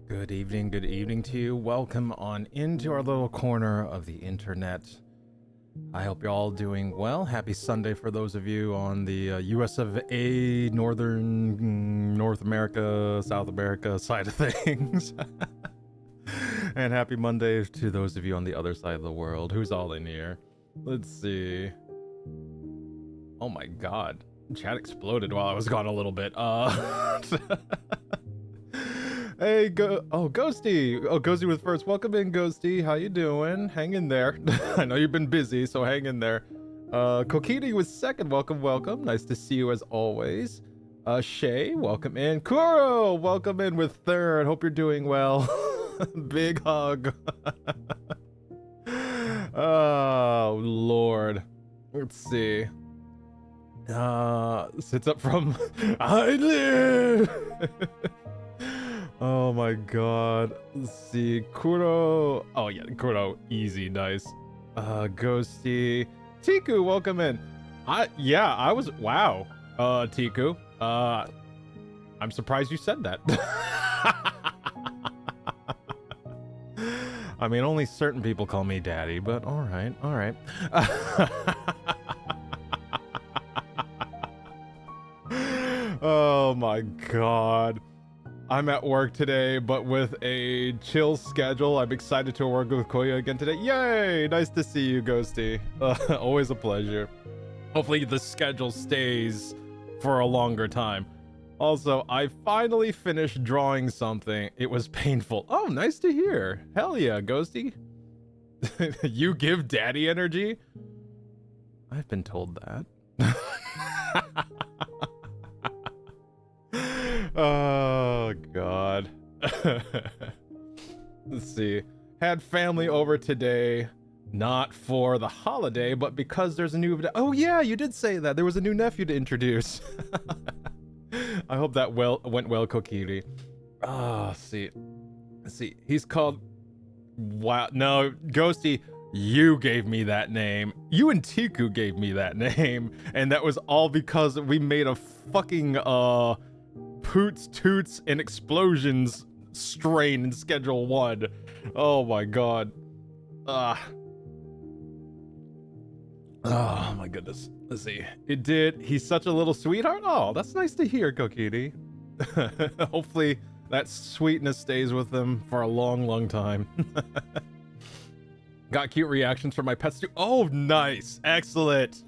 Good evening to you. Welcome on into our little corner of the internet. I hope you're all doing well. Happy Sunday for those of you on the US of A, North America, South America side of things. And happy Monday to those of you on the other side of the world. Who's all in here? Let's see. Oh my god. Chat exploded while I was gone a little bit. Hey, Ghosty. Oh, Ghosty with first. Welcome in, Ghosty. How you doing? Hang in there. I know you've been busy, so hang in there. Kokiri was second. Welcome. Nice to see you as always. Shay, welcome in. Kuro, welcome in with third. Hope you're doing well. Big hug. Oh, Lord. Let's see. Sits up from I live. Oh my god. Let's see. Kuro. Oh yeah, Kuro. Easy, nice. Ghosty. Tiku, welcome in. I was wow. Tiku. I'm surprised you said that. I mean, only certain people call me daddy, but all right, all right. Oh my god. I'm at work today, but with a chill schedule. I'm excited to work with Koya again today. Yay! Nice to see you, Ghosty. Always a pleasure. Hopefully the schedule stays for a longer time. Also, I finally finished drawing something. It was painful. Oh, nice to hear. Hell yeah, Ghosty. You give daddy energy? I've been told that. Oh, God. Let's see. Had family over today. Not for the holiday, but because there's a new... Oh, yeah, you did say that. There was a new nephew to introduce. I hope that went well, Kokiri. Let's see. He's called... Wow. No, Ghosty, you gave me that name. You and Tiku gave me that name. And that was all because we made a fucking, Poots, Toots, and Explosions strain in Schedule 1. Oh my god. Oh my goodness. Let's see. It did. He's such a little sweetheart. Oh, that's nice to hear, Kokiri. Hopefully that sweetness stays with him for a long, long time. Got cute reactions from my pets too. Oh, nice. Excellent.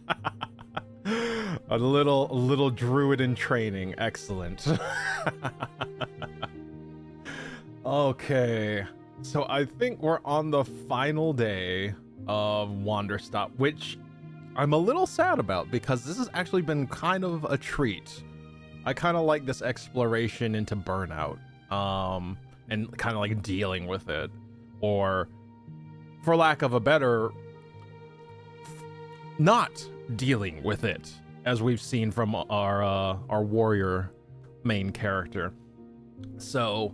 A little druid in training. Excellent. Okay. So I think we're on the final day of Wanderstop, which I'm a little sad about because this has actually been kind of a treat. I kind of like this exploration into burnout, and kind of like dealing with it, or for lack of a better, not dealing with it, as we've seen from our warrior main character. So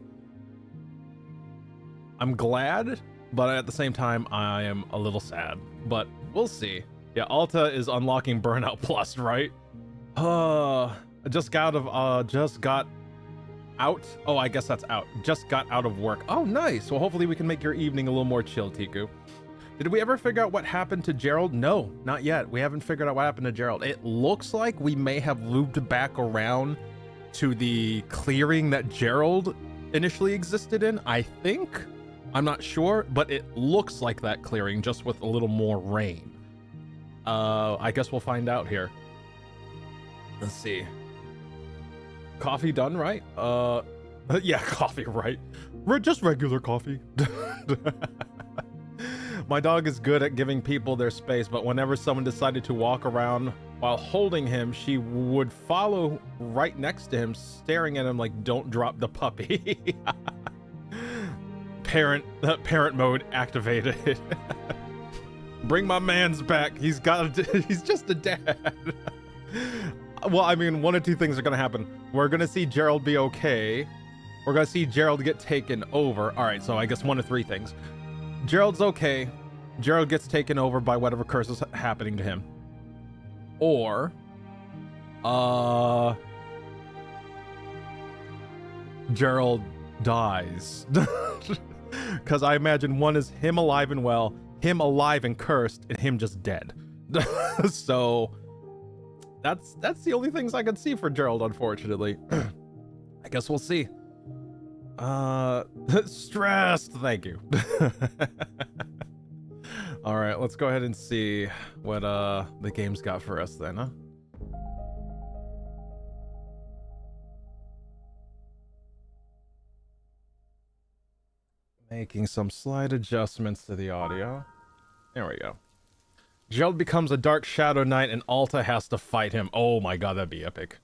I'm glad, but at the same time I am a little sad, but we'll see. Yeah, Alta is unlocking Burnout Plus, right? Just got out. Oh, I guess that's out. Just got out of work. Oh, nice. Well, hopefully we can make your evening a little more chill, Tiku. Did we ever figure out what happened to Gerald? No, not yet. We haven't figured out what happened to Gerald. It looks like we may have looped back around to the clearing that Gerald initially existed in, I think. I'm not sure, but it looks like that clearing, just with a little more rain. I guess we'll find out here. Let's see. Coffee done, right? Yeah, coffee, right? Just regular coffee. My dog is good at giving people their space, but whenever someone decided to walk around while holding him, she would follow right next to him, staring at him like, don't drop the puppy. Parent mode activated. Bring my man's back. He's just a dad. Well, I mean, one of two things are gonna happen. We're gonna see Gerald be okay. We're gonna see Gerald get taken over. All right, so I guess one of three things. Gerald's okay. Gerald gets taken over by whatever curse is happening to him. Or, Gerald dies. Because I imagine one is him alive and well, him alive and cursed, and him just dead. So that's the only things I could see for Gerald, unfortunately. I guess we'll see. Stressed, thank you. All right, let's go ahead and see what the game's got for us then, huh? Making some slight adjustments to the audio. There we go. Gerald becomes a Dark Shadow Knight and Alta has to fight him. Oh my god, that'd be epic.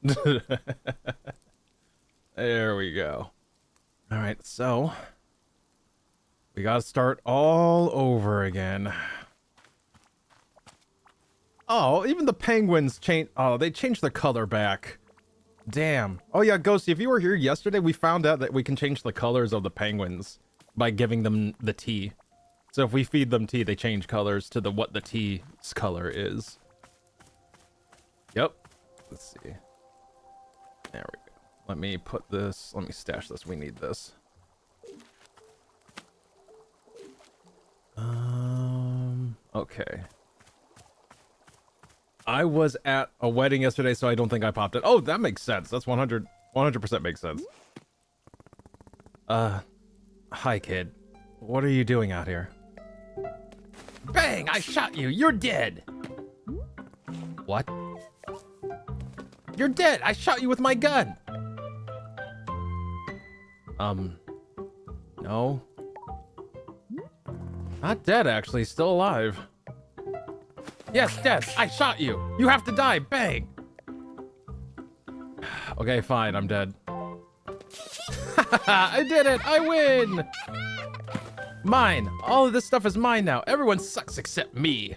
There we go. Alright, so we gotta start all over again. Oh, even the penguins changed. Oh, they changed the color back. Damn. Oh yeah, Ghosty, if you were here yesterday, we found out that we can change the colors of the penguins by giving them the tea. So if we feed them tea, they change colors to what the tea's color is. Yep. Let's see. There we go. Let me put this, let me stash this. We need this. Okay. I was at a wedding yesterday, so I don't think I popped it. Oh, that makes sense. That's 100% makes sense. Hi, kid. What are you doing out here? Bang! I shot you! You're dead! What? You're dead! I shot you with my gun! No. Not dead, actually. Still alive. Yes, dead! I shot you! You have to die! Bang! Okay, fine. I'm dead. I did it! I win! Mine! All of this stuff is mine now. Everyone sucks except me.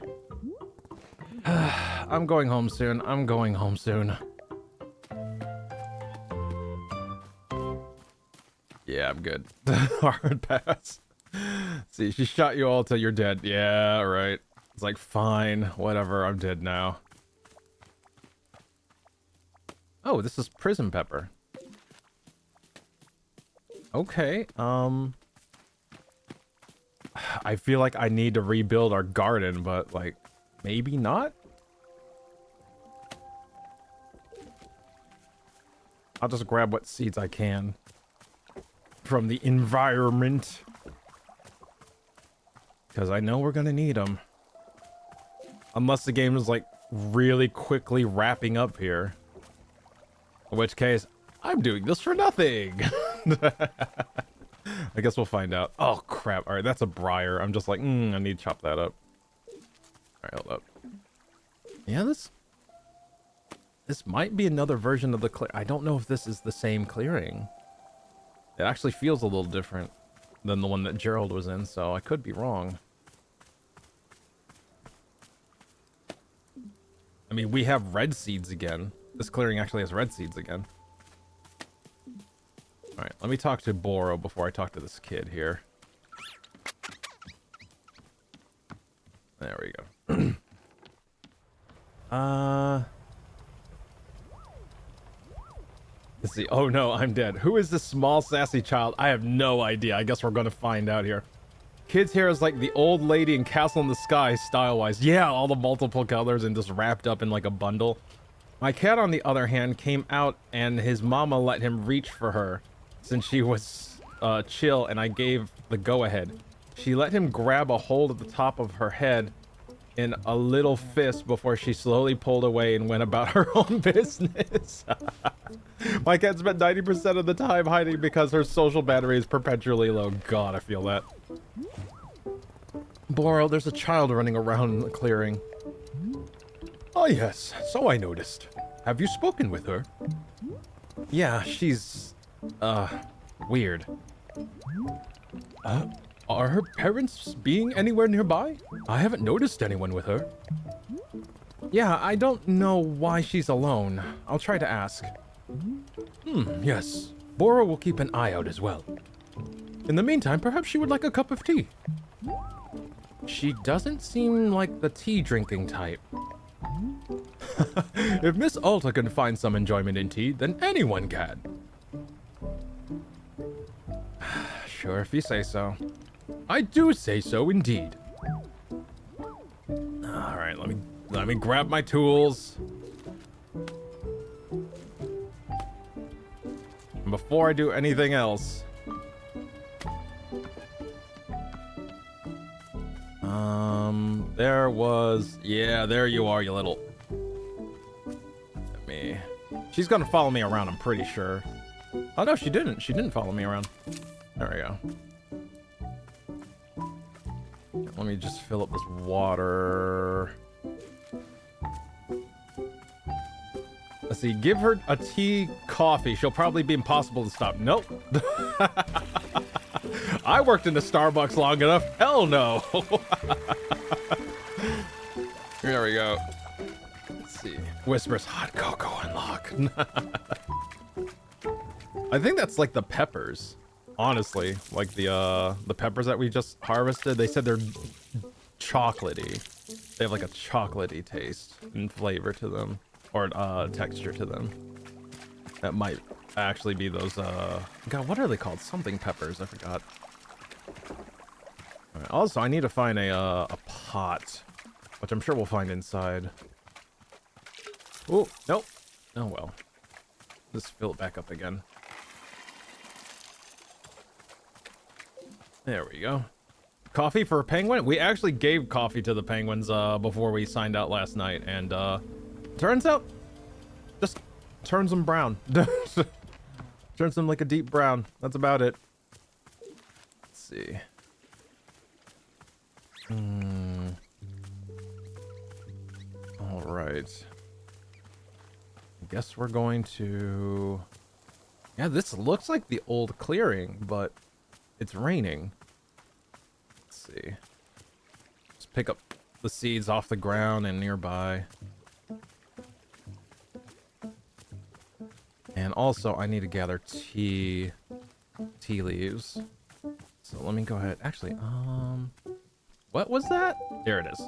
I'm going home soon. I'm going home soon. Yeah, I'm good. Hard pass. See, she shot you all till you're dead. Yeah, right. It's like, fine. Whatever. I'm dead now. Oh, this is prison pepper. Okay, I feel like I need to rebuild our garden, but, like, maybe not? I'll just grab what seeds I can from the environment. Because I know we're gonna need them. Unless the game is, like, really quickly wrapping up here. In which case, I'm doing this for nothing! I guess we'll find out. Oh, crap. Alright, that's a briar. I'm just like, I need to chop that up. Alright, hold up. Yeah, this might be another version of the clear. I don't know if this is the same clearing. It actually feels a little different than the one that Gerald was in, so I could be wrong. I mean, we have red seeds again. This clearing actually has red seeds again. Alright, let me talk to Boro before I talk to this kid here. There we go. Let's see. Oh no, I'm dead. Who is this small sassy child? I have no idea. I guess we're gonna find out here. Kid's hair is like the old lady in Castle in the Sky style-wise. Yeah, all the multiple colors and just wrapped up in like a bundle. My cat, on the other hand, came out and his mama let him reach for her since she was chill, and I gave the go-ahead. She let him grab a hold of the top of her head in a little fist before she slowly pulled away and went about her own business. My cat spent 90% of the time hiding because her social battery is perpetually low. God, I feel that. Boro, there's a child running around in the clearing. Oh yes, so I noticed. Have you spoken with her? Yeah, she's, weird. Are her parents being anywhere nearby? I haven't noticed anyone with her. Yeah, I don't know why she's alone. I'll try to ask. Yes. Boro will keep an eye out as well. In the meantime, perhaps she would like a cup of tea. She doesn't seem like the tea drinking type. If Miss Alta can find some enjoyment in tea, then anyone can. Sure, if you say so. I do say so indeed. All right, let me grab my tools. And before I do anything else, there you are, you little. Let me. She's gonna follow me around, I'm pretty sure. Oh no, she didn't. She didn't follow me around. There we go. Let me just fill up this water. Let's see, give her a tea coffee. She'll probably be impossible to stop. Nope. I worked in the Starbucks long enough. Hell no. There we go. Let's see. Whispers hot cocoa unlock. I think that's like the peppers. Honestly, like the peppers that we just harvested, they said they're chocolatey. They have like a chocolatey taste and flavor to them, or texture to them. That might actually be those God, what are they called? Something peppers, I forgot. All right, also, I need to find a pot which I'm sure we'll find inside. Oh, nope. Oh well. Just fill it back up again. There we go. Coffee for a penguin? We actually gave coffee to the penguins before we signed out last night, and turns out just turns them brown. Turns them like a deep brown. That's about it. Let's see. All right. I guess we're going to... Yeah, this looks like the old clearing, but it's raining. Let's see. Just pick up the seeds off the ground and nearby. And also, I need to gather tea leaves. So let me go ahead. Actually, what was that? There it is.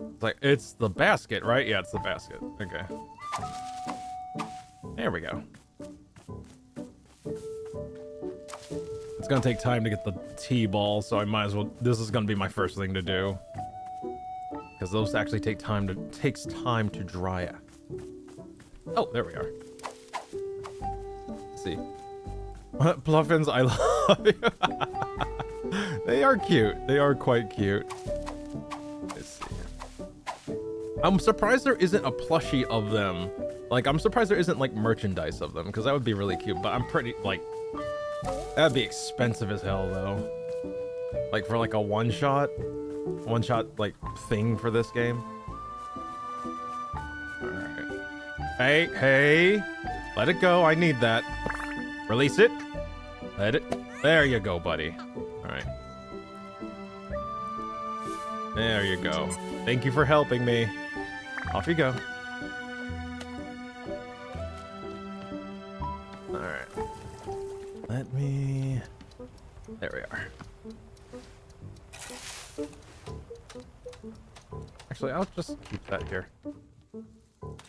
It's like, it's the basket, right? Yeah, it's the basket. Okay. There we go. It's gonna take time to get the tea ball, so I might as well. This is gonna be my first thing to do, because those actually takes time to dry out. Oh, there we are. Let's see. Pluffins, I love you. They are cute. They are quite cute. Let's see. I'm surprised there isn't a plushie of them. Like, I'm surprised there isn't, like, merchandise of them, because that would be really cute, but I'm pretty, like... That'd be expensive as hell, though. Like, for, like, a one-shot, like, thing for this game. Alright. Hey! Let it go, I need that. Release it. Let it... There you go, buddy. Alright. There you go. Thank you for helping me. Off you go. Alright. Let me... There we are. Actually, I'll just keep that here.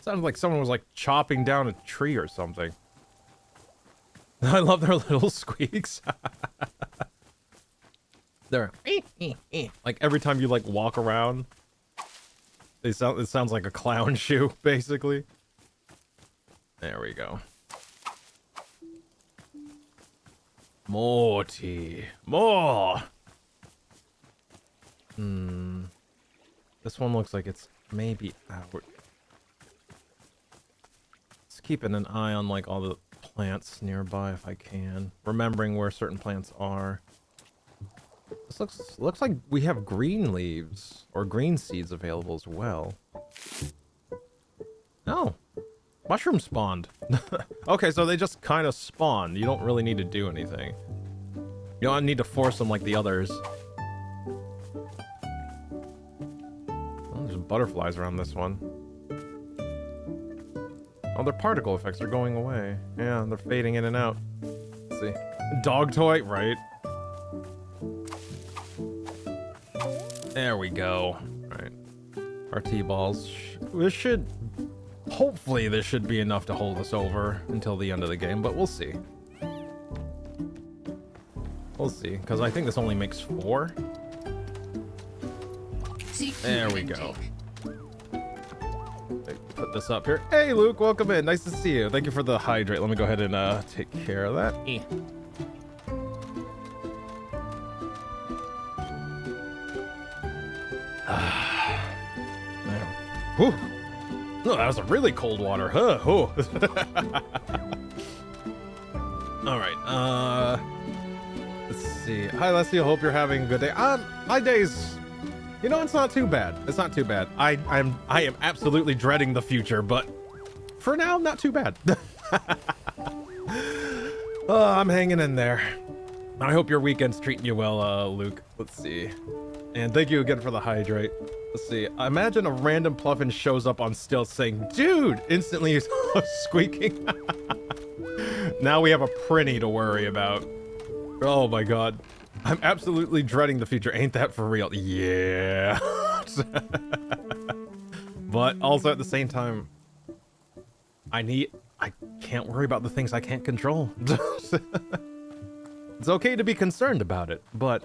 Sounded like someone was like chopping down a tree or something. I love their little squeaks. They're like every time you like walk around, it sounds like a clown shoe, basically. There we go. More tea. More! This one looks like it's maybe out. Just keeping an eye on like all the plants nearby if I can. Remembering where certain plants are. This looks like we have green leaves or green seeds available as well. Oh. Mushroom spawned. Okay, so they just kind of spawn. You don't really need to do anything. You don't need to force them like the others. Oh, there's butterflies around this one. Oh, their particle effects are going away. Yeah, they're fading in and out. Let's see. Dog toy, right? There we go. All right. Our T-balls. This should... Hopefully this should be enough to hold us over until the end of the game, but we'll see. We'll see, because I think this only makes 4. There we go. Put this up here. Hey, Luke, welcome in. Nice to see you. Thank you for the hydrate. Let me go ahead and take care of that. Whew. Oh, that was a really cold water, huh? Oh. All right. Let's see. Hi, Leslie. I hope you're having a good day. My day's, you know, it's not too bad. It's not too bad. I am absolutely dreading the future, but for now, not too bad. I'm hanging in there. I hope your weekend's treating you well, Luke. Let's see. And thank you again for the hydrate. Let's see. Imagine a random Pluffin shows up on stilts saying, "Dude!" Instantly squeaking. Now we have a Prinny to worry about. Oh my god. I'm absolutely dreading the future. Ain't that for real? Yeah. But also at the same time, I can't worry about the things I can't control. It's okay to be concerned about it, but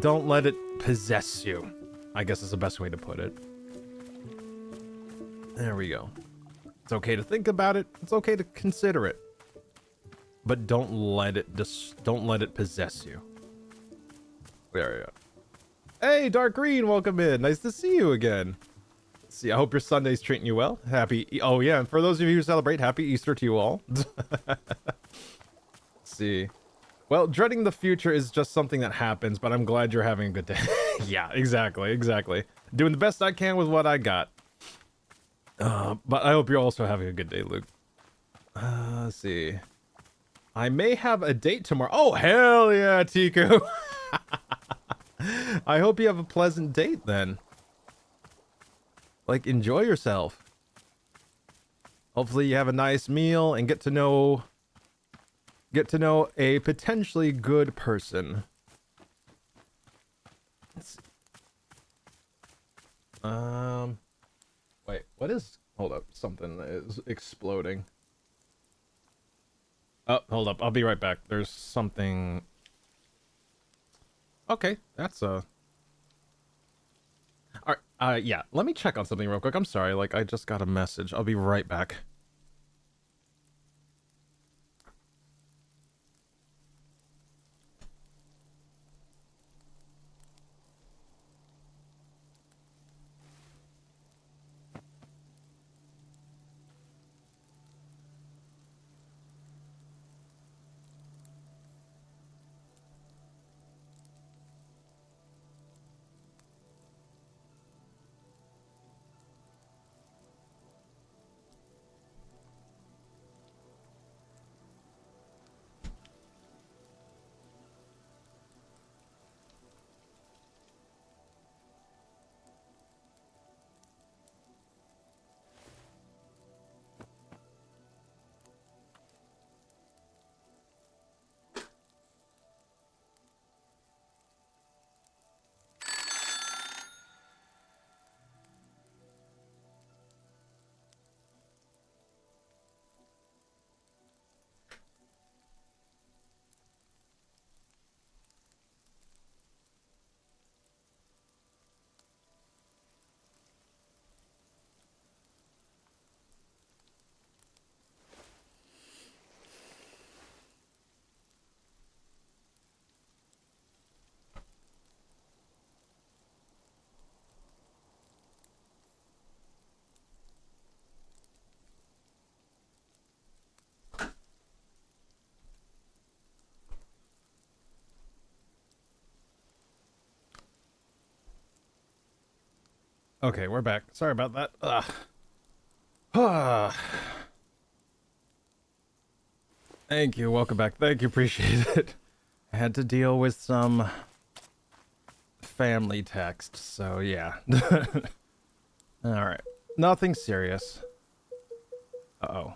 don't let it possess you. I guess is the best way to put it. There we go. It's okay to think about it. It's okay to consider it. But don't let it possess you. There we go. Hey, Dark Green, welcome in. Nice to see you again. See, I hope your Sunday's treating you well. Oh yeah, and for those of you who celebrate, happy Easter to you all. See. Well, dreading the future is just something that happens, but I'm glad you're having a good day. Yeah, exactly. Doing the best I can with what I got. But I hope you're also having a good day, Luke. Let's see. I may have a date tomorrow. Oh, hell yeah, Tiku. I hope you have a pleasant date then. Like, enjoy yourself. Hopefully you have a nice meal and get to know a potentially good person. Wait, what is... Hold up, something is exploding. Oh, hold up, I'll be right back. There's something... Okay, that's Alright, yeah, let me check on something real quick. I'm sorry, like, I just got a message. I'll be right back. Okay, we're back. Sorry about that. Ugh. Thank you. Welcome back. Thank you. Appreciate it. I had to deal with some family text, so yeah. Alright. Nothing serious. Uh-oh.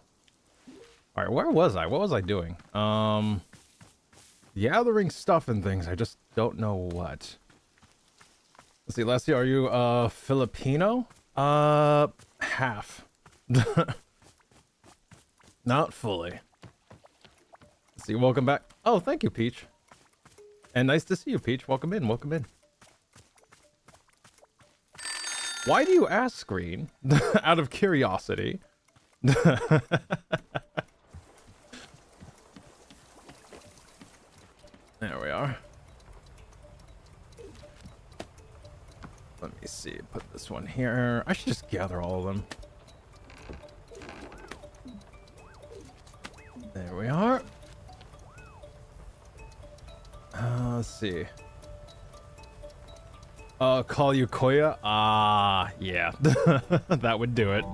Alright, where was I? What was I doing? Gathering stuff and things. I just don't know what. Let's see, Leslie, are you Filipino? Half. Not fully. Let's see, welcome back. Oh, thank you, Peach. And nice to see you, Peach. Welcome in, welcome in. Why do you ask, Green? Out of curiosity. There we are. Let me see, put this one here. I should just gather all of them. There we are. Let's see. Call you Koya? Yeah. That would do it.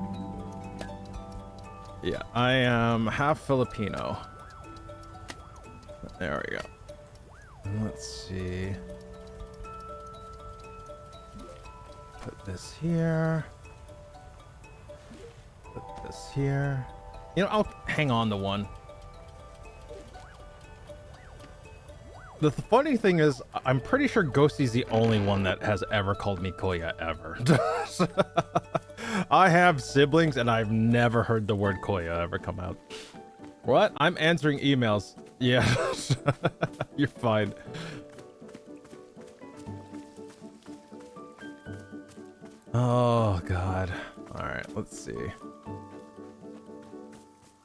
Yeah, I am half Filipino. There we go. Let's see. Put this here. Put this here. You know, I'll hang on to one. The funny thing is, I'm pretty sure Ghosty's the only one that has ever called me Koya ever. I have siblings and I've never heard the word Koya ever come out. What? I'm answering emails. Yeah, you're fine. Oh, God. All right, let's see.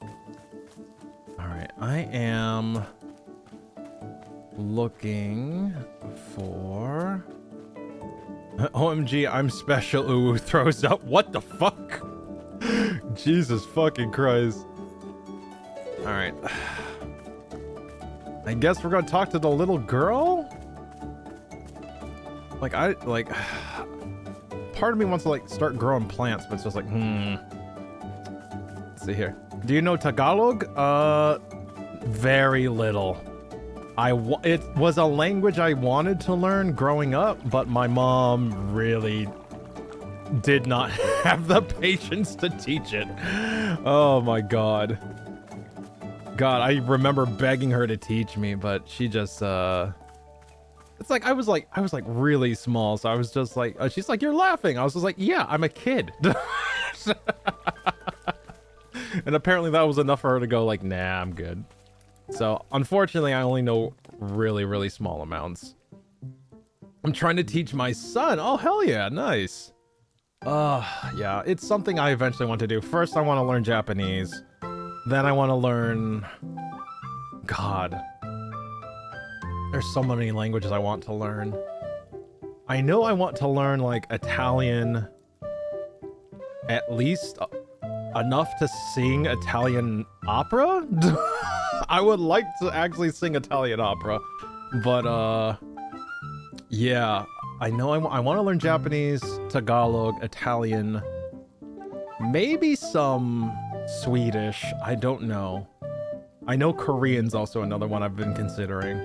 All right, I am looking for... OMG, I'm special. Ooh, throws up. What the fuck? Jesus fucking Christ. All right. I guess we're gonna talk to the little girl? Like, part of me wants to, like, start growing plants, but it's just like, Let's see here. Do you know Tagalog? Very little. It was a language I wanted to learn growing up, but my mom really did not have the patience to teach it. Oh my God. God, I remember begging her to teach me, but she just, it's like, I was like really small, so I was just like, she's like, you're laughing. I was just like, yeah, I'm a kid. And apparently that was enough for her to go like, nah, I'm good. So unfortunately, I only know really, really small amounts. I'm trying to teach my son. Oh, hell yeah, nice. Yeah, it's something I eventually want to do. First, I want to learn Japanese. Then I want to learn... God. There's so many languages I want to learn. I know I want to learn, like, Italian... at least enough to sing Italian opera? I would like to actually sing Italian opera. But, yeah. I know I want to learn Japanese, Tagalog, Italian... maybe some Swedish. I don't know. I know Korean's also another one I've been considering.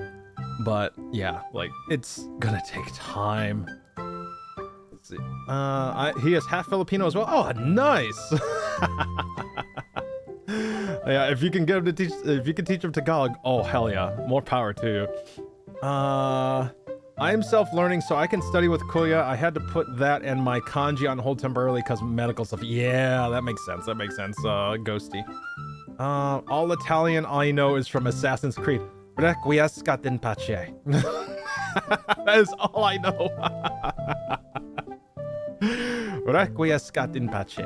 But yeah, like, it's gonna take time. Let's see. He is half Filipino as well. Oh, nice. Yeah, if you can get him to teach, if you can teach him Tagalog, oh hell yeah, more power to you. I am self-learning, so I can study with Kuya. I had to put that and my kanji on hold temporarily because medical stuff. Yeah, that makes sense. That makes sense. Ghosty. All Italian I know is from Assassin's Creed. Requiescat in pace. That is all I know. Requiescat in pace.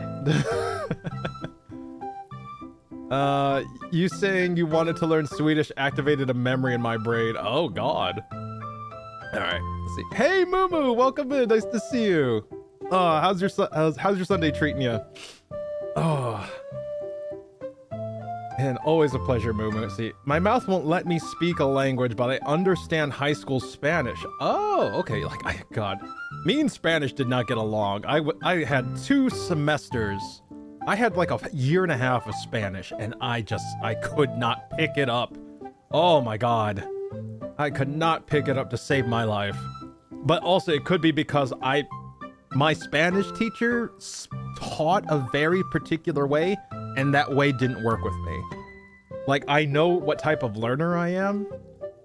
You saying you wanted to learn Swedish activated a memory in my brain. Oh God. All right, let's see. Hey, Moo, welcome in. Nice to see you. How's your Sunday treating you? Oh, and always a pleasure, Moo. See, my mouth won't let me speak a language, but I understand high school Spanish. Oh, okay. Like, God, me and Spanish did not get along. I had 2 semesters. I had like a year and a half of Spanish, and I could not pick it up. Oh my God. I could not pick it up to save my life. But also it could be because my Spanish teacher taught a very particular way, and that way didn't work with me. Like, I know what type of learner I am,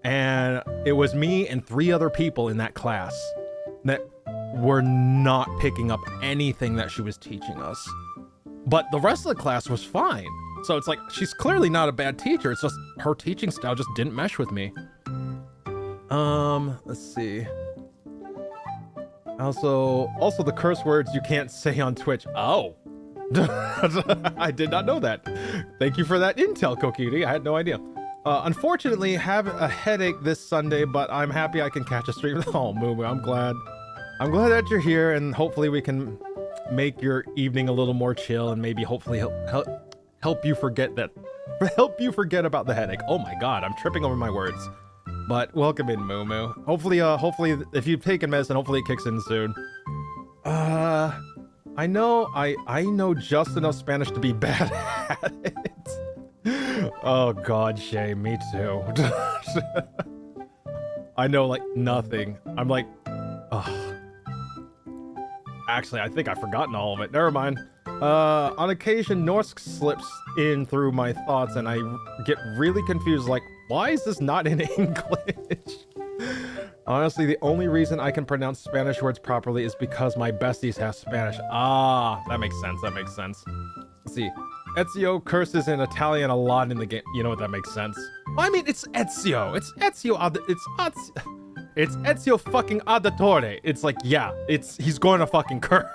and it was me and 3 other people in that class that were not picking up anything that she was teaching us. But the rest of the class was fine. So it's like, she's clearly not a bad teacher. It's just her teaching style just didn't mesh with me. Let's see. Also the curse words you can't say on Twitch. Oh. I did not know that. Thank you for that intel, Kokiri. I had no idea. Unfortunately, have a headache this Sunday, but I'm happy I can catch a stream. Oh, Moo, I'm glad that you're here, and hopefully we can make your evening a little more chill, and maybe hopefully help you forget about the headache. Oh my God, I'm tripping over my words. But welcome in, Moo. Hopefully if you've taken medicine, hopefully it kicks in soon. I know just enough Spanish to be bad at it. Oh God, Shay, me too. I know like nothing. I'm like, ugh. Actually, I think I've forgotten all of it. Never mind. On occasion, Norsk slips in through my thoughts, and I get really confused, like, why is this not in English? Honestly, the only reason I can pronounce Spanish words properly is because my besties have Spanish. Ah, that makes sense. That makes sense. Let's see. Ezio curses in Italian a lot in the game. You know what? That makes sense. Well, I mean, it's Ezio. It's Ezio. It's Ezio fucking Auditore. It's like, yeah, he's going to fucking curse.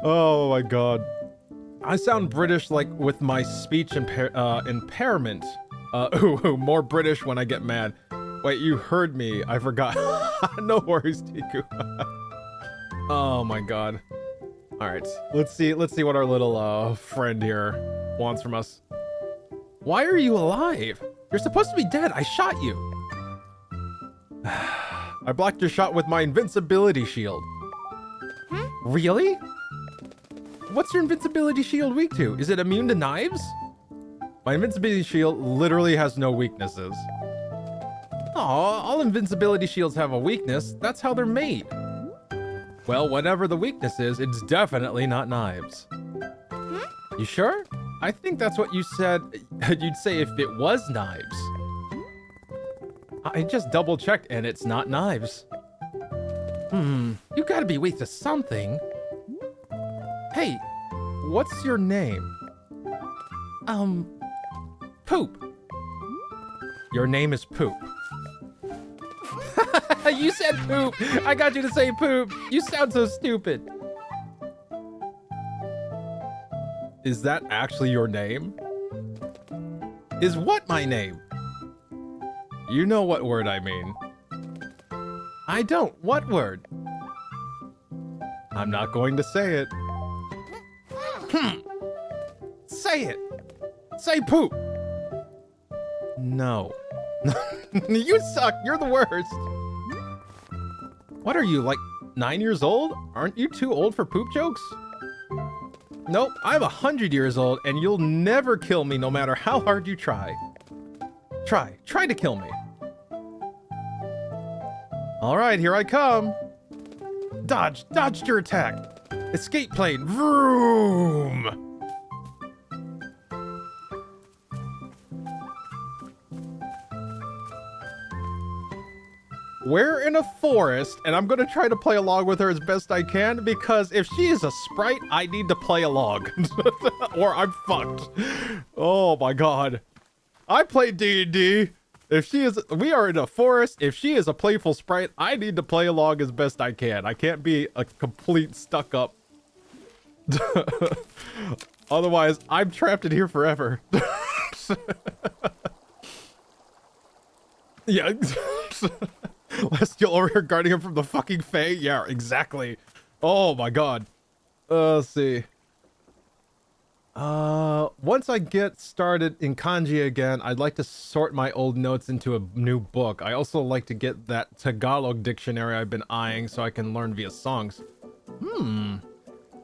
Oh my god. I sound British like with my speech impairment. Ooh, more British when I get mad. Wait, you heard me. I forgot. No worries, Tiku. Oh my god. All right, let's see what our little friend here wants from us. Why are you alive? You're supposed to be dead. I shot you. I blocked your shot with my invincibility shield. Huh? Really? What's your invincibility shield weak to? Is it immune to knives? My invincibility shield literally has no weaknesses. Aw, all invincibility shields have a weakness. That's how they're made. Well, whatever the weakness is, it's definitely not knives. Huh? You sure? I think that's what you said you'd say if it was knives. I just double checked and it's not knives. You gotta be weak to something. Hey, what's your name? Poop. Your name is Poop. You said poop. I got you to say poop. You sound so stupid. Is that actually your name? Is what my name? You know what word I mean. I don't. What word? I'm not going to say it. Say it. Say poop. No. You suck. You're the worst. What are you, like 9 years old? Aren't you too old for poop jokes? Nope, I'm 100 years old and you'll never kill me no matter how hard you try. Try to kill me. All right, here I come. Dodged your attack. Escape plane, vroom. We're in a forest, and I'm gonna try to play along with her as best I can, because if she is a sprite, I need to play along. Or I'm fucked. Oh my god. I play D&D. We are in a forest. If she is a playful sprite, I need to play along as best I can. I can't be a complete stuck up. Otherwise, I'm trapped in here forever. Yeah. Lestial over here guarding him from the fucking Fae? Yeah, exactly. Oh my god. Let's see. Once I get started in kanji again, I'd like to sort my old notes into a new book. I also like to get that Tagalog dictionary I've been eyeing so I can learn via songs. You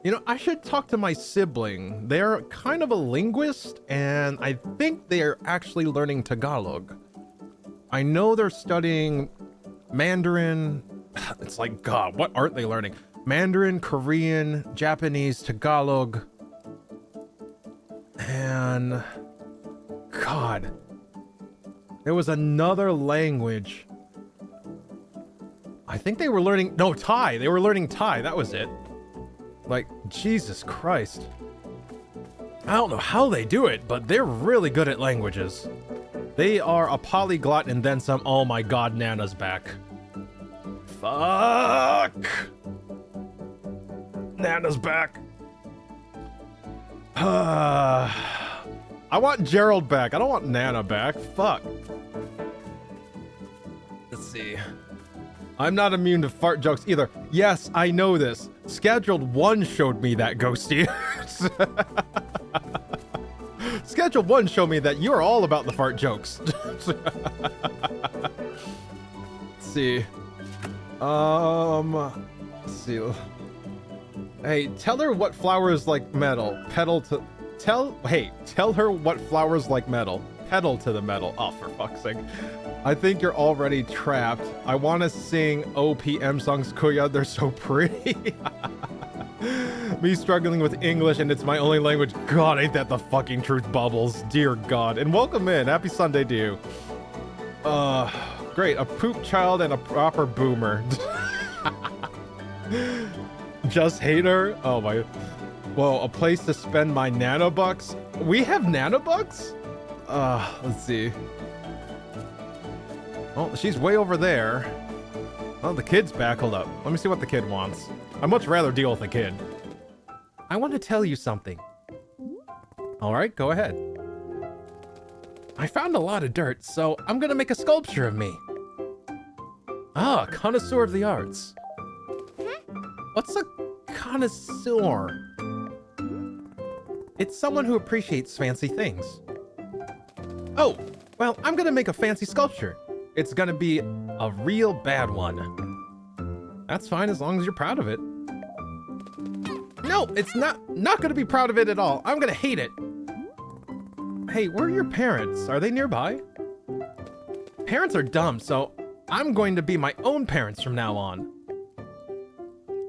know, I should talk to my sibling. They're kind of a linguist, and I think they're actually learning Tagalog. I know they're studying Mandarin. It's like, God, what aren't they learning? Mandarin, Korean, Japanese, Tagalog. And God, there was another language. I think they were learning, no, Thai. They were learning Thai. That was it. Like, Jesus Christ. I don't know how they do it, but they're really good at languages. They are a polyglot and then some. Oh my god, Nana's back. Fuck! Nana's back. I want Gerald back. I don't want Nana back. Fuck. Let's see. I'm not immune to fart jokes either. Yes, I know this. Scheduled 1 showed me that, Ghosty. Schedule 1 showed me that you're all about the fart jokes. Let's see. Let's see. Hey, tell her what flowers like metal. Tell her what flowers like metal. Pedal to the metal. Oh, for fuck's sake. I think you're already trapped. I want to sing OPM songs, Kuya. They're so pretty. Me struggling with English and it's my only language. God, ain't that the fucking truth, Bubbles. Dear God. And welcome in. Happy Sunday to you. Great. A poop child and a proper boomer. Just hate her? Oh my. Whoa, a place to spend my nanobucks? We have nanobucks? Let's see. Oh, she's way over there. Oh, the kid's back. Hold up. Let me see what the kid wants. I'd much rather deal with the kid. I want to tell you something. All right, go ahead. I found a lot of dirt, so I'm gonna make a sculpture of me. Ah, connoisseur of the arts. What's a connoisseur? It's someone who appreciates fancy things. Oh, well, I'm gonna make a fancy sculpture. It's gonna be a real bad one. That's fine as long as you're proud of it. No, it's not gonna be proud of it at all. I'm gonna hate it. Hey, where are your parents? Are they nearby? Parents are dumb, so I'm going to be my own parents from now on.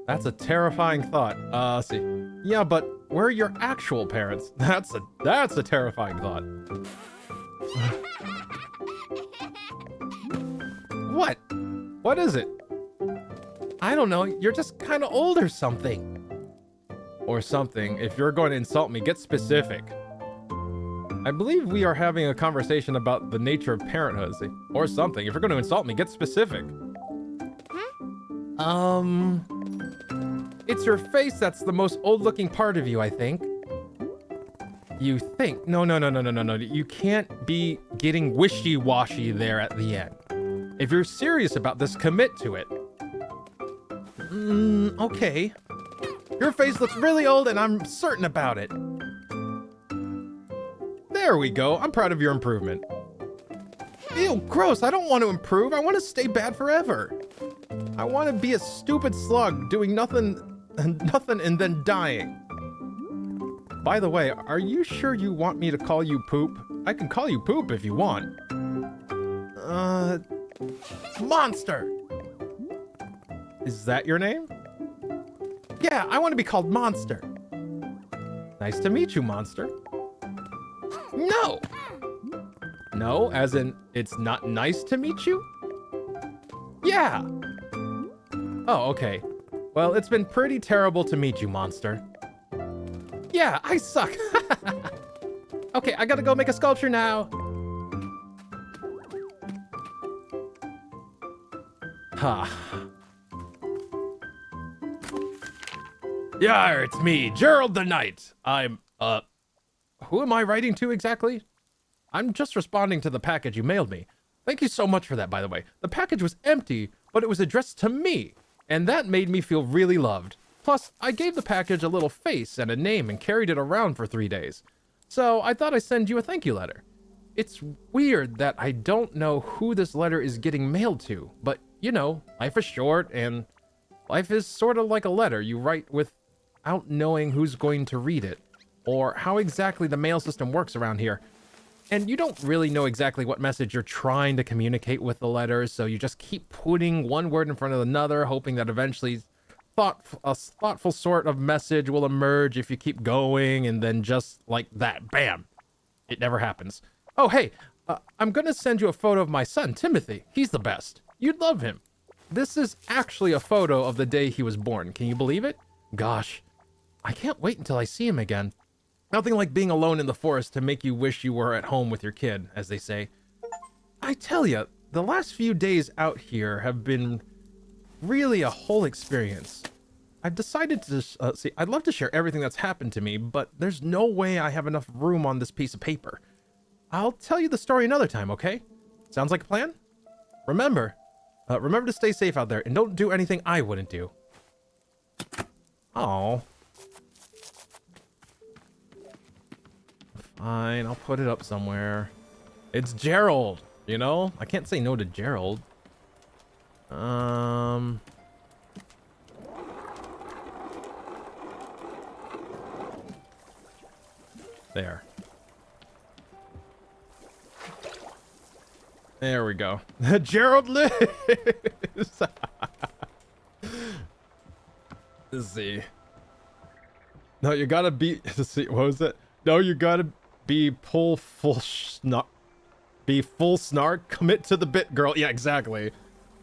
That's a terrifying thought. Let's see. Yeah, but where are your actual parents? That's a terrifying thought. What? What is it? I don't know. You're just kind of old or something. Or something. If you're going to insult me, get specific. I believe we are having a conversation about the nature of parenthood. Or something. If you're going to insult me, get specific. It's your face that's the most old-looking part of you, I think. You think? No. You can't be getting wishy-washy there at the end. If you're serious about this, commit to it. Okay. Your face looks really old and I'm certain about it. There we go. I'm proud of your improvement. Ew, gross. I don't want to improve. I want to stay bad forever. I want to be a stupid slug doing nothing and then dying. By the way, are you sure you want me to call you Poop? I can call you Poop if you want. Monster! Is that your name? Yeah, I want to be called Monster. Nice to meet you, Monster. No! No, as in, it's not nice to meet you? Yeah! Oh, okay. Well, it's been pretty terrible to meet you, Monster. Yeah, I suck. Okay, I gotta go make a sculpture now. Ha. Yeah, it's me, Gerald the Knight. Who am I writing to exactly? I'm just responding to the package you mailed me. Thank you so much for that, by the way. The package was empty, but it was addressed to me, and that made me feel really loved. Plus, I gave the package a little face and a name and carried it around for 3 days. So I thought I'd send you a thank you letter. It's weird that I don't know who this letter is getting mailed to, but you know, life is short and life is sort of like a letter you write without knowing who's going to read it or how exactly the mail system works around here. And you don't really know exactly what message you're trying to communicate with the letter, so you just keep putting one word in front of another, hoping that eventually a thoughtful sort of message will emerge if you keep going, and then just like that, bam, it never happens. Oh, hey, I'm gonna send you a photo of my son, Timothy. He's the best. You'd love him. This is actually a photo of the day he was born. Can you believe it? Gosh, I can't wait until I see him again. Nothing like being alone in the forest to make you wish you were at home with your kid, as they say. I tell you, the last few days out here have been really a whole experience. I've decided to see, I'd love to share everything that's happened to me, but there's no way I have enough room on this piece of paper. I'll tell you the story another time, okay? Sounds like a plan? Remember to stay safe out there and don't do anything I wouldn't do. Oh. Fine, I'll put it up somewhere. It's Gerald, you know? I can't say no to Gerald. There. There we go. Gerald lives! Let's see. No, you gotta be... Let's see, what was it? No, you gotta be full snark. Be full snark. Commit to the bit, girl. Yeah, exactly.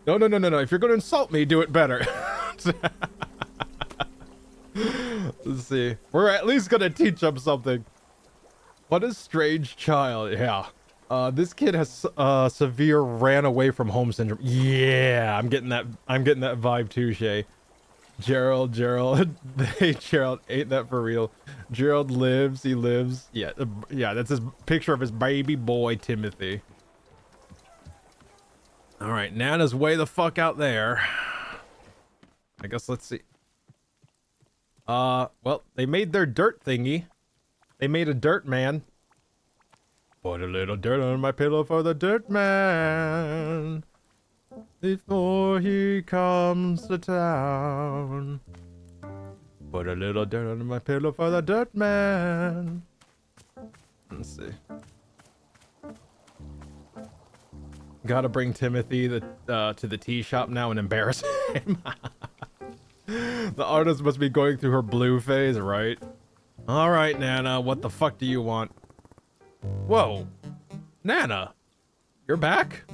No. If you're gonna insult me, do it better. Let's see. We're at least gonna teach him something. What a strange child. Yeah. This kid has severe ran away from home syndrome. Yeah, I'm getting that vibe too, Shay. Gerald, hey Gerald, ain't that for real? Gerald lives, he lives. Yeah, yeah, that's his picture of his baby boy Timothy. All right, Nana's way the fuck out there. I guess let's see. Well, they made their dirt thingy. They made a dirt man. Put a little dirt on my pillow for the dirt man before he comes to town. Put a little dirt on my pillow for the dirt man. Let's see. Gotta bring Timothy to the tea shop now and embarrass him. The artist must be going through her blue phase, right? All right, Nana, what the fuck do you want? Whoa, Nana, you're back?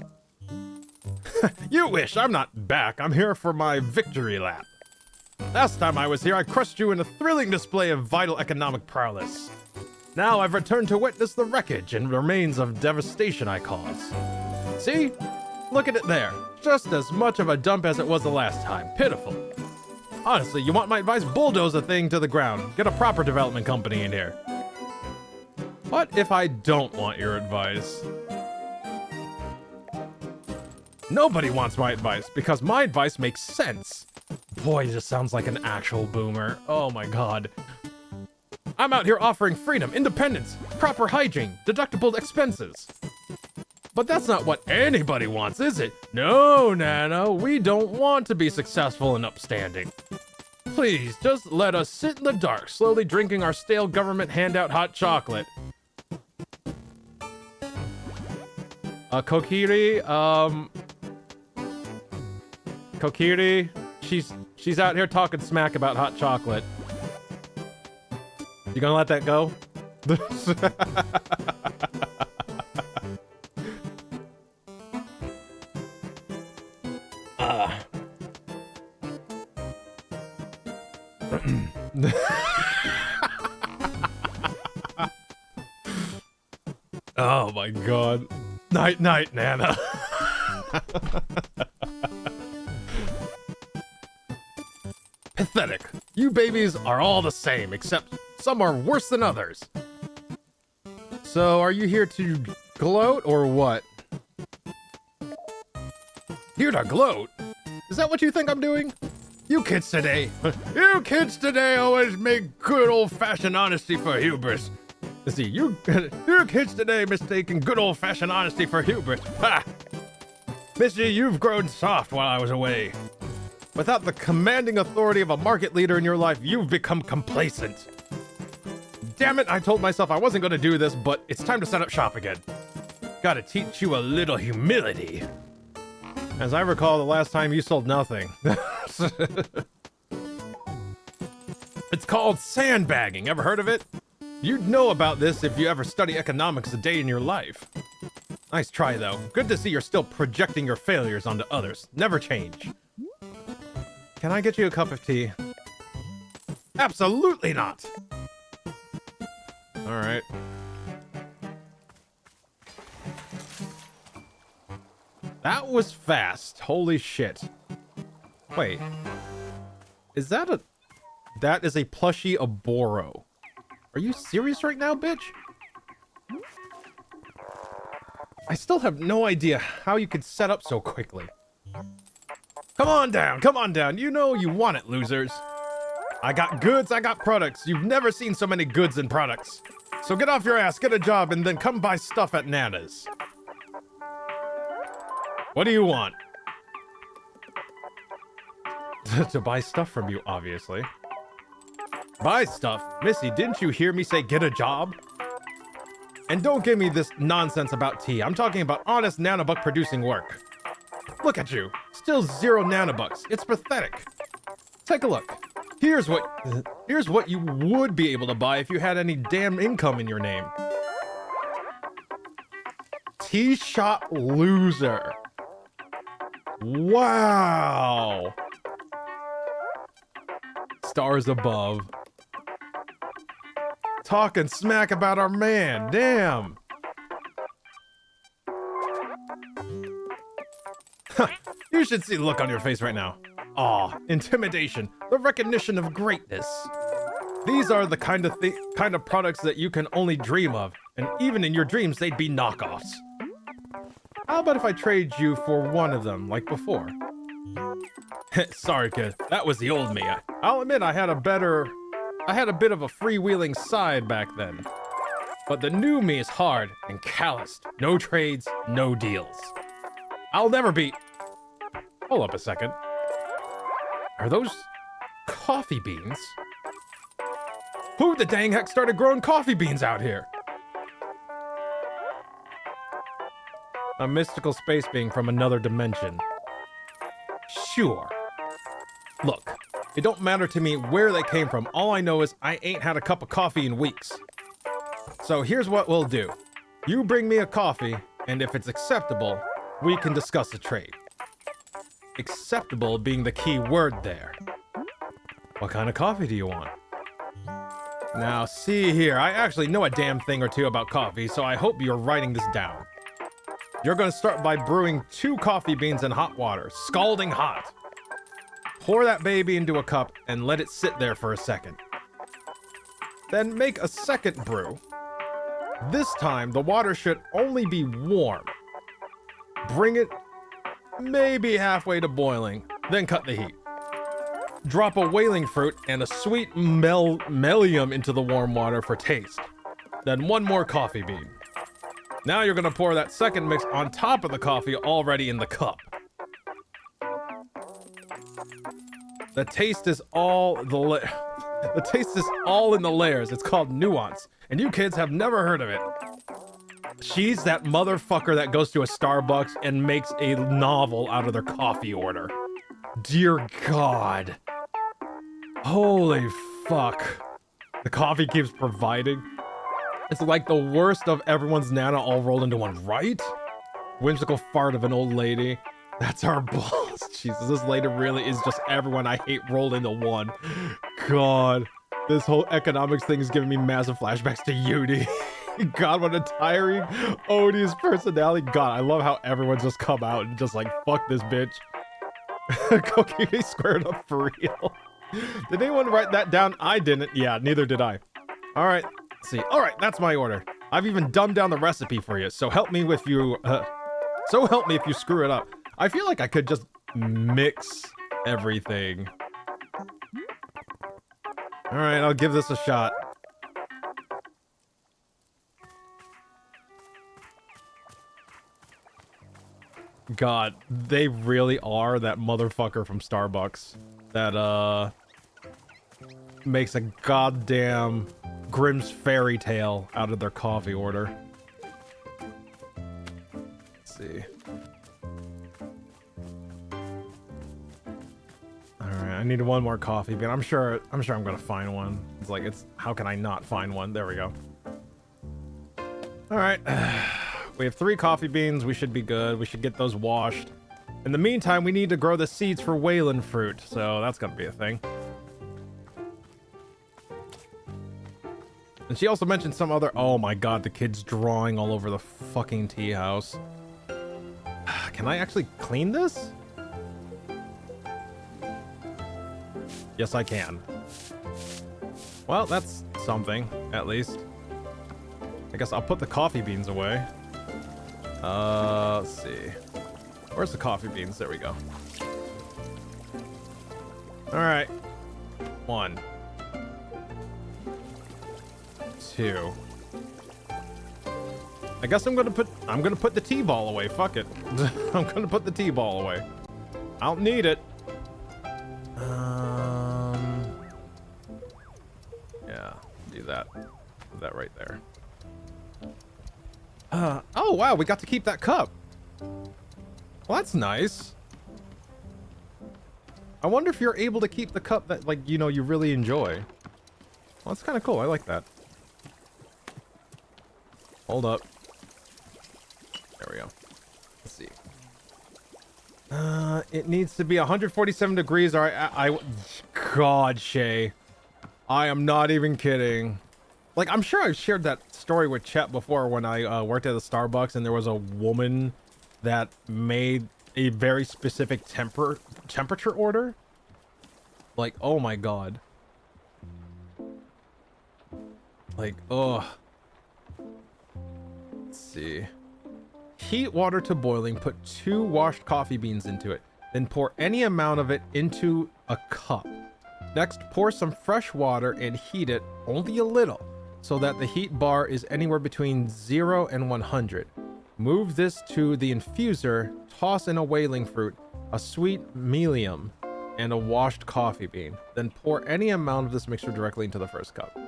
You wish. I'm not back. I'm here for my victory lap. Last time I was here, I crushed you in a thrilling display of vital economic prowess. Now I've returned to witness the wreckage and remains of devastation I caused. See? Look at it there. Just as much of a dump as it was the last time. Pitiful. Honestly, you want my advice? Bulldoze the thing to the ground. Get a proper development company in here. What if I don't want your advice? Nobody wants my advice because my advice makes sense. Boy, this sounds like an actual boomer. Oh my god. I'm out here offering freedom, independence, proper hygiene, deductible expenses. But that's not what anybody wants, is it? No, Nana, we don't want to be successful and upstanding. Please, just let us sit in the dark, slowly drinking our stale government handout hot chocolate. Kokiri, she's out here talking smack about hot chocolate. You gonna let that go? Oh my god. Night, night, Nana. Pathetic. You babies are all the same, except some are worse than others. So, are you here to gloat or what? Here to gloat? Is that what you think I'm doing? You kids today always make good old-fashioned honesty for hubris. See, you kids today mistaking good old-fashioned honesty for hubris. Ha! Missy, you've grown soft while I was away. Without the commanding authority of a market leader in your life, you've become complacent. Damn it, I told myself I wasn't gonna do this, but it's time to set up shop again. Gotta teach you a little humility. As I recall, the last time you sold nothing. It's called sandbagging. Ever heard of it? You'd know about this if you ever study economics a day in your life. Nice try, though. Good to see you're still projecting your failures onto others. Never change. Can I get you a cup of tea? Absolutely not! Alright. That was fast. Holy shit. Wait. Is that a... That is a plushie Oboro. Are you serious right now, bitch? I still have no idea how you could set up so quickly. Come on down, come on down. You know you want it, losers. I got goods, I got products. You've never seen so many goods and products. So get off your ass, get a job, and then come buy stuff at Nana's. What do you want? To buy stuff from you, obviously. Buy stuff? Missy, didn't you hear me say get a job? And don't give me this nonsense about tea. I'm talking about honest nanobuck producing work. Look at you. Still 0 nanobucks. It's pathetic. Take a look. Here's what you would be able to buy if you had any damn income in your name. Tea shop loser. Wow. Stars above. Talking smack about our man. Damn. You should see the look on your face right now. Aw, intimidation, the recognition of greatness. These are the kind of products that you can only dream of, and even in your dreams, they'd be knockoffs. How about if I trade you for one of them, like before? Sorry, kid. That was the old me. I'll admit I had a bit of a freewheeling side back then. But the new me is hard and calloused. No trades, no deals. I'll never be... Hold up a second. Are those coffee beans? Who the dang heck started growing coffee beans out here? A mystical space being from another dimension. Sure. Look, it don't matter to me where they came from. All I know is I ain't had a cup of coffee in weeks. So here's what we'll do. You bring me a coffee, and if it's acceptable, we can discuss a trade. Acceptable being the key word there. What kind of coffee do you want? Now, see here, I actually know a damn thing or two about coffee, so I hope you're writing this down. You're gonna start by brewing 2 coffee beans in hot water, scalding hot. Pour that baby into a cup and let it sit there for a second. Then make a second brew. This time, the water should only be warm. Bring it maybe halfway to boiling, then cut the heat. Drop a whaling fruit and a sweet mellium into the warm water for taste. Then 1 more coffee bean. Now you're gonna pour that second mix on top of the coffee already in the cup. The taste is all in the layers. It's called nuance, and you kids have never heard of it. She's that motherfucker that goes to a Starbucks and makes a novel out of their coffee order. Dear God. Holy fuck. The coffee keeps providing. It's like the worst of everyone's Nana all rolled into one, right? Whimsical fart of an old lady. That's our boss. Jesus, this lady really is just everyone I hate rolled into one. God, this whole economics thing is giving me massive flashbacks to Uni. God, what a tiring, odious personality. God, I love how everyone's just come out and just like, fuck this bitch. Kokiri squared up for real. Did anyone write that down? I didn't. Yeah, neither did I. All right, let's see. All right, that's my order. I've even dumbed down the recipe for you, so help me if you screw it up. I feel like I could just mix everything. All right, I'll give this a shot. God, they really are that motherfucker from Starbucks that makes a goddamn Grimm's fairy tale out of their coffee order. Let's see. All right, I need 1 more coffee bean. I'm sure I'm gonna find one. It's like, how can I not find one? There we go. All right. We have 3 coffee beans. We should be good. We should get those washed. In the meantime, we need to grow the seeds for Wayland fruit, so that's gonna be a thing. And she also mentioned some other... Oh my god, the kid's drawing all over the fucking tea house. Can I actually clean this? Yes, I can. Well, that's something, at least. I guess I'll put the coffee beans away. Let's see. Where's the coffee beans? There we go. All right. 1, 2. I guess I'm gonna put the tea ball away. Fuck it. I'm gonna put the tea ball away. I don't need it. Yeah, do that. Put that right there. Oh wow, we got to keep that cup. Well, that's nice. I wonder if you're able to keep the cup that, like, you know, you really enjoy. Well, that's kind of cool. I like that. Hold up. There we go. Let's see. It needs to be 147 degrees. All right, God, Shay. I am not even kidding. Like, I'm sure I've shared that story with Chet before when I worked at a Starbucks and there was a woman that made a very specific temperature order. Like, oh my god. Like, oh. Let's see. Heat water to boiling, put 2 washed coffee beans into it. Then pour any amount of it into a cup. Next, pour some fresh water and heat it only a little so that the heat bar is anywhere between 0 and 100. Move this to the infuser, toss in a whaling fruit, a sweet medium, and a washed coffee bean. Then pour any amount of this mixture directly into the first cup.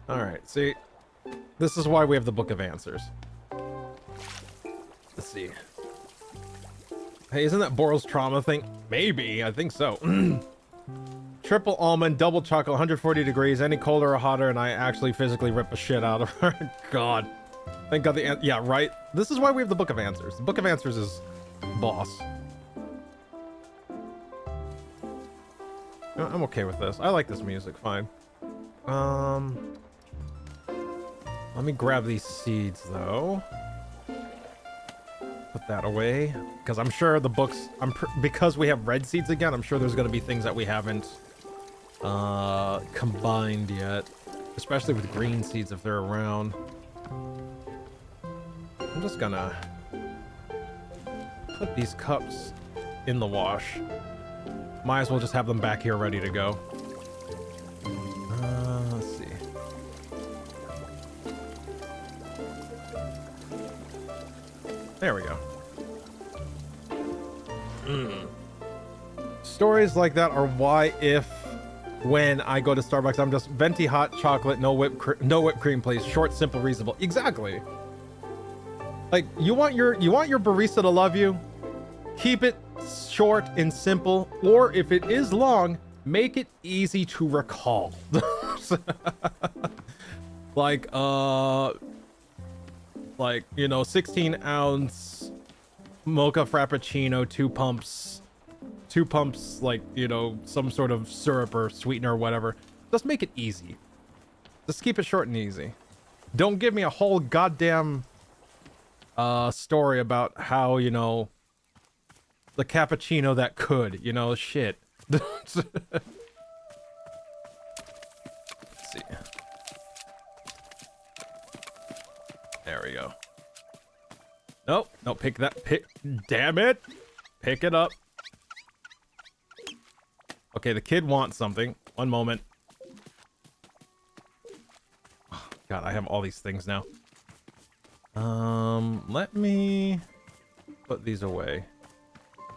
All right, see, this is why we have the Book of Answers. Let's see. Hey, isn't that Boral's trauma thing? Maybe, I think so. Triple almond, double chocolate, 140 degrees, any colder or hotter, and I actually physically rip a shit out of her. God. Thank God yeah, right? This is why we have the Book of Answers. The Book of Answers is boss. I'm okay with this. I like this music, fine. Let me grab these seeds, though. Put that away. Because I'm sure the books... because we have red seeds again, I'm sure there's going to be things that we haven't combined yet. Especially with green seeds if they're around. I'm just gonna put these cups in the wash. Might as well just have them back here ready to go. Let's see. There we go. Stories like that are why when I go to Starbucks, I'm just venti hot chocolate, no whipped cream, please. Short, simple, reasonable. Exactly. Like, you want your barista to love you? Keep it short and simple, or if it is long, make it easy to recall. Like, you know, 16-ounce mocha frappuccino, 2 pumps, like, you know, some sort of syrup or sweetener or whatever. Just make it easy. Just keep it short and easy. Don't give me a whole goddamn story about how, you know, the cappuccino that could, you know, shit. Let's see. There we go. Nope, no, pick, damn it. Pick it up. Okay, the kid wants something. One moment. Oh, God, I have all these things now. Let me put these away.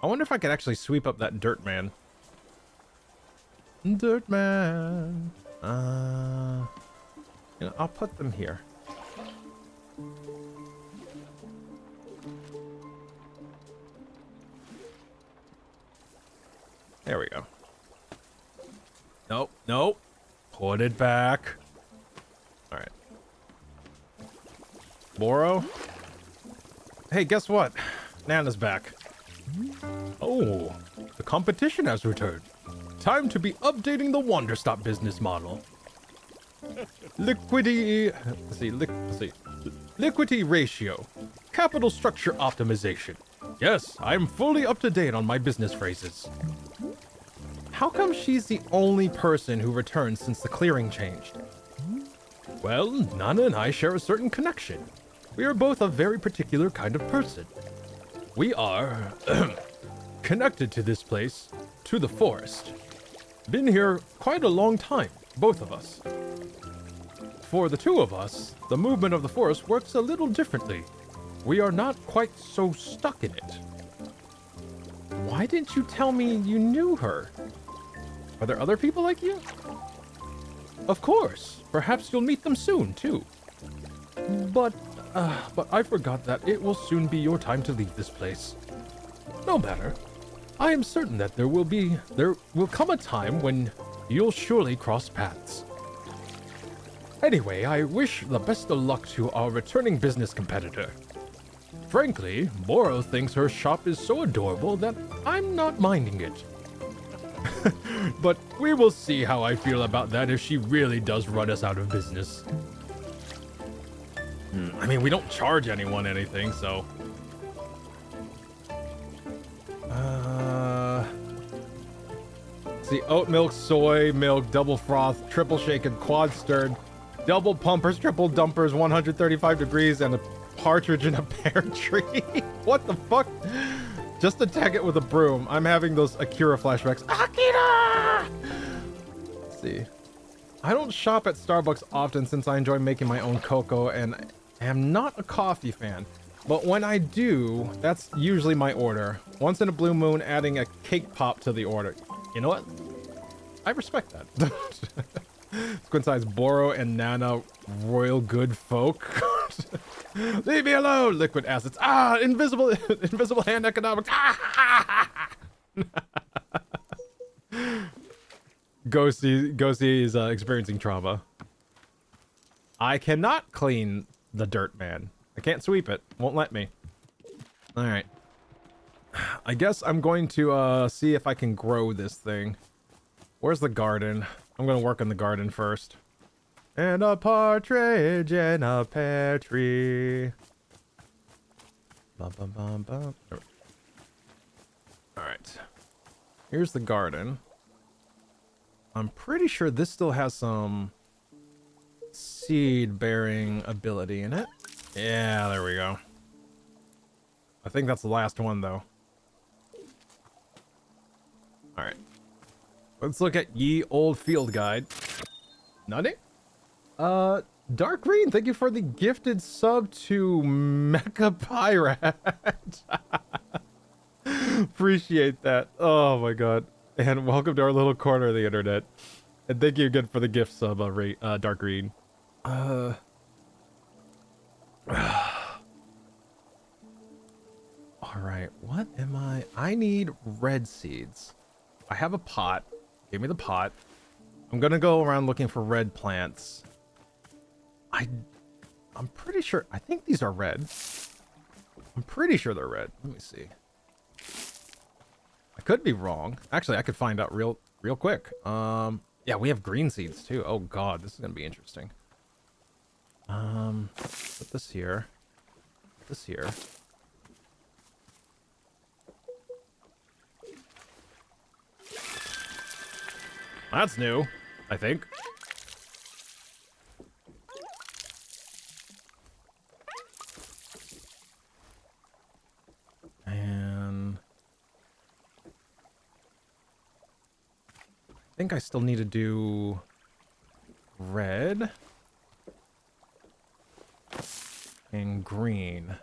I wonder if I could actually sweep up that dirt man. Dirt man. You know, I'll put them here. There we go. Nope, nope. Put it back. All right. Boro? Hey, guess what? Nana's back. Oh, the competition has returned. Time to be updating the Wonderstop business model. Liquidity ratio. Capital structure optimization. Yes, I'm fully up to date on my business phrases. How come she's the only person who returned since the clearing changed? Well, Nana and I share a certain connection. We are both a very particular kind of person. We are connected to this place, to the forest. Been here quite a long time, both of us. For the two of us, the movement of the forest works a little differently. We are not quite so stuck in it. Why didn't you tell me you knew her? Are there other people like you? Of course. Perhaps you'll meet them soon, too. But I forgot that it will soon be your time to leave this place. No matter. I am certain that there will come a time when you'll surely cross paths. Anyway, I wish the best of luck to our returning business competitor. Frankly, Boro thinks her shop is so adorable that I'm not minding it. But we will see how I feel about that if she really does run us out of business. I mean, we don't charge anyone anything, so... see, oat milk, soy milk, double froth, triple shaken, quad stirred, double pumpers, triple dumpers, 135 degrees, and a partridge in a pear tree. What the fuck? Just attack it with a broom. I'm having those Akira flashbacks. Akira! Let's see. I don't shop at Starbucks often since I enjoy making my own cocoa and am not a coffee fan. But when I do, that's usually my order. Once in a blue moon, adding a cake pop to the order. You know what? I respect that. Squint size Boro and Nana Royal Good Folk. Leave me alone, liquid acids. Ah, invisible hand economics. Ghosty is experiencing trauma. I cannot clean the dirt, man. I can't sweep it. Won't let me. All right. I guess I'm going to see if I can grow this thing. Where's the garden? I'm going to work on the garden first. And a partridge in a pear tree. Bum, bum, bum, bum. All right. Here's the garden. I'm pretty sure this still has some seed-bearing ability in it. Yeah, there we go. I think that's the last one, though. All right. Let's look at Ye Old Field Guide. Nutty? Dark Green, thank you for the gifted sub to Mecha Pirate. Appreciate that. Oh my god. And welcome to our little corner of the internet. And thank you again for the gift sub, Dark Green. Alright, what am I? I need red seeds. I have a pot. Give me the pot. I'm gonna go around looking for red plants. I'm pretty sure, I think these are red. I'm pretty sure they're red. Let me see. I could be wrong. Actually, I could find out real quick. Yeah, we have green seeds too. Oh god, this is gonna be interesting. Put this here. Put this here. That's new, I think. And I think I still need to do red and green.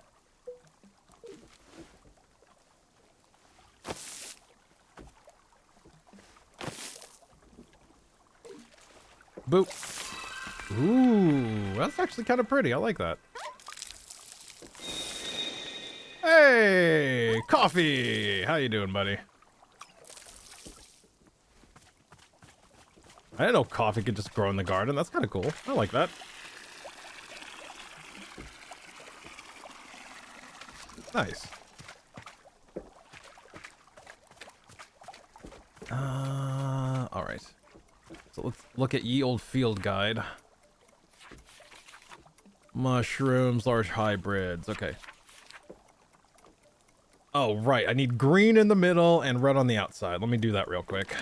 Boop. Ooh, that's actually kind of pretty. I like that. Hey, Coffee! How you doing, buddy? I didn't know coffee could just grow in the garden. That's kind of cool. I like that. Nice. All right. So let's look at Ye Old Field Guide. Mushrooms, large hybrids. Okay. Oh, right. I need green in the middle and red on the outside. Let me do that real quick.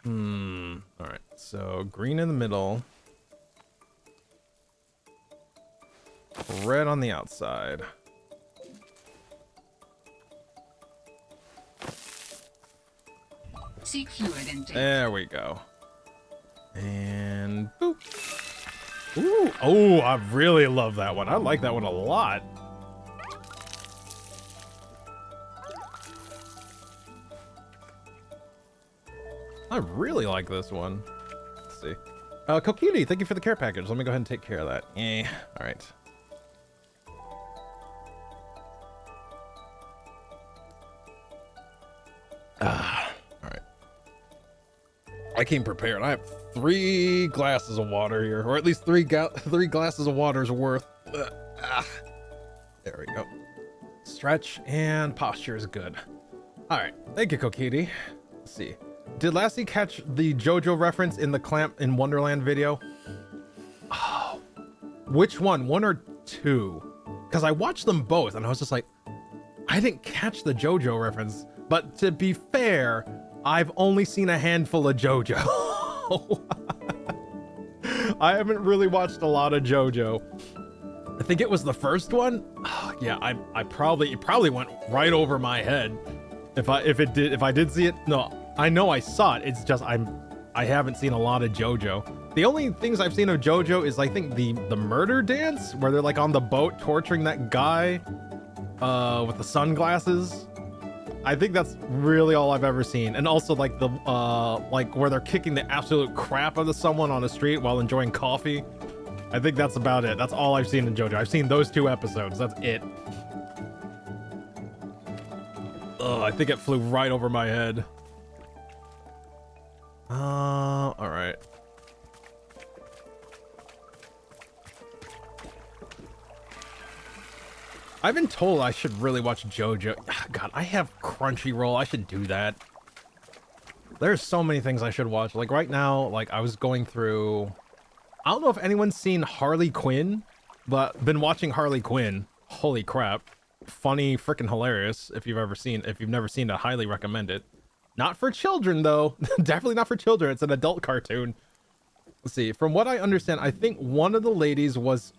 All right. So green in the middle. Red on the outside. Seek fluid intake. There we go. And boop. Ooh, oh, I really love that one. I like that one a lot. I really like this one. Let's see. Kokiri, thank you for the care package. Let me go ahead and take care of that. Eh, all right. All right. I came prepared. I have 3 glasses of water here, or at least 3 glasses of water's worth. There we go. Stretch and posture is good. All right. Thank you, Kokiri. Let's see. Did Lassie catch the JoJo reference in the Clamp in Wonderland video? Oh, which one? 1 or 2? Because I watched them both, and I was just like, I didn't catch the JoJo reference, but to be fair, I've only seen a handful of JoJo. I haven't really watched a lot of JoJo. I think it was the first one. Yeah, it probably went right over my head. If I did see it, no, I know I saw it. It's just I haven't seen a lot of JoJo. The only things I've seen of JoJo is I think the murder dance where they're like on the boat torturing that guy with the sunglasses. I think that's really all I've ever seen. And also like the like where they're kicking the absolute crap out of someone on the street while enjoying coffee. I think that's about it. That's all I've seen in JoJo. I've seen those 2 episodes. That's it. I think it flew right over my head. All right. I've been told I should really watch JoJo. God, I have Crunchyroll. I should do that. There's so many things I should watch. Like right now, like I was going through... I don't know if anyone's seen Harley Quinn, but been watching Harley Quinn. Holy crap. Funny, freaking hilarious. If you've never seen it, I highly recommend it. Not for children though. Definitely not for children. It's an adult cartoon. Let's see. From what I understand, I think one of the ladies was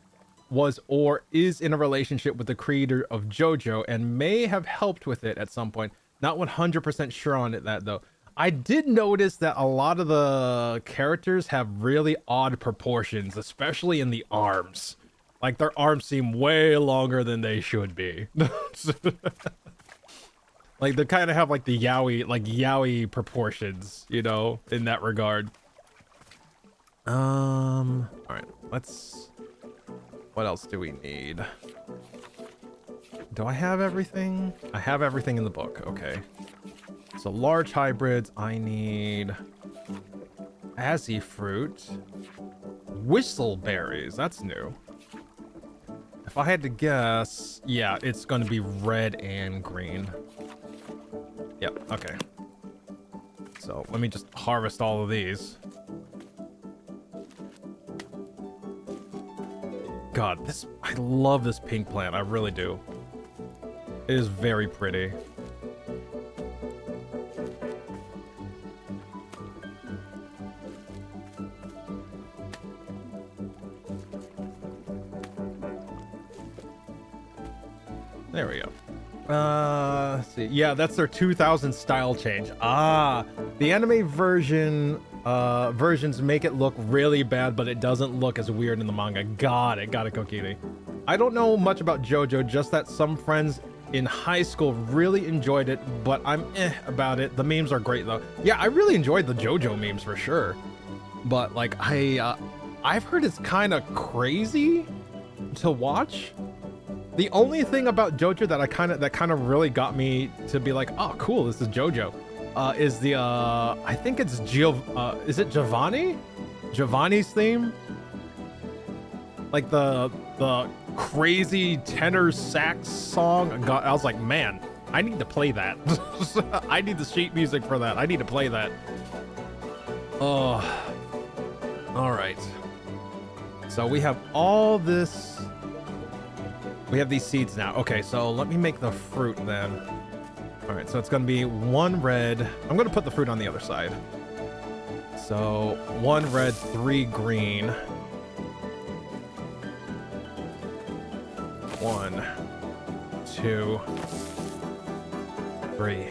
or is in a relationship with the creator of JoJo and may have helped with it at some point. Not 100% sure on that though. I did notice that a lot of the characters have really odd proportions, especially in the arms. Like their arms seem way longer than they should be. Like they kind of have like the yaoi proportions, you know, in that regard. All right, what else do we need? Do I have everything? I have everything in the book. Okay. So large hybrids, I need Azzy fruit, whistleberries. That's new. If I had to guess, yeah, it's going to be red and green. Yep. Okay. So let me just harvest all of these. God, I love this pink plant. I really do. It is very pretty. There we go. Let's see. Yeah, that's their 2000 style change. The anime versions make it look really bad, but it doesn't look as weird in the manga. Got it, Kokiri. I don't know much about JoJo, just that some friends in high school really enjoyed it, but I'm about it. The memes are great though. Yeah, I really enjoyed the JoJo memes for sure. But like I've heard it's kind of crazy to watch. The only thing about JoJo that kind of really got me to be like, oh cool, this is JoJo, is the I think it's is it Giovanni? Giovanni's theme? Like the crazy tenor sax song. I was like, man, I need to play that. I need the sheet music for that. I need to play that. Oh, all right. So we have all this. We have these seeds now. Okay, so let me make the fruit then. All right, so it's gonna be 1 red. I'm gonna put the fruit on the other side. So 1 red, 3 green. 1, 2, 3.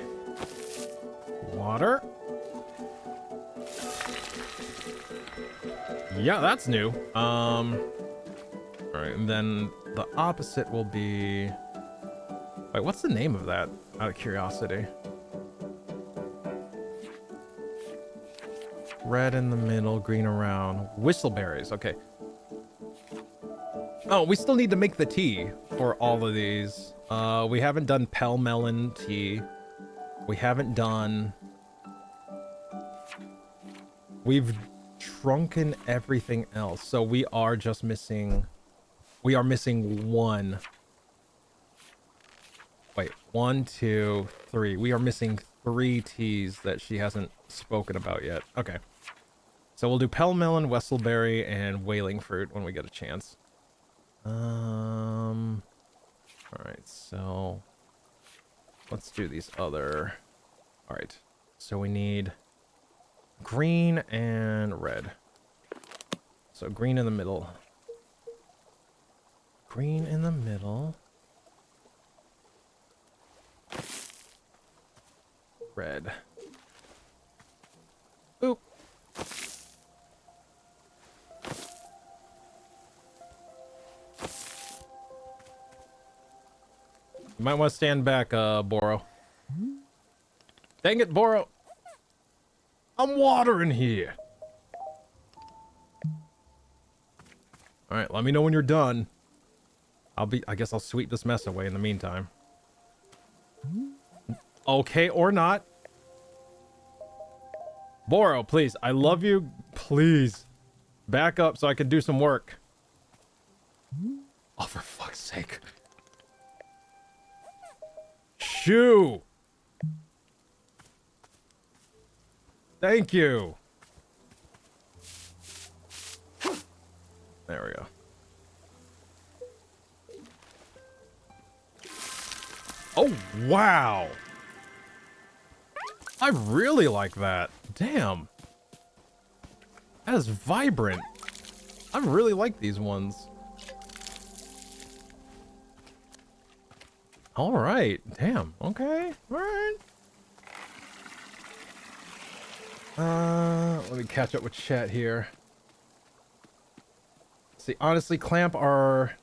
Water. Yeah, that's new. All right, and then the opposite will be... Wait, what's the name of that? Out of curiosity. Red in the middle, green around. Whistleberries, okay. Oh, we still need to make the tea for all of these. We haven't done Pell Melon tea. We haven't done... We've drunken everything else, so we are just missing... We are missing 1. Wait, 1, 2, 3. We are missing 3 teas that she hasn't spoken about yet. Okay. So we'll do Pell Melon, Whistleberry, and Wailing Fruit when we get a chance. Alright, so... let's do these other. All right. So we need green and red. So green in the middle. Green in the middle. Red. Boop. You might want to stand back, Boro. Dang it, Boro. I'm watering here. All right, let me know when you're done. I guess I'll sweep this mess away in the meantime. Okay, or not. Boro, please. I love you. Please. Back up so I can do some work. Oh, for fuck's sake. Shoo. Thank you. There we go. Oh, wow. I really like that. Damn. That is vibrant. I really like these ones. All right. Damn. Okay. All right. Let me catch up with chat here. See, honestly, clamp are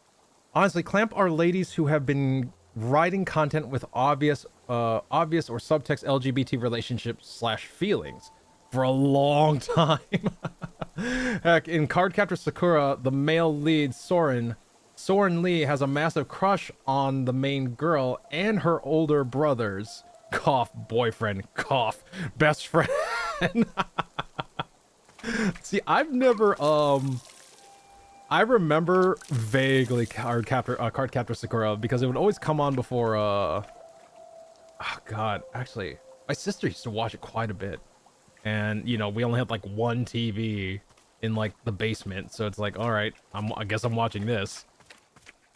ladies who have been writing content with obvious or subtext LGBT relationships / feelings for a long time. Heck, in Cardcaptor Sakura, the male lead Soren Lee has a massive crush on the main girl and her older brothers. Cough, boyfriend, cough, best friend. See, I've never I remember vaguely Cardcaptor Sakura because it would always come on before oh god, actually my sister used to watch it quite a bit, and you know, we only had like one TV in like the basement, so it's like, all right, I guess I'm watching this,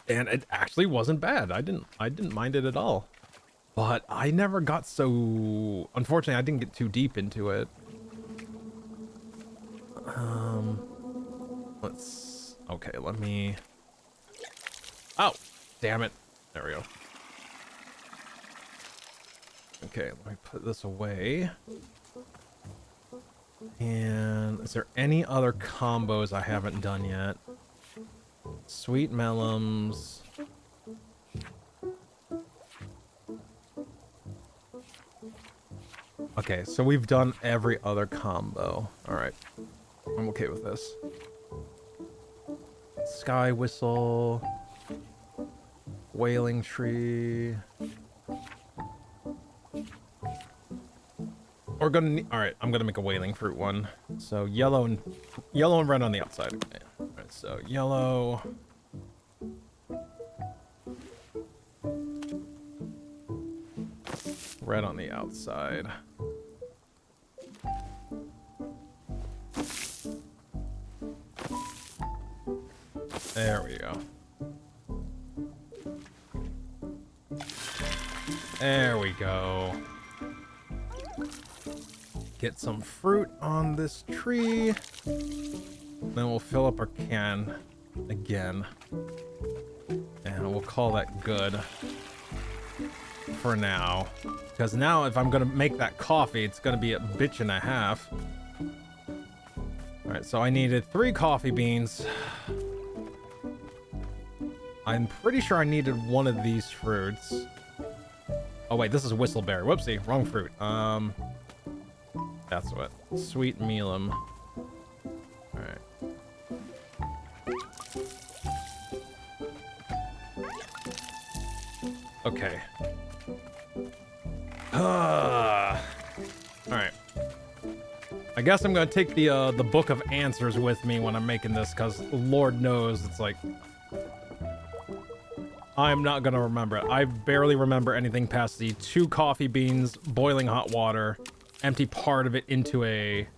and it actually wasn't bad. I didn't mind it at all, but I never got so, unfortunately I didn't get too deep into it. Okay, let me... Oh, damn it. There we go. Okay, let me put this away. And is there any other combos I haven't done yet? Sweet melons. Okay, so we've done every other combo. All right, I'm okay with this. Sky whistle, wailing tree. We're gonna need, all right, I'm gonna make a wailing fruit one. So yellow and red on the outside. Okay. All right, so yellow. Red on the outside. There we go. There we go. Get some fruit on this tree. Then we'll fill up our can again. And we'll call that good for now. Because now if I'm gonna make that coffee, it's gonna be a bitch and a half. Alright, so I needed 3 coffee beans. I'm pretty sure I needed one of these fruits. Oh wait, this is whistleberry. Whoopsie, wrong fruit. That's what. Sweet melon. Alright. Okay. Alright. I guess I'm gonna take the book of answers with me when I'm making this, because Lord knows it's like... I'm not gonna remember it. I barely remember anything past the 2 coffee beans, boiling hot water, empty part of it into a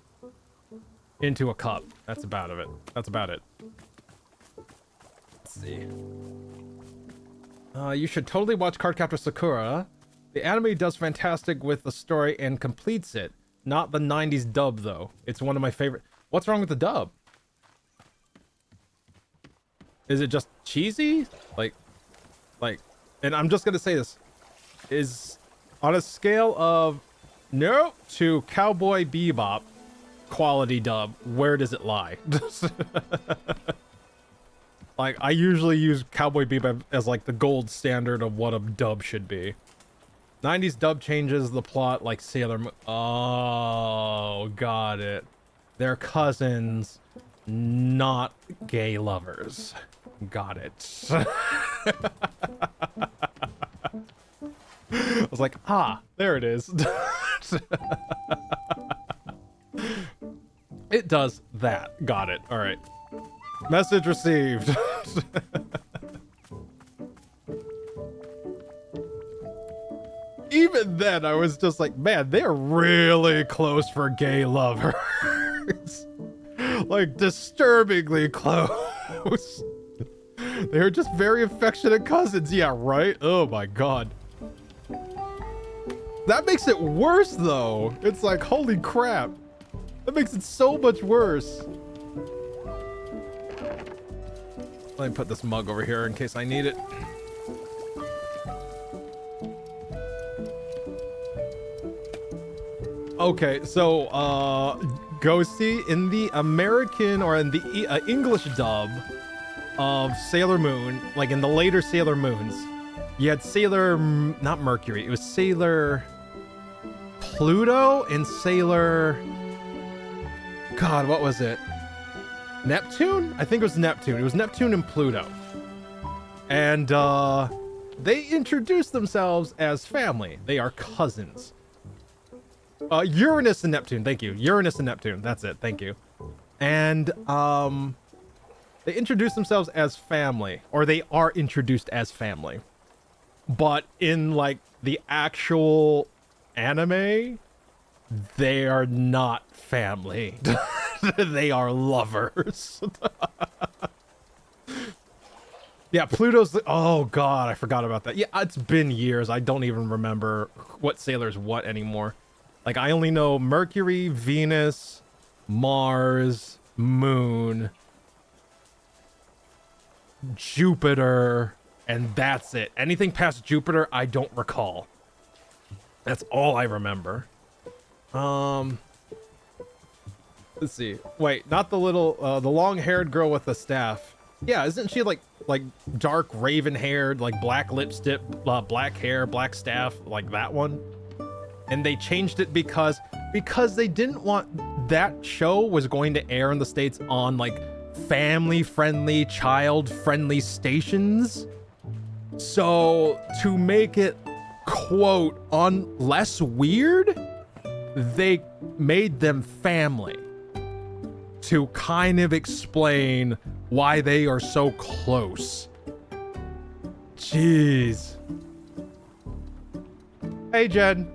cup. That's about it. That's about it. Let's see. You should totally watch Cardcaptor Sakura. The anime does fantastic with the story and completes it. Not the 90s dub, though. It's one of my favorite. What's wrong with the dub? Is it just cheesy? Like, and I'm just gonna say this. Is on a scale of no to Cowboy Bebop quality dub, where does it lie? Like, I usually use Cowboy Bebop as like the gold standard of what a dub should be. 90s dub changes the plot like Sailor Moon. Oh, got it. They're cousins, not gay lovers. Got it. I was like, ah, there it is. It does that. Got it. All right. Message received. Even then, I was just like, man, they're really close for gay lovers. Like, disturbingly close. They're just very affectionate cousins. Yeah, right? Oh my god. That makes it worse, though. It's like, holy crap. That makes it so much worse. Let me put this mug over here in case I need it. Okay, so, Ghosty, in the American or in the English dub of Sailor Moon, like in the later Sailor Moons, you had not Mercury, it was Sailor Pluto and Sailor... God, what was it? Neptune? I think it was Neptune. It was Neptune and Pluto. And, they introduced themselves as family. They are cousins. Uranus and Neptune, thank you. Uranus and Neptune, that's it, thank you. And, they introduced themselves as family, or they are introduced as family. But in, like, the actual anime, they are not family. They are lovers. Yeah, Pluto's... Oh, God, I forgot about that. Yeah, it's been years. I don't even remember what Sailor's what anymore. Like, I only know Mercury, Venus, Mars, Moon, Jupiter, and that's it. Anything past Jupiter, I don't recall. That's all I remember. Let's see. Wait, not the little, the long-haired girl with the staff. Yeah, isn't she like dark raven-haired, like black lipstick, black hair, black staff, like that one? And they changed it because they didn't want that show was going to air in the States on like family-friendly, child-friendly stations. So to make it quote on less weird, they made them family to kind of explain why they are so close. Jeez. Hey, Jen.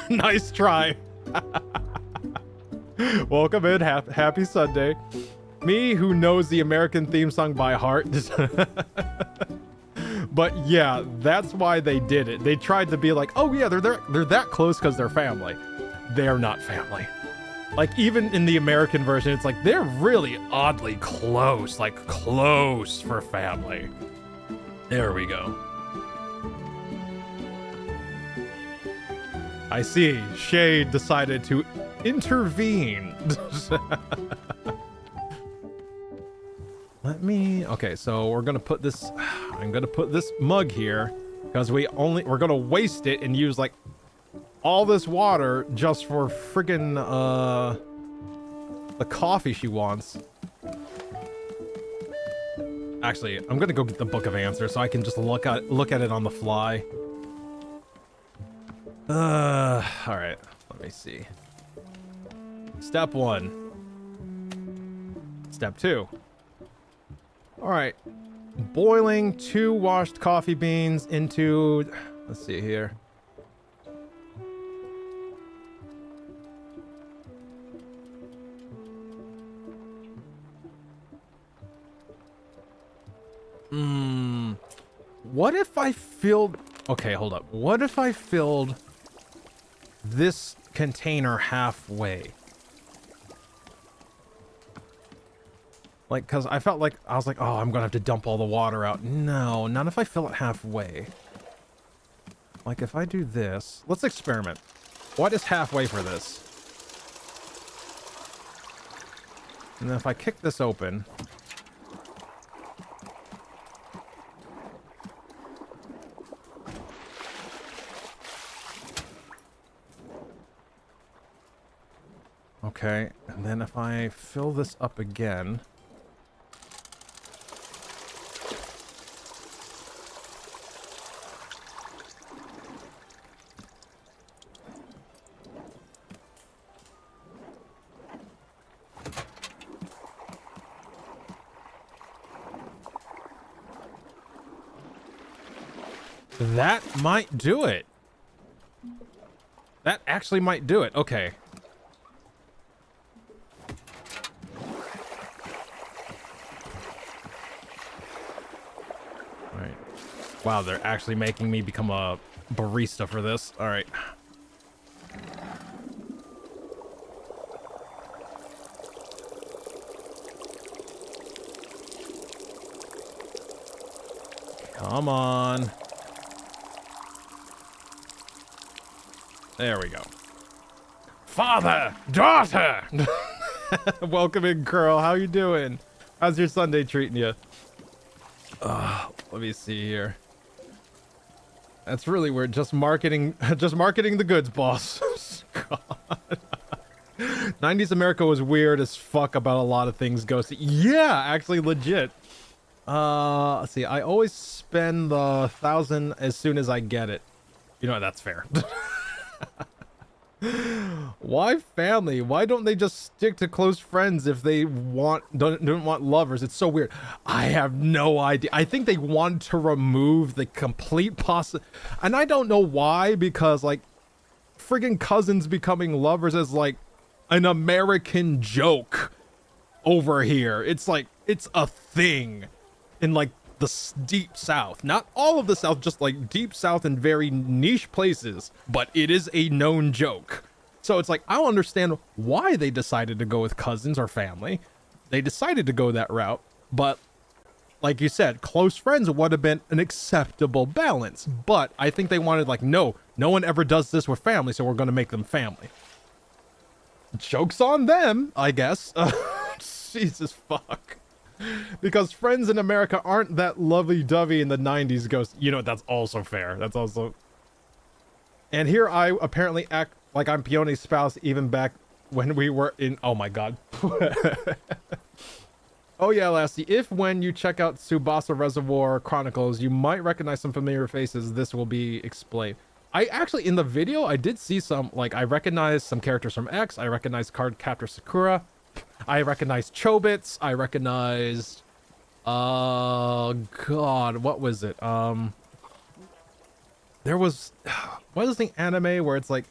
Nice try. Welcome in. Happy Sunday. Me, who knows the American theme song by heart. But yeah, that's why they did it. They tried to be like, oh yeah, they're that close because they're family. They're not family. Like, even in the American version, it's like, they're really oddly close. Like, close for family. There we go. I see. Shade decided to intervene. Okay, so we're gonna put this, I'm gonna put this mug here because we're gonna waste it and use like all this water just for friggin' the coffee she wants. Actually, I'm gonna go get the Book of Answers so I can just look at it on the fly. All right, let me see. Step 1. Step 2. All right, boiling 2 washed coffee beans into, let's see here. What if I filled... Okay, hold up. What if I filled this container halfway? Like, because I felt like, I was like, oh, I'm going to have to dump all the water out. No, not if I fill it halfway. Like, if I do this, let's experiment. What is halfway for this? And then if I kick this open. Okay, and then if I fill this up again. That might do it. That actually might do it. Okay. All right. Wow, they're actually making me become a barista for this. All right. Come on. There we go. Father, daughter. Welcome in, Curl. How you doing? How's your Sunday treating you? Let me see here. That's really weird. Just marketing the goods, boss. God. 90s America was weird as fuck about a lot of things, Ghosty. Yeah, actually legit. Let's see. I always spend the 1,000 as soon as I get it. You know, that's fair. Why family? Why don't they just stick to close friends if they don't want lovers? It's so weird. I have no idea. I think they want to remove the complete and I don't know why, because like friggin' cousins becoming lovers is like an American joke over here. It's like it's a thing in like the deep South. Not all of the South, just like deep South in very niche places, but it is a known joke. So it's like, I don't understand why they decided to go with cousins or family. They decided to go that route, but like you said, close friends would have been an acceptable balance. But I think they wanted like, no one ever does this with family, so we're going to make them family. Joke's on them, I guess. Jesus fuck. Because friends in America aren't that lovey-dovey in the 90s, Ghost. You know, that's also fair. That's also... And here I apparently act like I'm Peony's spouse even back when we were in... Oh my god. Oh yeah, Lassie. If when you check out Tsubasa Reservoir Chronicles, you might recognize some familiar faces, this will be explained. I actually, in the video, I did see some... Like, I recognized some characters from X. I recognized Cardcaptor Sakura. I recognized Chobits. I recognized, God, what was it? There was, what is the anime where it's like,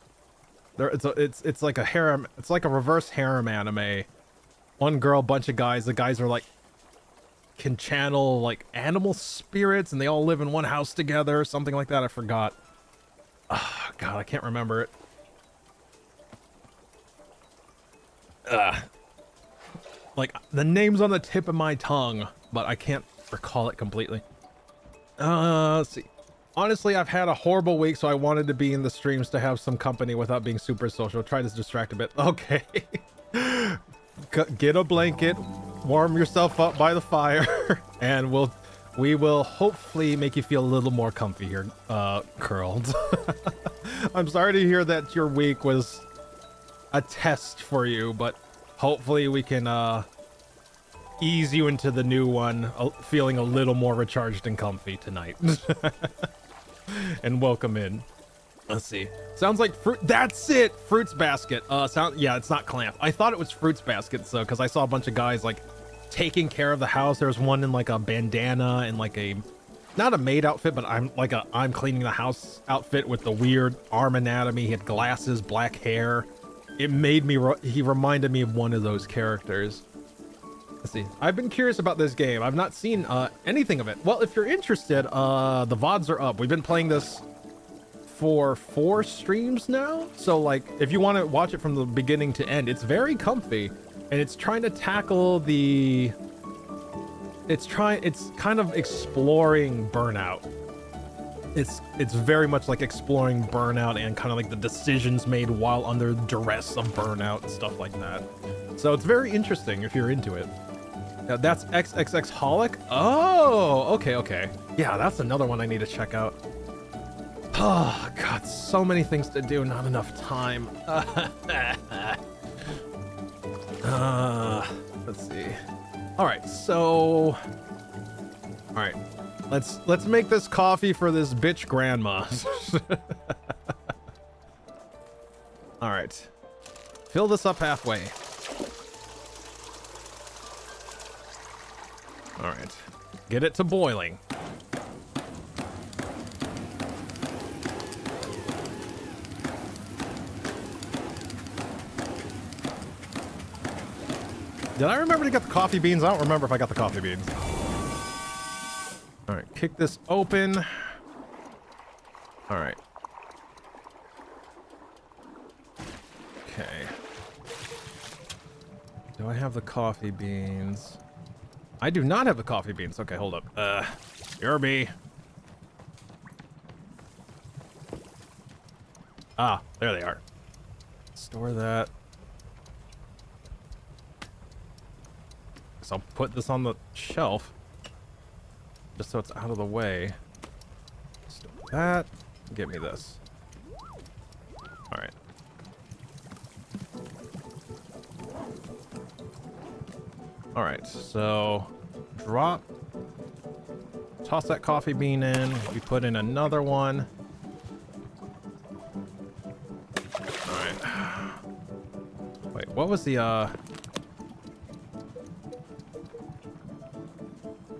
it's like a harem, it's like a reverse harem anime. One girl, bunch of guys. The guys are like, can channel like animal spirits, and they all live in one house together, something like that. I forgot. Oh, God, I can't remember it. Like, the name's on the tip of my tongue, but I can't recall it completely. Let's see. Honestly, I've had a horrible week, so I wanted to be in the streams to have some company without being super social. Try to distract a bit. Okay. Get a blanket, warm yourself up by the fire, and we will hopefully make you feel a little more comfy here, Curled. I'm sorry to hear that your week was a test for you, but hopefully we can ease you into the new one, feeling a little more recharged and comfy tonight. And welcome in. Let's see. Sounds like fruit. That's it. Fruits Basket. Yeah, it's not Clamp. I thought it was Fruits Basket, so because I saw a bunch of guys like taking care of the house. There was one in like a bandana and like a, not a maid outfit, but I'm cleaning the house outfit with the weird arm anatomy. He had glasses, black hair. It made me, he reminded me of one of those characters. Let's see. I've been curious about this game. I've not seen anything of it. Well, if you're interested, the VODs are up. We've been playing this for 4 streams now. So like, if you want to watch it from the beginning to end, it's very comfy, and it's trying to tackle the. It's kind of exploring burnout. It's very much like exploring burnout and kind of like the decisions made while under duress of burnout and stuff like that. So it's very interesting if you're into it. Now that's XXX Holic. Oh, okay. Yeah, that's another one I need to check out. Oh God, so many things to do, not enough time. Let's see. All right, so. All right. Let's make this coffee for this bitch grandma. All right. Fill this up halfway. All right. Get it to boiling. Did I remember to get the coffee beans? I don't remember if I got the coffee beans. All right, kick this open. All right. Okay. Do I have the coffee beans? I do not have the coffee beans. Okay, hold up. Yerby. Ah, there they are. Store that. So I'll put this on the shelf. Just so it's out of the way. Store that. Get me this. Alright. Alright, so drop. Toss that coffee bean in. We put in another one. Alright. Wait, what was the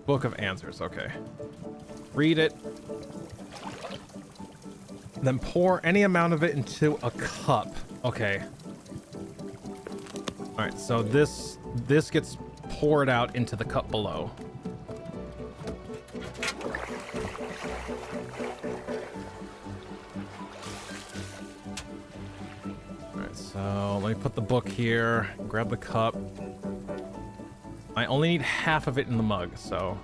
Book of Answers, okay. Read it. Then pour any amount of it into a cup. Okay. Alright, so this gets poured out into the cup below. Alright, so let me put the book here. Grab the cup. I only need half of it in the mug, so.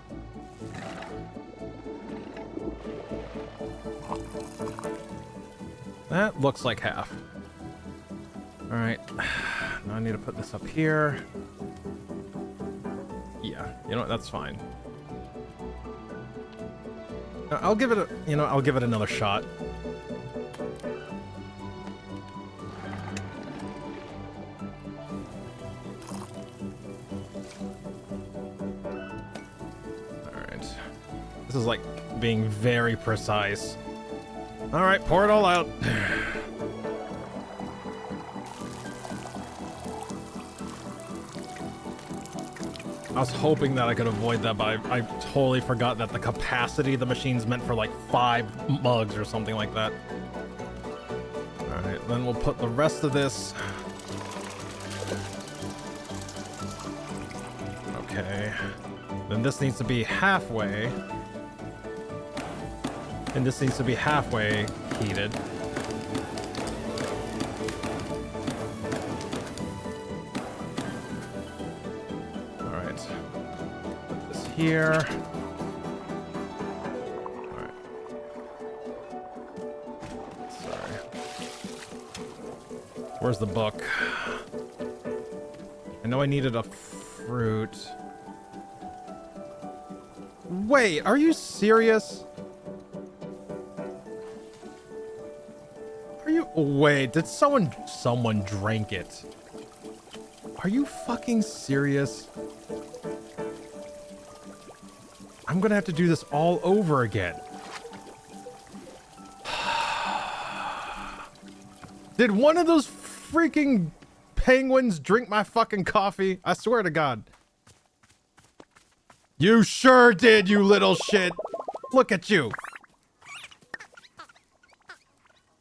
That looks like half. All right, now I need to put this up here. Yeah, you know what, that's fine. I'll give it I'll give it another shot. This is like being very precise. All right, pour it all out. I was hoping that I could avoid that, but I totally forgot that the capacity of the machine's meant for like 5 mugs or something like that. All right, then we'll put the rest of this. Okay. Then this needs to be halfway. And this needs to be halfway heated. All right. Put this here. All right. Sorry. Where's the book? I know I needed a fruit. Wait, are you serious? Wait, did someone drank it? Are you fucking serious? I'm gonna have to do this all over again. Did one of those freaking penguins drink my fucking coffee? I swear to God. You sure did, you little shit. Look at you.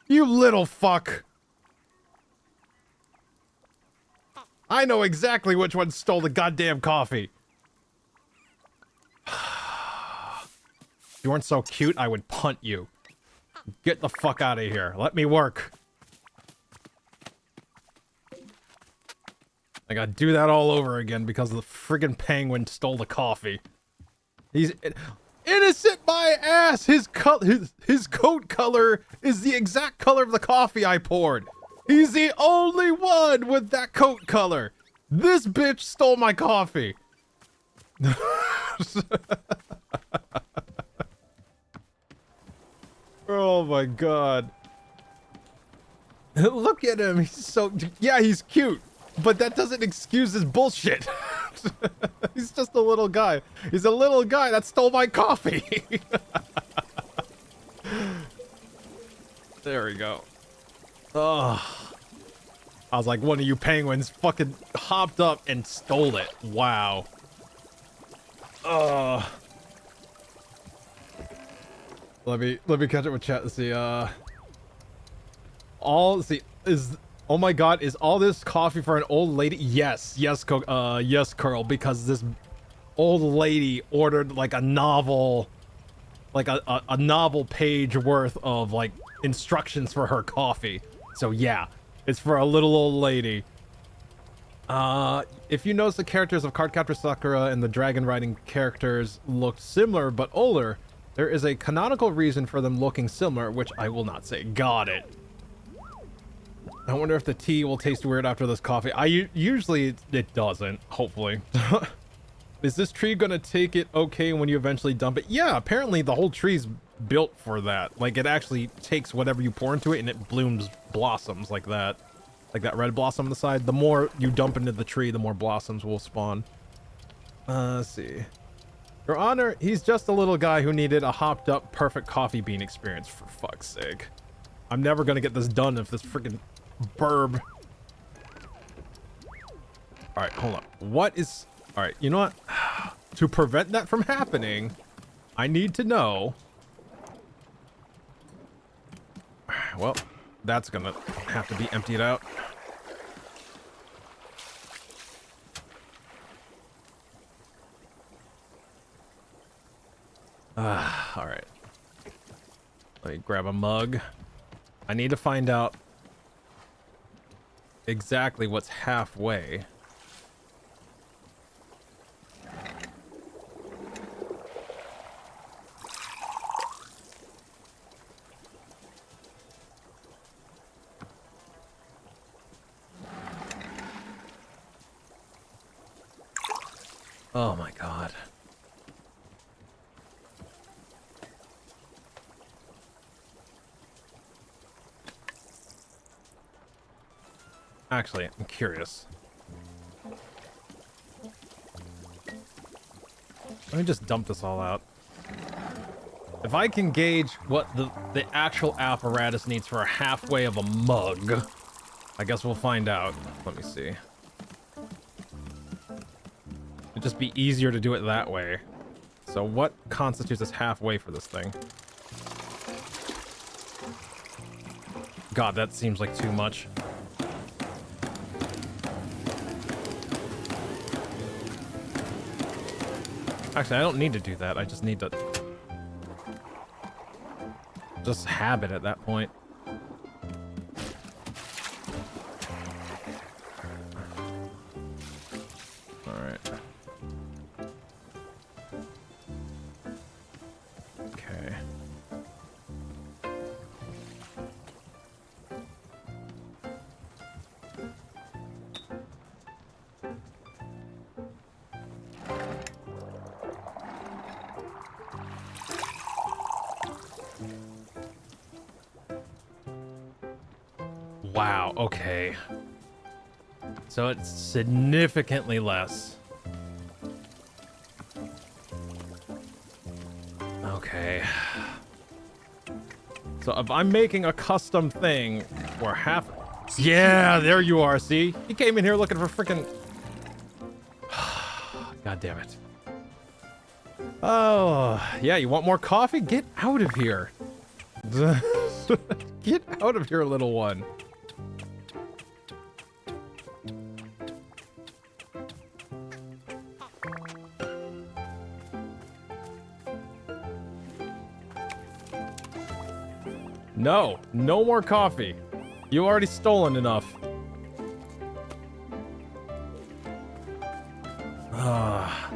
You little fuck. I know exactly which one stole the goddamn coffee. If you weren't so cute, I would punt you. Get the fuck out of here. Let me work. I gotta do that all over again because the friggin' penguin stole the coffee. He's innocent my ass. His coat color is the exact color of the coffee I poured. He's the only one with that coat color. This bitch stole my coffee. Oh my god. Look at him. He's so... Yeah, he's cute. But that doesn't excuse his bullshit. He's just a little guy. He's a little guy that stole my coffee. There we go. Oh. I was like, one of you penguins fucking hopped up and stole it. Wow. Let me catch up with chat to see. Oh my god, is all this coffee for an old lady? Yes, yes, yes, Curl, because this old lady ordered like a novel, like a novel page worth of like instructions for her coffee. So yeah, it's for a little old lady. If you notice, the characters of Cardcaptor Sakura and the dragon riding characters look similar but older, there is a canonical reason for them looking similar, which I will not say. Got it. I wonder if the tea will taste weird after this coffee. Usually it doesn't, hopefully. Is this tree gonna take it okay when you eventually dump it? Yeah, apparently the whole tree's built for that. Like, it actually takes whatever you pour into it and it blossoms like that. Like that red blossom on the side. The more you dump into the tree, the more blossoms will spawn. Let's see. Your Honor, he's just a little guy who needed a hopped up perfect coffee bean experience, for fuck's sake. I'm never gonna get this done if this freaking burb. Alright, hold on. What is... Alright, you know what? To prevent that from happening, I need to know... Well, that's gonna have to be emptied out. Alright. Let me grab a mug. I need to find out exactly what's halfway. Oh my god. Actually, I'm curious. Let me just dump this all out. If I can gauge what the actual apparatus needs for a halfway of a mug, I guess we'll find out. Let me see. It'd just be easier to do it that way. So what constitutes as halfway for this thing? God, that seems like too much. Actually, I don't need to do that. I just need to just have it at that point. All right. Okay. Wow, okay. So it's significantly less. Okay. So if I'm making a custom thing where half... Yeah, there you are, see? He came in here looking for freaking... God damn it. Oh, yeah, you want more coffee? Get out of here. Get out of here, little one. No, no more coffee. You already stolen enough. Ah,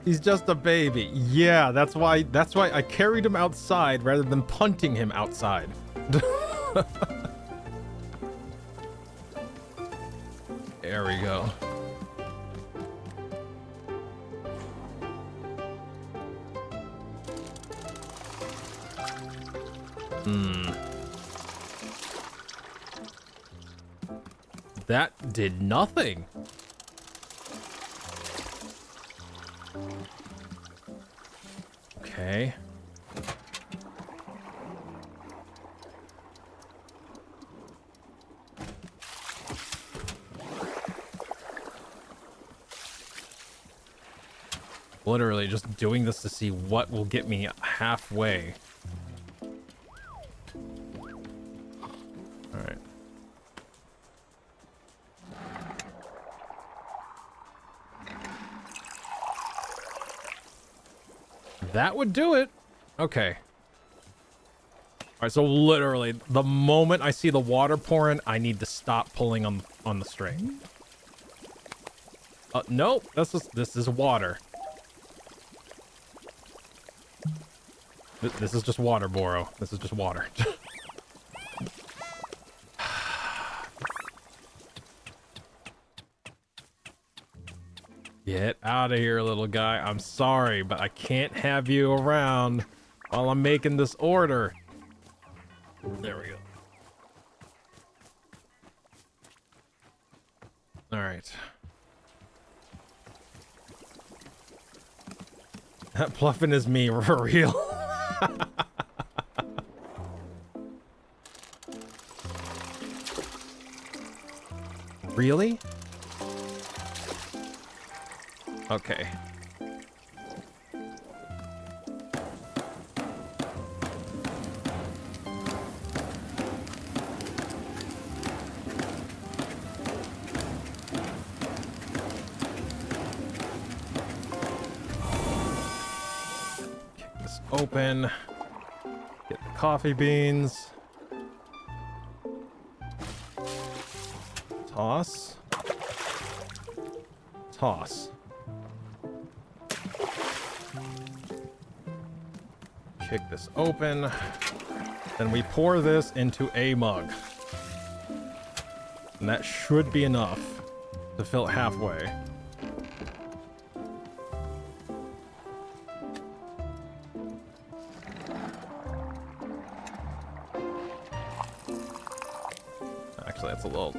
he's just a baby. Yeah, that's why I carried him outside rather than punting him outside. There we go. That did nothing. Okay. Literally just doing this to see what will get me halfway. All right. That would do it. Okay. All right, so literally the moment I see the water pouring, I need to stop pulling on the string. Nope, this is water. This is just water, Boro. This is just water. Get out of here, little guy. I'm sorry, but I can't have you around while I'm making this order. There we go. All right. That Pluffin is me for real. Really? Okay. Kick this open. Get the coffee beans. Toss. Toss. Kick this open. Then we pour this into a mug. And that should be enough to fill it halfway. Actually, that's a little...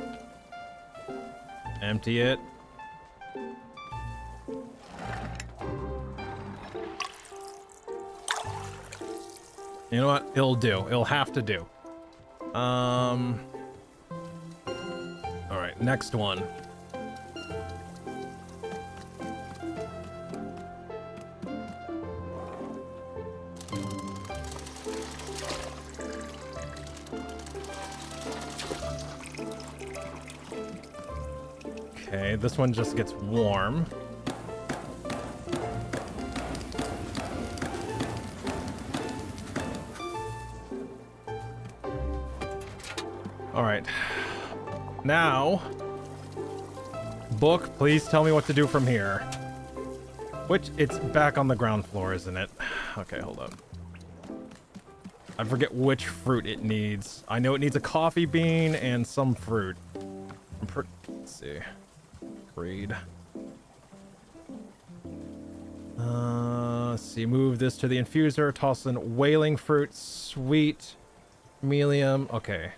Empty it. You know what? It'll do. It'll have to do. All right, next one. Okay, this one just gets warm. All right. Now, book, please tell me what to do from here. Which, it's back on the ground floor, isn't it? Okay, hold up. I forget which fruit it needs. I know it needs a coffee bean and some fruit. Let's see. Read. Let's see. Move this to the infuser. Toss in wailing fruit, sweet, melium. Okay.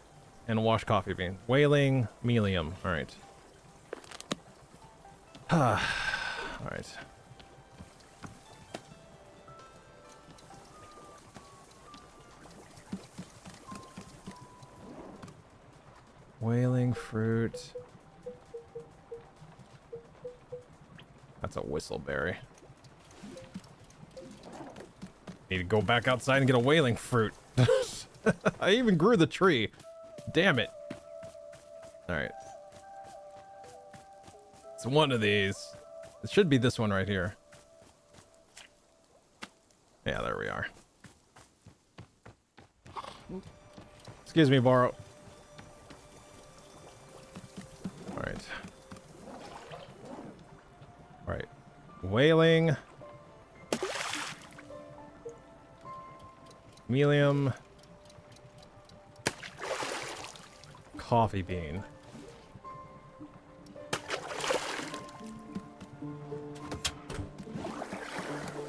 And wash coffee bean. Wailing, melium. All right. All right. Wailing fruit. That's a whistleberry. Need to go back outside and get a wailing fruit. I even grew the tree. Damn it. All right. It's one of these. It should be this one right here. Yeah, there we are. Excuse me, Borrow. Alright. Alright. Whaling. Helium. Coffee bean.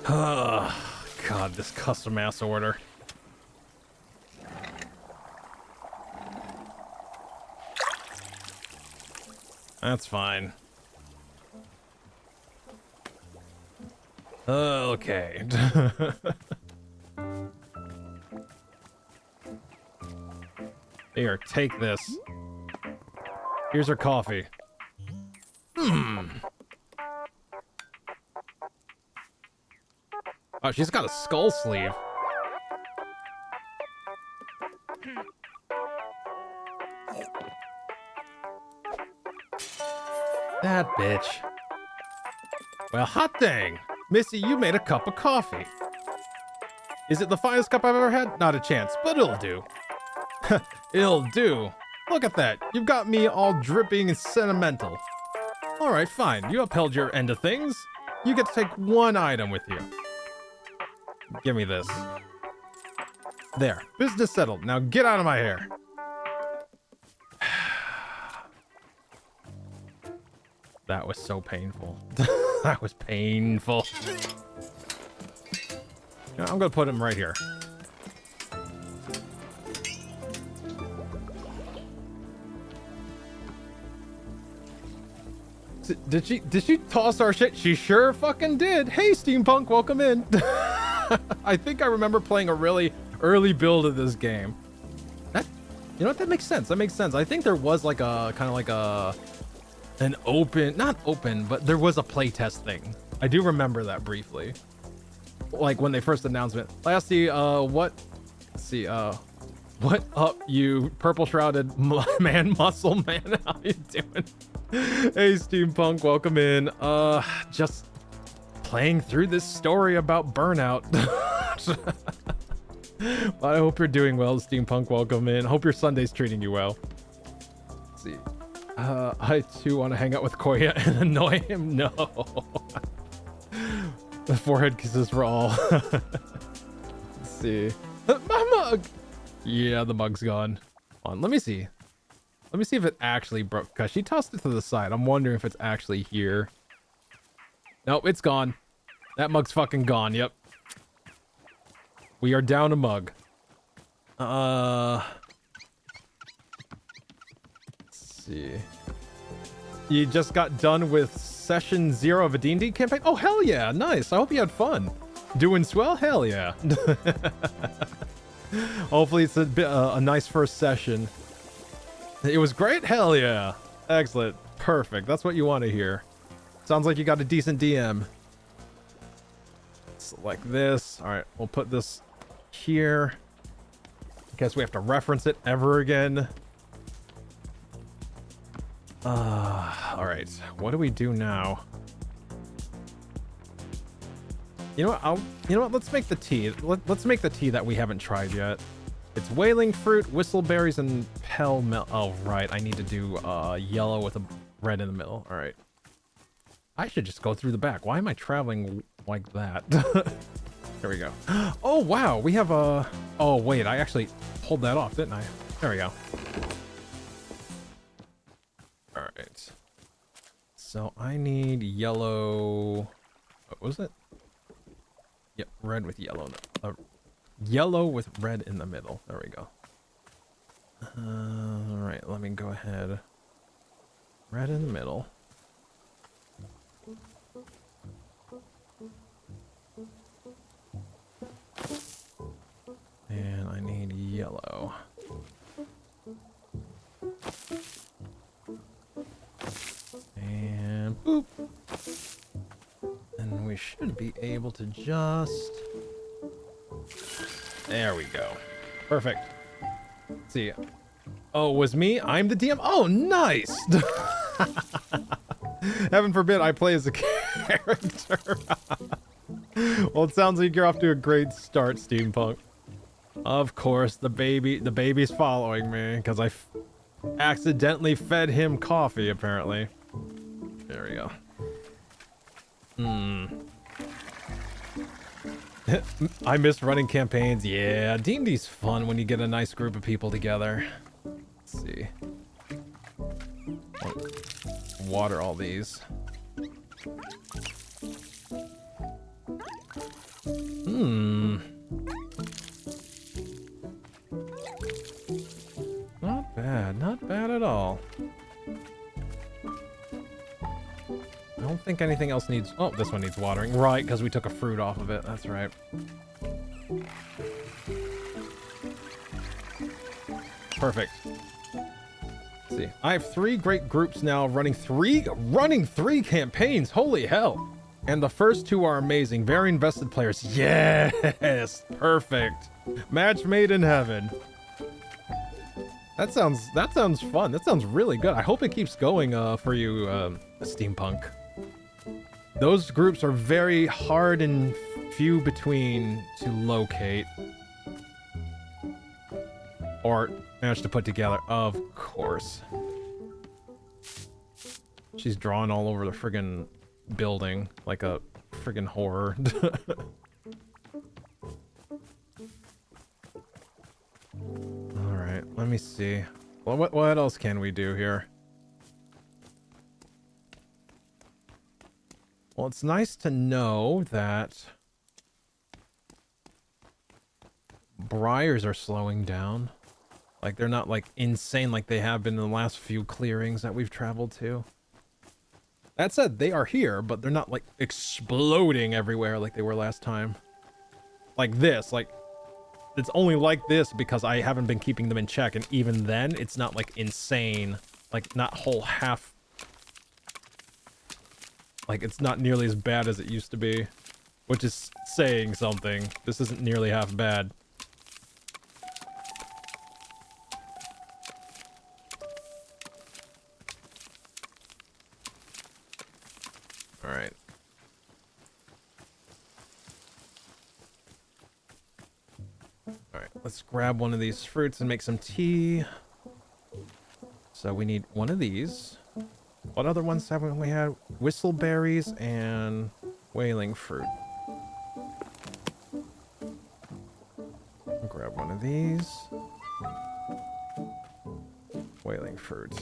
God, this custom mass order. That's fine. Okay. Here, take this. Here's her coffee. Oh, she's got a skull sleeve. That bitch. Well, hot dang. Missy, you made a cup of coffee. Is it the finest cup I've ever had? Not a chance, but it'll do. It'll do. Look at that. You've got me all dripping and sentimental. Alright, fine. You upheld your end of things. You get to take one item with you. Give me this. There. Business settled. Now get out of my hair. That was so painful. That was painful. I'm gonna put him right here. Did she toss our shit? She sure fucking did. Hey, Steampunk, welcome in. I think I remember playing a really early build of this game. That, you know what? That makes sense. That makes sense. I think there was like a kind of like an open, not open, but there was a playtest thing. I do remember that briefly. Like when they first announced it. Let's see, what up, you purple shrouded man, muscle man? How you doing? Hey, Steampunk, welcome in. Just playing through this story about burnout. I hope you're doing well, Steampunk, welcome in. Hope your Sunday's treating you well. Let's see. I too want to hang out with Koya and annoy him. No. The forehead kisses for all. Let's see. My mug! Yeah, the mug's gone. Hold on, let me see. Let me see if it actually broke, because she tossed it to the side. I'm wondering if it's actually here. Nope, it's gone. That mug's fucking gone, yep. We are down a mug. Let's see. You just got done with session 0 of a D&D campaign? Oh, hell yeah, nice. I hope you had fun. Doing swell? Hell yeah. Hopefully it's a nice first session. It was great? Hell yeah. Excellent. Perfect. That's what you want to hear. Sounds like you got a decent DM. Select this. All right, we'll put this here. Guess we have to reference it ever again. All right. What do we do now? You know what? You know what? Let's make the tea. Let's make the tea that we haven't tried yet. It's whaling fruit, whistleberries, and pell mell. Oh, right. I need to do yellow with a red in the middle. All right. I should just go through the back. Why am I traveling like that? There we go. Oh, wow. We have a... Oh, wait. I actually pulled that off, didn't I? There we go. All right. So I need yellow... What was it? Yep, red with yellow. Yellow with red in the middle. There we go. All right, let me go ahead. Red in the middle. And I need yellow. And boop. And we should be able to just... There we go. Perfect. Let's see. Oh, it was me? I'm the DM? Oh, nice! Heaven forbid I play as a character. Well, it sounds like you're off to a great start, Steampunk. Of course, the baby's following me because I accidentally fed him coffee, apparently. There we go. I miss running campaigns. Yeah, D&D's fun when you get a nice group of people together. Let's see. Water all these. Not bad. Not bad at all. I don't think anything else needs... Oh, this one needs watering. Right, because we took a fruit off of it. That's right. Perfect. Let's see. I have 3 great groups now running three campaigns. Holy hell. And the first 2 are amazing. Very invested players. Yes! Perfect. Match made in heaven. That sounds fun. That sounds really good. I hope it keeps going for you, Steampunk. Those groups are very hard and few between to locate. Or manage to put together. Of course. She's drawn all over the friggin' building like a friggin' horror. Alright, let me see. Well, what else can we do here? Well, it's nice to know that briars are slowing down. Like, they're not, like, insane like they have been in the last few clearings that we've traveled to. That said, they are here, but they're not, like, exploding everywhere like they were last time. Like this, like, it's only like this because I haven't been keeping them in check, and even then, it's not, like, insane. Like, not whole half... Like, it's not nearly as bad as it used to be. Which is saying something. This isn't nearly half bad. Alright. Alright, let's grab one of these fruits and make some tea. So we need one of these. What other ones have we had? Whistleberries and whaling fruit. I'll grab one of these. Whaling fruit.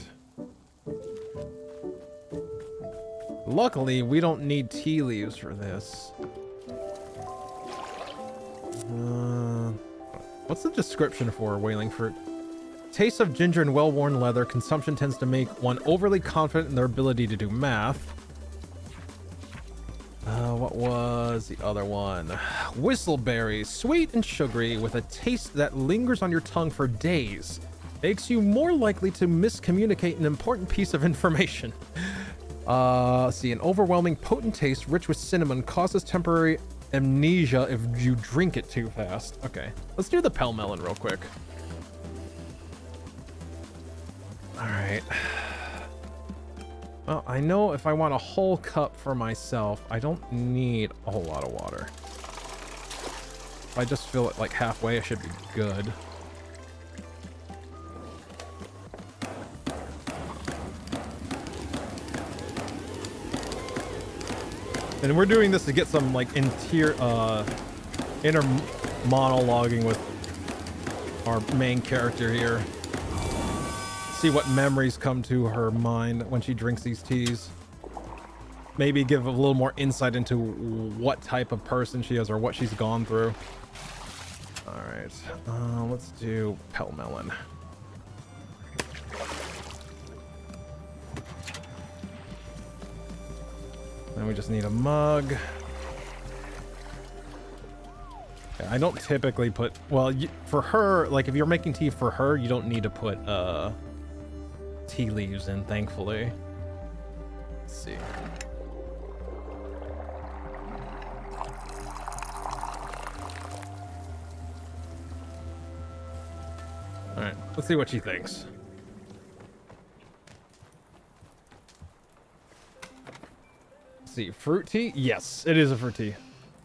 Luckily, we don't need tea leaves for this. What's the description for whaling fruit? Taste of ginger and well-worn leather. Consumption tends to make one overly confident in their ability to do math. What was the other one? Whistleberries. Sweet and sugary with a taste that lingers on your tongue for days. Makes you more likely to miscommunicate an important piece of information. Let's see. An overwhelming potent taste rich with cinnamon causes temporary amnesia if you drink it too fast. Okay. Let's do the Pelmelon real quick. Alright. Well, I know if I want a whole cup for myself, I don't need a whole lot of water. If I just fill it like halfway, it should be good. And we're doing this to get some like inner monologuing with our main character here. See what memories come to her mind when she drinks these teas. Maybe give a little more insight into what type of person she is or what she's gone through. All right, let's do Pelmelon. Then we just need a mug. Yeah, I don't typically put, well, for her, like if you're making tea for her, you don't need to put tea leaves in, thankfully. Let's see. All right, let's see what she thinks. Let's see, fruit tea? Yes, it is a fruit tea.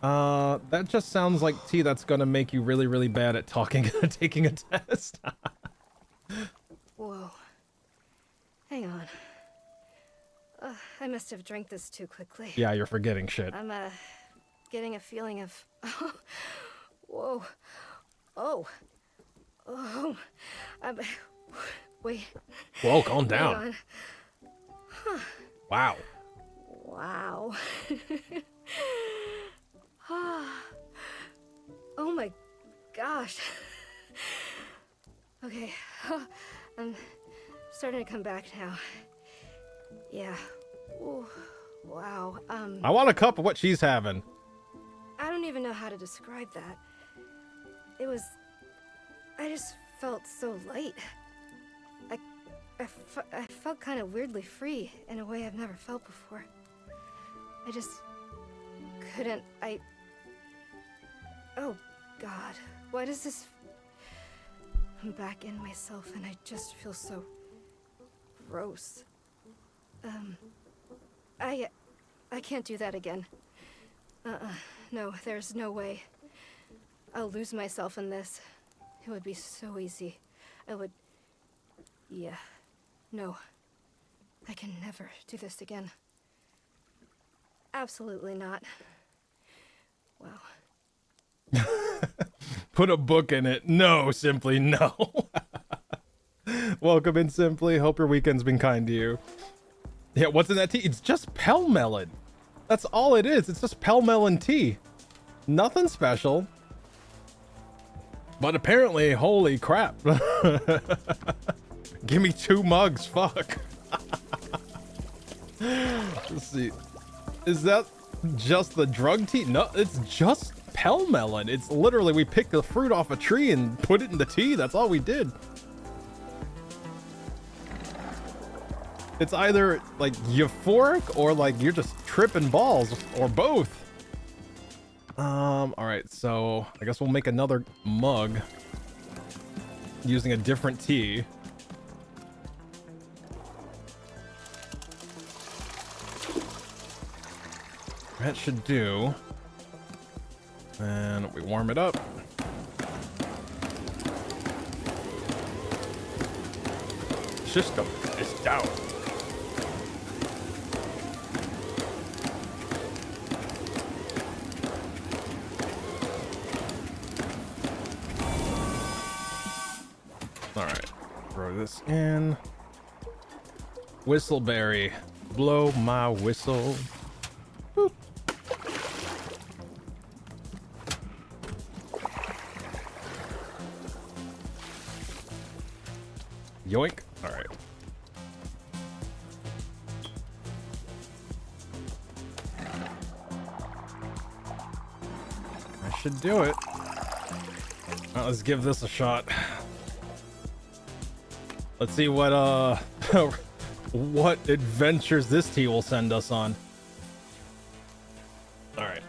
That just sounds like tea that's gonna make you really, really bad at talking taking a test. Whoa. Hang on. I must have drank this too quickly. Yeah, you're forgetting shit. I'm, getting a feeling of... Whoa. Oh. Oh. I'm... Wait. Whoa, calm Hang down. on. Wow. Wow. Oh my gosh. Okay. I'm starting to come back now. Yeah. Ooh. Wow. I want a cup of what she's having. I don't even know how to describe that. It was... I just felt so light. I felt kind of weirdly free in a way I've never felt before. I just couldn't... Oh, God. Why does this... I'm back in myself and I just feel so... gross. I can't do that again. No, there's no way. I'll lose myself in this. It would be so easy. I would... Yeah. No. I can never do this again. Absolutely not. Wow. Put a book in it. No, Simply, no. Welcome in, Simply. Hope your weekend's been kind to you. Yeah, what's in that tea? It's just Pell Melon. That's all it is. It's just Pell Melon tea. Nothing special. But apparently, holy crap. Give me 2 mugs, fuck. Let's see. Is that just the drug tea? No, it's just Pell Melon. It's literally, we picked the fruit off a tree and put it in the tea. That's all we did. It's either like euphoric or like you're just tripping balls or both. All right, so I guess we'll make another mug using a different tea. That should do. And we warm it up. System is down. All right, throw this in. Whistleberry, blow my whistle. Boop. Yoink. All right. I should do it. Let's give this a shot. Let's see what what adventures this tea will send us on. All right.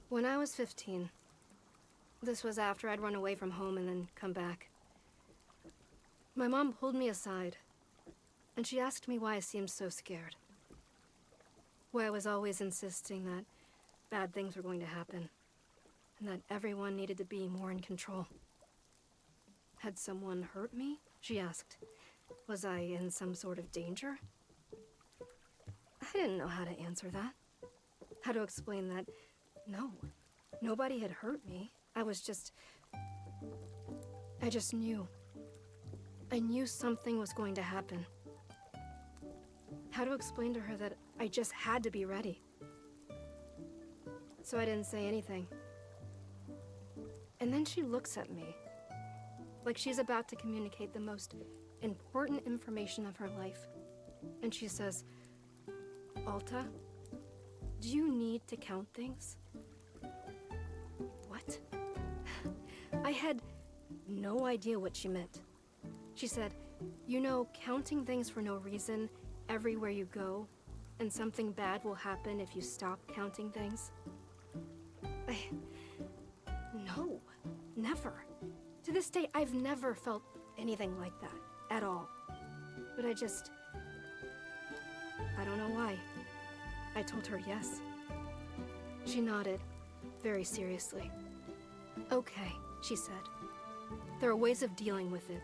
When I was 15, this was after I'd run away from home and then come back. My mom pulled me aside, and she asked me why I seemed so scared. Why I was always insisting that bad things were going to happen, and that everyone needed to be more in control. Had someone hurt me? She asked. Was I in some sort of danger? I didn't know how to answer that. How to explain that, no, nobody had hurt me. I just knew. I knew something was going to happen. How to explain to her that I just had to be ready. So I didn't say anything. And then she looks at me, like she's about to communicate the most important information of her life. And she says, "Alta, do you need to count things?" What? I had no idea what she meant. She said, "You know, counting things for no reason everywhere you go, and something bad will happen if you stop counting things." No, never. To this day, I've never felt anything like that at all. But I don't know why. I told her yes. She nodded, very seriously. Okay, she said. There are ways of dealing with it.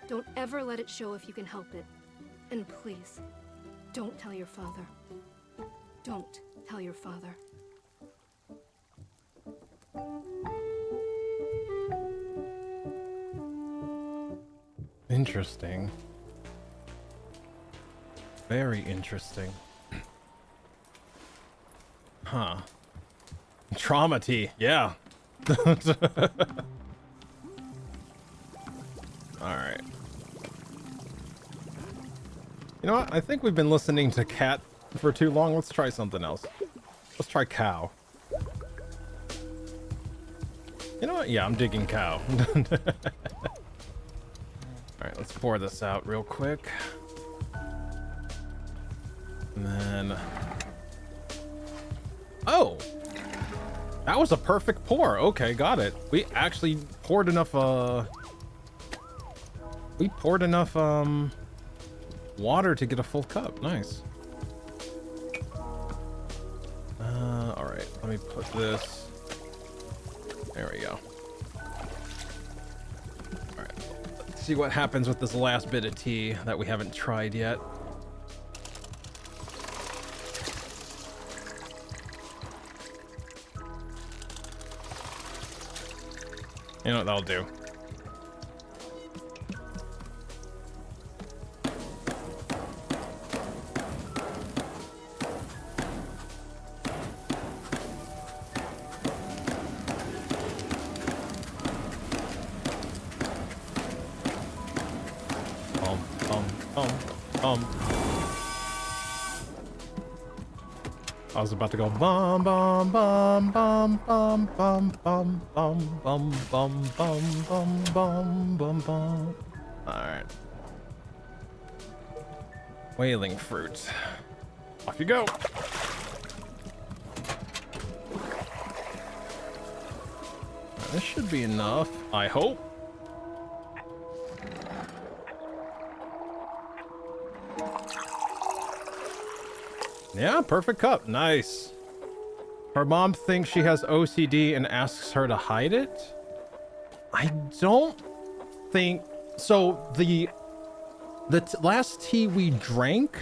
Don't ever let it show if you can help it. And please, don't tell your father. Don't tell your father. Interesting. Very interesting. Huh. Trauma tea, yeah. Alright. You know what? I think we've been listening to cat for too long. Let's try something else. Let's try cow. You know what? Yeah, I'm digging cow. Alright, let's pour this out real quick. And then... Oh! That was a perfect pour. Okay, got it. We actually poured enough, we poured enough, water to get a full cup. Nice. Alright. Let me put this... There we go. Alright. Let's see what happens with this last bit of tea that we haven't tried yet. You know what, that'll do. I was about to go bum bum bum bum bum bum bum bum bum bum bum bum bum bum bum. Alright. Wailing fruit. Off you go. This should be enough, I hope. Yeah, perfect cup. Nice. Her mom thinks she has OCD and asks her to hide it. I don't think so. The last tea we drank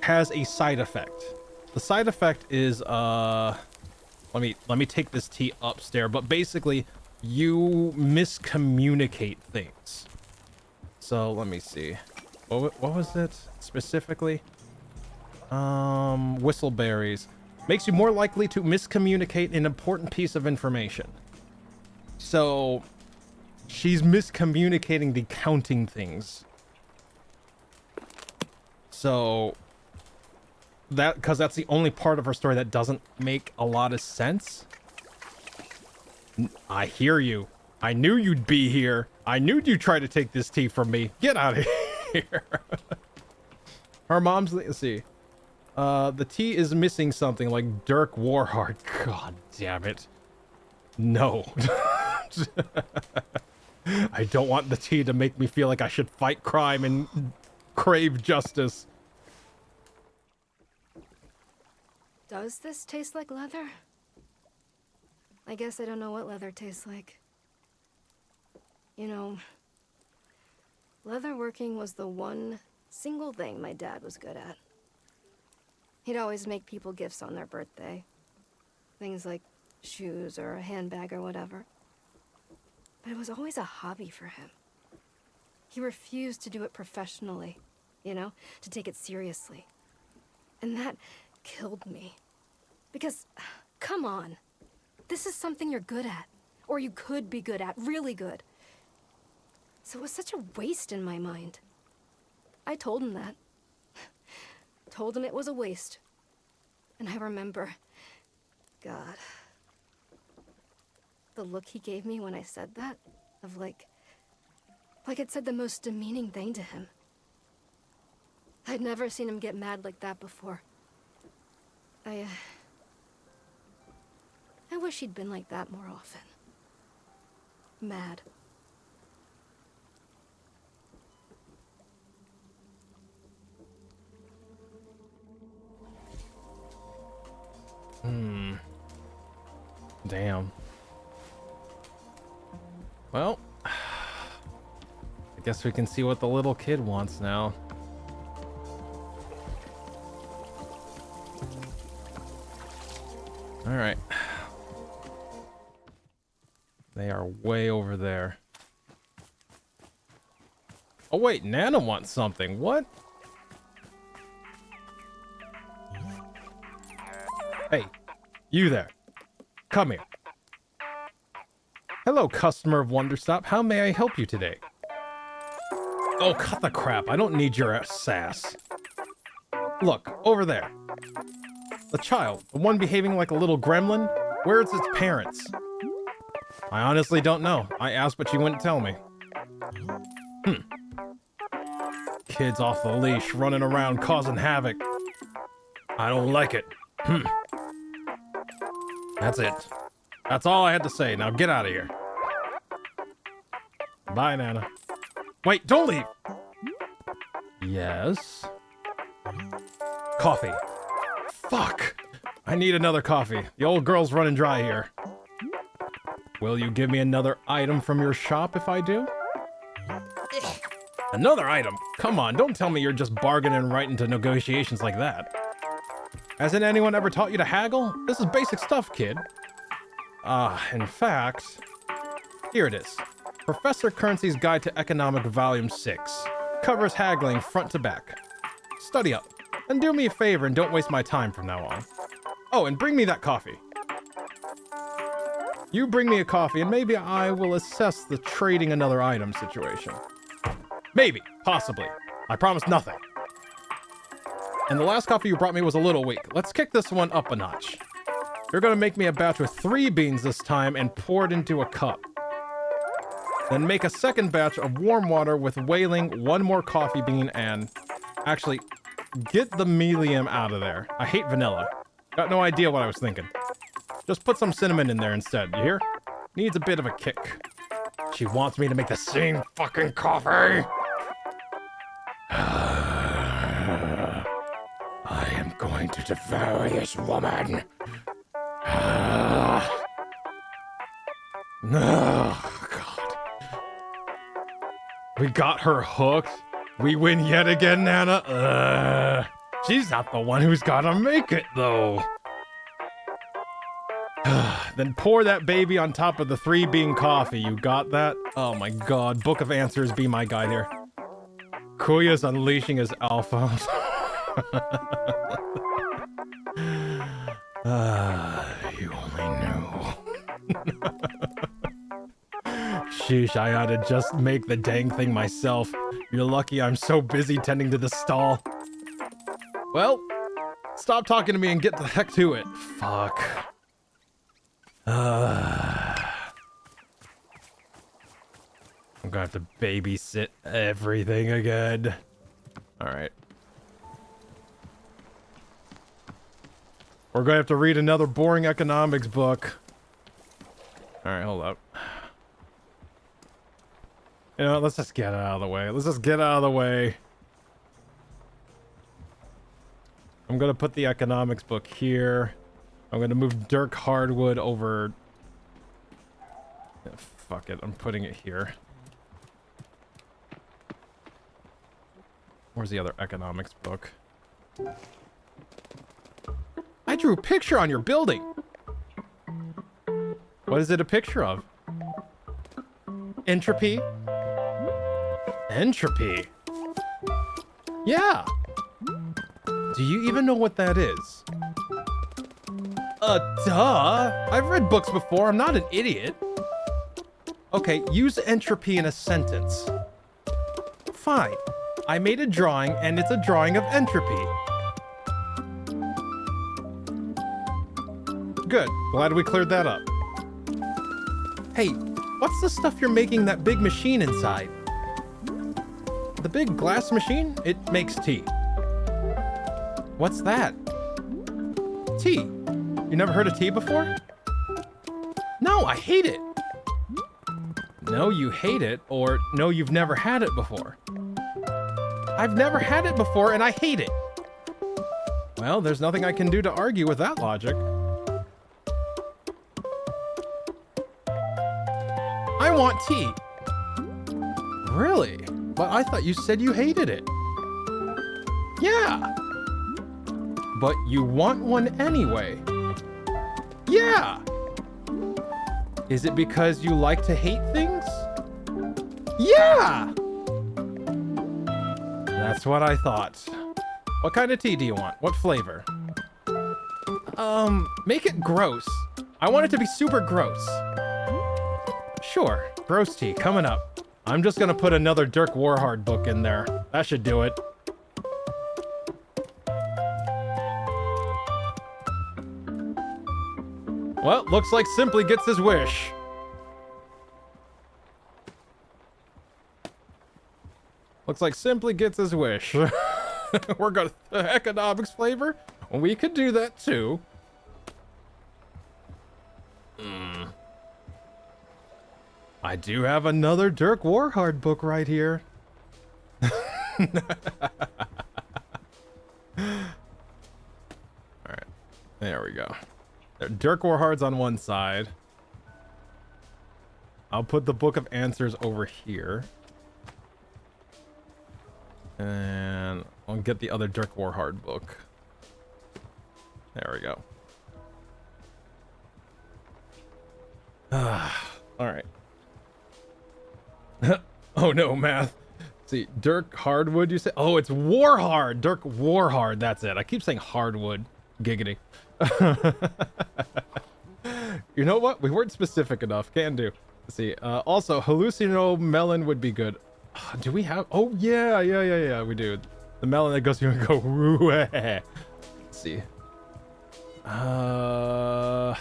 has a side effect. The side effect is let me take this tea upstairs, but basically you miscommunicate things. So let me see. What was it specifically? Whistleberries. Makes you more likely to miscommunicate an important piece of information. So, she's miscommunicating the counting things. So, because that's the only part of her story that doesn't make a lot of sense. I hear you. I knew you'd be here. I knew you'd try to take this tea from me. Get out of here. Her mom's, let's see. The tea is missing something like Dirk Warhart. God damn it. No. I don't want the tea to make me feel like I should fight crime and crave justice. Does this taste like leather? I guess I don't know what leather tastes like. You know, leatherworking was the one single thing my dad was good at. He'd always make people gifts on their birthday. Things like shoes or a handbag or whatever. But it was always a hobby for him. He refused to do it professionally, you know, to take it seriously. And that killed me. Because, come on, this is something you're good at. Or you could be good at, really good. So it was such a waste in my mind. I told him that. Told him it was a waste. And I remember, God, the look he gave me when I said that, of like I'd said the most demeaning thing to him. I'd never seen him get mad like that before. I wish he'd been like that more often. Mad. Damn. Well, I guess we can see what the little kid wants now. All right. They are way over there. Oh wait, Nana wants something. What? Hey, you there. Come here. Hello, customer of Wonderstop. How may I help you today? Oh, cut the crap. I don't need your sass. Look, over there. The child, the one behaving like a little gremlin, where's its parents? I honestly don't know. I asked, but she wouldn't tell me. Kids off the leash, running around, causing havoc. I don't like it. That's it. That's all I had to say. Now get out of here. Bye, Nana. Wait, don't leave! Yes? Coffee. Fuck! I need another coffee. The old girl's running dry here. Will you give me another item from your shop if I do? Another item? Come on, don't tell me you're just bargaining right into negotiations like that. Hasn't anyone ever taught you to haggle? This is basic stuff, kid. In fact, here it is. Professor Currency's Guide to Economic Volume 6. Covers haggling front to back. Study up. And do me a favor and don't waste my time from now on. Oh, and bring me that coffee. You bring me a coffee and maybe I will assess the trading another item situation. Maybe. Possibly. I promise nothing. And the last coffee you brought me was a little weak. Let's kick this one up a notch. You're gonna make me a batch with 3 beans this time and pour it into a cup. Then make a second batch of warm water with whaling, 1 more coffee bean, and... Actually, get the melium out of there. I hate vanilla. Got no idea what I was thinking. Just put some cinnamon in there instead, you hear? Needs a bit of a kick. She wants me to make the same fucking coffee! I am going to devour this woman. Oh, God. We got her hooked. We win yet again, Nana. She's not the one who's gotta make it, though. Then pour that baby on top of the 3 bean coffee. You got that? Oh my God. Book of Answers, be my guide here. Kuya's unleashing his alpha. You only knew. Sheesh, I ought to just make the dang thing myself. You're lucky I'm so busy tending to the stall. Well, stop talking to me and get the heck to it. Fuck. I'm gonna have to babysit everything again. Alright. We're gonna have to read another boring economics book. Alright, hold up. You know, let's just get out of the way. Let's just get out of the way. I'm gonna put the economics book here. I'm gonna move Dirk Hardwood over. Yeah, fuck it, I'm putting it here. Where's the other economics book? I drew a picture on your building. What is it a picture of? Entropy? Entropy? Yeah. Do you even know what that is? Duh. I've read books before. I'm not an idiot. Okay, use entropy in a sentence. Fine. I made a drawing, and it's a drawing of entropy. Good. Glad we cleared that up. Hey, what's the stuff you're making that big machine inside? The big glass machine? It makes tea. What's that? Tea. You never heard of tea before? No, I hate it. No, you hate it, or no, you've never had it before. I've never had it before, and I hate it. Well, there's nothing I can do to argue with that logic. I want tea. Really? But I thought you said you hated it. Yeah. But you want one anyway. Yeah. Is it because you like to hate things? Yeah. That's what I thought. What kind of tea do you want? What flavor? Make it gross. I want it to be super gross. Sure, gross tea coming up. I'm just gonna put another Dirk Warhard book in there. That should do it. Well, looks like Simply gets his wish. Looks like Simply gets his wish. We're gonna the economics flavor. We could do that too. I do have another Dirk Warhard book right here. Alright. There we go. Dirk Warhard's on one side. I'll put the Book of Answers over here. And I'll get the other Dirk Warhard book. There we go. Alright. Oh no, math. See, Dirk Hardwood, you say? Oh, it's Warhard. Dirk Warhard, that's it. I keep saying hardwood. Giggity. You know what? We weren't specific enough. Can do. Let's see. Also, Hallucino Melon would be good. Do we have? Oh, yeah. We do. The melon that goes through and go. Let's see. Let's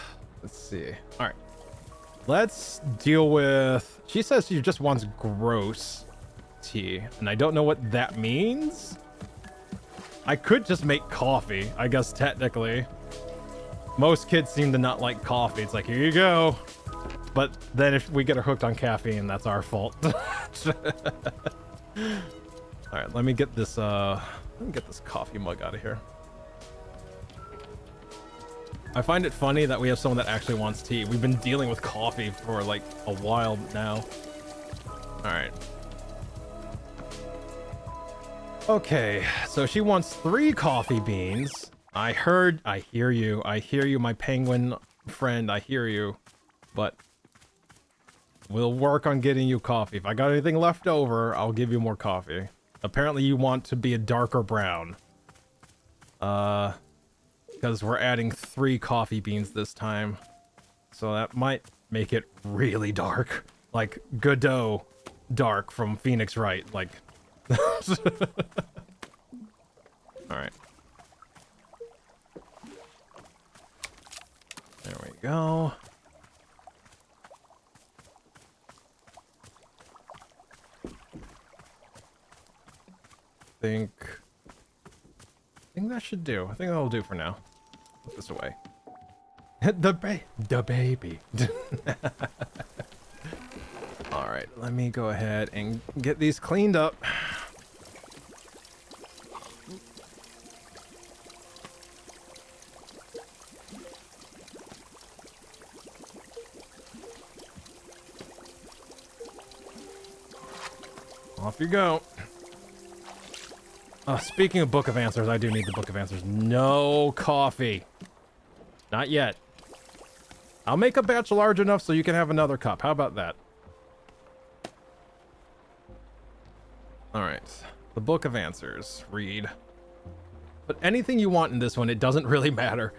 see. All right. Let's deal with. She says she just wants gross tea, and I don't know what that means. I could just make coffee, I guess technically. Most kids seem to not like coffee. It's like, here you go. But then if we get her hooked on caffeine, that's our fault. All right, let me get this coffee mug out of here. I find it funny that we have someone that actually wants tea. We've been dealing with coffee for like a while now. All right. Okay, so she wants 3 coffee beans. I hear you, my penguin friend, I hear you. But we'll work on getting you coffee. If I got anything left over, I'll give you more coffee. Apparently you want to be a darker brown. Because we're adding 3 coffee beans this time. So that might make it really dark. Like Godot dark from Phoenix Wright, like... Alright. There we go. I think that should do. I think that'll do for now. Put this away. The baby. Alright, let me go ahead and get these cleaned up. Off you go. Speaking of Book of Answers, I do need the Book of Answers. No coffee. Not yet. I'll make a batch large enough so you can have another cup. How about that? Alright. The Book of Answers. Read. But anything you want in this one, it doesn't really matter.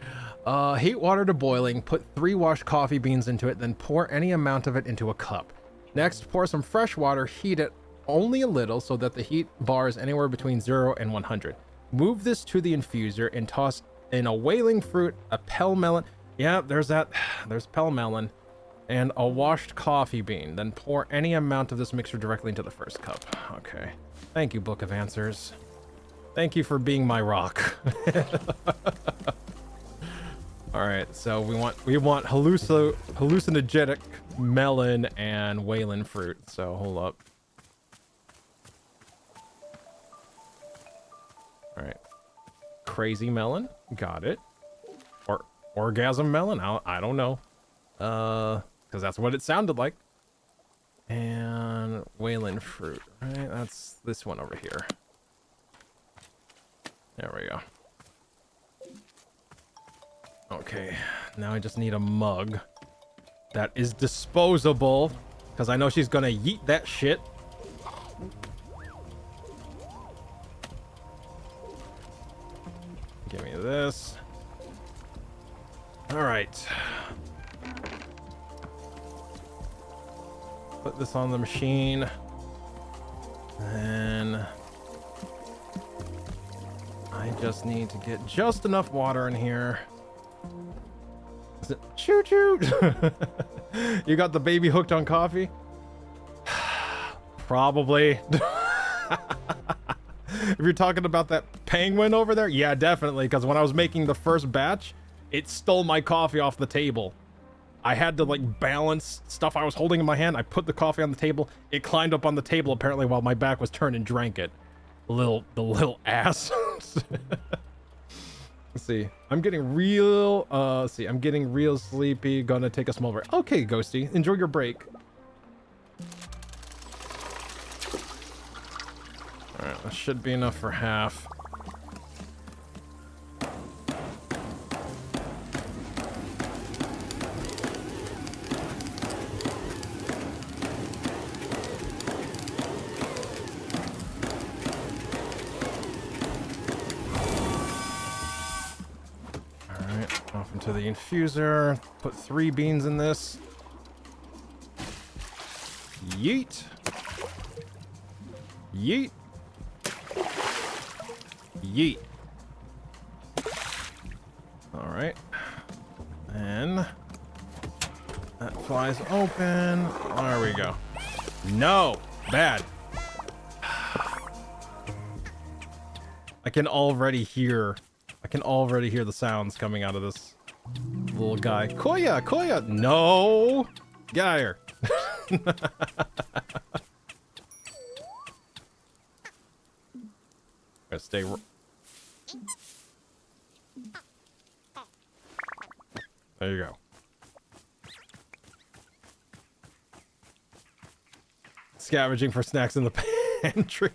Heat water to boiling. Put 3 washed coffee beans into it, then pour any amount of it into a cup. Next, pour some fresh water. Heat it only a little so that the heat bar is anywhere between 0 and 100. Move this to the infuser and toss in a wailing fruit, a pell melon. Yeah, there's pell melon. And a washed coffee bean. Then pour any amount of this mixture directly into the first cup. Okay. Thank you, Book of Answers. Thank you for being my rock. Alright, so we want hallucinogenic melon and wailing fruit. So hold up. Alright. Crazy melon. Got it. Or orgasm melon? I don't know. Because that's what it sounded like. And Wayland fruit, right? That's this one over here. There we go. Okay, now I just need a mug that is disposable, because I know she's gonna yeet that shit. Give me this. All right. Put this on the machine. And I just need to get just enough water in here. Is it choo choo? You got the baby hooked on coffee? Probably. If you're talking about that penguin over there, yeah, definitely. Because when I was making the first batch, it stole my coffee off the table. I had to like balance stuff I was holding in my hand. I put the coffee on the table. It climbed up on the table apparently while my back was turned and drank it. The little ass. Let's see. I'm getting real. I'm getting real sleepy. Gonna take a small break. Okay, Ghosty, enjoy your break. All right, that should be enough for half. Off into the infuser. Put 3 beans in this. Yeet. Yeet. Yeet. All right. And that flies open. There we go. No. Bad. I can already hear the sounds coming out of this little guy. Koya, Koya, no! Get out of here. Gotta stay. There you go. Scavenging for snacks in the pantry.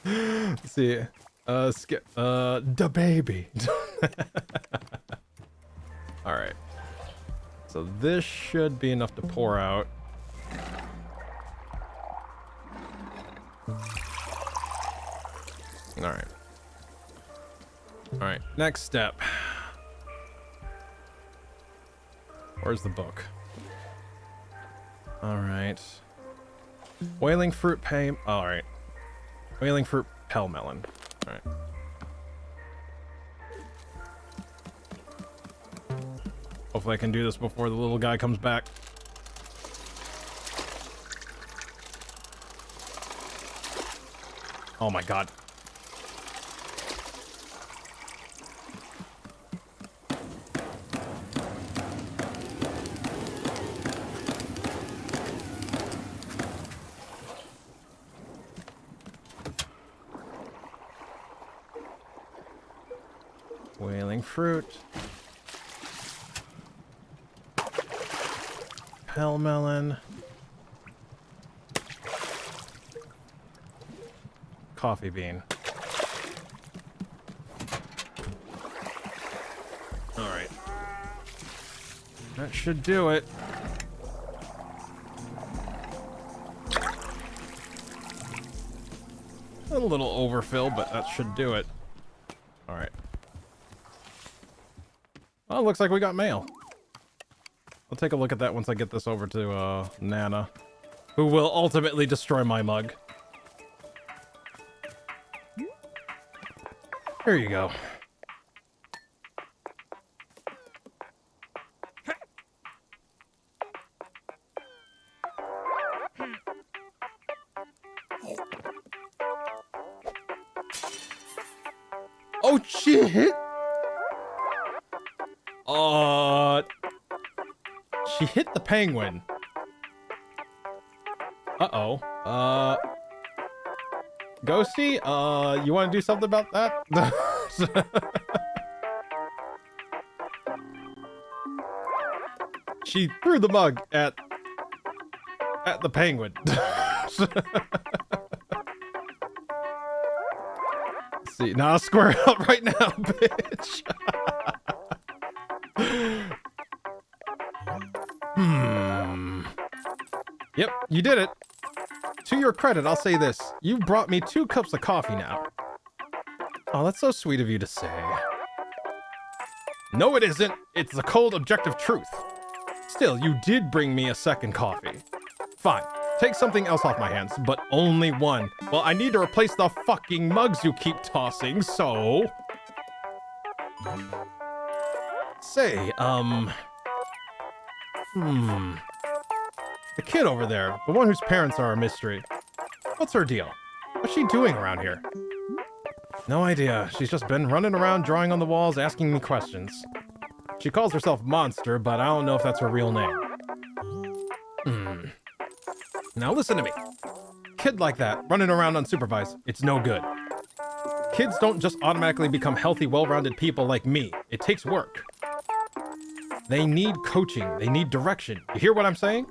Let's see. The baby. All right. So this should be enough to pour out. All right. All right. Next step. Where's the book? All right. Wailing fruit all right. Wailing fruit pell melon. All right. Hopefully I can do this before the little guy comes back. Oh my god. Wailing fruit. Pell melon. Coffee bean. All right. That should do it. A little overfill, but that should do it. All right. Well, it looks like we got mail. I'll take a look at that once I get this over to Nana, who will ultimately destroy my mug. Here you go. Oh shit! She hit the penguin. Uh-oh. Ghosty, you want to do something about that? She threw the mug at at the penguin. See, now square up right now, bitch. Yep, you did it. To your credit, I'll say this. You brought me 2 cups of coffee now. Oh, that's so sweet of you to say. No, it isn't. It's the cold, objective truth. Still, you did bring me a second coffee. Fine. Take something else off my hands, but only one. Well, I need to replace the fucking mugs you keep tossing, so... Say, the kid over there, the one whose parents are a mystery. What's her deal? What's she doing around here? No idea. She's just been running around drawing on the walls, asking me questions. She calls herself Monster, but I don't know if that's her real name. Now listen to me. Kid like that, running around unsupervised, it's no good. Kids don't just automatically become healthy, well-rounded people like me. It takes work. They need coaching. They need direction. You hear what I'm saying?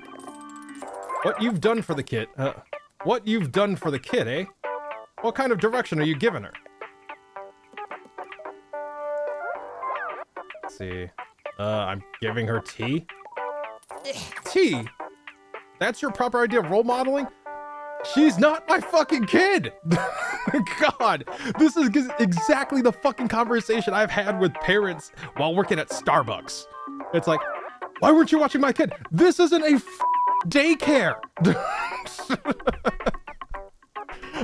What you've done for the kid, eh? What kind of direction are you giving her? Let's see. I'm giving her tea? Tea? That's your proper idea of role modeling? She's not my fucking kid! God, this is exactly the fucking conversation I've had with parents while working at Starbucks. It's like, why weren't you watching my kid? This isn't a daycare!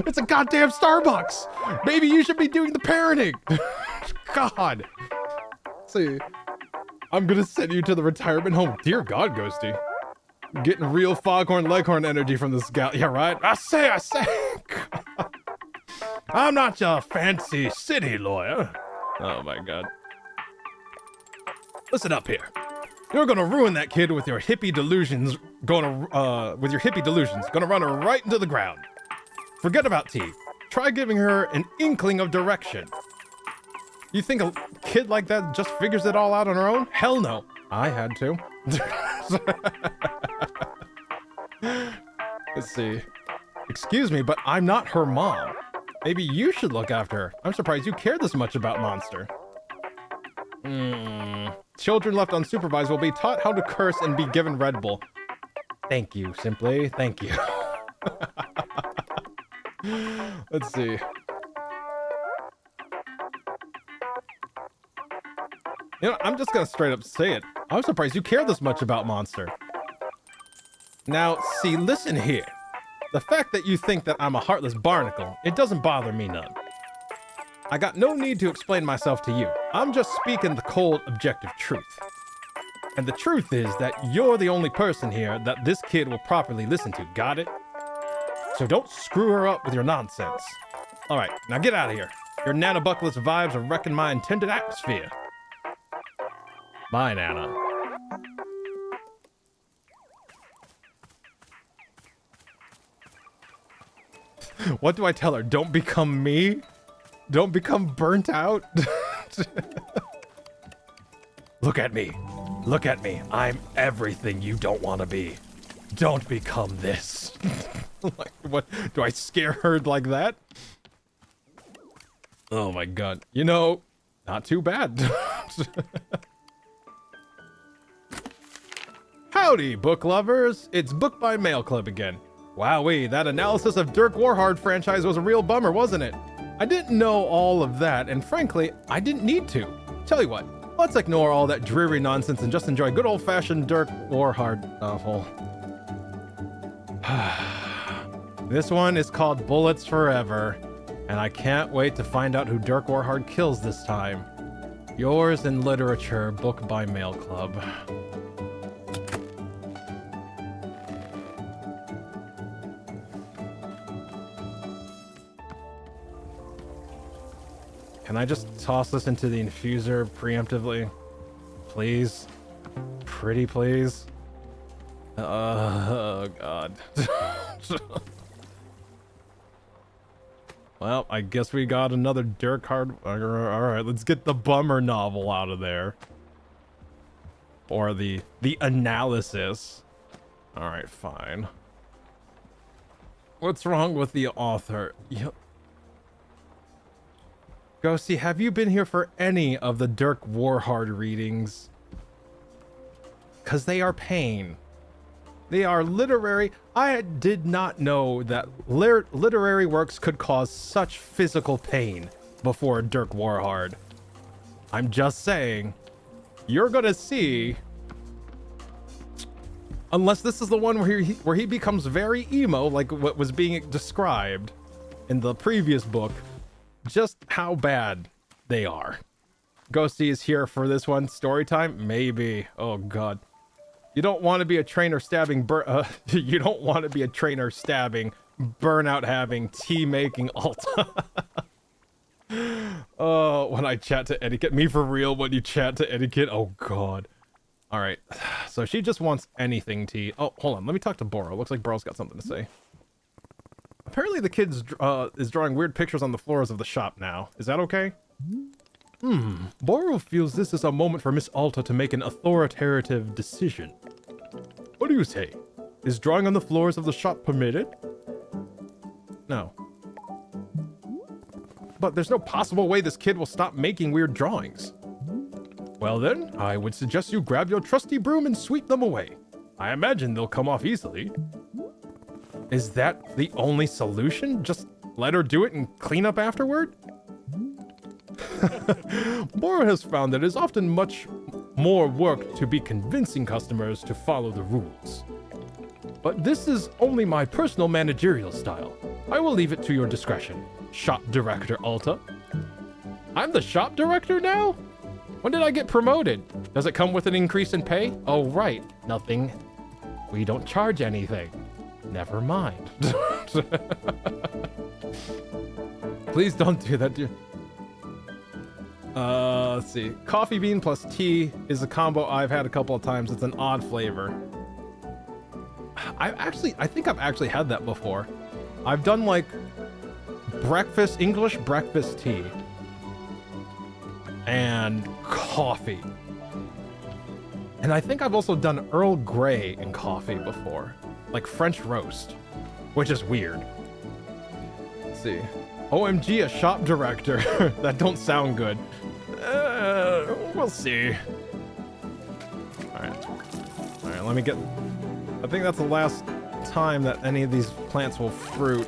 It's a goddamn Starbucks! Maybe you should be doing the parenting! God. See, I'm gonna send you to the retirement home. Dear God, Ghosty. Getting real foghorn leghorn energy from this gal. Yeah, right? I say. I'm not your fancy city lawyer. Oh my God. Listen up here. You're gonna ruin that kid with your hippie delusions. Gonna run her right into the ground. Forget about tea. Try giving her an inkling of direction. You think a kid like that just figures it all out on her own? Hell no. I had to. Let's see. Excuse me, but I'm not her mom. Maybe you should look after her. I'm surprised you care this much about Monster. Children left unsupervised will be taught how to curse and be given Red Bull. Thank you, simply. Thank you. Let's see. You know, I'm just gonna straight up say it. I'm surprised you care this much about Monster. Now, see, listen here. The fact that you think that I'm a heartless barnacle, it doesn't bother me none. I got no need to explain myself to you. I'm just speaking the cold, objective truth. And the truth is that you're the only person here that this kid will properly listen to, got it? So don't screw her up with your nonsense. All right, now get out of here. Your nanobuckless vibes are wrecking my intended atmosphere. Bye, Nana. What do I tell her? Don't become me? Don't become burnt out? Look at me. Look at me. I'm everything you don't want to be. Don't become this. Like, what? Do I scare her like that? Oh my God. You know, not too bad. Howdy, book lovers. It's Book by Mail Club again. Wowee, that analysis of Dirk Warhard franchise was a real bummer, wasn't it? I didn't know all of that, and frankly, I didn't need to. Tell you what, let's ignore all that dreary nonsense and just enjoy good old-fashioned Dirk Warhard novel. This one is called Bullets Forever, and I can't wait to find out who Dirk Warhard kills this time. Yours in Literature, Book by Mail Club. Can I just toss this into the infuser preemptively? Please? Pretty please? Oh, God. Well, I guess we got another Dirk card. Alright, let's get the bummer novel out of there. Or the analysis. Alright, fine. What's wrong with the author? Ghosty, have you been here for any of the Dirk Warhard readings? Because they are pain. They are literary. I did not know that literary works could cause such physical pain before Dirk Warhard. I'm just saying, you're gonna see. Unless this is the one where he becomes very emo, like what was being described in the previous book, just how bad they are. Ghosty is here for this one. Story time? Maybe. Oh god. You don't want to be a trainer stabbing you don't want to be a trainer stabbing, burnout having, tea making Alta. Oh, when I chat to etiquette. Me for real when you chat to etiquette. Oh god. All right, so she just wants anything tea. Oh, hold on. Let me talk to Boro. Looks like Boro's got something to say. Apparently the kid is drawing weird pictures on the floors of the shop now. Is that okay? Boro feels this is a moment for Miss Alta to make an authoritative decision. What do you say? Is drawing on the floors of the shop permitted? No. But there's no possible way this kid will stop making weird drawings. Well then, I would suggest you grab your trusty broom and sweep them away. I imagine they'll come off easily. Is that the only solution? Just let her do it and clean up afterward? Boro has found that it is often much more work to be convincing customers to follow the rules. But this is only my personal managerial style. I will leave it to your discretion, Shop Director Alta. I'm the shop director now? When did I get promoted? Does it come with an increase in pay? Oh, right. Nothing. We don't charge anything. Never mind. Please don't do that, dear. Let's see. Coffee bean plus tea is a combo I've had a couple of times. It's an odd flavor. I think I've actually had that before. I've done like English breakfast tea. And coffee. And I think I've also done Earl Grey in coffee before. Like French roast. Which is weird. Let's see. OMG, a shop director. That don't sound good. We'll see. Alright, let me get... I think that's the last time that any of these plants will fruit.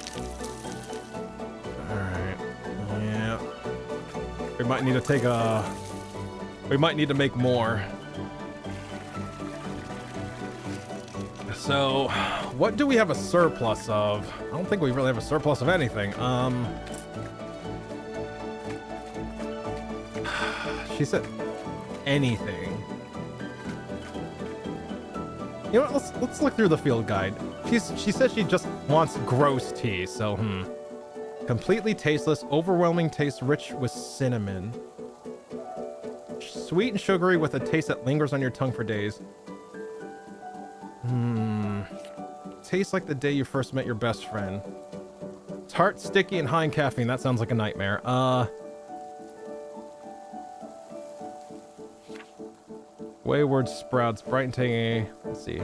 Alright. Yeah. We might need to take a... We might need to make more. So, what do we have a surplus of? I don't think we really have a surplus of anything. She said anything. You know what? Let's look through the field guide. She says she just wants gross tea, so completely tasteless, overwhelming taste rich with cinnamon. Sweet and sugary with a taste that lingers on your tongue for days. Tastes like the day you first met your best friend. Tart, sticky, and high in caffeine. That sounds like a nightmare. Wayward sprouts, bright and tangy. Let's see.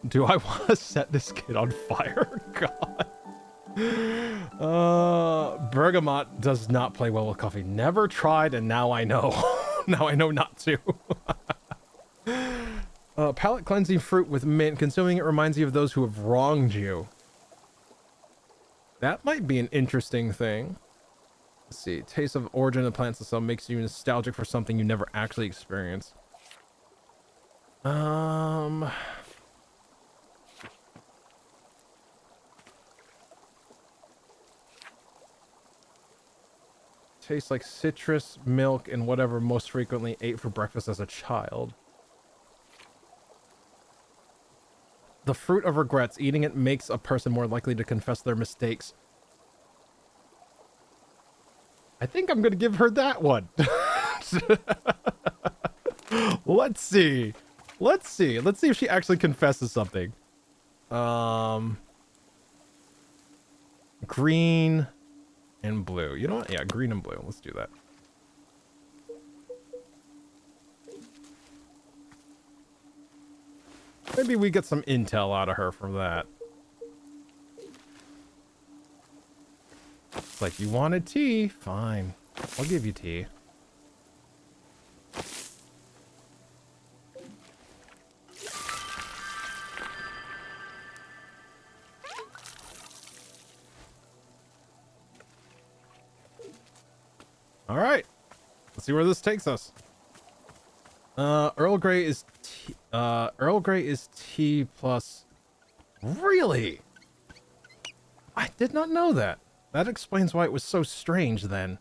Do I want to set this kid on fire? God. Bergamot does not play well with coffee. Never tried, and now I know. Now I know not to. Palate cleansing fruit with mint. Consuming it reminds you of those who have wronged you. That might be an interesting thing. Let's see. Taste of origin of plants itself makes you nostalgic for something you never actually experienced. Tastes like citrus, milk, and whatever most frequently ate for breakfast as a child. The fruit of regrets. Eating it makes a person more likely to confess their mistakes. I think I'm going to give her that one. Let's see. Let's see if she actually confesses something. Green and blue. You know what? Yeah, green and blue. Let's do that. Maybe we get some intel out of her from that. It's like, you wanted tea? Fine. I'll give you tea. All right. Let's see where this takes us. Earl Grey is tea plus... Really? I did not know that. That explains why it was so strange then.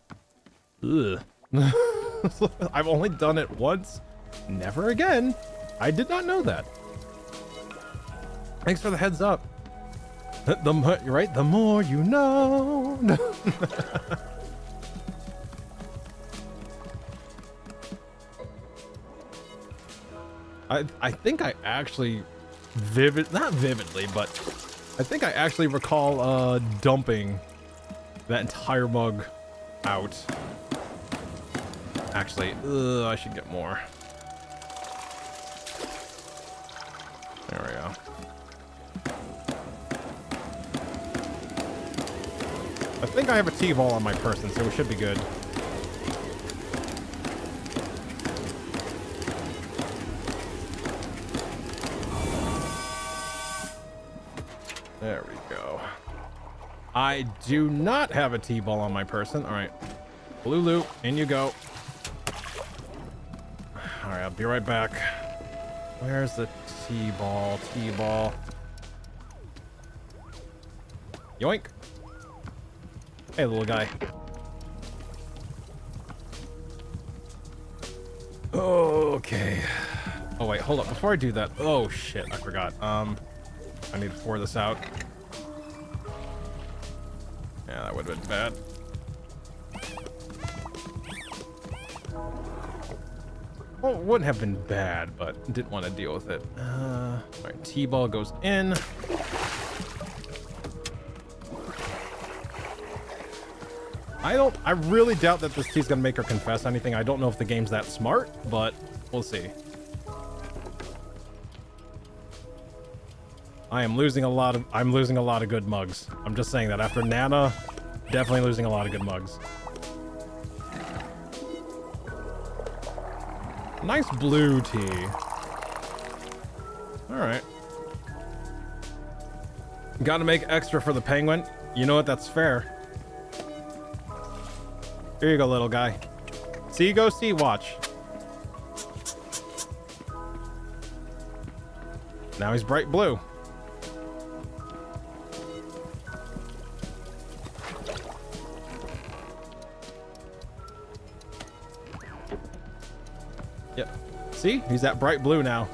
Ugh. I've only done it once. Never again. I did not know that. Thanks for the heads up. You're right, the more you know. I think I actually not vividly, but I think I actually recall dumping that entire mug out. Actually, I should get more. There we go. I think I have a T-ball on my person, so we should be good. There we go. I do not have a T-ball on my person. All right. Blue loop, in you go. All right, I'll be right back. Where's the T-ball? T-ball. Yoink. Hey, little guy. Okay. Oh, wait, hold up. Before I do that. Oh, shit. I forgot. I need to pour this out. Yeah, that would have been bad. Well, it wouldn't have been bad, but didn't want to deal with it. All right, T-ball goes in. I really doubt that this tea's gonna make her confess anything. I don't know if the game's that smart, but we'll see. I'm losing a lot of good mugs. I'm just saying that after Nana, definitely losing a lot of good mugs. Nice blue tea. All right. Gotta make extra for the penguin. You know what? That's fair. Here you go, little guy. See, go see, watch. Now he's bright blue. Yep. See? He's that bright blue now.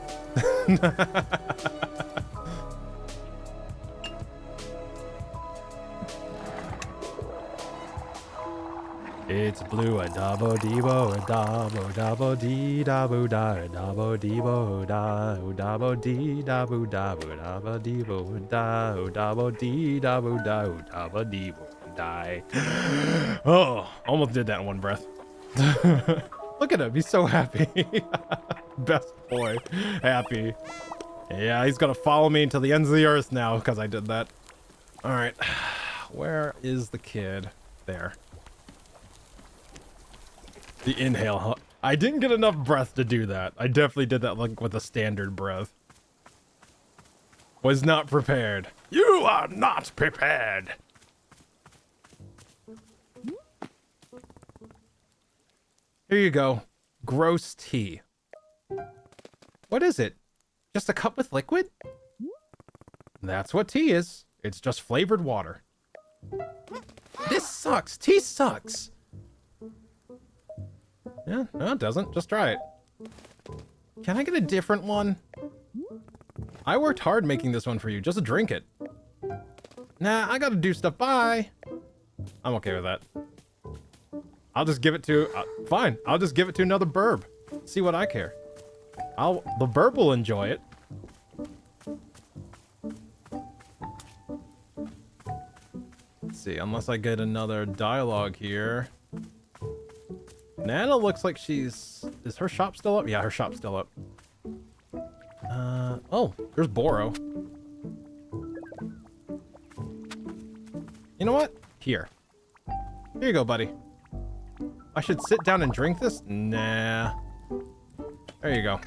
It's blue, a dabo debo, a dabo dee dabo da, a dabo debo da, o dabo dee dabo dabo dabo debo da, o dabo dee dabo da, o dabo debo die. Oh, almost did that in one breath. Look at him, he's so happy. Best boy, happy. Yeah, he's gonna follow me until the ends of the earth now because I did that. All right, where is the kid? There. The inhale, huh? I didn't get enough breath to do that. I definitely did that like with a standard breath. Was not prepared. You are not prepared. Here you go. Gross tea. What is it? Just a cup with liquid? That's what tea is. It's just flavored water. This sucks. Tea sucks. Yeah, no, it doesn't. Just try it. Can I get a different one? I worked hard making this one for you. Just drink it. Nah, I gotta do stuff. Bye. I'm okay with that. I'll just give it to... fine. I'll just give it to another burb. See what I care. The burb will enjoy it. Let's see. Unless I get another dialogue here. Nana looks like she's... Is her shop still up? Yeah, her shop's still up. Oh, there's Boro. You know what? Here. Here you go, buddy. I should sit down and drink this? Nah. There you go.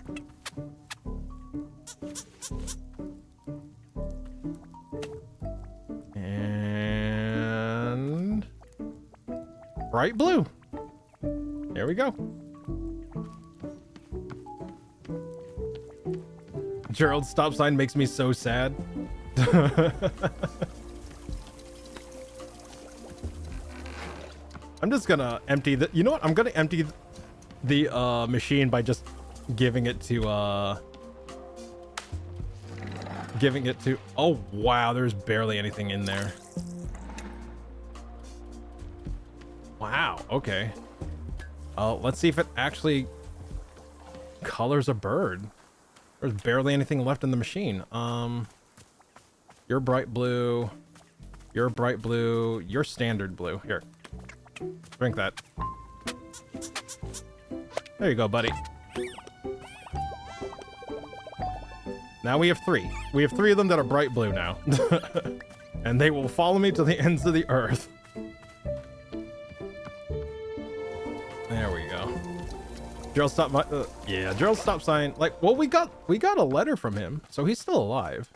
And bright blue. There we go. Gerald's stop sign makes me so sad. I'm just gonna empty the, you know what? I'm gonna empty the machine by just giving it to oh wow, there's barely anything in there. Wow, okay. Let's see if it actually colors a bird. There's barely anything left in the machine. You're bright blue. You're bright blue. You're standard blue. Here. Drink that. There you go, buddy. Now we have 3. We have 3 of them that are bright blue now. And they will follow me to the ends of the earth. There we go. Gerald stop by, yeah, Gerald stop sign. Like, well, we got a letter from him, so he's still alive.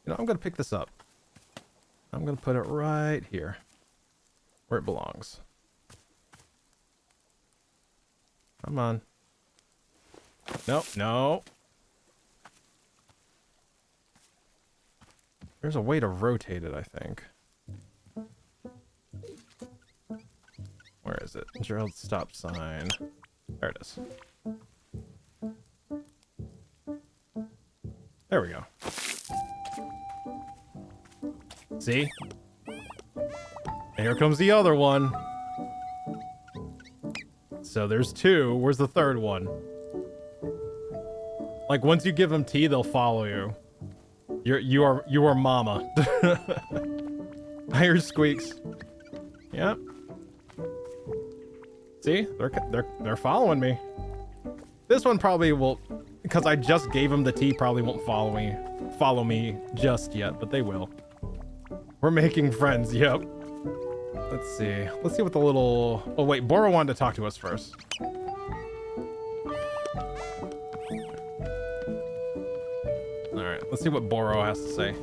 You know, I'm gonna pick this up. I'm gonna put it right here, where it belongs. Come on. Nope, no. There's a way to rotate it, I think. Where is it? Gerald stop sign. There it is. There we go. See? And here comes the other one. So there's 2. Where's the third one? Like, once you give them tea, they'll follow you. You are mama. I hear squeaks. Yep. See? They're following me. This one probably will, because I just gave him the tea, probably won't follow me just yet, but they will. We're making friends, yep. Let's see. Let's see what the little... Oh, wait. Boro wanted to talk to us first. Alright, let's see what Boro has to say.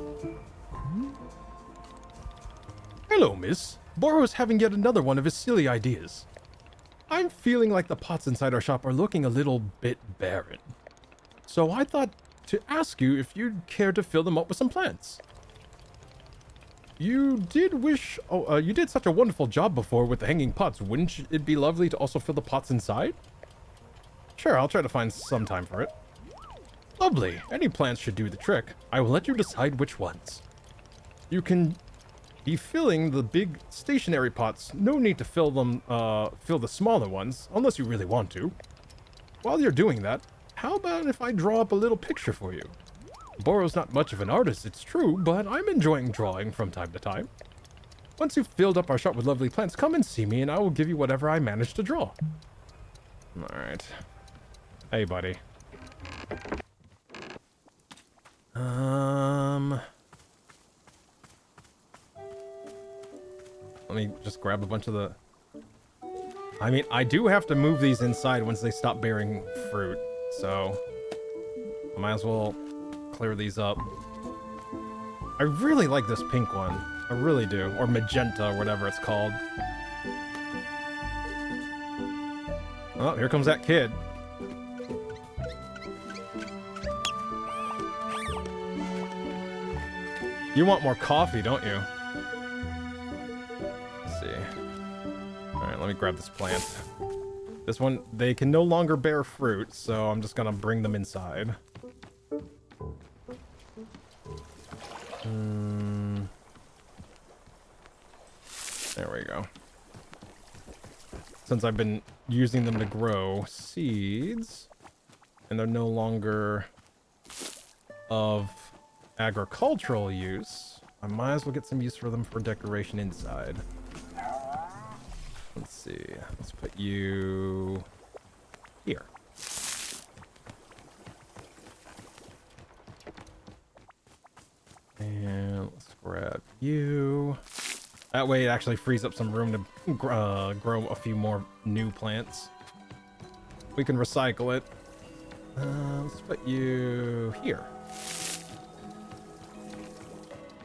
Hello, miss. Boro is having yet another one of his silly ideas. I'm feeling like the pots inside our shop are looking a little bit barren. So I thought to ask you if you'd care to fill them up with some plants. You did such a wonderful job before with the hanging pots. Wouldn't it be lovely to also fill the pots inside? Sure, I'll try to find some time for it. Lovely. Any plants should do the trick. I will let you decide which ones. You can be filling the big stationary pots. No need to fill the smaller ones, unless you really want to. While you're doing that, how about if I draw up a little picture for you? Boro's not much of an artist, it's true, but I'm enjoying drawing from time to time. Once you've filled up our shop with lovely plants, come and see me and I will give you whatever I manage to draw. Alright. Hey, buddy. Let me just grab a bunch of the... I mean, I do have to move these inside once they stop bearing fruit, so I might as well clear these up. I really like this pink one. I really do. Or magenta, or whatever it's called. Oh, here comes that kid. You want more coffee, don't you? Let's see. Alright, let me grab this plant. This one, they can no longer bear fruit, so I'm just gonna bring them inside. There we go. Since I've been using them to grow seeds, and they're no longer of agricultural use, I might as well get some use for them for decoration inside. Let's see. Let's put you here. And let's grab you. That way it actually frees up some room to grow a few more new plants. We can recycle it. Let's put you here.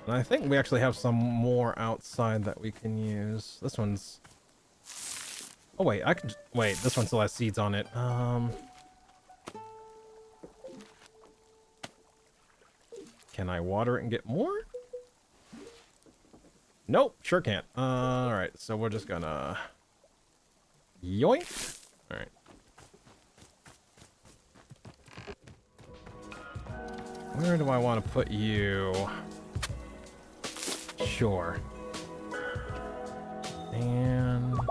And I think we actually have some more outside that we can use. This one's... Oh wait, I can... Wait, this one still has seeds on it. Can I water it and get more? Nope, sure can't. Alright, so we're just gonna... Yoink! Alright. Where do I want to put you? Sure. And... Let's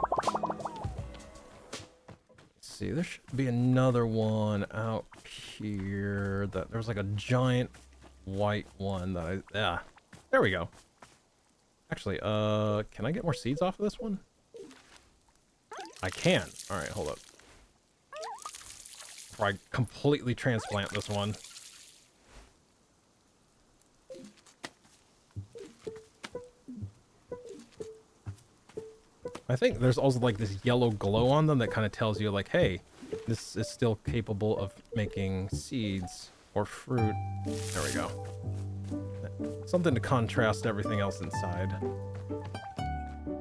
see, there should be another one out here. That there's like a giant white one that I... Yeah, there we go. Actually, can I get more seeds off of this one? I can. Alright, hold up. Before I completely transplant this one. I think there's also like this yellow glow on them that kind of tells you like, hey, this is still capable of making seeds or fruit. There we go. Something to contrast everything else inside.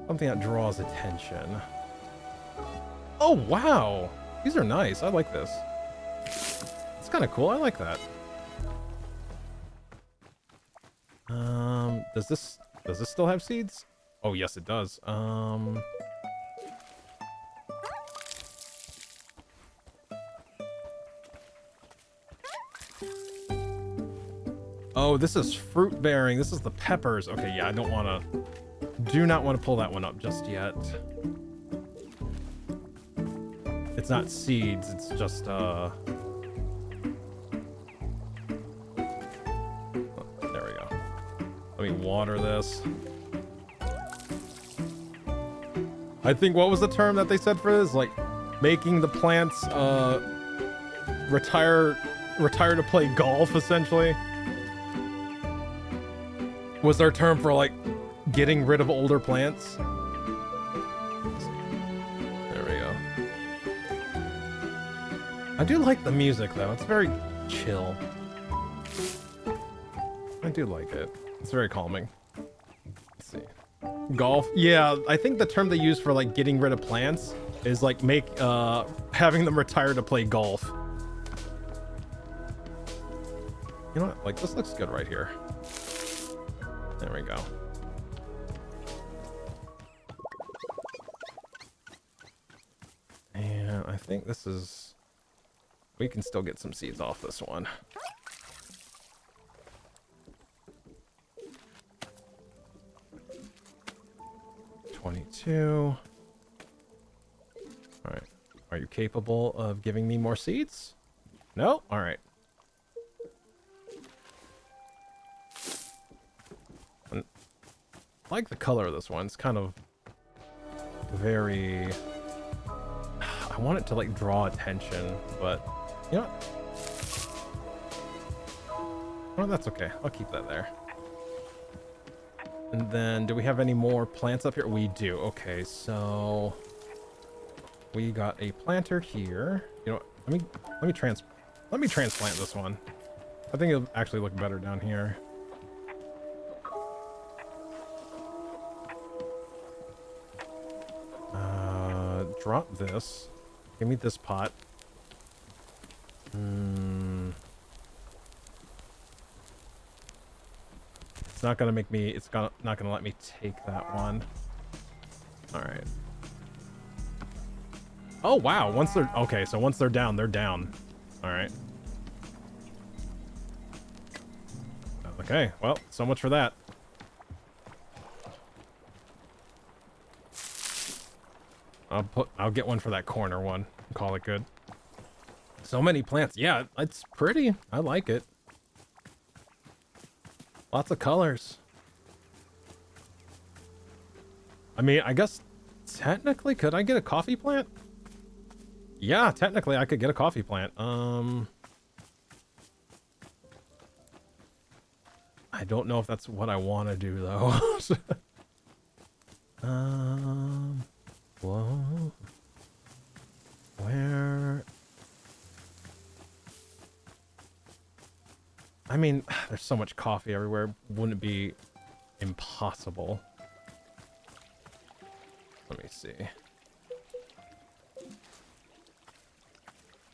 Something that draws attention. Oh, wow. These are nice. I like this. It's kind of cool. I like that. Does this still have seeds? Oh, yes, it does. Oh, this is fruit bearing. This is the peppers. Okay, yeah, I don't want to... Do not want to pull that one up just yet. It's not seeds, it's just, there we go. Let me water this. I think, what was the term that they said for this? Like, making the plants, retire to play golf, essentially. Was their term for, like, getting rid of older plants? There we go. I do like the music, though. It's very chill. I do like it. It's very calming. Let's see. Golf? Yeah, I think the term they use for, like, getting rid of plants is, like, having them retire to play golf. You know what? Like, this looks good right here. There we go. And I think this is... We can still get some seeds off this one. $22. Alright. Are you capable of giving me more seeds? No? Alright. I like the color of this one. It's kind of very... I want it to like draw attention, but you know what? Oh, that's okay. I'll keep that there. And then, do we have any more plants up here? We do. Okay, so we got a planter here. You know what? Let me transplant this one. I think it'll actually look better down here. Drop this. Give me this pot. It's not gonna make me... It's not gonna let me take that one. Alright. Oh, wow. Once they're... Okay, so once they're down, they're down. Alright. Okay, well, so much for that. I'll get one for that corner one. Call it good. So many plants. Yeah, it's pretty. I like it. Lots of colors. I mean, I guess technically, could I get a coffee plant? Yeah, technically I could get a coffee plant. I don't know if that's what I want to do though. Whoa. Where? I mean, there's so much coffee everywhere. Wouldn't it be impossible? Let me see.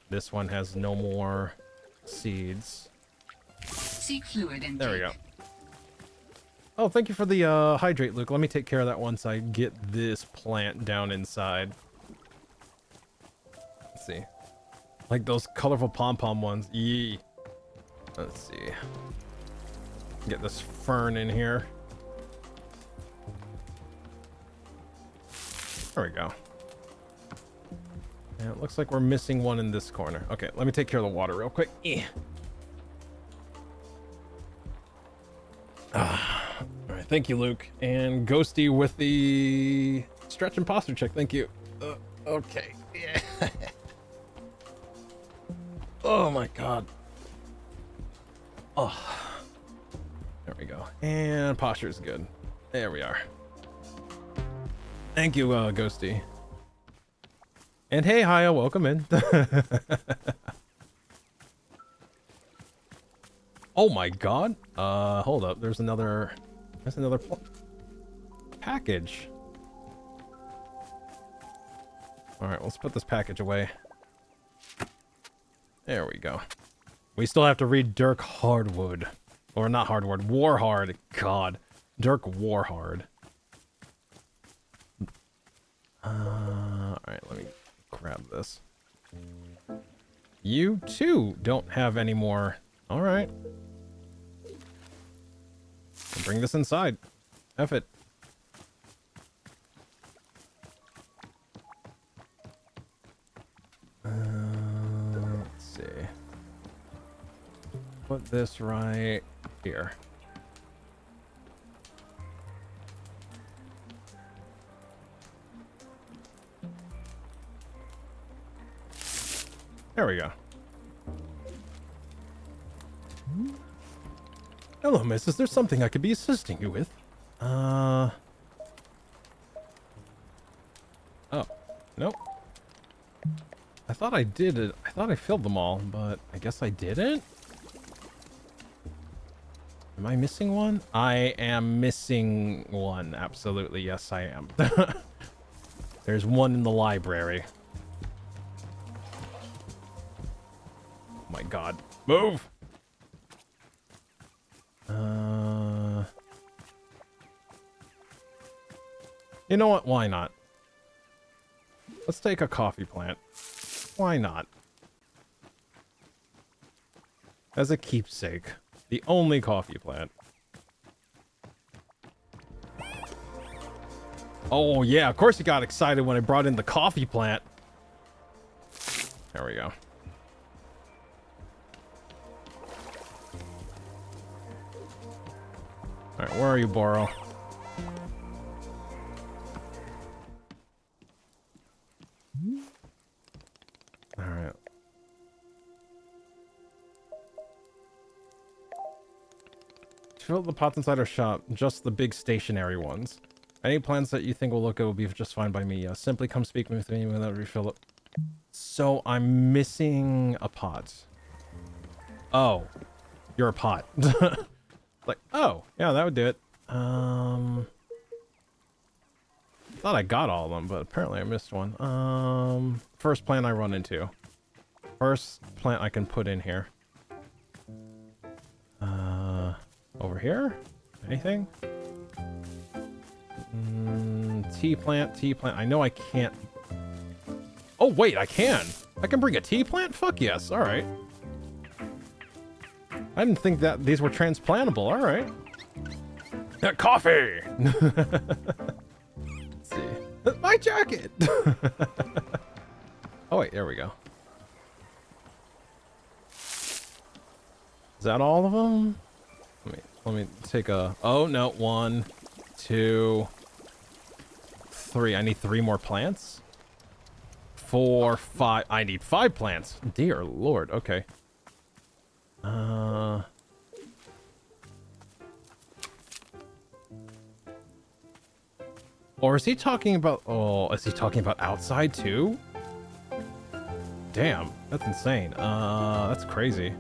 This one has no more seeds. Seek fluid intake. There we go. Oh, thank you for the hydrate, Luke. Let me take care of that once I get this plant down inside. Let's see. Like those colorful pom-pom ones. Yee. Let's see. Get this fern in here. There we go. And it looks like we're missing one in this corner. Okay, let me take care of the water real quick. All right, thank you, Luke. And Ghosty with the stretch and posture check. Thank you. Okay. Yeah. Oh my God. Oh. There we go. And posture is good. There we are. Thank you, Ghosty. And hey, Haya, welcome in. Oh my God. Hold up. There's another package. All right, let's put this package away. There we go. We still have to read Dirk Hardwood. Or not Hardwood, Warhard. God. Dirk Warhard. Alright, let me grab this. You too don't have any more. Alright. Bring this inside. F it. Let's see. Put this right here. There we go. Hello, miss. Is there something I could be assisting you with? Oh. Nope. I thought I did it. I thought I filled them all, but I guess I didn't? Am I missing one? I am missing one. Absolutely. Yes, I am. There's one in the library. Oh my God. Move! You know what? Why not? Let's take a coffee plant. Why not? As a keepsake. The only coffee plant. Oh, yeah. Of course you got excited when I brought in the coffee plant. There we go. Alright, where are you, Boro? Alright. Fill the pots inside our shop, just the big stationary ones. Any plants that you think will look good will be just fine by me. Simply come speak with me without refill it. So I'm missing a pot. Oh, you're a pot. Like, oh, yeah, that would do it. Thought I got all of them, but apparently I missed one. First plant I run into. First plant I can put in here. Over here? Anything? Tea plant, tea plant. I know I can't. Oh, wait, I can. I can bring a tea plant? Fuck yes. All right. I didn't think that these were transplantable. All right. Coffee! Let's see. My jacket! Oh, wait, there we go. Is that all of them? Let me take a... Oh, no. 1, 2, 3. I need 3 more plants? 4, 5. I need 5 plants. Dear Lord. Okay. Or is he talking about... Oh, is he talking about outside too? Damn, that's insane. That's crazy.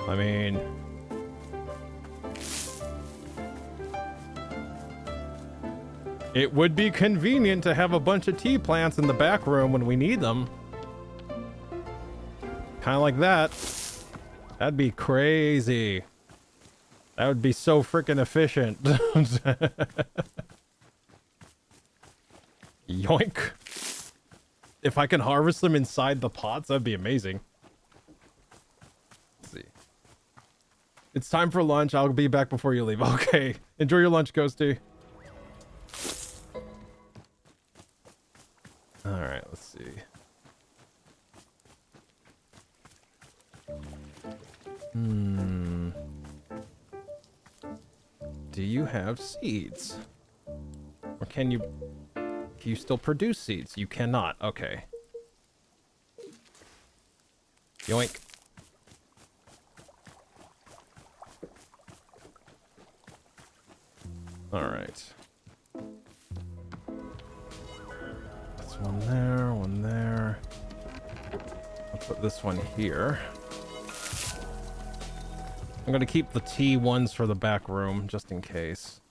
I mean... It would be convenient to have a bunch of tea plants in the back room when we need them. Kind of like that. That'd be crazy. That would be so freaking efficient. Yoink. If I can harvest them inside the pots, that'd be amazing. Let's see. It's time for lunch. I'll be back before you leave. Okay. Enjoy your lunch, Ghosty. Alright, let's see. Do you have seeds? Or can you still produce seeds? You cannot. Okay. Yoink. Alright. That's one there, one there. I'll put this one here. I'm gonna keep the tea ones for the back room, just in case.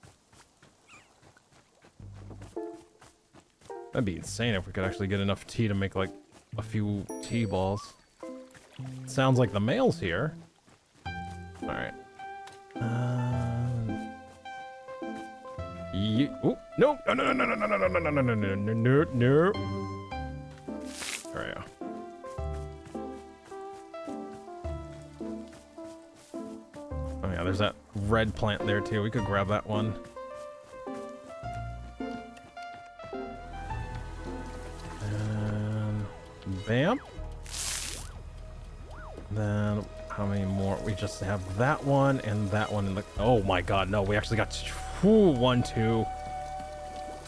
That'd be insane if we could actually get enough tea to make, like, a few tea balls. Sounds like the mail's here. Alright. Oh, no! No, no, no, no, no, no, no, no, no, no, no, no, no, no. There we go. Oh yeah, there's that red plant there too. We could grab that one. And bam. Then how many more? We just have that one and that one in the... Oh my god, no, we actually got 1, 2,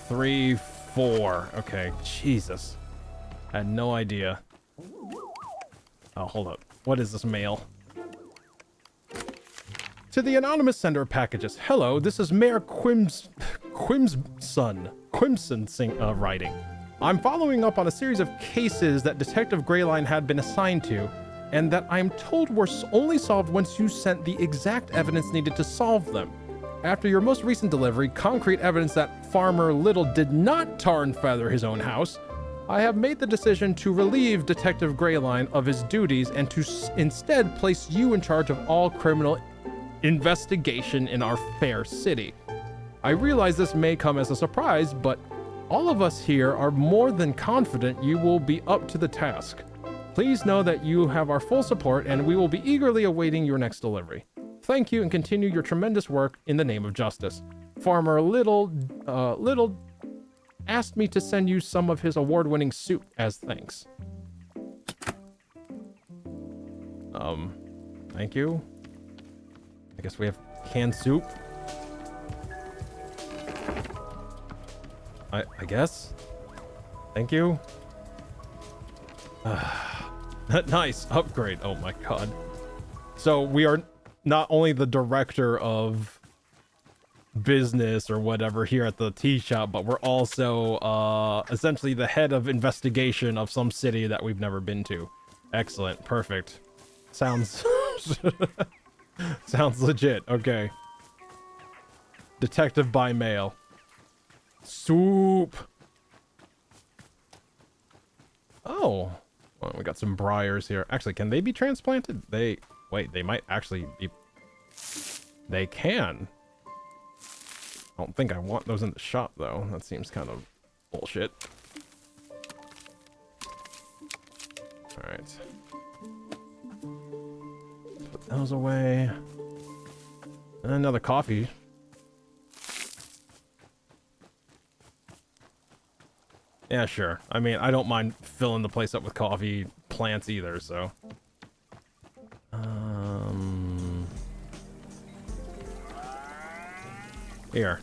3, 4. Okay, Jesus. I had no idea. Oh, hold up. What is this mail? To the anonymous sender of packages. Hello, this is Mayor Quimson writing. I'm following up on a series of cases that Detective Greyline had been assigned to, and that I'm told were only solved once you sent the exact evidence needed to solve them. After your most recent delivery, concrete evidence that Farmer Little did not tar and feather his own house, I have made the decision to relieve Detective Greyline of his duties and to instead place you in charge of all criminal investigation in our fair city. I realize this may come as a surprise, but all of us here are more than confident you will be up to the task. Please know that you have our full support and we will be eagerly awaiting your next delivery. Thank you and continue your tremendous work in the name of justice. Farmer Little asked me to send you some of his award-winning soup as thanks. Thank you. I guess we have canned soup. I guess. Thank you. Nice upgrade. Oh my god. So we are not only the director of business or whatever here at the tea shop, but we're also essentially the head of investigation of some city that we've never been to. Excellent. Perfect. Sounds sounds legit. Okay. Detective by mail. Soup. Oh. Well, we got some briars here. Actually, can they be transplanted? Wait, they might actually be... They can. I don't think I want those in the shop, though. That seems kind of bullshit. Alright. Put those away. And another coffee. Yeah, sure. I mean, I don't mind filling the place up with coffee plants either, so... Here.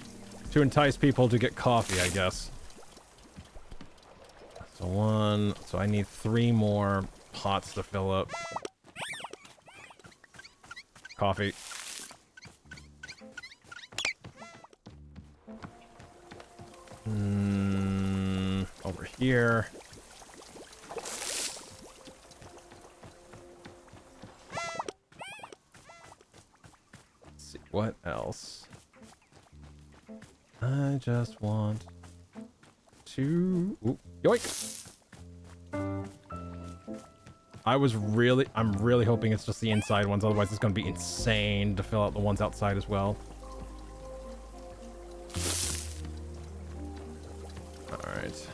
To entice people to get coffee, I guess. So I need 3 more pots to fill up. Coffee. Over here. Let's see, what else? I just want to... Ooh, yoink! I'm really hoping it's just the inside ones, otherwise it's going to be insane to fill out the ones outside as well. Alright.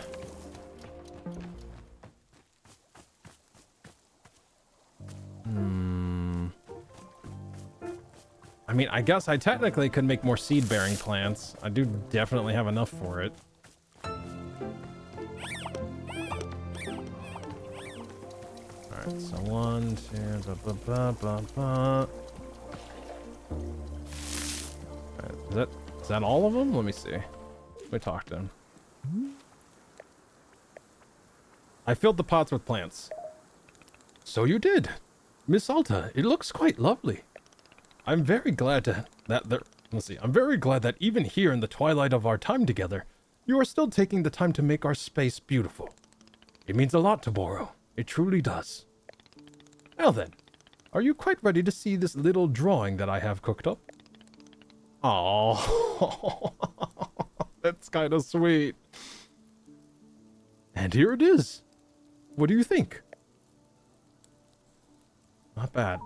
I mean, I guess I technically could make more seed-bearing plants. I do definitely have enough for it. Alright, so 1, 2, Alright, is that all of them? Let me see. Let me talk to him. I filled the pots with plants. So you did. Miss Alta, it looks quite lovely. I'm very glad I'm very glad that even here in the twilight of our time together, you are still taking the time to make our space beautiful. It means a lot to Boro. It truly does. Now then, are you quite ready to see this little drawing that I have cooked up? Oh, that's kind of sweet. And here it is. What do you think? Not bad.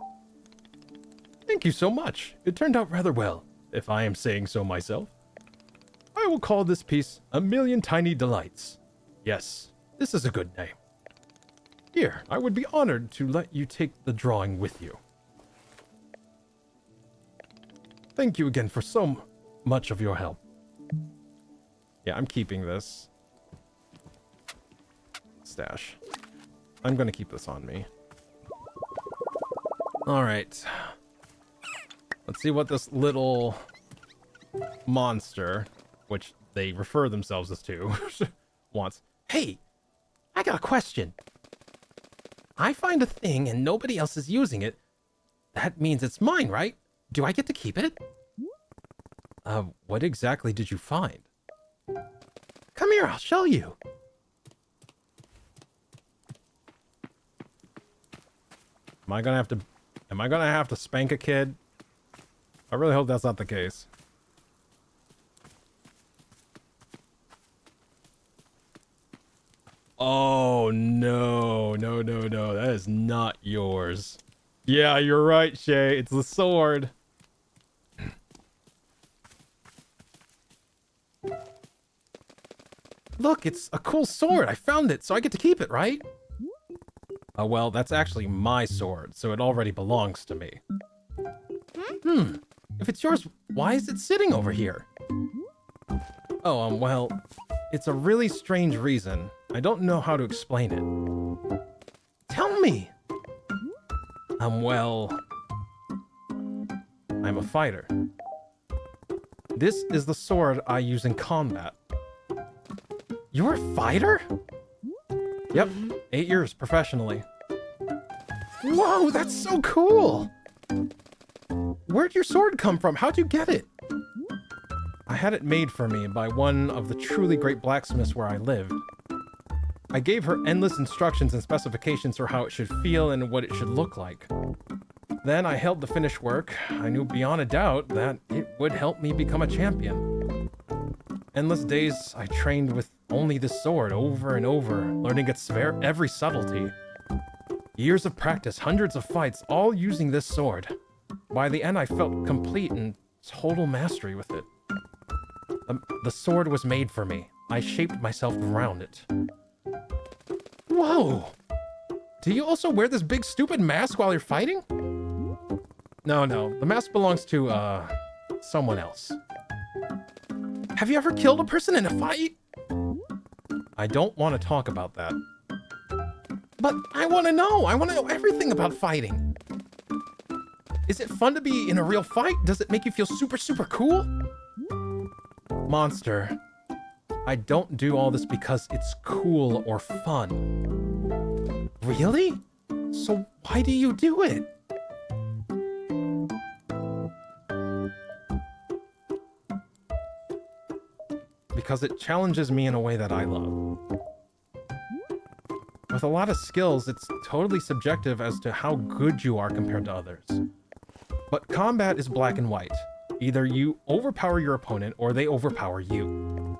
Thank you so much. It turned out rather well, if I am saying so myself. I will call this piece A Million Tiny Delights. Yes, this is a good name. Here, I would be honored to let you take the drawing with you. Thank you again for so much of your help. Yeah, I'm keeping this. Stash. I'm gonna keep this on me. Alright. Let's see what this little monster, which they refer themselves as to, wants. Hey, I got a question. I find a thing and nobody else is using it. That means it's mine, right? Do I get to keep it? What exactly did you find? Come here, I'll show you. Am I gonna have to spank a kid? I really hope that's not the case. Oh, no. No, no, no. That is not yours. Yeah, you're right, Shay. It's the sword. Look, it's a cool sword. I found it, so I get to keep it, right? Oh, well, that's actually my sword, so it already belongs to me. If it's yours, why is it sitting over here? Oh, well, it's a really strange reason. I don't know how to explain it. Tell me! Well, I'm a fighter. This is the sword I use in combat. You're a fighter? Yep, 8 years professionally. Whoa, that's so cool! Where'd your sword come from? How'd you get it? I had it made for me by one of the truly great blacksmiths where I lived. I gave her endless instructions and specifications for how it should feel and what it should look like. Then I held the finished work. I knew beyond a doubt that it would help me become a champion. Endless days I trained with only this sword over and over, learning its every subtlety. Years of practice, hundreds of fights, all using this sword. By the end, I felt complete and total mastery with it. The sword was made for me. I shaped myself around it. Whoa! Do you also wear this big stupid mask while you're fighting? No, the mask belongs to, someone else. Have you ever killed a person in a fight? I don't want to talk about that. But I want to know! I want to know everything about fighting! Is it fun to be in a real fight? Does it make you feel super, super cool? Monster, I don't do all this because it's cool or fun. Really? So why do you do it? because it challenges me in a way that I love. With a lot of skills, it's totally subjective as to how good you are compared to others. But combat is black and white. Either you overpower your opponent or they overpower you.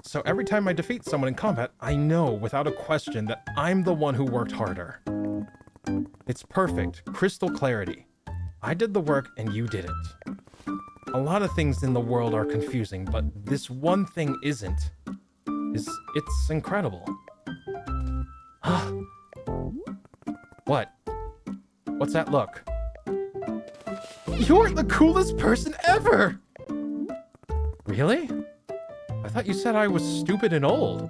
So every time I defeat someone in combat, I know without a question that I'm the one who worked harder. It's perfect, crystal clarity. I did the work and you didn't. A lot of things in the world are confusing, but this one thing isn't. It's incredible. What? What's that look? You're the coolest person ever! Really? I thought you said I was stupid and old.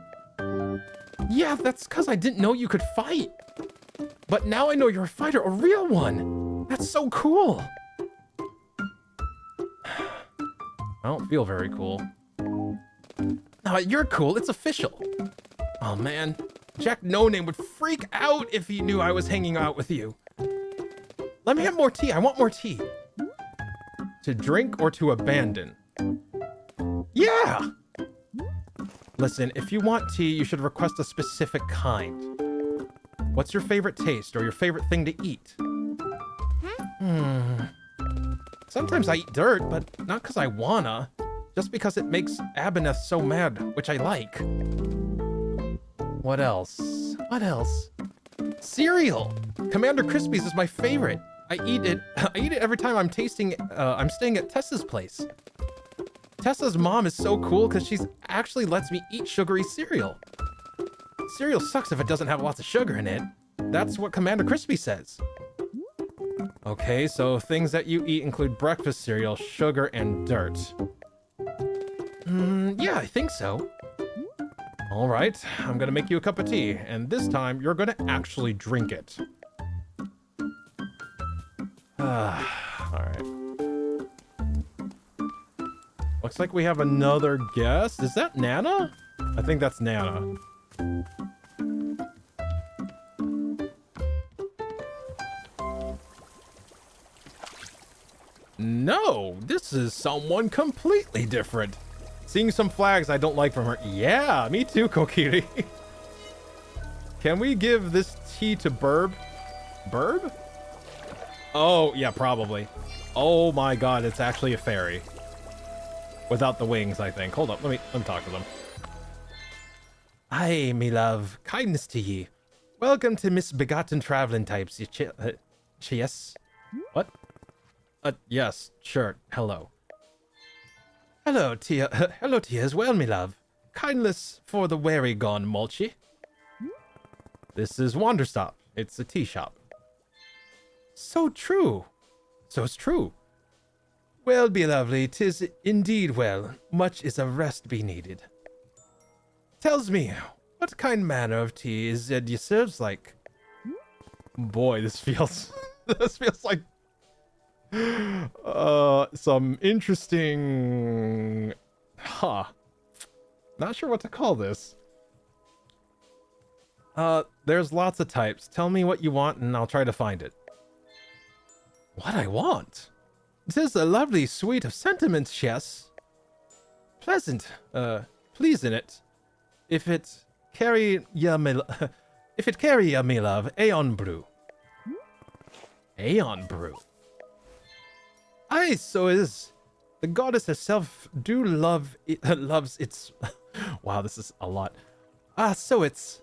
Yeah, that's because I didn't know you could fight. But now I know you're a fighter, a real one. That's so cool. I don't feel very cool. You're cool. It's official. Oh, man. Jack No Name would freak out if he knew I was hanging out with you. Let me have more tea. I want more tea. To drink or to abandon? Yeah! Listen, if you want tea, you should request a specific kind. What's your favorite taste or your favorite thing to eat? Sometimes I eat dirt, but not because I wanna. Just because it makes Abineth so mad, which I like. What else? What else? Cereal! Commander Crispies is my favorite. I eat it every time I'm staying at Tessa's place. Tessa's mom is so cool because she's actually lets me eat sugary cereal. Cereal sucks if it doesn't have lots of sugar in it. That's what Commander Crispy says. Okay, so things that you eat include breakfast cereal, sugar, and dirt. Yeah, I think so. All right, I'm gonna make you a cup of tea, and this time you're gonna actually drink it. All right. Looks like we have another guest. Is that Nana? I think that's Nana. No, this is someone completely different. Seeing some flags I don't like from her. Yeah, me too, Kokiri. Can we give this tea to Burb? Burb? Oh, yeah, probably. Oh my god, it's actually a fairy. Without the wings, I think. Hold up, let me talk to them. Hi, me love. Kindness to ye. Welcome to Misbegotten Traveling Types. Yes? What? Yes, sure. Hello. Hello, Tia. Hello, Tia as well, me love. Kindness for the wary gone, Mulchi. This is Wanderstop. It's a tea shop. So true. So's true. Well, be lovely, 'tis indeed well. Much is a rest be needed. Tells me, what kind manner of tea is it ye serves like? Boy, this feels... this feels like... some interesting... Not sure what to call this. There's lots of types. Tell me what you want and I'll try to find it. What I want? 'Tis a lovely suite of sentiments, yes. Pleasant, pleasing it. If it carry ya me love, Aeon Brew. Aeon Brew. Aye, so is. The goddess herself do love it, loves its... Wow, this is a lot. So it's...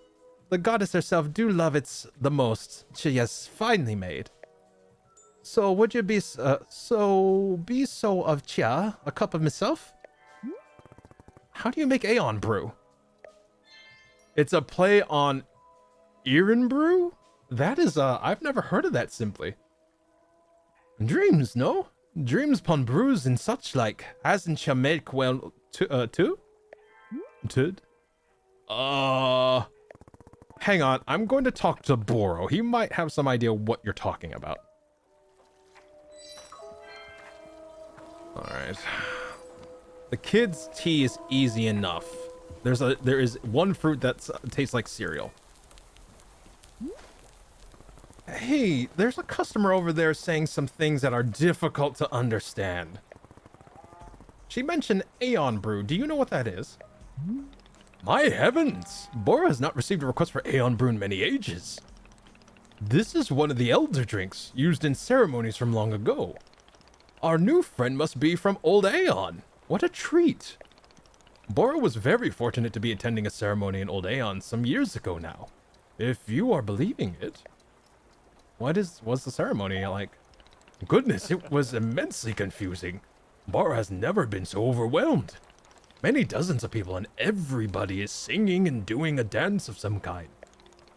The goddess herself do love its the most. She has finely made. So would you be so of chia, a cup of myself? How do you make Aeon Brew? It's a play on Iron Brew? That is, I've never heard of that simply. Dreams, no? Dreams pon brews and such like. Hasn't ya make well too? Tud? Hang on, I'm going to talk to Boro. He might have some idea what you're talking about. Alright. The kids' tea is easy enough. There is one fruit that tastes like cereal. Hey, there's a customer over there saying some things that are difficult to understand. She mentioned Aeon Brew. Do you know what that is? My heavens! Bora has not received a request for Aeon Brew in many ages. This is one of the elder drinks used in ceremonies from long ago. Our new friend must be from Old Aeon. What a treat! Bora was very fortunate to be attending a ceremony in Old Aeon some years ago now. If you are believing it. Was the ceremony like? Goodness, it was immensely confusing. Bora has never been so overwhelmed. Many dozens of people and everybody is singing and doing a dance of some kind.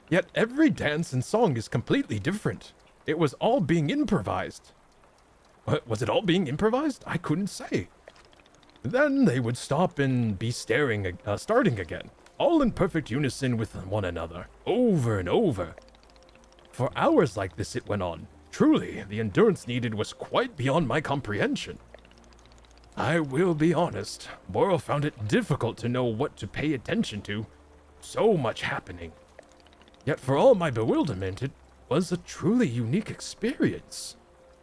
Yet every dance and song is completely different. It was all being improvised. What, was it all being improvised? I couldn't say. Then they would stop and be starting again, all in perfect unison with one another, over and over. For hours like this it went on. Truly, the endurance needed was quite beyond my comprehension. I will be honest, Boro found it difficult to know what to pay attention to. So much happening. Yet for all my bewilderment, it was a truly unique experience.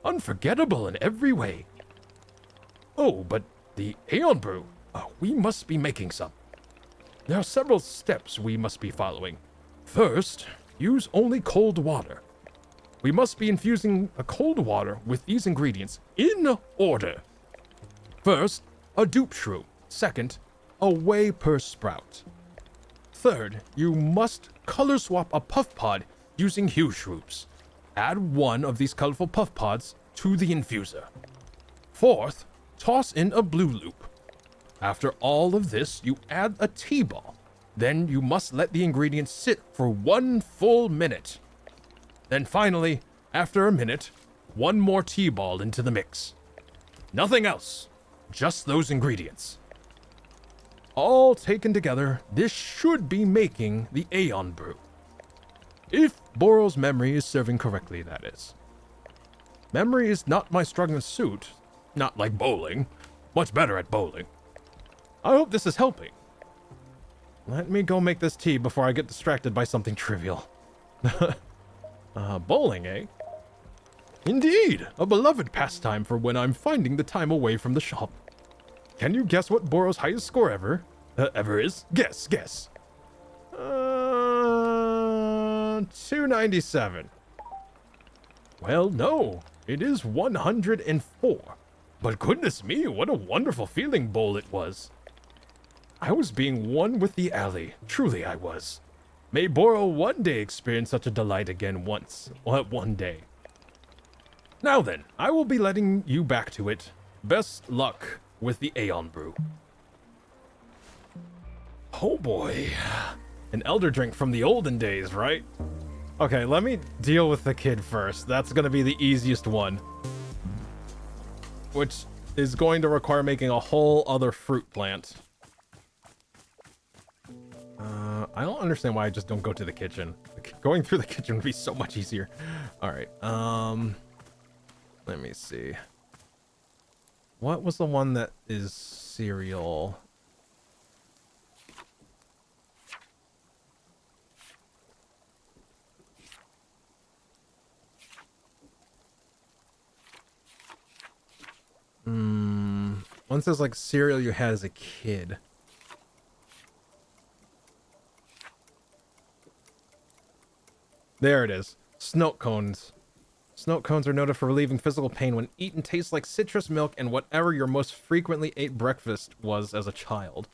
Unforgettable in every way. Oh, but the Aeon Brew, we must be making some. There are several steps we must be following. First, use only cold water. We must be infusing the cold water with these ingredients in order. First, a dupe shrew. Second, a whey per sprout. Third, you must color swap a puff pod using hue shrooms. Add one of these colorful puff pods to the infuser. Fourth, toss in a blue loop. After all of this, you add a T-ball. Then you must let the ingredients sit for 1 full minute. Then finally, after a minute, one more T-ball into the mix. Nothing else. Just those ingredients. All taken together, this should be making the Aeon Brew. If Boro's memory is serving correctly, that is. Memory is not my strongest suit, not like bowling. Much better at bowling. I hope this is helping. Let me go make this tea before I get distracted by something trivial. Bowling, eh? Indeed, a beloved pastime for when I'm finding the time away from the shop. Can you guess what Boro's highest score ever is? Guess. 297. Well, no, it is 104. But goodness me, what a wonderful feeling bowl it was. I was being one with the alley. Truly I was. May Boro one day experience such a delight again one day. Now then, I will be letting you back to it. Best luck with the Aeon Brew. Oh boy. An elder drink from the olden days, right? Okay, let me deal with the kid first. That's gonna be the easiest one. Which is going to require making a whole other fruit plant. I don't understand why I just don't go to the kitchen. Going through the kitchen would be so much easier. Alright, let me see. What was the one that is cereal? One says like cereal you had as a kid. There it is. Snow cones. Snow cones are noted for relieving physical pain when eaten. Tastes like citrus milk and whatever your most frequently ate breakfast was as a child.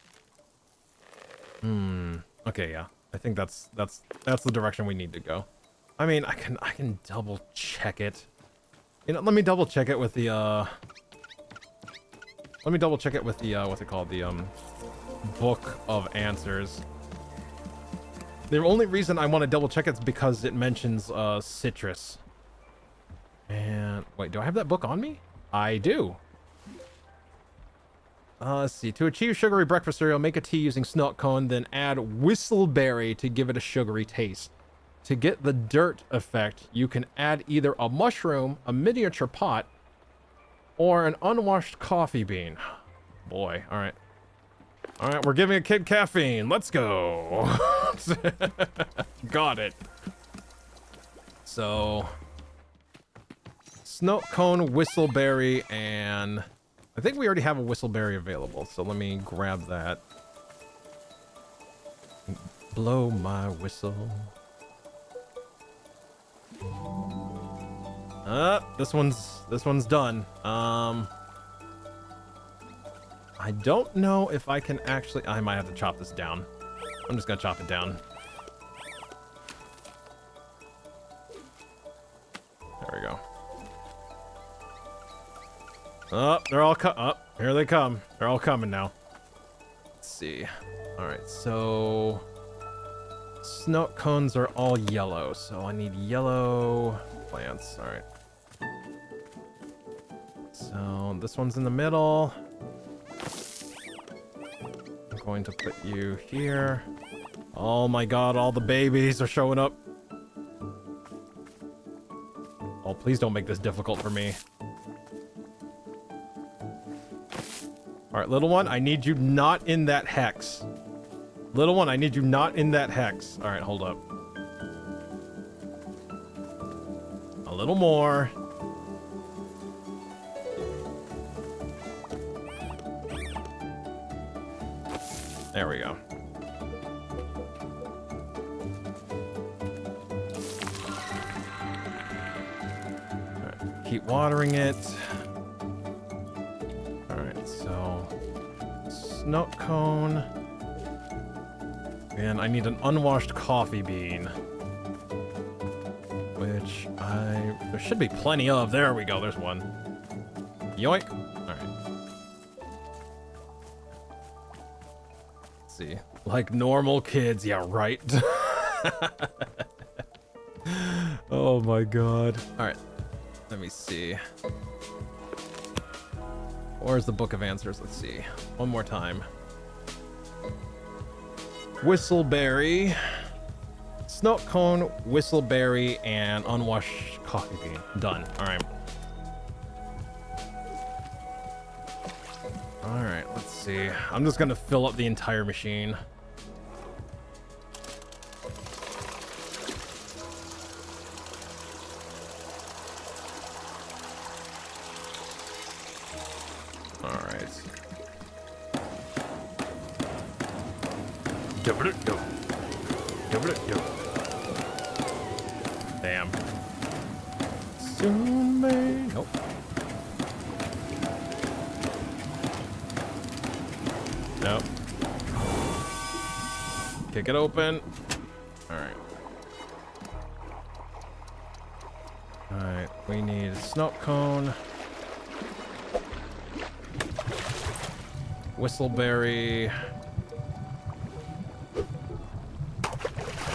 Okay, yeah. I think that's the direction we need to go. I mean, I can double check it. You know, let me double check it with the what's it called? The book of answers. The only reason I want to double check it is because it mentions citrus. And wait, do I have that book on me? I do. Let's see. To achieve sugary breakfast cereal, make a tea using snot cone, then add whistleberry to give it a sugary taste. To get the dirt effect, you can add either a mushroom, a miniature pot, or an unwashed coffee bean. Boy, all right. All right, we're giving a kid caffeine. Let's go. Got it. So, snow cone, whistleberry, and I think we already have a whistleberry available. So let me grab that. blow my whistle. This one's done. I don't know if I can actually... I might have to chop this down. I'm just gonna chop it down. There we go. Oh, they're all here they come. They're all coming now. Let's see. Alright, so... snow cones are all yellow, so I need yellow plants. Alright. So, this one's in the middle. I'm going to put you here. Oh my god, all the babies are showing up. Oh, please don't make this difficult for me. Alright, little one, I need you not in that hex. Little one, I need you not in that hex. Alright, hold up. A little more. There we go. Alright, keep watering it. Alright, so... snow cone. And I need an unwashed coffee bean. Which there should be plenty of. There we go, there's one. Yoink. Alright. Let's see. Like normal kids, yeah, right. Oh my god. Alright. Let me see. Where's the Book of Answers? Let's see. One more time. Whistleberry, snow cone, whistleberry, and unwashed coffee bean. Done. Alright. Alright, let's see. I'm just gonna fill up the entire machine. Alright. Damn. Soon may... Nope. Nope. Kick it open. Alright. Alright, we need a snow cone. Whistleberry.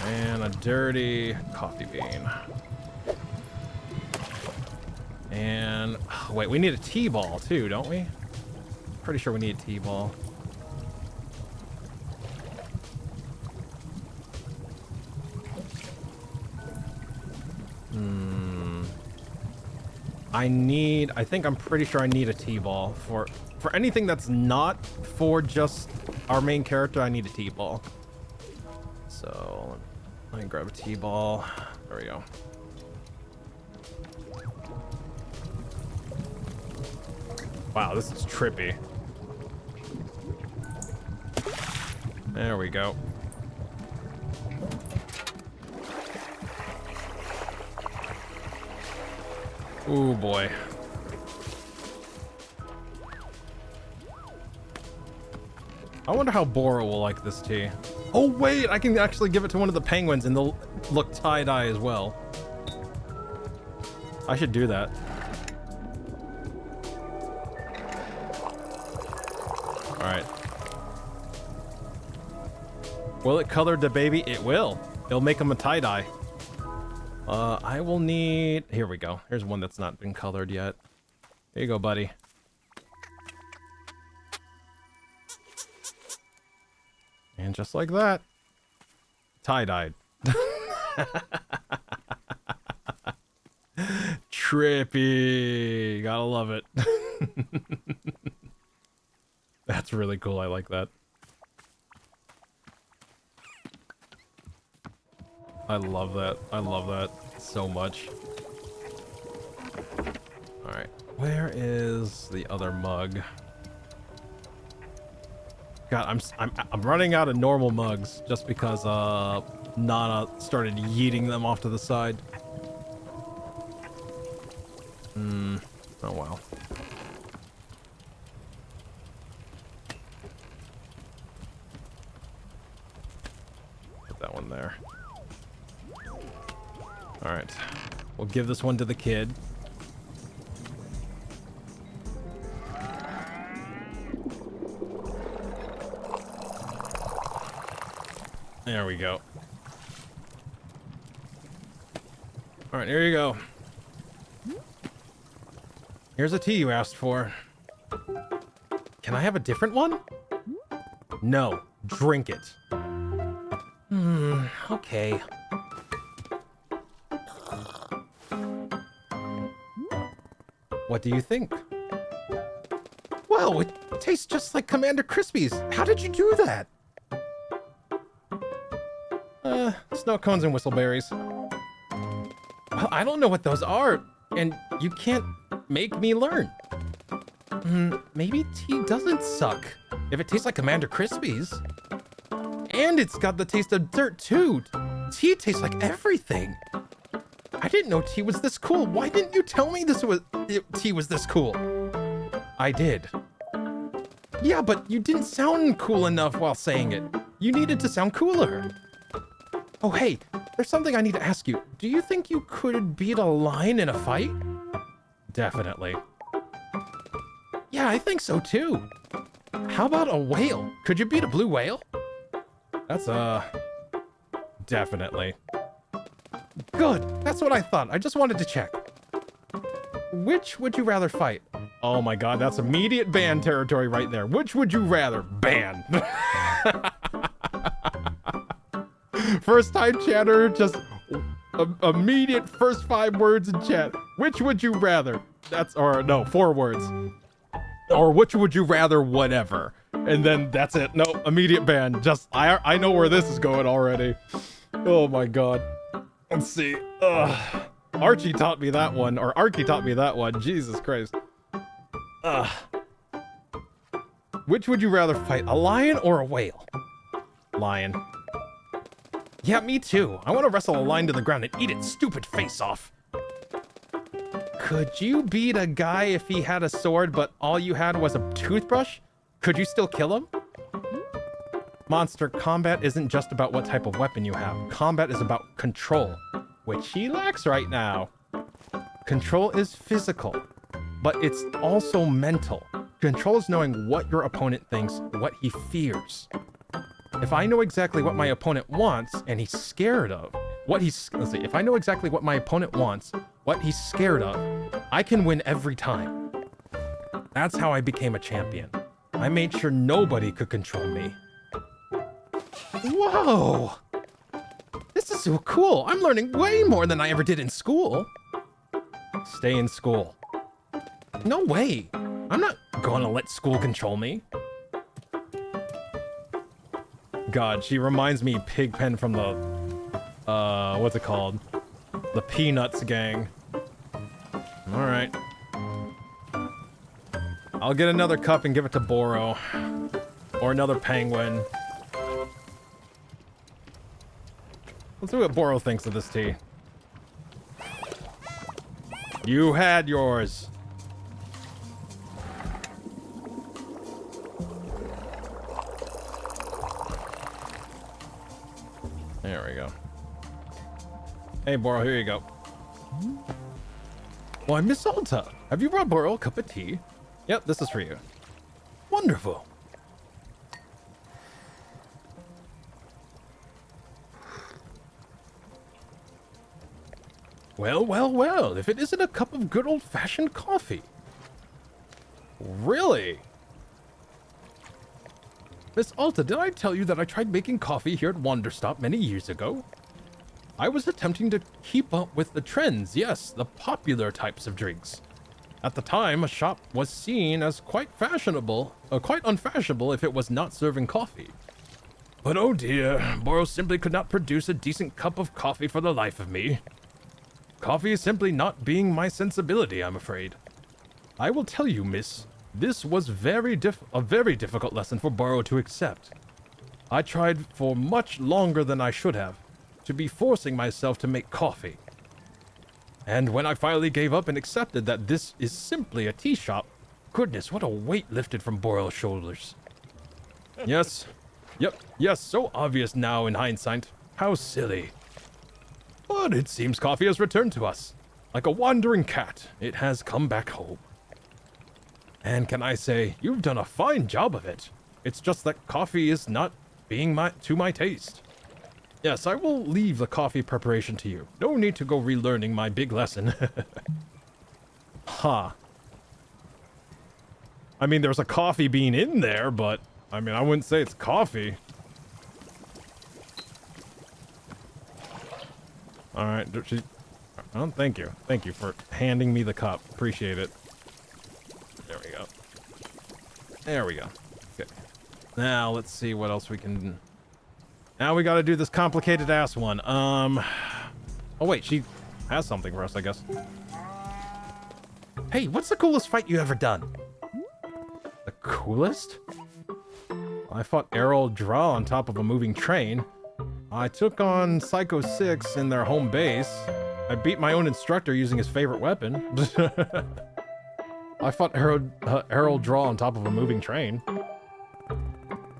And a dirty coffee bean. And wait, we need a T-ball too, don't we? Pretty sure we need a T-ball. I think I'm pretty sure I need a T-ball for anything that's not for just our main character. I need a T-ball. So let me grab a T-ball. There we go. Wow, this is trippy. There we go. Ooh, boy. I wonder how Bora will like this tea. Oh, wait! I can actually give it to one of the penguins and they'll look tie-dye as well. I should do that. Alright. Will it color the baby? It will. It'll make him a tie-dye. I will need... Here we go. Here's one that's not been colored yet. Here you go, buddy. And just like that, tie-dyed. Trippy. Gotta love it. That's really cool. I like that. I love that. I love that so much. Alright. Where is the other mug? God, I'm running out of normal mugs just because Nana started yeeting them off to the side. Oh well. Put that one there. All right. We'll give this one to the kid. There we go. All right, here you go. Here's a tea you asked for. Can I have a different one? No, drink it. Okay. What do you think? Whoa, it tastes just like Commander Crispies. How did you do that? Snow cones and whistleberries. Well, I don't know what those are, and you can't make me learn. Maybe tea doesn't suck if it tastes like Commander Crispies. And it's got the taste of dirt too. Tea tastes like everything. I didn't know tea was this cool. Why didn't you tell me tea was this cool? I did. Yeah, but you didn't sound cool enough while saying it. You needed to sound cooler. Oh, hey, there's something I need to ask you. Do you think you could beat a lion in a fight? Definitely. Yeah, I think so too. How about a whale? Could you beat a blue whale? That's, definitely. Good, that's what I thought. I just wanted to check. Which would you rather fight? Oh my god, that's immediate ban territory right there. Which would you rather? Ban. First time chatter, just immediate first 5 words in chat. Which would you rather? Or no, 4 words. Or which would you rather whatever. And then that's it. No, immediate ban. Just, I know where this is going already. Oh my god. Let's see. Archie taught me that one. Or Archie taught me that one. Jesus Christ. Which would you rather fight? A lion or a whale? Lion. Yeah, me too. I want to wrestle a lion to the ground and eat its stupid face off. Could you beat a guy if he had a sword, but all you had was a toothbrush? Could you still kill him? Monster, combat isn't just about what type of weapon you have. Combat is about control, which he lacks right now. Control is physical, but it's also mental. Control is knowing what your opponent thinks, what he fears. If I know exactly what my opponent wants and he's scared of, if I know exactly what my opponent wants, what he's scared of, I can win every time. That's how I became a champion. I made sure nobody could control me. Whoa! This is so cool. I'm learning way more than I ever did in school. Stay in school. No way. I'm not gonna let school control me. God, she reminds me Pigpen from the, what's it called? The Peanuts gang. All right. I'll get another cup and give it to Boro. Or another penguin. Let's see what Boro thinks of this tea. You had yours. There we go. Hey, Boro, here you go. Why, Miss Alta, have you brought Boro a cup of tea? Yep, this is for you. Wonderful. Well, well, well, if it isn't a cup of good old-fashioned coffee. Really? Miss Alta, did I tell you that I tried making coffee here at Wanderstop many years ago? I was attempting to keep up with the trends, yes, the popular types of drinks. At the time, a shop was seen as quite unfashionable if it was not serving coffee. But oh dear, Boro simply could not produce a decent cup of coffee for the life of me. Coffee is simply not being my sensibility, I'm afraid. I will tell you, miss, This was a very difficult lesson for Burrow to accept. I tried for much longer than I should have to be forcing myself to make coffee. And when I finally gave up and accepted that this is simply a tea shop, goodness, what a weight lifted from Burrow's shoulders. Yes. Yes, so obvious now in hindsight. How silly. But it seems coffee has returned to us. Like a wandering cat, it has come back home. And can I say, you've done a fine job of it. It's just that coffee is not being to my taste. Yes, I will leave the coffee preparation to you. No need to go relearning my big lesson. Ha. I mean, there's a coffee bean in there, but I mean, I wouldn't say it's coffee. All right, oh, thank you. Thank you for handing me the cup. Appreciate it. There we go. There we go. Okay. Now, let's see what else we can... Now we gotta do this complicated ass one. Oh wait, she has something for us, I guess. Hey, what's the coolest fight you ever done? The coolest? I fought Errol Draw on top of a moving train. I took on Psycho 6 in their home base. I beat my own instructor using his favorite weapon. I fought Errol Draw on top of a moving train.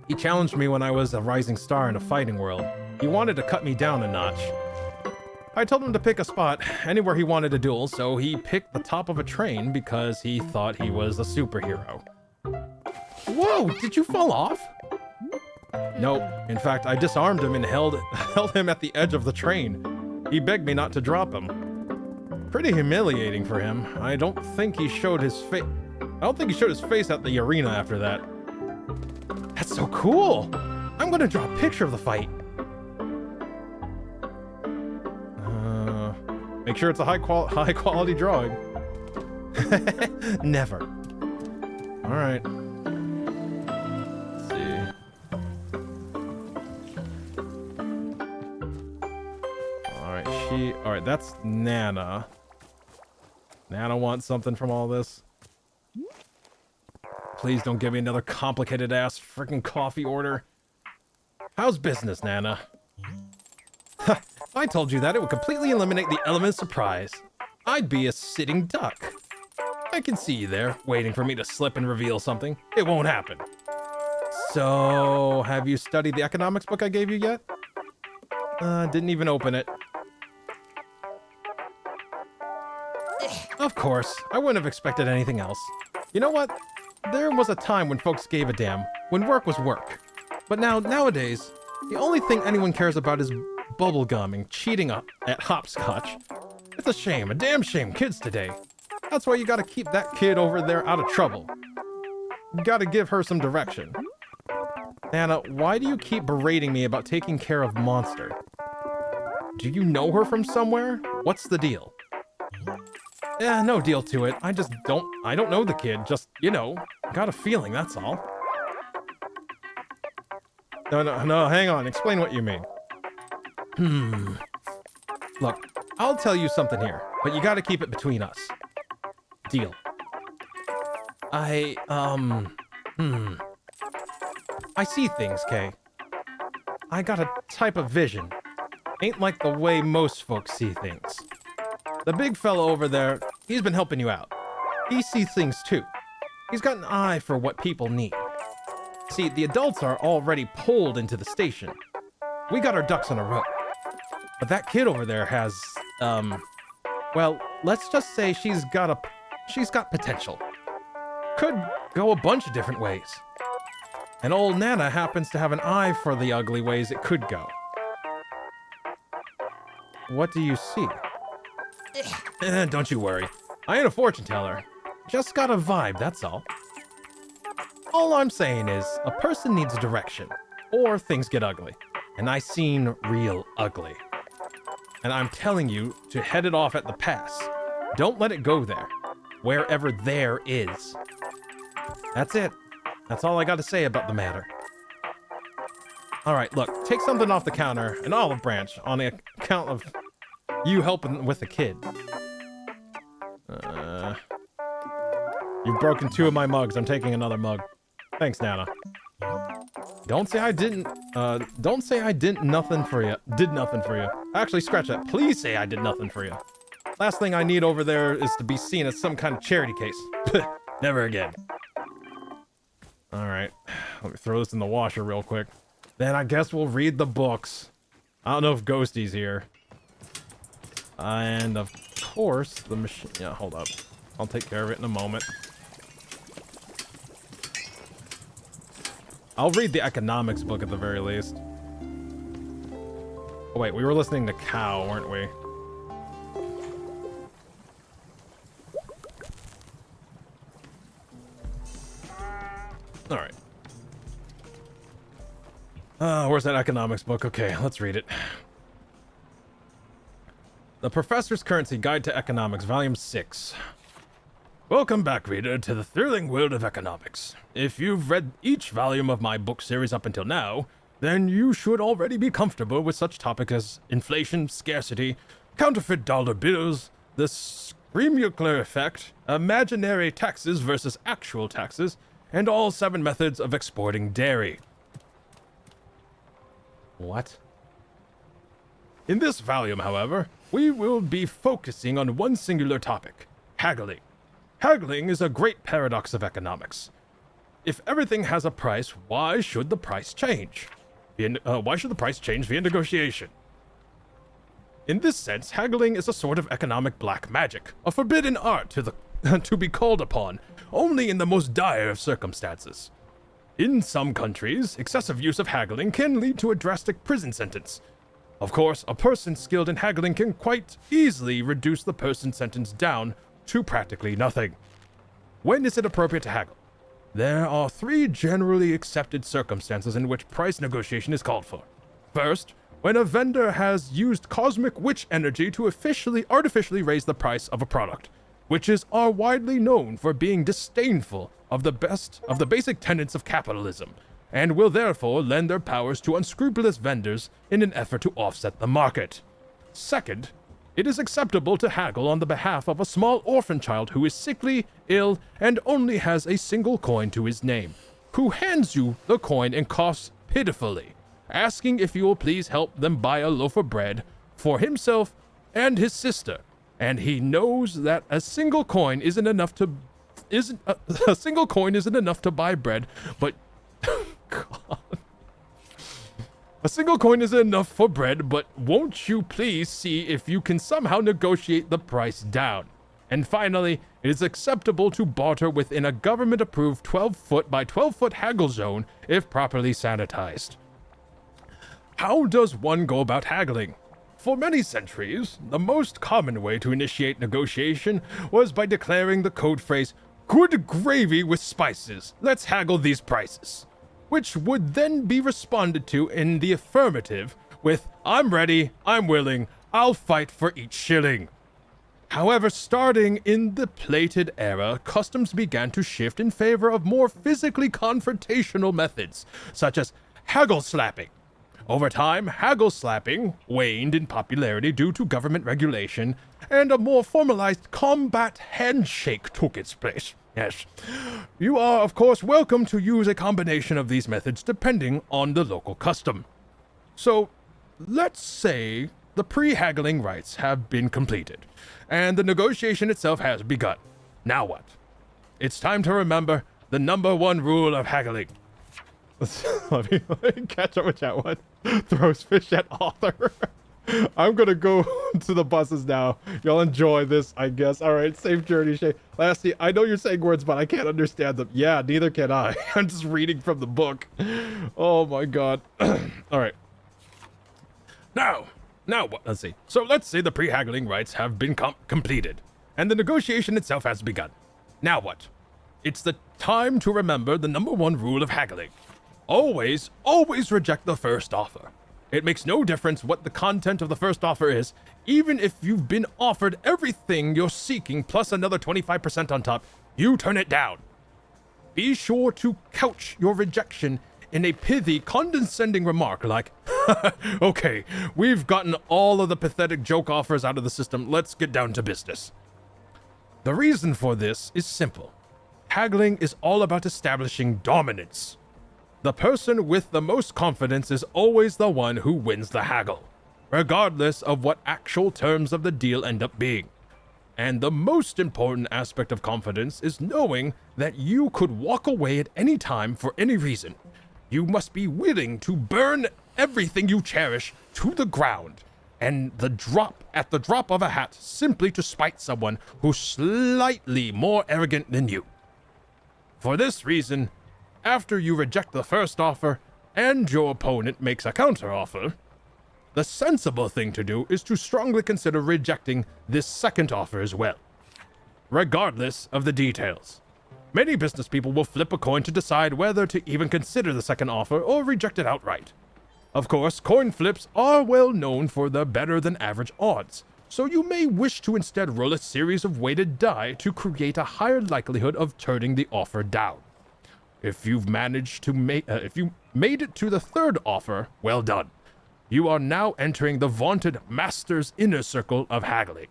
He challenged me when I was a rising star in a fighting world. He wanted to cut me down a notch. I told him to pick a spot anywhere he wanted to duel, so he picked the top of a train because he thought he was a superhero. Whoa, did you fall off? Nope. In fact, I disarmed him and held him at the edge of the train. He begged me not to drop him. Pretty humiliating for him. I don't think he showed his face at the arena after that. That's so cool! I'm gonna draw a picture of the fight. Make sure it's a high quality drawing. Never. All right. Let's see. All right, that's Nana. Nana wants something from all this. Please don't give me another complicated ass freaking coffee order. How's business, Nana? If I told you that, it would completely eliminate the element of surprise. I'd be a sitting duck. I can see you there, waiting for me to slip and reveal something. It won't happen. So, have you studied the economics book I gave you yet? Didn't even open it. Of course, I wouldn't have expected anything else. You know what? There was a time when folks gave a damn, when work was work. But nowadays, the only thing anyone cares about is bubblegum and cheating at hopscotch. It's a shame, a damn shame, kids today. That's why you gotta keep that kid over there out of trouble. You gotta give her some direction. Nana, why do you keep berating me about taking care of Monster? Do you know her from somewhere? What's the deal? No deal to it. I don't know the kid. Just, you know, got a feeling, that's all. No, hang on. Explain what you mean. Look, I'll tell you something here, but you gotta keep it between us. Deal. I see things, Kay. I got a type of vision. Ain't like the way most folks see things. The big fellow over there, he's been helping you out. He sees things too. He's got an eye for what people need. See, the adults are already pulled into the station. We got our ducks in a row. But that kid over there has, well, let's just say she's got potential. Could go a bunch of different ways. And old Nana happens to have an eye for the ugly ways it could go. What do you see? Don't you worry. I ain't a fortune teller. Just got a vibe, that's all. All I'm saying is, a person needs direction, or things get ugly. And I seen real ugly. And I'm telling you to head it off at the pass. Don't let it go there. Wherever there is. That's it. That's all I got to say about the matter. Alright, look, take something off the counter, an olive branch, on the account of you helping with the kid. You've broken 2 of my mugs. I'm taking another mug. Thanks, Nana. Don't say I didn't nothing for you. Did nothing for you. Actually, scratch that. Please say I did nothing for you. Last thing I need over there is to be seen as some kind of charity case. Never again. Alright. Let me throw this in the washer real quick. Then I guess we'll read the books. I don't know if Ghosty's here. And of course, the machine... Yeah, hold up. I'll take care of it in a moment. I'll read the economics book at the very least. Oh wait, we were listening to Cow, weren't we? Alright. Where's that economics book? Okay, let's read it. The Professor's Currency Guide to Economics, Volume 6. Welcome back, reader, to the thrilling world of economics. If you've read each volume of my book series up until now, then you should already be comfortable with such topics as inflation, scarcity, counterfeit dollar bills, the Screamular effect, imaginary taxes versus actual taxes, and all 7 methods of exporting dairy. What? In this volume, however, we will be focusing on one singular topic, haggling. Haggling is a great paradox of economics. If everything has a price, why should the price change? Why should the price change via negotiation? In this sense, haggling is a sort of economic black magic, a forbidden art to be called upon only in the most dire of circumstances. In some countries, excessive use of haggling can lead to a drastic prison sentence. Of course, a person skilled in haggling can quite easily reduce the person's sentence down to practically nothing. When is it appropriate to haggle? There are 3 generally accepted circumstances in which price negotiation is called for. First, when a vendor has used cosmic witch energy to artificially raise the price of a product. Witches are widely known for being disdainful of the basic tenets of capitalism, and will therefore lend their powers to unscrupulous vendors in an effort to offset the market. Second, it is acceptable to haggle on the behalf of a small orphan child who is sickly, ill, and only has a single coin to his name, who hands you the coin and coughs pitifully, asking if you will please help them buy a loaf of bread for himself and his sister, and he knows that a single coin isn't enough to buy bread, but God. A single coin isn't enough for bread, but won't you please see if you can somehow negotiate the price down? And finally, it is acceptable to barter within a government-approved 12-foot by 12-foot haggle zone if properly sanitized. How does one go about haggling? For many centuries, the most common way to initiate negotiation was by declaring the code phrase, "Good gravy with spices, let's haggle these prices," which would then be responded to in the affirmative with, "I'm ready, I'm willing, I'll fight for each shilling." However, starting in the plated era, customs began to shift in favor of more physically confrontational methods, such as haggle slapping. Over time, haggle slapping waned in popularity due to government regulation, and a more formalized combat handshake took its place. Yes. You are, of course, welcome to use a combination of these methods depending on the local custom. So, let's say the pre-haggling rites have been completed, and the negotiation itself has begun. Now what? It's time to remember the number 1 rule of haggling. Let me catch up with that one. Throws fish at author. I'm gonna go to the buses now. Y'all enjoy this, I guess. All right, safe journey, Shay. Lassie, I know you're saying words, but I can't understand them. Yeah, neither can I. I'm just reading from the book. Oh my God. All right. Now what? Let's see. So let's say the pre-haggling rites have been completed, and the negotiation itself has begun. Now what? It's the time to remember the number 1 rule of haggling. Always reject the first offer. It makes no difference what the content of the first offer is, even if you've been offered everything you're seeking plus another 25% on top, you turn it down. Be sure to couch your rejection in a pithy, condescending remark like, "Okay, we've gotten all of the pathetic joke offers out of the system, let's get down to business." The reason for this is simple. Haggling is all about establishing dominance. The person with the most confidence is always the one who wins the haggle, regardless of what actual terms of the deal end up being. And the most important aspect of confidence is knowing that you could walk away at any time for any reason. You must be willing to burn everything you cherish to the ground, and at the drop of a hat, simply to spite someone who's slightly more arrogant than you. For this reason, after you reject the first offer and your opponent makes a counteroffer, the sensible thing to do is to strongly consider rejecting this second offer as well, regardless of the details. Many business people will flip a coin to decide whether to even consider the second offer or reject it outright. Of course, coin flips are well known for the better than average odds, so you may wish to instead roll a series of weighted die to create a higher likelihood of turning the offer down. If you made it to the third offer, well done. You are now entering the vaunted master's inner circle of haggling.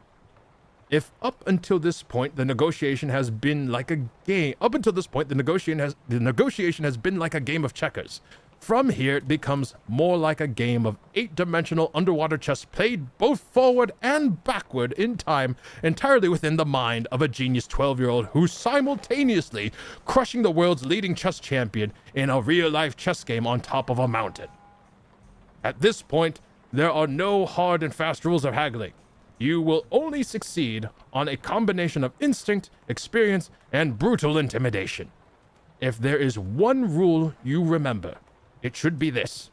If up until this point the negotiation has been like a game, the negotiation has been like a game of checkers. From here, it becomes more like a game of 8-dimensional underwater chess played both forward and backward in time, entirely within the mind of a genius 12-year-old who's simultaneously crushing the world's leading chess champion in a real-life chess game on top of a mountain. At this point, there are no hard and fast rules of haggling. You will only succeed on a combination of instinct, experience, and brutal intimidation. If there is one rule you remember, it should be this: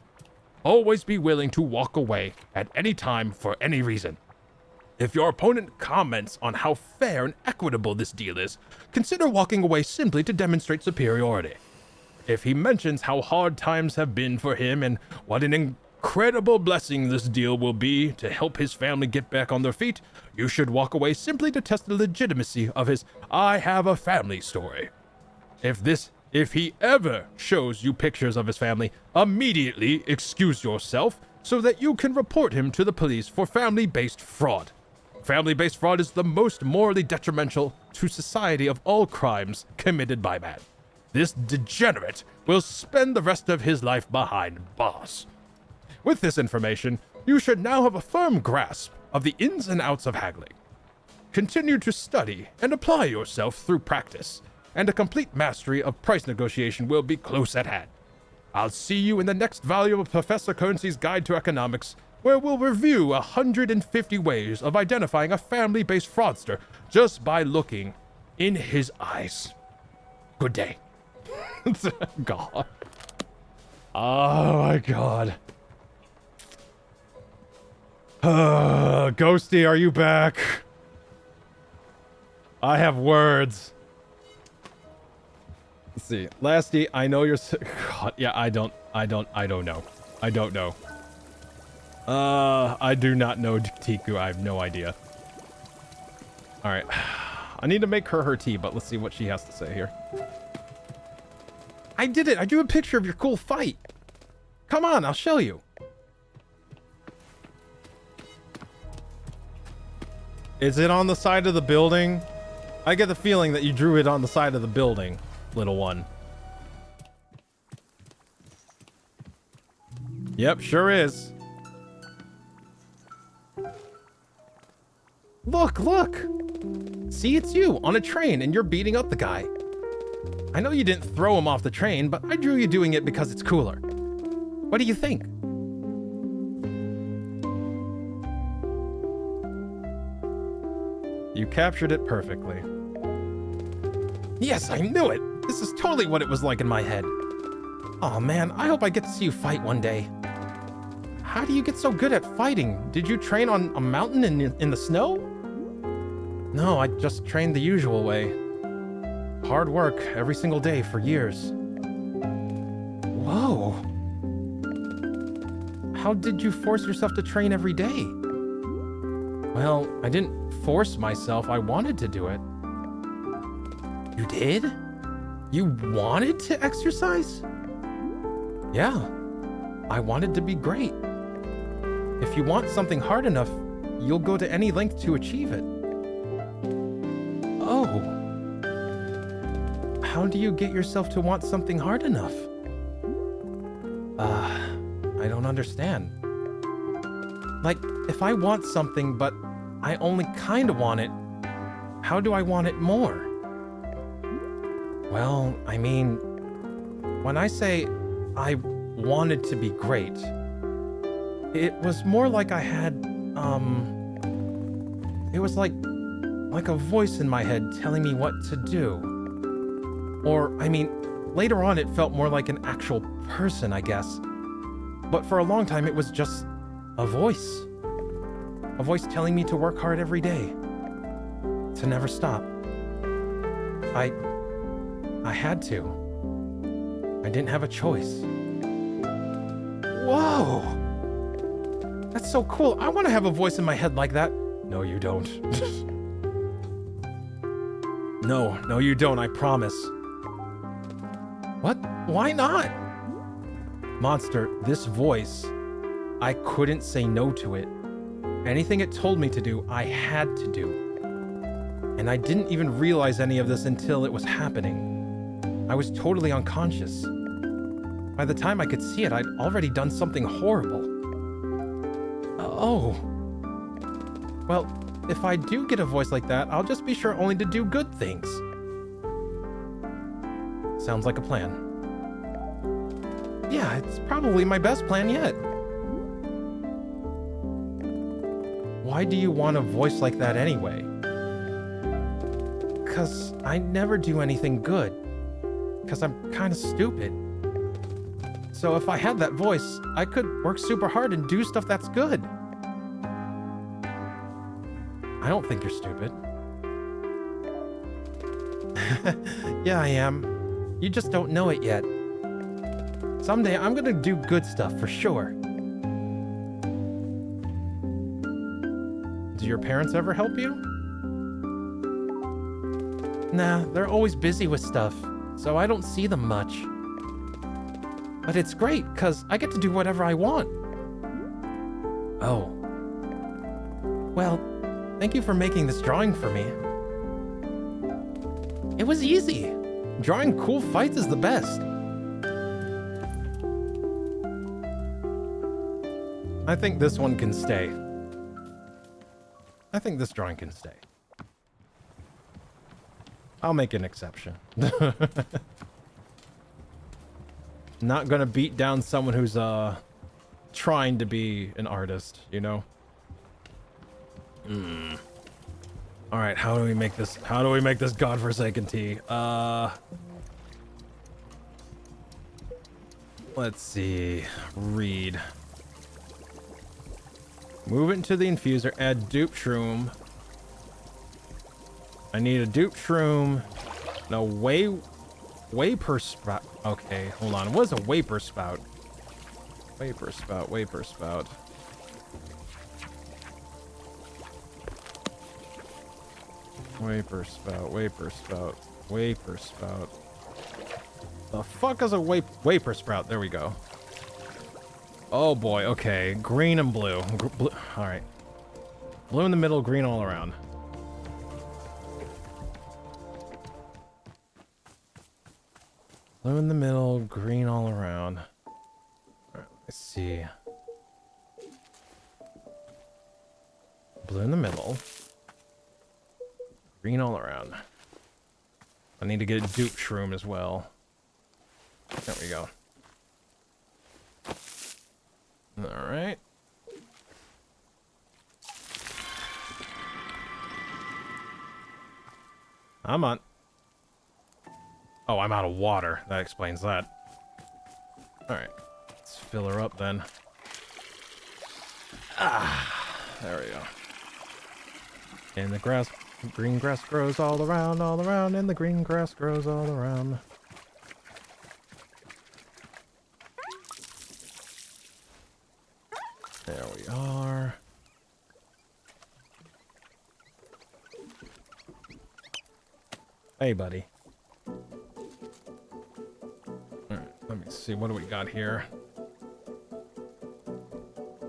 always be willing to walk away at any time for any reason. If your opponent comments on how fair and equitable this deal is, consider walking away simply to demonstrate superiority. If he mentions how hard times have been for him and what an incredible blessing this deal will be to help his family get back on their feet, you should walk away simply to test the legitimacy of his "I have a family" story. If he ever shows you pictures of his family, immediately excuse yourself so that you can report him to the police for family-based fraud. Family-based fraud is the most morally detrimental to society of all crimes committed by man. This degenerate will spend the rest of his life behind bars. With this information, you should now have a firm grasp of the ins and outs of haggling. Continue to study and apply yourself through practice, and a complete mastery of price negotiation will be close at hand. I'll see you in the next volume of Professor Currency's Guide to Economics, where we'll review 150 ways of identifying a family-based fraudster just by looking in his eyes. Good day. God. Oh my God. Ghosty, are you back? I have words. Let's see. Lasty, I know you're God, yeah, I don't know. I don't know. I do not know Tiku. I have no idea. All right. I need to make her tea, but let's see what she has to say here. I did it. I drew a picture of your cool fight. Come on, I'll show you. Is it on the side of the building? I get the feeling that you drew it on the side of the building, little one. Yep, sure is. Look! See, it's you on a train and you're beating up the guy. I know you didn't throw him off the train, but I drew you doing it because it's cooler. What do you think? You captured it perfectly. Yes, I knew it! This is totally what it was like in my head. Oh man, I hope I get to see you fight one day. How do you get so good at fighting? Did you train on a mountain in the snow? No, I just trained the usual way. Hard work every single day for years. Whoa. How did you force yourself to train every day? Well, I didn't force myself. I wanted to do it. You did? You wanted to exercise? Yeah. I wanted to be great. If you want something hard enough, you'll go to any length to achieve it. Oh. how do you get yourself to want something hard enough? I don't understand. Like, if I want something, but I only kind of want it, how do I want it more? Well, I mean, when I say I wanted to be great, it was more like I had, it was like a voice in my head telling me what to do. Or, I mean, later on it felt more like an actual person, I guess. But for a long time it was just a voice. A voice telling me to work hard every day. To never stop. I had to. I didn't have a choice. Whoa! That's so cool. I want to have a voice in my head like that. No, you don't. No, you don't, I promise. What? Why not? Monster, this voice, I couldn't say no to it. Anything it told me to do, I had to do. And I didn't even realize any of this until it was happening. I was totally unconscious. By the time I could see it, I'd already done something horrible. Oh. Well, if I do get a voice like that, I'll just be sure only to do good things. Sounds like a plan. Yeah, it's probably my best plan yet. Why do you want a voice like that anyway? 'Cause I never do anything good. 'Cause I'm kind of stupid. So if I had that voice, I could work super hard and do stuff that's good. I don't think you're stupid. Yeah, I am. You just don't know it yet. Someday I'm gonna do good stuff for sure. Do your parents ever help you? Nah, they're always busy with stuff, so I don't see them much. But it's great, 'cause I get to do whatever I want. Oh. Well, thank you for making this drawing for me. It was easy. Drawing cool fights is the best. I think this one can stay. I think this drawing can stay. I'll make an exception. Not gonna beat down someone who's trying to be an artist, you know? All right, how do we make this godforsaken tea? Let's see. Read. Move it into the infuser, add dupe shroom. I need a dupe shroom. No, vapor spout. Okay, hold on. What is a vapor spout? Vapor spout. Vapor spout. The fuck is a vapor sprout? There we go. Oh boy, okay. Green and blue. Blue. All right. Blue in the middle, green all around. Blue in the middle, green all around. All right, let's see. Blue in the middle. Green all around. I need to get a dupe shroom as well. There we go. All right. I'm on. Oh, I'm out of water. That explains that. All right. Let's fill her up then. Ah, there we go. And the grass, green grass grows all around, and the green grass grows all around. There we are. Hey, buddy. Alright, let me see. What do we got here?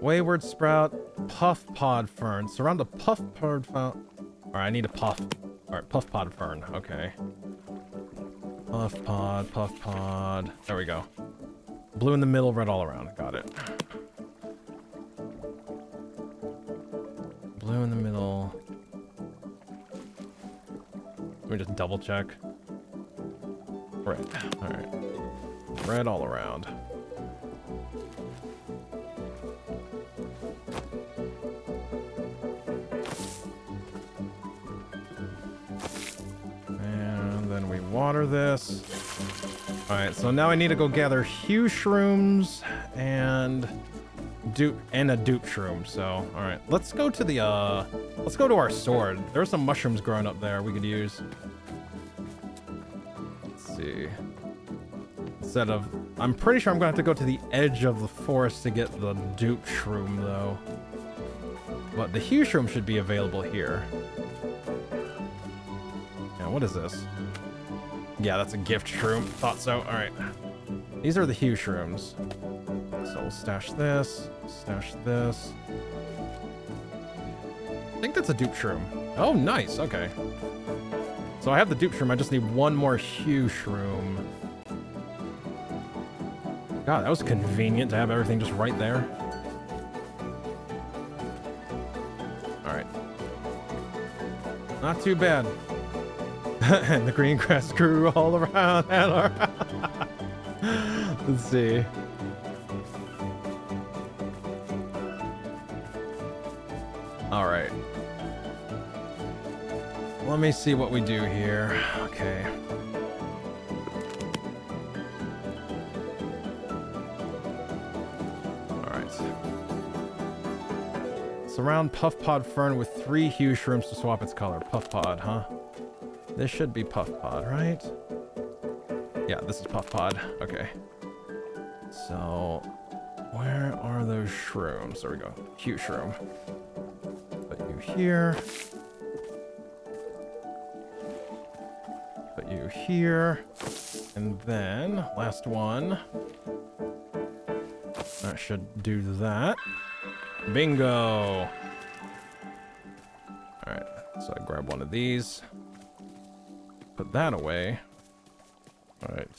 Wayward sprout, puff pod fern. Surround a puff pod fern. Alright, I need a puff. Alright, puff pod fern. Okay. Puff pod, puff pod. There we go. Blue in the middle, red all around. Got it. Blue in the middle. Let me just double check. Red. Alright. Red all around. And then we water this. Alright, so now I need to go gather hue shrooms and a dupe shroom. So, alright. Let's go to the let's go to our sword. There are some mushrooms growing up there we could use. Let's see. Instead of, I'm pretty sure I'm gonna have to go to the edge of the forest to get the dupe shroom though. But the hue shroom should be available here. Yeah, what is this? Yeah, that's a gift shroom. Thought so. Alright. These are the hue shrooms. So we'll stash this. Stash this. I think that's a dupe shroom. Oh, nice. Okay. So I have the dupe shroom. I just need one more hue shroom. God, that was convenient to have everything just right there. Alright. Not too bad. And the green grass grew all around and around. Let's see. Alright. Let me see what we do here. Okay. Alright. Surround Puff Pod Fern with 3 hue shrooms to swap its color. Puff Pod, huh? This should be Puff Pod, right? Yeah, this is Puff Pod. Okay. So, where are those shrooms? There we go. Hue shroom. Put you here. Put you here. And then, last one. That should do that. Bingo! Alright, so I grab one of these. Put that away. Alright.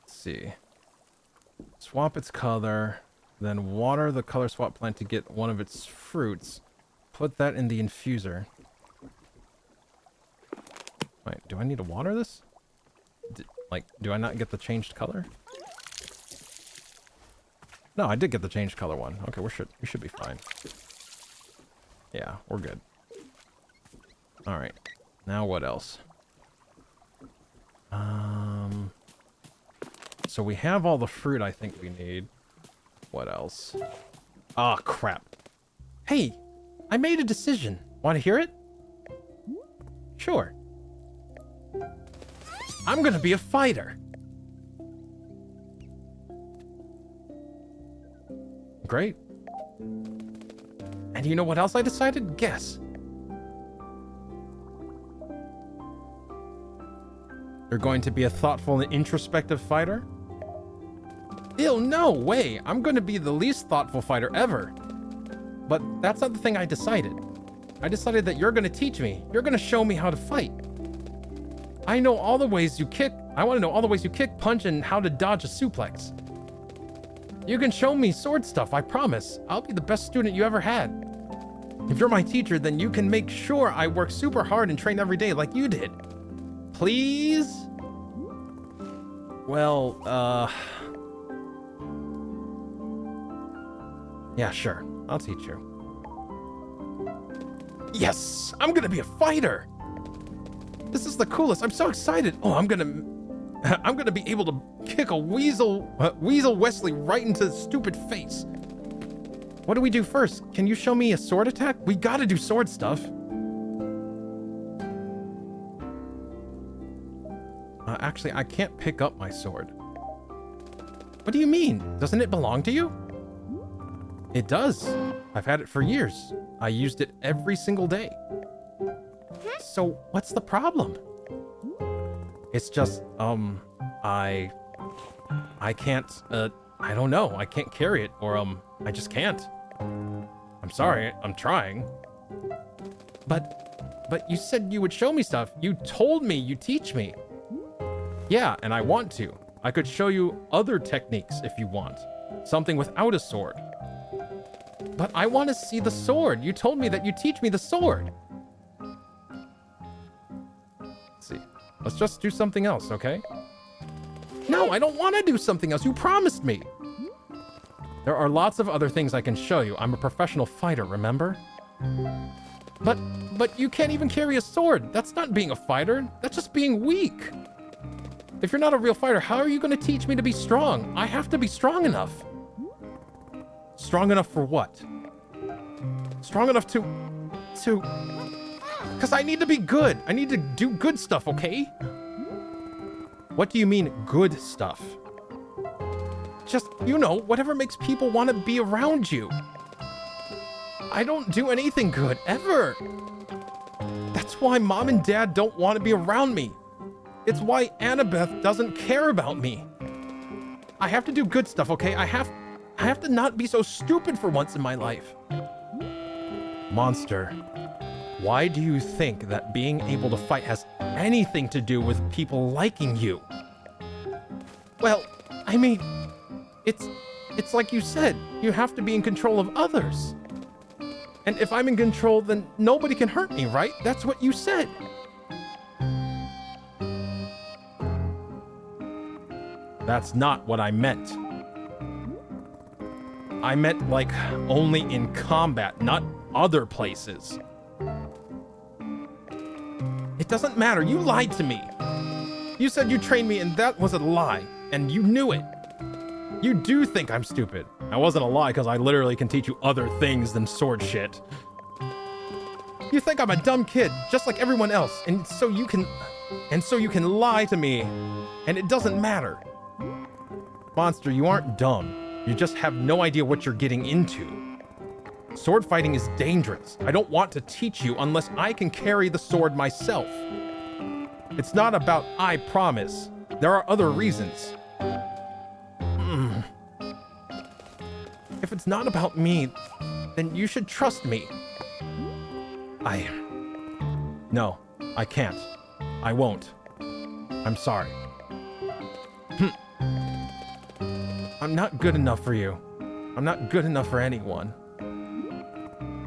Let's see. Swap its color. Then water the color swap plant to get one of its fruits. Put that in the infuser. Wait, do I need to water this? Do I not get the changed color? No, I did get the changed color one. Okay, we should be fine. Yeah, we're good. Alright. Now what else? So we have all the fruit I think we need. What else? Ah, crap. Hey, I made a decision. Want to hear it? Sure. I'm gonna be a fighter. Great. And you know what else I decided? Guess. You're going to be a thoughtful and introspective fighter? Ew, no way! I'm going to be the least thoughtful fighter ever. But that's not the thing I decided. I decided that you're going to teach me. You're going to show me how to fight. I know all the ways you kick. I want to know all the ways you kick, punch, and how to dodge a suplex. You can show me sword stuff, I promise. I'll be the best student you ever had. If you're my teacher, then you can make sure I work super hard and train every day like you did. Please? Well, yeah, sure. I'll teach you. Yes! I'm gonna be a fighter! This is the coolest. I'm so excited. Oh, I'm gonna be able to kick a Weasel Wesley right into the stupid face. What do we do first? Can you show me a sword attack? We gotta do sword stuff. Actually, I can't pick up my sword. What do you mean? Doesn't it belong to you? It does. I've had it for years. I used it every single day. So, what's the problem? It's just, I can't, I don't know. I can't carry it, or, I just can't. I'm sorry, I'm trying. But But you said you would show me stuff. You told me you teach me. Yeah, and I want to. I could show you other techniques if you want. Something without a sword. But I want to see the sword. You told me that you teach me the sword. Let's see. Let's just do something else, okay? No, I don't want to do something else. You promised me. There are lots of other things I can show you. I'm a professional fighter, remember? But you can't even carry a sword. That's not being a fighter. That's just being weak. If you're not a real fighter, how are you going to teach me to be strong? I have to be strong enough. Strong enough for what? Strong enough to... Because I need to be good. I need to do good stuff, okay? What do you mean, good stuff? Just, you know, whatever makes people want to be around you. I don't do anything good, ever. That's why Mom and Dad don't want to be around me. It's why Annabeth doesn't care about me. I have to do good stuff, okay? I have to not be so stupid for once in my life. Monster, why do you think that being able to fight has anything to do with people liking you? Well, I mean, it's like you said, you have to be in control of others. And if I'm in control, then nobody can hurt me, right? That's what you said. That's not what I meant. I meant, like, only in combat, not other places. It doesn't matter. You lied to me. You said you trained me, and that was a lie. And you knew it. You do think I'm stupid. That wasn't a lie, because I literally can teach you other things than sword shit. You think I'm a dumb kid, just like everyone else, and so you can lie to me, and it doesn't matter. Monster, you aren't dumb. You just have no idea what you're getting into. Sword fighting is dangerous. I don't want to teach you unless I can carry the sword myself. It's not about I promise. There are other reasons. If it's not about me, then you should trust me. No, I can't. I won't. I'm sorry. I'm not good enough for you. I'm not good enough for anyone.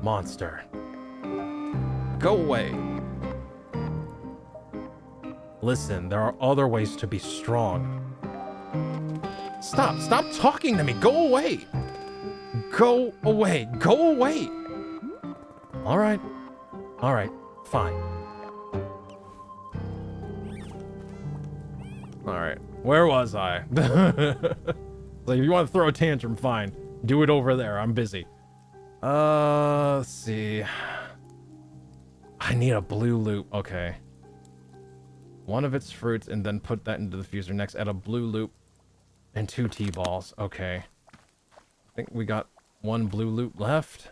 Monster. Go away. Listen, there are other ways to be strong. Stop talking to me. Go away. Go away. Go away. All right, fine. All right, where was I? Like, if you want to throw a tantrum, fine. Do it over there. I'm busy. Let's see. I need a blue loop. Okay. One of its fruits, and then put that into the fuser. Next, add a blue loop and 2 T-balls. Okay. I think we got 1 blue loop left.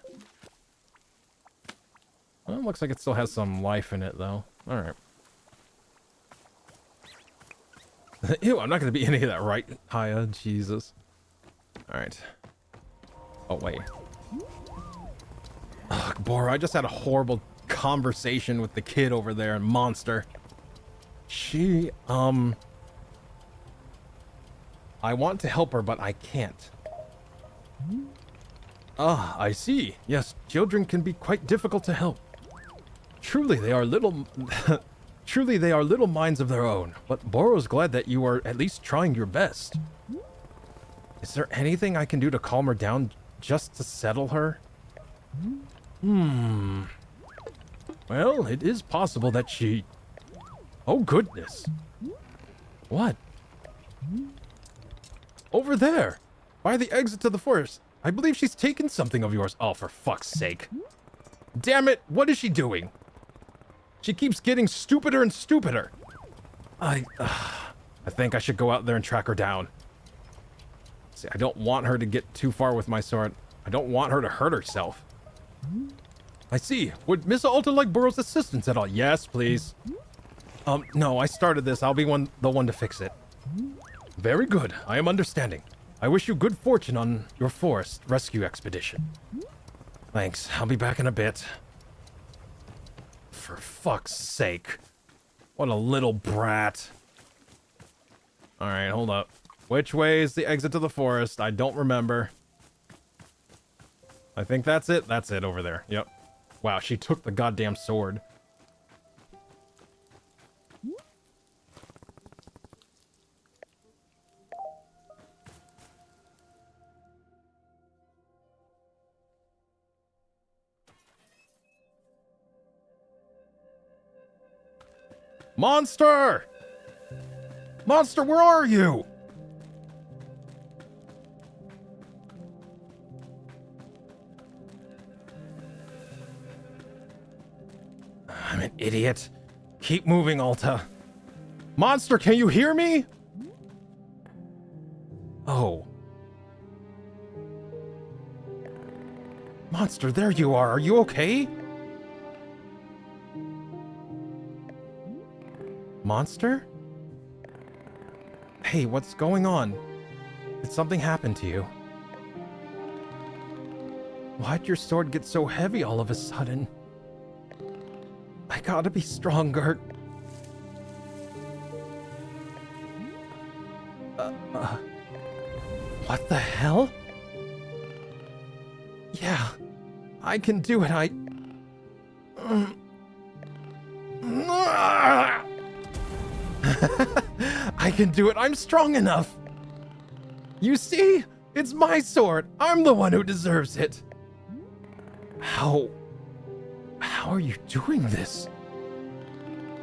Well, it looks like it still has some life in it, though. Alright. Ew, I'm not going to be any of that, right, Haya? Jesus. Alright. Oh, wait. Ugh, Bora, I just had a horrible conversation with the kid over there and Monster. She, I want to help her, but I can't. Ah, I see. Yes, children can be quite difficult to help. Truly, they are little... Truly, they are little minds of their own. But Boro's glad that you are at least trying your best. Is there anything I can do to calm her down just to settle her? Well, it is possible that she... Oh, goodness. What? Over there, by the exit to the forest. I believe she's taken something of yours. Oh, for fuck's sake. Damn it, what is she doing? She keeps getting stupider and stupider. I think I should go out there and track her down. See, I don't want her to get too far with my sword. I don't want her to hurt herself. I see. Would Miss Alta like Boro's assistance at all? Yes, please. No, I started this. I'll be the one to fix it. Very good. I am understanding. I wish you good fortune on your forest rescue expedition. Thanks. I'll be back in a bit. For fuck's sake. What a little brat. Alright, hold up. Which way is the exit to the forest? I don't remember. I think that's it. That's it over there. Yep. Wow, she took the goddamn sword. Monster! Monster, where are you? I'm an idiot. Keep moving, Alta. Monster, can you hear me? Oh. Monster, there you are. Are you okay? Monster? Hey, what's going on? Did something happen to you? Why'd your sword get so heavy all of a sudden? I gotta be stronger. What the hell? Yeah, I can do it. I can do it. I'm strong enough. You see? It's my sword. I'm the one who deserves it. How are you doing this?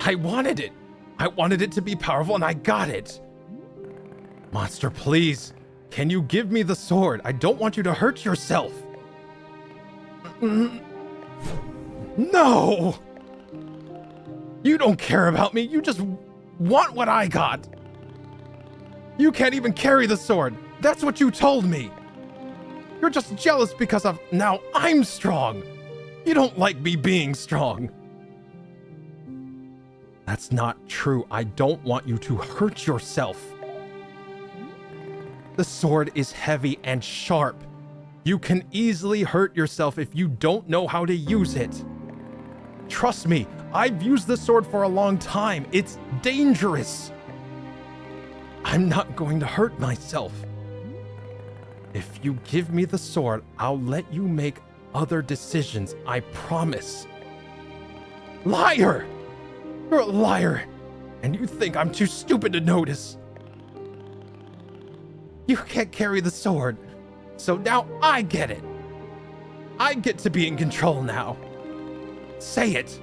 I wanted it. I wanted it to be powerful and I got it. Monster, please. Can you give me the sword? I don't want you to hurt yourself. No! You don't care about me. You just want what I got. You can't even carry the sword. That's what you told me. You're just jealous because of now I'm strong. You don't like me being strong. That's not true. I don't want you to hurt yourself. The sword is heavy and sharp. You can easily hurt yourself if you don't know how to use it. Trust me, I've used the sword for a long time. It's dangerous. I'm not going to hurt myself. If you give me the sword, I'll let you make other decisions, I promise. Liar! You're a liar, and you think I'm too stupid to notice. You can't carry the sword, so now I get it. I get to be in control now. Say it.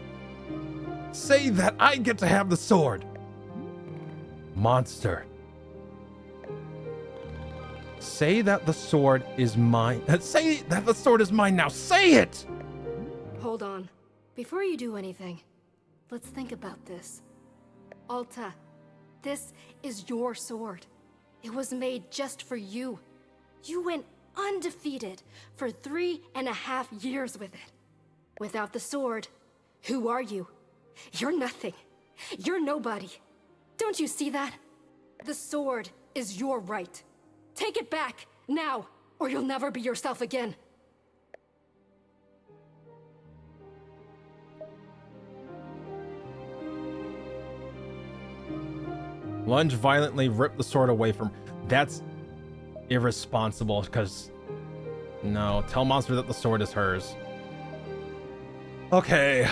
Say that I get to have the sword. Monster. Say that the sword is mine. Say that the sword is mine now. Say it! Hold on. Before you do anything, let's think about this. Alta, this is your sword. It was made just for you. You went undefeated for 3.5 years with it. Without the sword, who are you? You're nothing. You're nobody. Don't you see that? The sword is your right. Take it back, now, or you'll never be yourself again. Lunge violently, rip the sword away from... That's irresponsible, because... No, tell Monster that the sword is hers. Okay.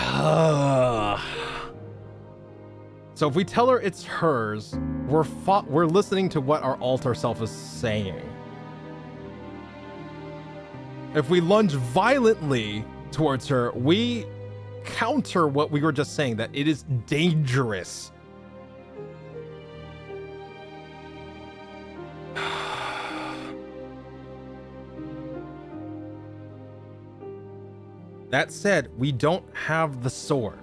So if we tell her it's hers, we're listening to what our alter self is saying. If we lunge violently towards her, we counter what we were just saying, that it is dangerous. That said, we don't have the sword.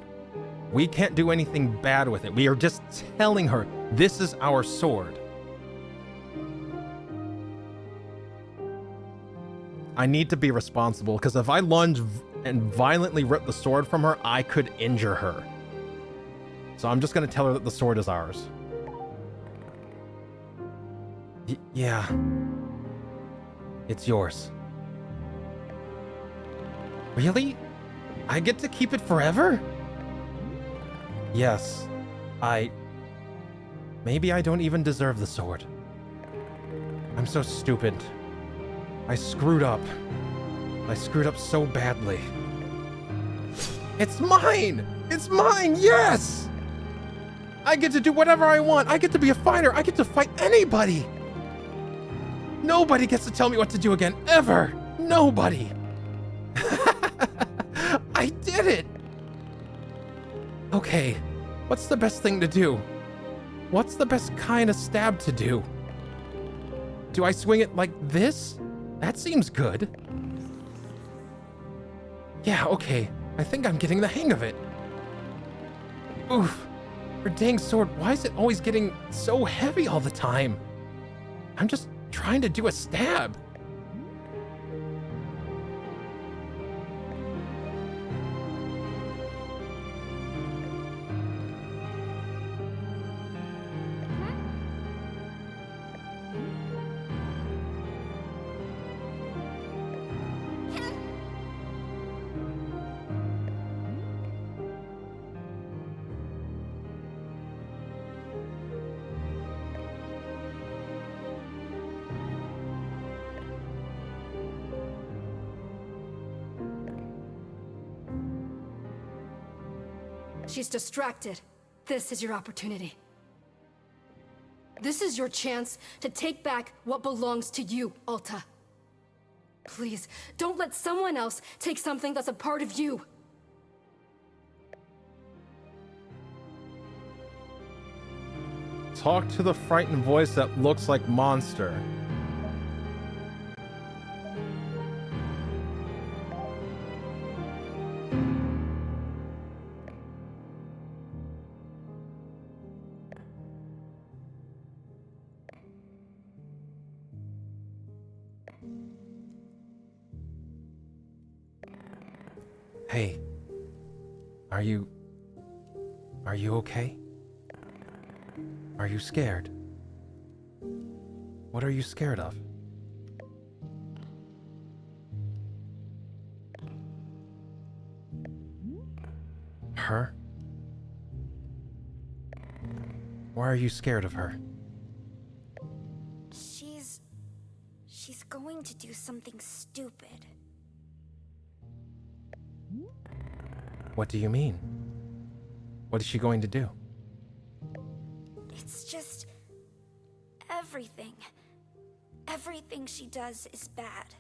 We can't do anything bad with it. We are just telling her, this is our sword. I need to be responsible, because if I lunge and violently rip the sword from her, I could injure her. So I'm just going to tell her that the sword is ours. Yeah. It's yours. Really? I get to keep it forever? Yes, maybe I don't even deserve the sword. I'm so stupid. I screwed up. I screwed up so badly. It's mine! It's mine, yes! I get to do whatever I want. I get to be a fighter. I get to fight anybody. Nobody gets to tell me what to do again, ever. Nobody. I did it. Okay, what's the best thing to do? What's the best kind of stab to do? Do I swing it like this? That seems good. Yeah, okay. I think I'm getting the hang of it. Oof. Her dang sword, why is it always getting so heavy all the time? I'm just trying to do a stab. She's distracted. This is your opportunity. This is your chance to take back what belongs to you, Alta. Please, don't let someone else take something that's a part of you. Talk to the frightened voice that looks like monster. Hey, are you okay? Are you scared? What are you scared of? Her? Why are you scared of her? She's going to do something stupid. What do you mean? What is she going to do? It's just everything. Everything she does is bad.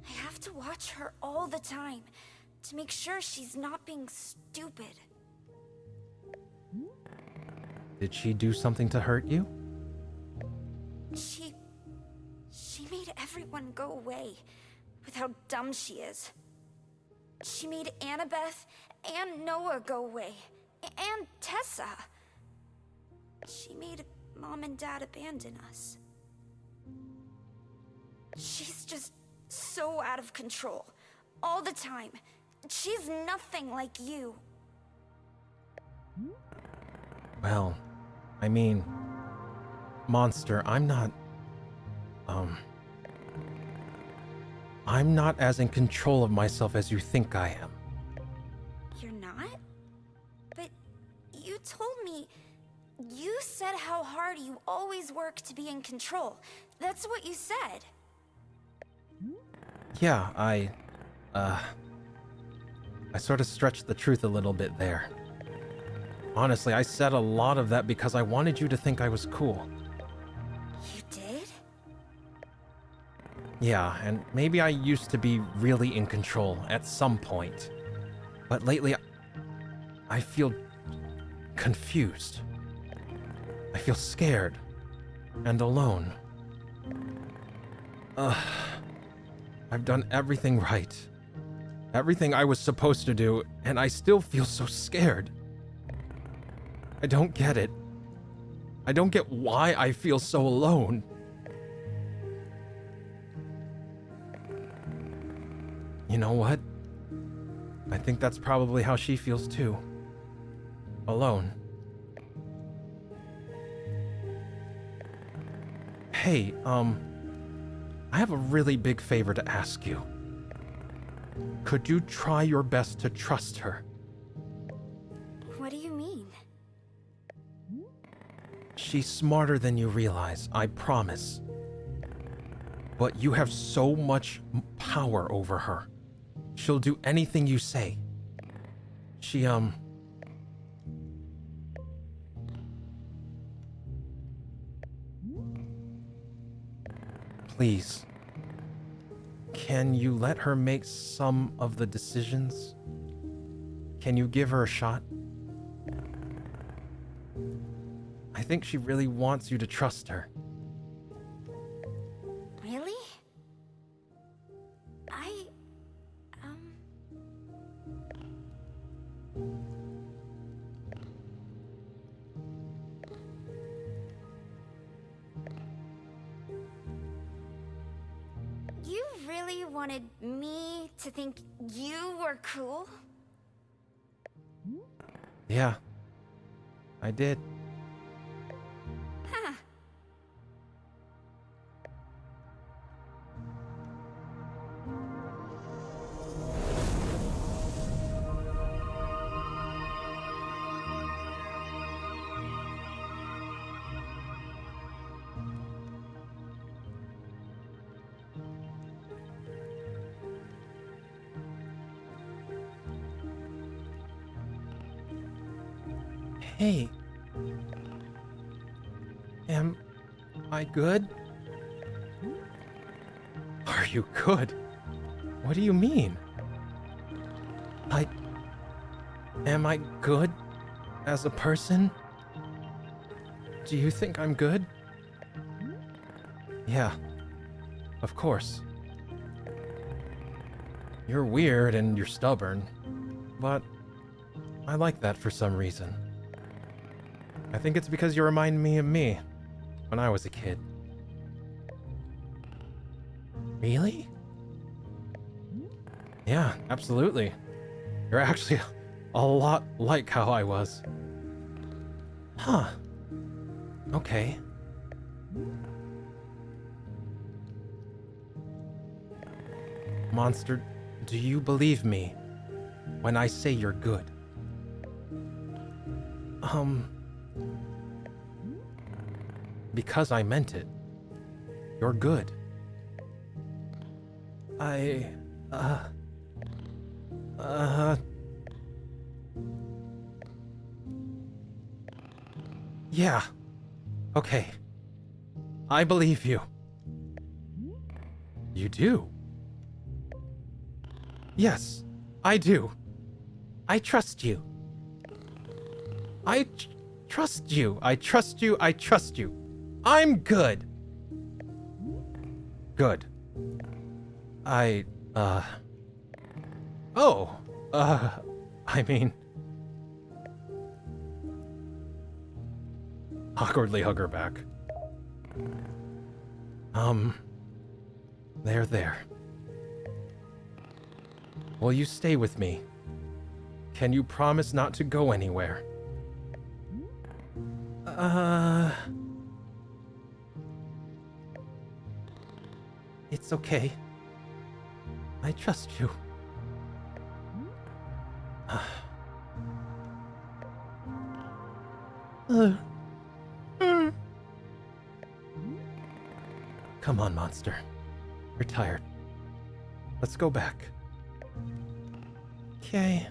I have to watch her all the time to make sure she's not being stupid. Did she do something to hurt you? She made everyone go away with how dumb she is. She made Annabeth and Noah go away, and Tessa. She made Mom and Dad abandon us. She's just so out of control, all the time. She's nothing like you. Well, I mean, Monster, I'm not as in control of myself as you think I am. You're not? But you told me... You said how hard you always work to be in control. That's what you said. Yeah, I sort of stretched the truth a little bit there. Honestly, I said a lot of that because I wanted you to think I was cool. You did? Yeah, and maybe I used to be really in control at some point. But lately, I feel confused. I feel scared and alone. I've done everything right. Everything I was supposed to do, and I still feel so scared. I don't get it. I don't get why I feel so alone. You know what? I think that's probably how she feels too. Alone. Hey, I have a really big favor to ask you. Could you try your best to trust her? What do you mean? She's smarter than you realize, I promise. But you have so much power over her. She'll do anything you say. She, Please. Can you let her make some of the decisions? Can you give her a shot? I think she really wants you to trust her. Really? You really wanted me to think you were cool? Yeah, I did. Huh. Hey. Am I good? Are you good? What do you mean? Am I good as a person? Do you think I'm good? Yeah, of course. You're weird and you're stubborn, but I like that for some reason. I think it's because you remind me of me when I was a kid. Really? Yeah, absolutely. You're actually a lot like how I was. Huh. Okay. Monster, do you believe me when I say you're good? Because I meant it. You're good. Yeah. Okay. I believe you. You do? Yes, I do. I trust you. Trust you. I trust you. I trust you. I'm good. Good. I mean... Awkwardly hug her back. There. Will you stay with me? Can you promise not to go anywhere? It's okay. I trust you. Come on, monster. You're tired. Let's go back. Okay.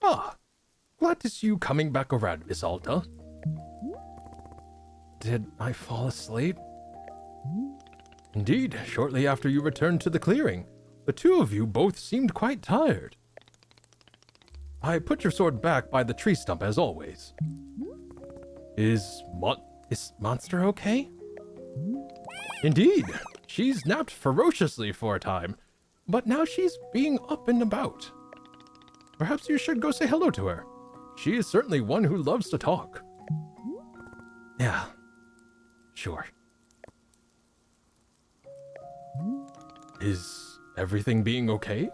Ah, glad to see you coming back around, Miss Alta. Did I fall asleep? Indeed, shortly after you returned to the clearing, the two of you both seemed quite tired. I put your sword back by the tree stump as always. Is Monster okay? Indeed, she's napped ferociously for a time, but now she's being up and about. Perhaps you should go say hello to her. She is certainly one who loves to talk. Yeah, sure. Is everything being okay?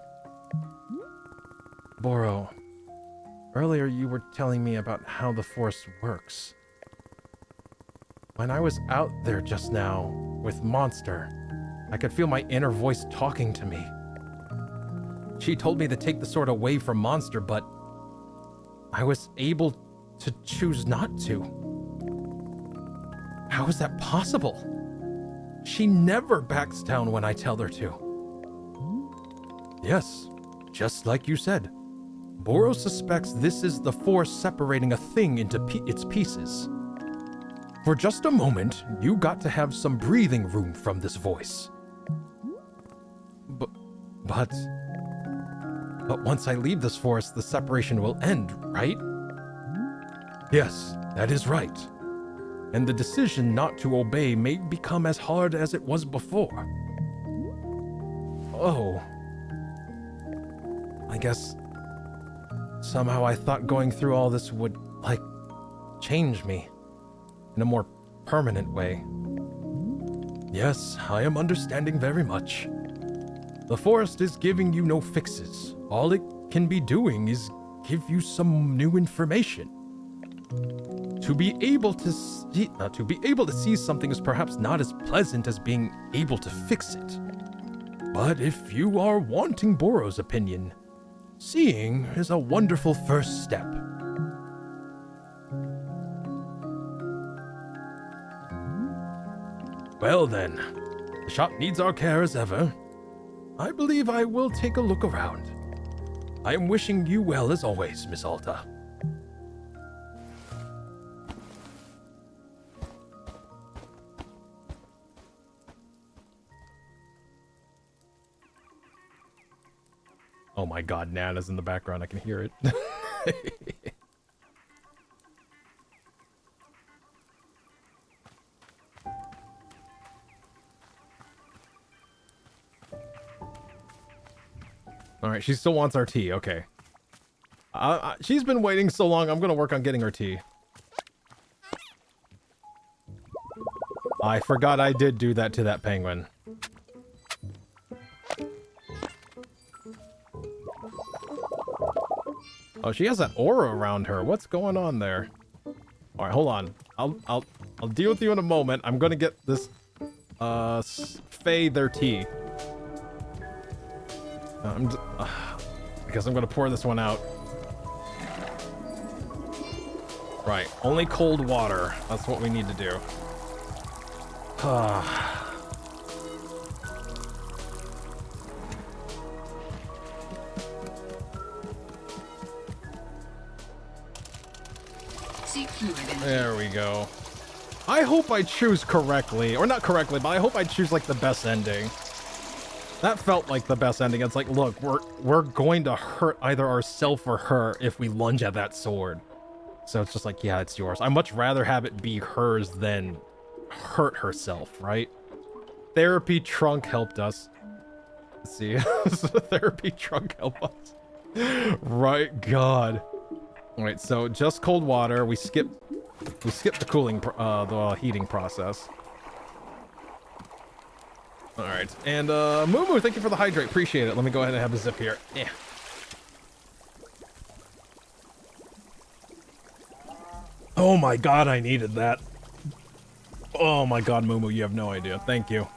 Boro, earlier you were telling me about how the Force works. When I was out there just now with Monster, I could feel my inner voice talking to me. She told me to take the sword away from Monster, but I was able to choose not to. How is that possible? She never backs down when I tell her to. Yes, just like you said. Boro suspects this is the Force separating a thing into its pieces. For just a moment, you got to have some breathing room from this voice. But once I leave this forest, the separation will end, right? Yes, that is right. And the decision not to obey may become as hard as it was before. Oh. I guess somehow I thought going through all this would, change me in a more permanent way. Yes, I am understanding very much. The forest is giving you no fixes. All it can be doing is give you some new information. To be able to see something is perhaps not as pleasant as being able to fix it. But if you are wanting Boro's opinion, seeing is a wonderful first step. Well then, the shop needs our care as ever. I believe I will take a look around. I am wishing you well as always, Miss Alta. Oh my god, Nana's in the background. I can hear it. Alright, she still wants our tea. Okay. She's been waiting so long, I'm gonna work on getting her tea. I forgot I did do that to that penguin. Oh, she has that aura around her. What's going on there? All right, hold on. I'll deal with you in a moment. I'm gonna get this Faye their tea. I guess I'm gonna pour this one out. Right, only cold water. That's what we need to do. There we go. I hope I choose correctly. Or not correctly, but I hope I choose, like, the best ending. That felt like the best ending. It's like, look, we're going to hurt either ourselves or her if we lunge at that sword. So it's just like, yeah, it's yours. I'd much rather have it be hers than hurt herself, right? Therapy trunk helped us. Let's see. Therapy trunk helped us. Right, God. All right, so just cold water. We skip the cooling, the heating process. All right, and Moo, thank you for the hydrate. Appreciate it. Let me go ahead and have a zip here. Yeah. Oh my God, I needed that. Oh my God, Moo, you have no idea. Thank you.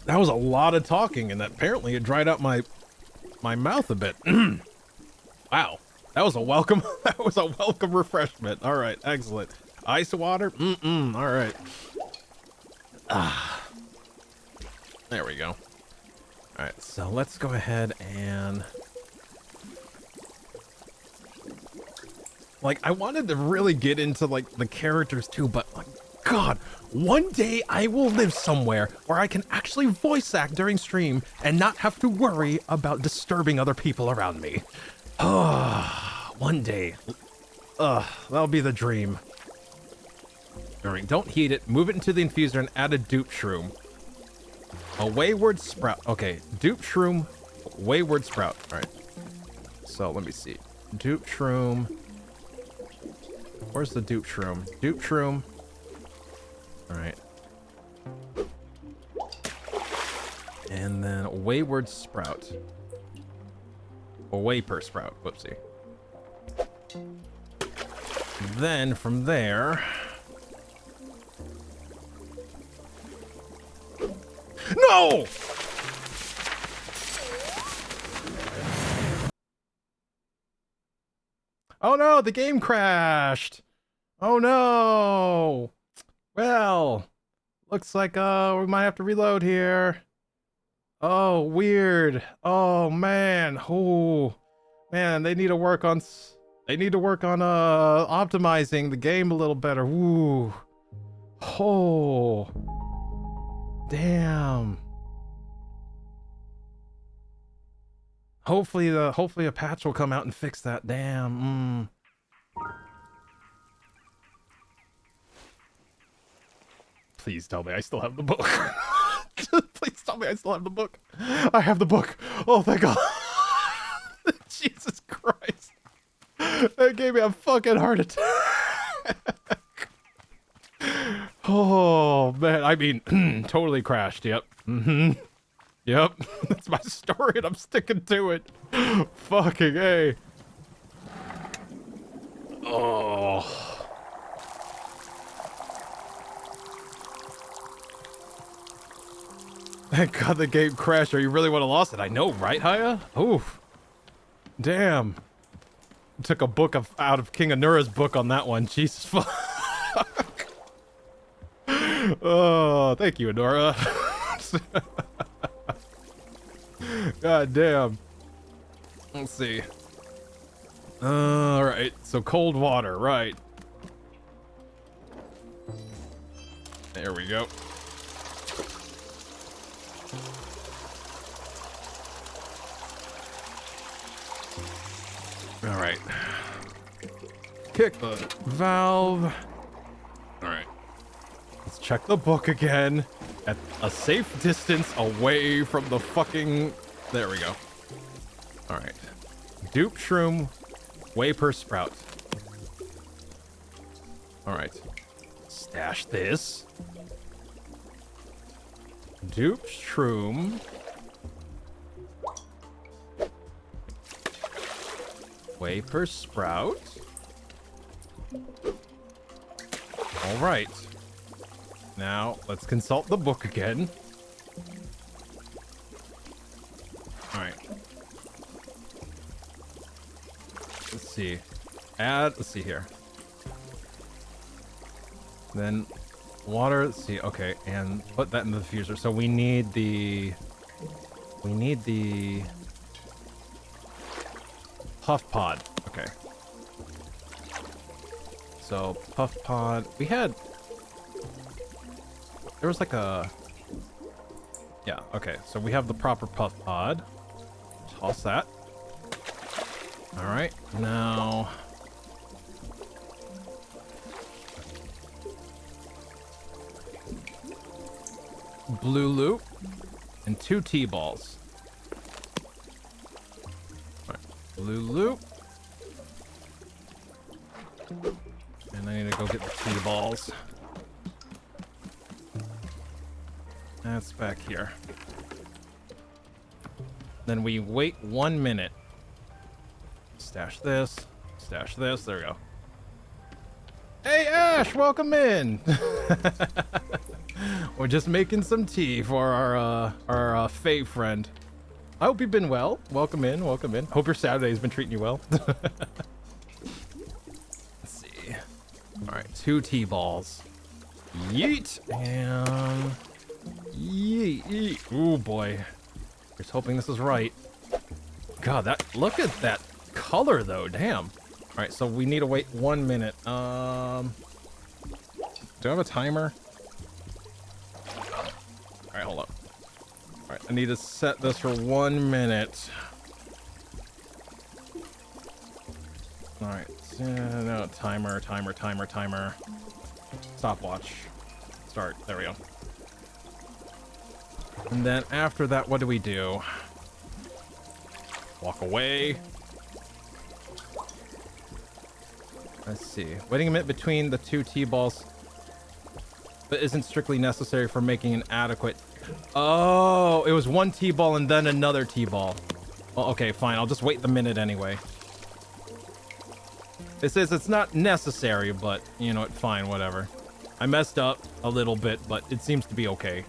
That was a lot of talking, and apparently it dried out my mouth a bit. Wow, that was a welcome. That was a welcome refreshment. All right, excellent. Ice water. All right. There we go. All right, so let's go ahead and, like, I wanted to really get into, like, the characters too, but, like, God, one day I will live somewhere where I can actually voice act during stream and not have to worry about disturbing other people around me. One day. That'll be the dream. All right, don't heat it. Move it into the infuser and add a dupe shroom. A wayward sprout. Okay, dupe shroom, wayward sprout. All right. So let me see. Dupe shroom. Where's the dupe shroom? Dupe shroom. All right. And then a wayward sprout. A waper sprout. Whoopsie. Then from there. No! Oh no, the game crashed. Oh no. Well, looks like we might have to reload here. Oh, weird. Oh man. Oh man, they need to work on optimizing the game a little better. Ooh. Oh. Damn. Hopefully a patch will come out and fix that. Damn. Please tell me I still have the book. Please tell me I still have the book. I have the book. Oh, thank God. Jesus Christ. That gave me a fucking heart attack. Oh, man. I mean, totally crashed. Yep. Yep. That's my story and I'm sticking to it. Fucking A. Oh. Thank God the game crashed or you really would have lost it. I know, right, Haya? Oof. Damn. Took a book out of King Anura's book on that one. Jesus fuck. Oh, thank you, Anura. God damn. Let's see. All right. So cold water, right? There we go. All right. Kick the valve. All right. Let's check the book again at a safe distance away from the fucking... There we go. All right. Dupe shroom, waper sprout. All right. Stash this. Dupe shroom. Waper sprout. All right. Now, let's consult the book again. All right. Let's see. Let's see here. Then water, let's see. Okay, and put that in the diffuser. So we need the puff pod. Okay. So puff pod, there was like a... Yeah, okay. So we have the proper puff pod. Toss that. All right. Now... blue loop and 2 T-balls. All right. Blue loop. And I need to go get the T-balls. That's back here. Then we wait 1 minute. Stash this. Stash this. There we go. Hey, Ash, welcome in. We're just making some tea for our Fae friend. I hope you've been well. Welcome in. Welcome in. Hope your Saturday's been treating you well. Let's see. All right, 2 T-balls. Yeet and... Yeet. Ooh, boy. Just hoping this is right. God, look at that color, though. Damn. All right, so we need to wait 1 minute. Do I have a timer? All right, hold up. All right, I need to set this for 1 minute. All right. No, timer. stopwatch. Start. There we go. And then after that, what do we do? Walk away. Let's see. Waiting a minute between the two T-balls, but isn't strictly necessary for making an adequate... Oh, it was one T-ball and then another T-ball. Well, okay, fine. I'll just wait the minute anyway. It says it's not necessary, but, you know what, fine, whatever. I messed up a little bit, but it seems to be okay.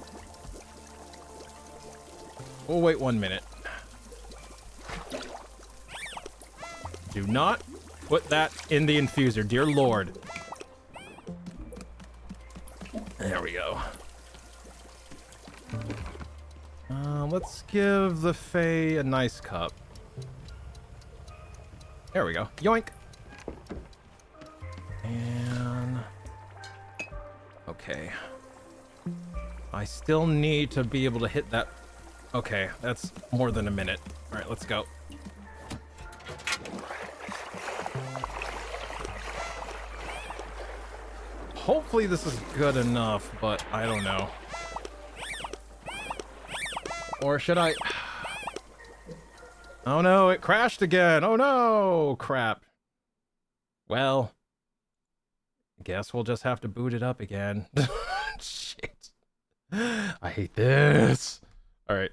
We'll wait 1 minute. Do not put that in the infuser, dear Lord. There we go. Let's give the Fae a nice cup. There we go. Yoink. And... okay. I still need to be able to hit that. Okay, that's more than a minute. All right, let's go. Hopefully this is good enough, but I don't know. Or should I... Oh no, it crashed again. Oh no, crap. Well, guess we'll just have to boot it up again. Shit. I hate this. All right.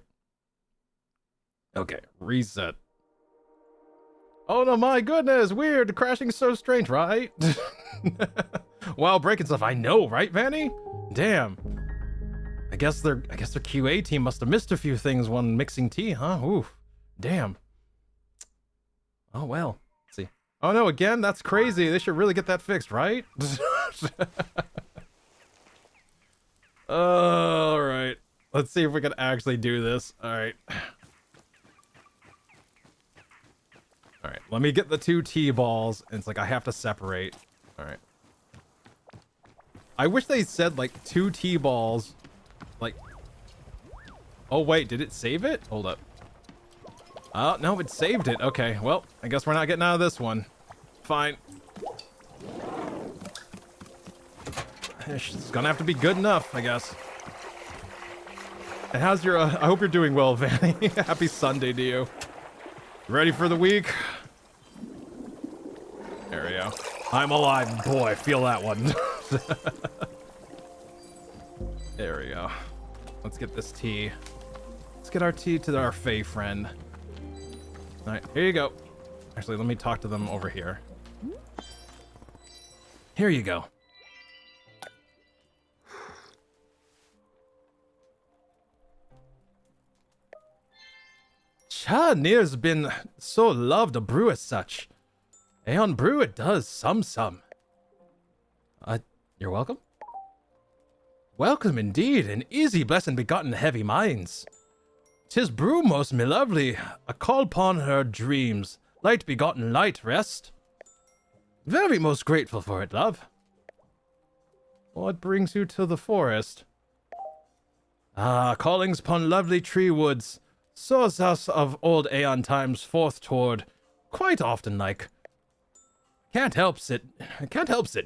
Okay, reset. Oh no, my goodness, weird. Crashing is so strange, right? Wow, breaking stuff. I know, right, Vanny? Damn. I guess their QA team must have missed a few things when mixing tea, huh? Oof. Damn. Oh well. Let's see. Oh no, again? That's crazy. They should really get that fixed, right? All right. Let's see if we can actually do this. All right. All right. Let me get the two T-balls. And it's like I have to separate. All right. I wish they said like two T-balls. Like. Oh wait, did it save it? Hold up. Oh no, it saved it. Okay. Well, I guess we're not getting out of this one. Fine. It's gonna have to be good enough, I guess. And how's your, I hope you're doing well, Vanny. Happy Sunday to you. Ready for the week? There we go. I'm alive. Boy, feel that one. There we go. Let's get this tea. Let's get our tea to our Fae friend. All right, here you go. Actually, let me talk to them over here. Here you go. Cha Near's been so loved a brew as such. Aeon brew it does some. You're welcome? Welcome indeed, an easy blessing begotten heavy minds. 'Tis brew most me lovely, a call upon her dreams, light begotten light rest. Very most grateful for it, love. What brings you to the forest? Ah, callings upon lovely tree woods, soars us of old Aeon times forth toward, quite often like. Can't helps it,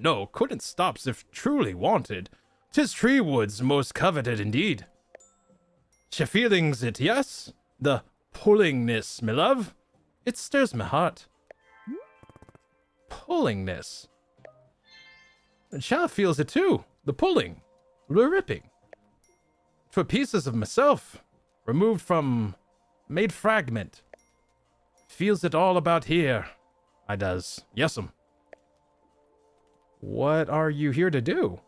no, couldn't stops if truly wanted. 'Tis tree woods most coveted indeed. She feelings it, yes? The pullingness, me love. It stirs my heart. Pullingness. And Cha feels it too. The pulling. The ripping. For pieces of myself. Removed from... made fragment. Feels it all about here. I does. Yes'm. What are you here to do?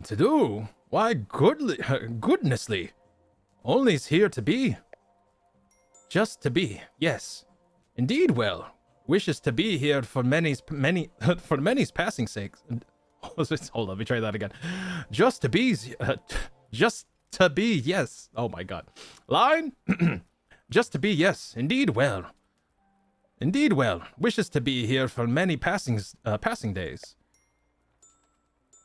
To do? Why, goodnessly. Only's here to be. Just to be, yes. Indeed, well. Wishes to be here for many's passing sakes. Hold on, let me try that again. Just to be, yes. Oh my god. Line? Just to be, yes. Indeed, well. Indeed, well. Wishes to be here for many passing days.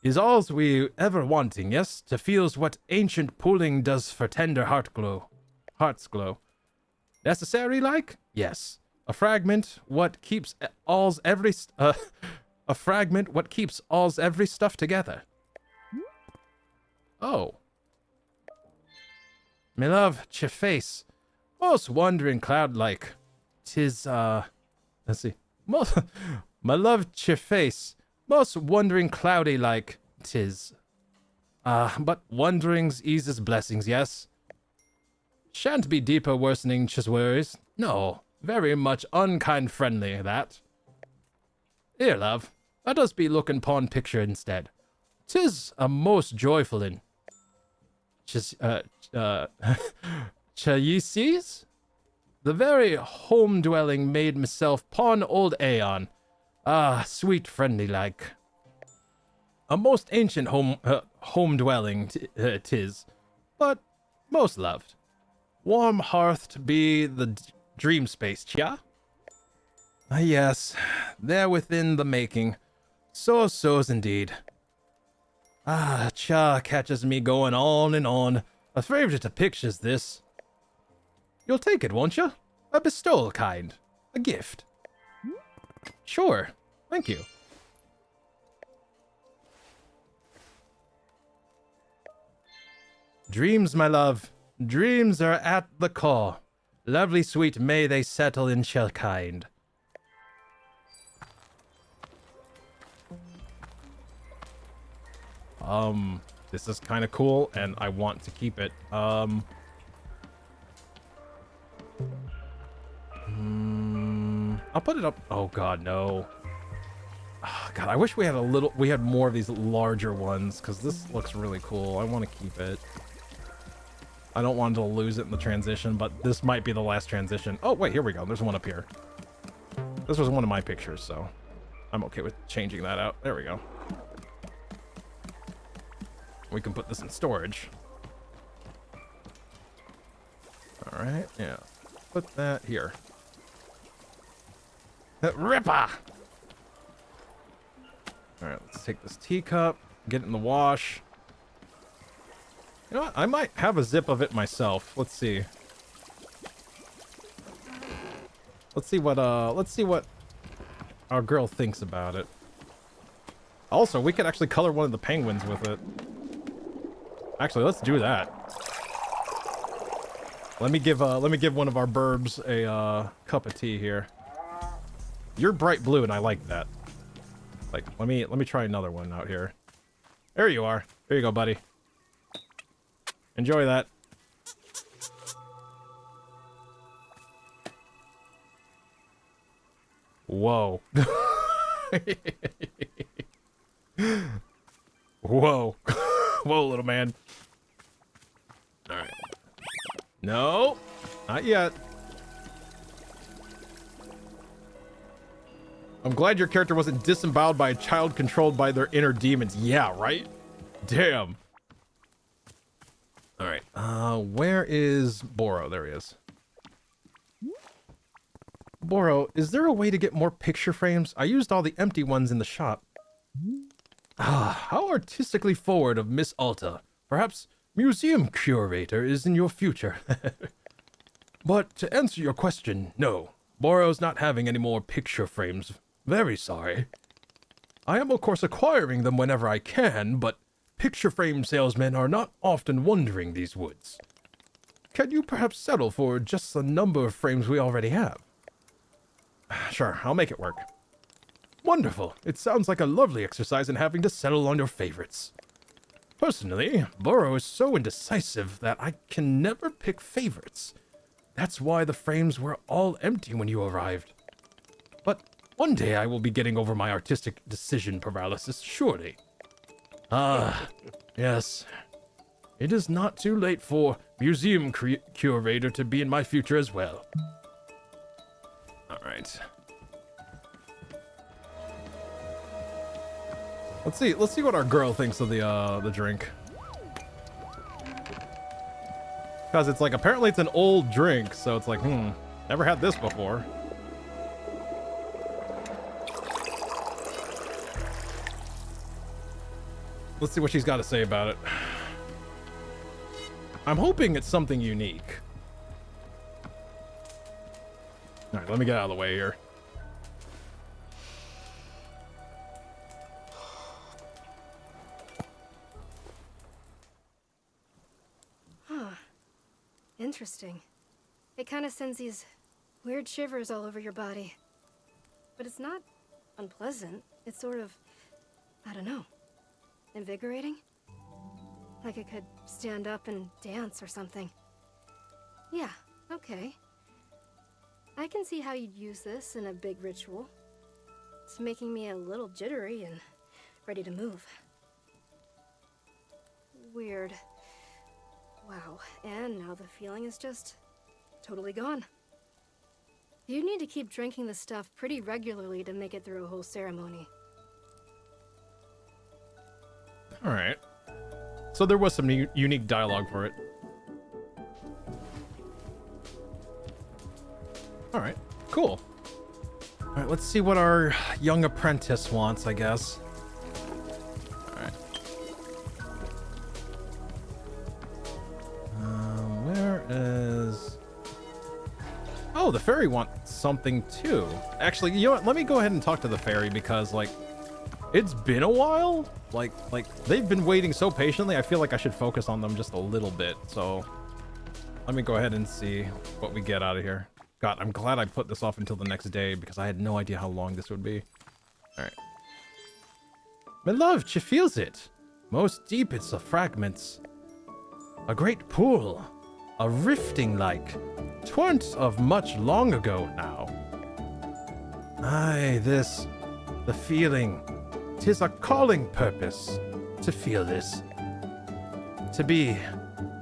Is all's we ever wanting, yes? To feels what ancient pulling does for tender hearts glow. Necessary like? Yes. A fragment, what keeps a A fragment what keeps all's every stuff together. Oh. Me love, ch face. Most wandering cloud-like. 'Tis, let's see. Most, my love, ch face. Most wandering cloudy-like. 'Tis. But wanderings eases blessings, yes? Shan't be deeper worsening ch worries. No, very much unkind friendly, that. Here, love, let us be looking pon picture instead. 'Tis a most joyful in. Cha ye sees? The very home-dwelling made myself pon old Aeon. Ah, sweet friendly like. A most ancient home-dwelling 'tis, but most loved. Warm-hearthed be the dream space, chia? Ah, yes, there within the making. So's indeed. Ah, cha catches me going on and on. A favorite of pictures, this. You'll take it, won't you? A bestowal kind. A gift. Sure. Thank you. Dreams, my love. Dreams are at the core. Lovely sweet may they settle in shell kind. This is kind of cool, and I want to keep it. I'll put it up. Oh God, no. Oh, God, I wish we had more of these larger ones, because this looks really cool. I want to keep it. I don't want to lose it in the transition, but this might be the last transition. Oh, wait, here we go. There's one up here. This was one of my pictures, so I'm okay with changing that out. There we go. We can put this in storage. All right, yeah. Put that here. Ripper! All right, let's take this teacup, get it in the wash. You know what? I might have a zip of it myself. Let's see. Let's see what our girl thinks about it. Also, we could actually color one of the penguins with it. Actually, let's do that. Let me give one of our burbs a cup of tea here. You're bright blue, and I like that. Like, let me try another one out here. There you are. There you go, buddy. Enjoy that. Whoa. Whoa. Whoa, little man. All right. No, not yet. I'm glad your character wasn't disemboweled by a child controlled by their inner demons. Yeah, right? Damn. All right. Where is Boro? There he is. Boro, is there a way to get more picture frames? I used all the empty ones in the shop. Ah, how artistically forward of Miss Alta. Perhaps museum curator is in your future. But to answer your question, no. Boro's not having any more picture frames. Very sorry. I am of course acquiring them whenever I can, but picture frame salesmen are not often wandering these woods. Can you perhaps settle for just the number of frames we already have? Sure, I'll make it work. Wonderful. It sounds like a lovely exercise in having to settle on your favorites. Personally, Boro is so indecisive that I can never pick favorites. That's why the frames were all empty when you arrived. But one day I will be getting over my artistic decision paralysis, surely. Ah, yes. It is not too late for museum curator to be in my future as well. Alright. Let's see what our girl thinks of the drink. Because it's like, apparently it's an old drink, so it's like, never had this before. Let's see what she's got to say about it. I'm hoping it's something unique. Alright, let me get out of the way here. interesting. It kind of sends these weird shivers all over your body. But it's not unpleasant. It's sort of, I don't know, invigorating? Like it could stand up and dance or something. Yeah, okay. I can see how you'd use this in a big ritual. It's making me a little jittery and ready to move. Weird. Wow, and now the feeling is just totally gone. You need to keep drinking the stuff pretty regularly to make it through a whole ceremony. All right. So there was some unique dialogue for it. All right, cool. All right, let's see what our young apprentice wants, I guess. All right. Where is... Oh, the fairy wants something too. Actually, you know what? Let me go ahead and talk to the fairy because, like, it's been a while. Like they've been waiting so patiently. I feel like I should focus on them just a little bit. So let me go ahead and see what we get out of here. God, I'm glad I put this off until the next day because I had no idea how long this would be. All right. My love, she feels it. Most deep it's the fragments. A great pool. A rifting like. Twant of much long ago now. Aye, this. The feeling. 'Tis a calling purpose. To feel this. To be.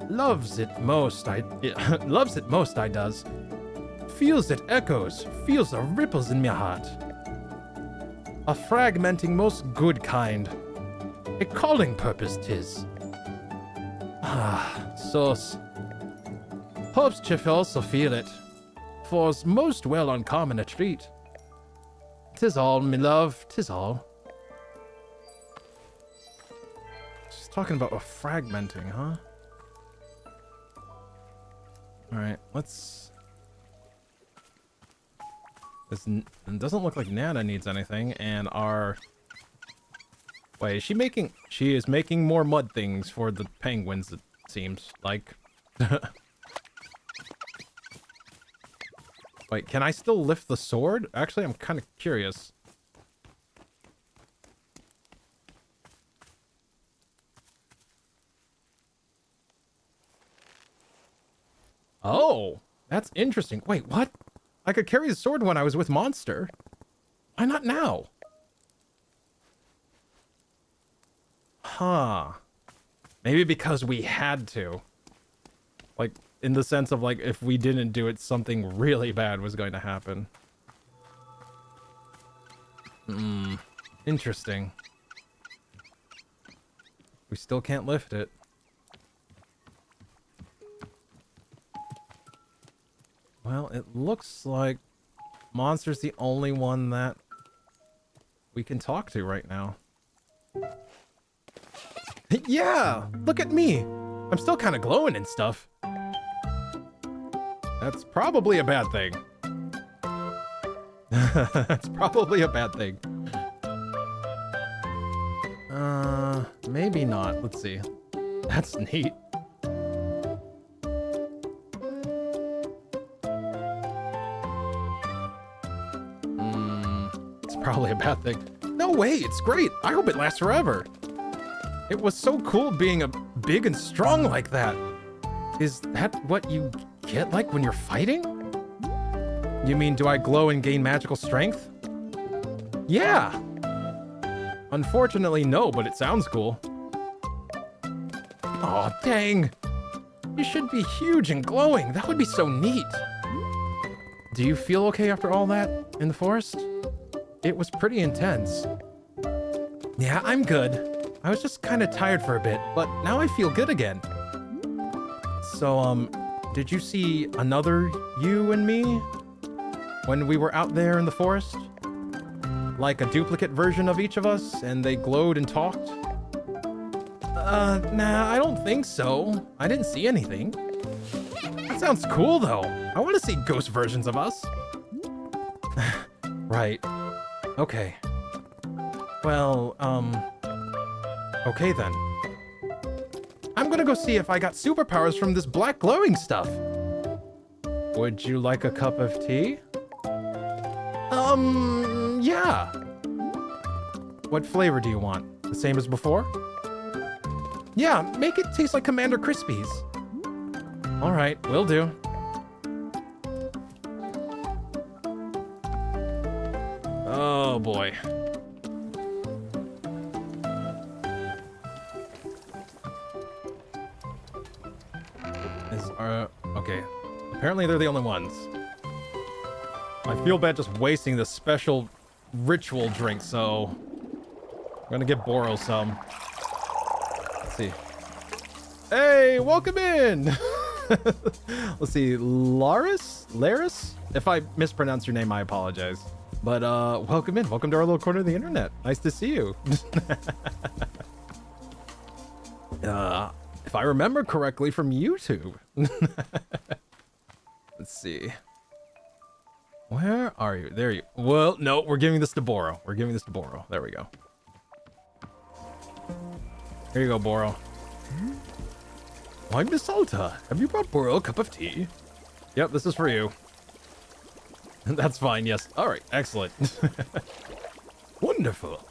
Loves it most, loves it most, I does. Feels it echoes, feels the ripples in my heart. A fragmenting most good kind. A calling purpose 'tis. Ah, sauce. Hopes chif also feel it. For's most well uncommon a treat. 'Tis all, me love, 'tis all. She's talking about a fragmenting, huh? Alright, let's... It doesn't look like Nana needs anything, and our... Wait, is she making... She is making more mud things for the penguins, it seems like. Wait, can I still lift the sword? Actually, I'm kind of curious. Oh, that's interesting. Wait, what? I could carry the sword when I was with Monster. Why not now? Huh. Maybe because we had to. Like, in the sense of, like, if we didn't do it, something really bad was going to happen. Interesting. We still can't lift it. Well, it looks like Monster's the only one that we can talk to right now. Yeah! Look at me! I'm still kind of glowing and stuff. That's probably a bad thing. That's probably a bad thing. Maybe not. Let's see. That's neat. It's probably a bad thing. No way, it's great. I hope it lasts forever. It was so cool being a big and strong like that. Is that what you get like when you're fighting? You mean, do I glow and gain magical strength? Yeah. Unfortunately, no, but it sounds cool. Aw, dang. You should be huge and glowing. That would be so neat. Do you feel okay after all that in the forest? It was pretty intense. Yeah, I'm good. I was just kind of tired for a bit, but now I feel good again. So, did you see another you and me when we were out there in the forest? Like a duplicate version of each of us, and they glowed and talked? Nah, I don't think so. I didn't see anything. That sounds cool, though. I want to see ghost versions of us. Right. Okay. Well, okay then. I'm gonna go see if I got superpowers from this black glowing stuff. Would you like a cup of tea? Yeah. What flavor do you want? The same as before? Yeah, make it taste like Commander Crispies. All right, will do. Oh boy. Okay. Apparently they're the only ones. I feel bad just wasting this special ritual drink, so I'm gonna give Boro some. Let's see. Hey, welcome in! Let's see, Laris? If I mispronounce your name, I apologize. But welcome in. Welcome to our little corner of the internet. Nice to see you. If I remember correctly from YouTube. Let's see. Where are you? There you. Well, no, we're giving this to Boro. We're giving this to Boro. There we go. Here you go, Boro. Why, Miss Alta, have you brought Boro a cup of tea? Yep, this is for you. That's fine, yes. All right, excellent. Wonderful.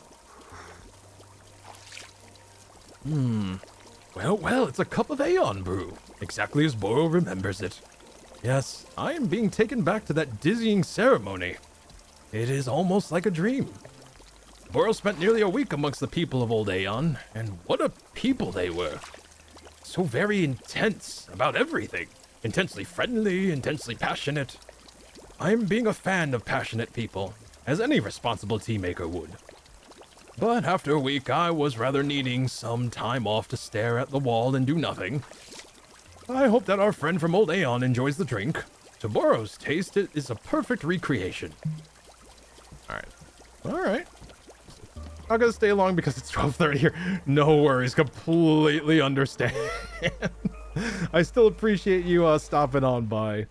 Well, it's a cup of Aeon brew. Exactly as Boro remembers it. Yes, I am being taken back to that dizzying ceremony. It is almost like a dream. Boro spent nearly a week amongst the people of Old Aeon, and what a people they were. So very intense about everything. Intensely friendly, intensely passionate. I am being a fan of passionate people, as any responsible tea maker would. But after a week, I was rather needing some time off to stare at the wall and do nothing. I hope that our friend from Old Aeon enjoys the drink. To Boro's taste, it is a perfect recreation. Alright. Not gonna stay long because it's 12:30 here. No worries, completely understand. I still appreciate you stopping on by.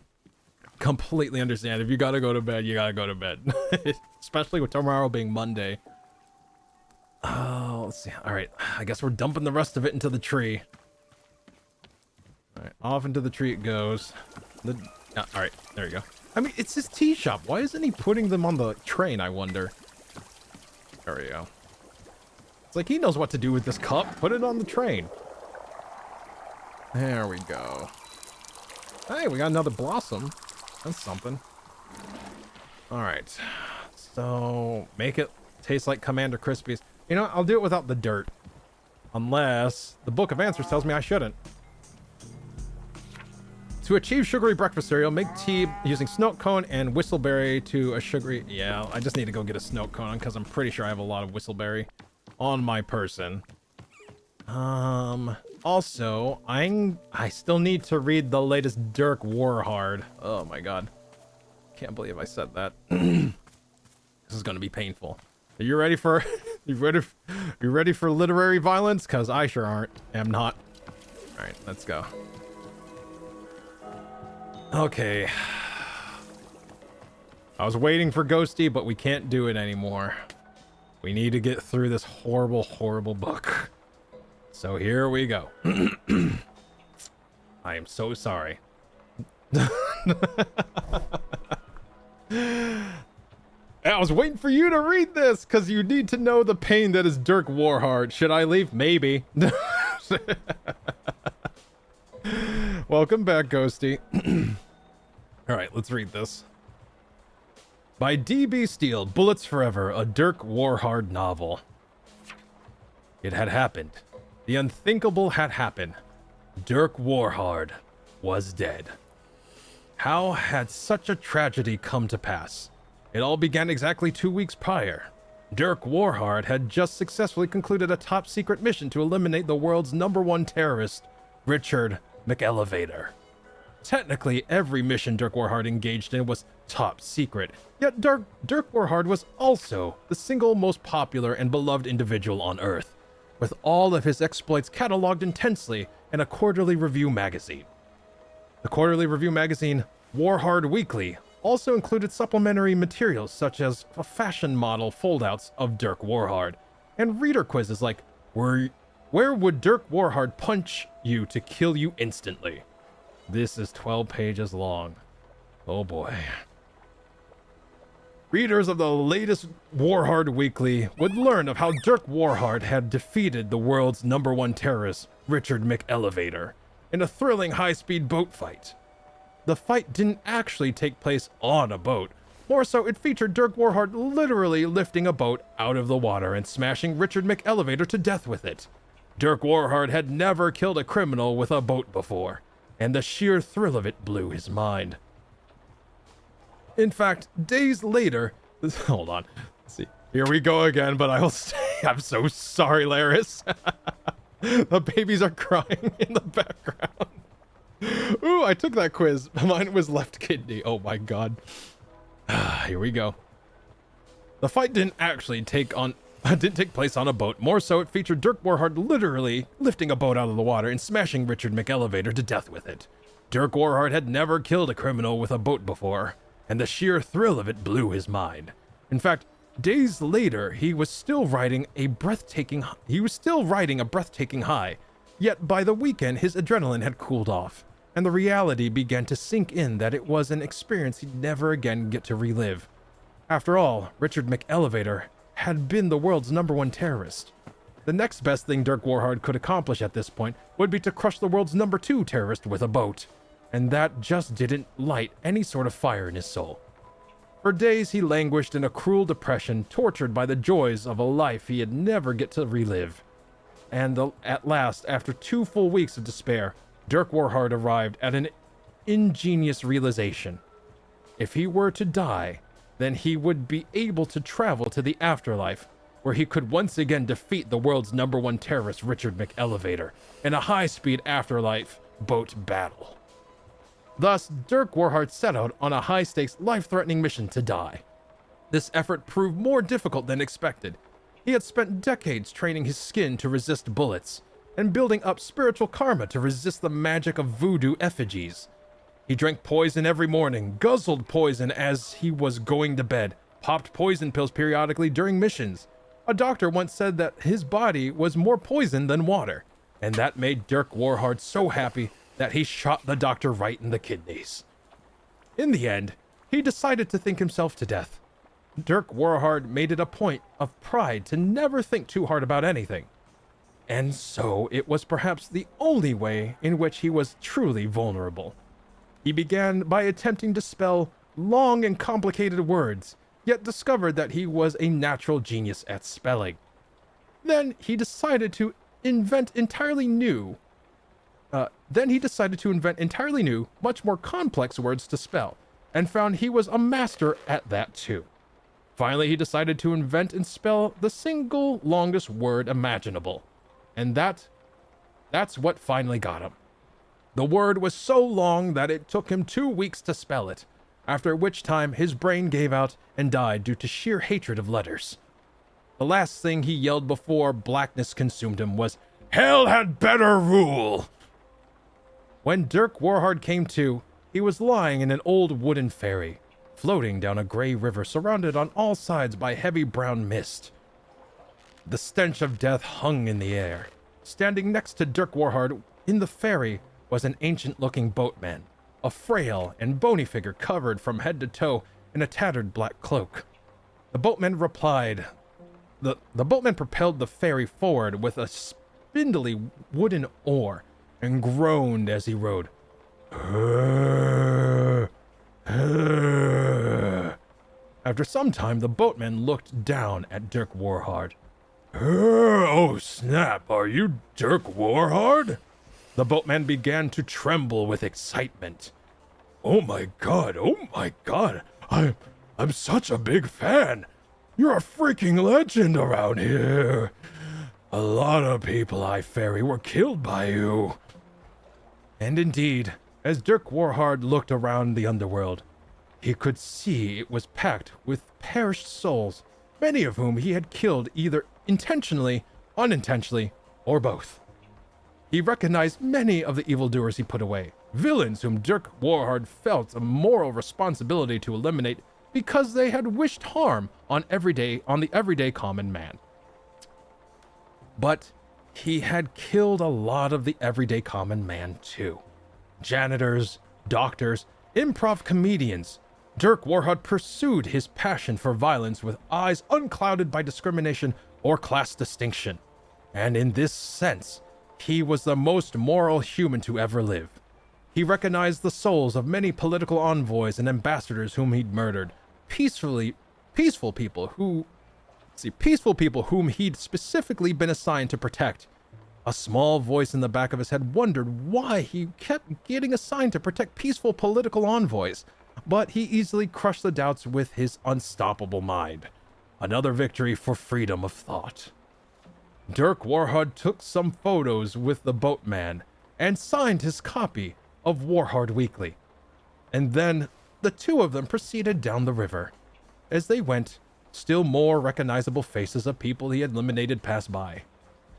Completely understand. If you gotta go to bed, you gotta go to bed. Especially with tomorrow being Monday. Oh, let's see. Alright, I guess we're dumping the rest of it into the tree. Alright, off into the tree it goes. Alright, there you go. I mean, it's his tea shop. Why isn't he putting them on the train, I wonder? There we go. It's like he knows what to do with this cup. Put it on the train. There we go. Hey, we got another blossom. That's something. Alright. So, make it taste like Commander Crispies. You know, I'll do it without the dirt. Unless the Book of Answers tells me I shouldn't. To achieve sugary breakfast cereal, make tea using snow cone and whistleberry to a sugary... Yeah, I just need to go get a snow cone because I'm pretty sure I have a lot of whistleberry on my person. Also, I still need to read the latest Dirk Warhard. Oh my god. Can't believe I said that. This is gonna be painful. Are you ready for... you ready for literary violence? Because I sure am not. Alright, let's go. Okay. I was waiting for Ghosty, but we can't do it anymore. We need to get through this horrible, horrible book. So here we go. I am so sorry. I was waiting for you to read this, because you need to know the pain that is Dirk Warhard. Should I leave? Maybe. Welcome back, Ghosty. Alright, let's read this. By D.B. Steele, Bullets Forever, a Dirk Warhard novel. It had happened. The unthinkable had happened. Dirk Warhard was dead. How had such a tragedy come to pass? It all began exactly 2 weeks prior. Dirk Warhard had just successfully concluded a top-secret mission to eliminate the world's #1 terrorist, Richard McElevator. Technically, every mission Dirk Warhard engaged in was top secret, yet Dirk Warhard was also the single most popular and beloved individual on Earth, with all of his exploits cataloged intensely in a quarterly review magazine. The quarterly review magazine, Warhard Weekly, also included supplementary materials such as a fashion model foldouts of Dirk Warhard, and reader quizzes like, where would Dirk Warhard punch you to kill you instantly? This is 12 pages long. Oh boy. Readers of the latest Warhard Weekly would learn of how Dirk Warhard had defeated the world's #1 terrorist, Richard McElevator, in a thrilling high-speed boat fight. The fight didn't actually take place on a boat. More so, it featured Dirk Warhard literally lifting a boat out of the water and smashing Richard McElevator to death with it. Dirk Warhard had never killed a criminal with a boat before, and the sheer thrill of it blew his mind. In fact, days later, hold on, let's see, here we go again, but I will say, I'm so sorry, Laris. The babies are crying in the background. Ooh, I took that quiz. Mine was left kidney. Oh my god. Here we go. The fight didn't take place on a boat. More so, it featured Dirk Warhard literally lifting a boat out of the water and smashing Richard McElevator to death with it. Dirk Warhard had never killed a criminal with a boat before, and the sheer thrill of it blew his mind. In fact, days later, he was still riding a breathtaking high. Yet by the weekend, his adrenaline had cooled off, and the reality began to sink in that it was an experience he'd never again get to relive. After all, Richard McElevator had been the world's #1 terrorist. The next best thing Dirk Warhard could accomplish at this point would be to crush the world's #2 terrorist with a boat, and that just didn't light any sort of fire in his soul. For days, he languished in a cruel depression, tortured by the joys of a life he had never get to relive. And at last, after 2 full weeks of despair, Dirk Warhard arrived at an ingenious realization. If he were to die, then he would be able to travel to the afterlife, where he could once again defeat the world's #1 terrorist, Richard McElevator, in a high-speed afterlife boat battle. Thus, Dirk Warhard set out on a high-stakes, life-threatening mission to die. This effort proved more difficult than expected. He had spent decades training his skin to resist bullets, and building up spiritual karma to resist the magic of voodoo effigies. He drank poison every morning, guzzled poison as he was going to bed, popped poison pills periodically during missions. A doctor once said that his body was more poison than water, and that made Dirk Warhard so happy that he shot the doctor right in the kidneys. In the end, he decided to think himself to death. Dirk Warhard made it a point of pride to never think too hard about anything. And so it was perhaps the only way in which he was truly vulnerable. He began by attempting to spell long and complicated words, yet discovered that he was a natural genius at spelling. Then he decided to invent entirely new, much more complex words to spell, and found he was a master at that too. Finally, he decided to invent and spell the single longest word imaginable. And that's what finally got him. The word was so long that it took him 2 weeks to spell it, after which time his brain gave out and died due to sheer hatred of letters. The last thing he yelled before blackness consumed him was, "Hell had better rule!" When Dirk Warhard came to, he was lying in an old wooden ferry, floating down a gray river surrounded on all sides by heavy brown mist. The stench of death hung in the air. Standing next to Dirk Warhard in the ferry was an ancient-looking boatman, a frail and bony figure covered from head to toe in a tattered black cloak. The boatman replied. The boatman propelled the ferry forward with a spindly wooden oar and groaned as he rowed. After some time, the boatman looked down at Dirk Warhard. "Oh, snap, are you Dirk Warhard?" The boatman began to tremble with excitement. Oh my god, I'm such a big fan. You're a freaking legend around here. A lot of people I ferry were killed by you." And indeed, as Dirk Warhard looked around the underworld, he could see it was packed with perished souls, many of whom he had killed either intentionally, unintentionally, or both. He recognized many of the evildoers he put away, villains whom Dirk Warhard felt a moral responsibility to eliminate because they had wished harm on the everyday common man. But he had killed a lot of the everyday common man too. Janitors, doctors, improv comedians, Dirk Warhard pursued his passion for violence with eyes unclouded by discrimination or class distinction. And in this sense, he was the most moral human to ever live. He recognized the souls of many political envoys and ambassadors whom he'd murdered, peaceful people whom he'd specifically been assigned to protect. A small voice in the back of his head wondered why he kept getting assigned to protect peaceful political envoys, but he easily crushed the doubts with his unstoppable mind. Another victory for freedom of thought. Dirk Warhard took some photos with the boatman and signed his copy of Warhard Weekly. And then the two of them proceeded down the river. As they went, still more recognizable faces of people he had eliminated passed by.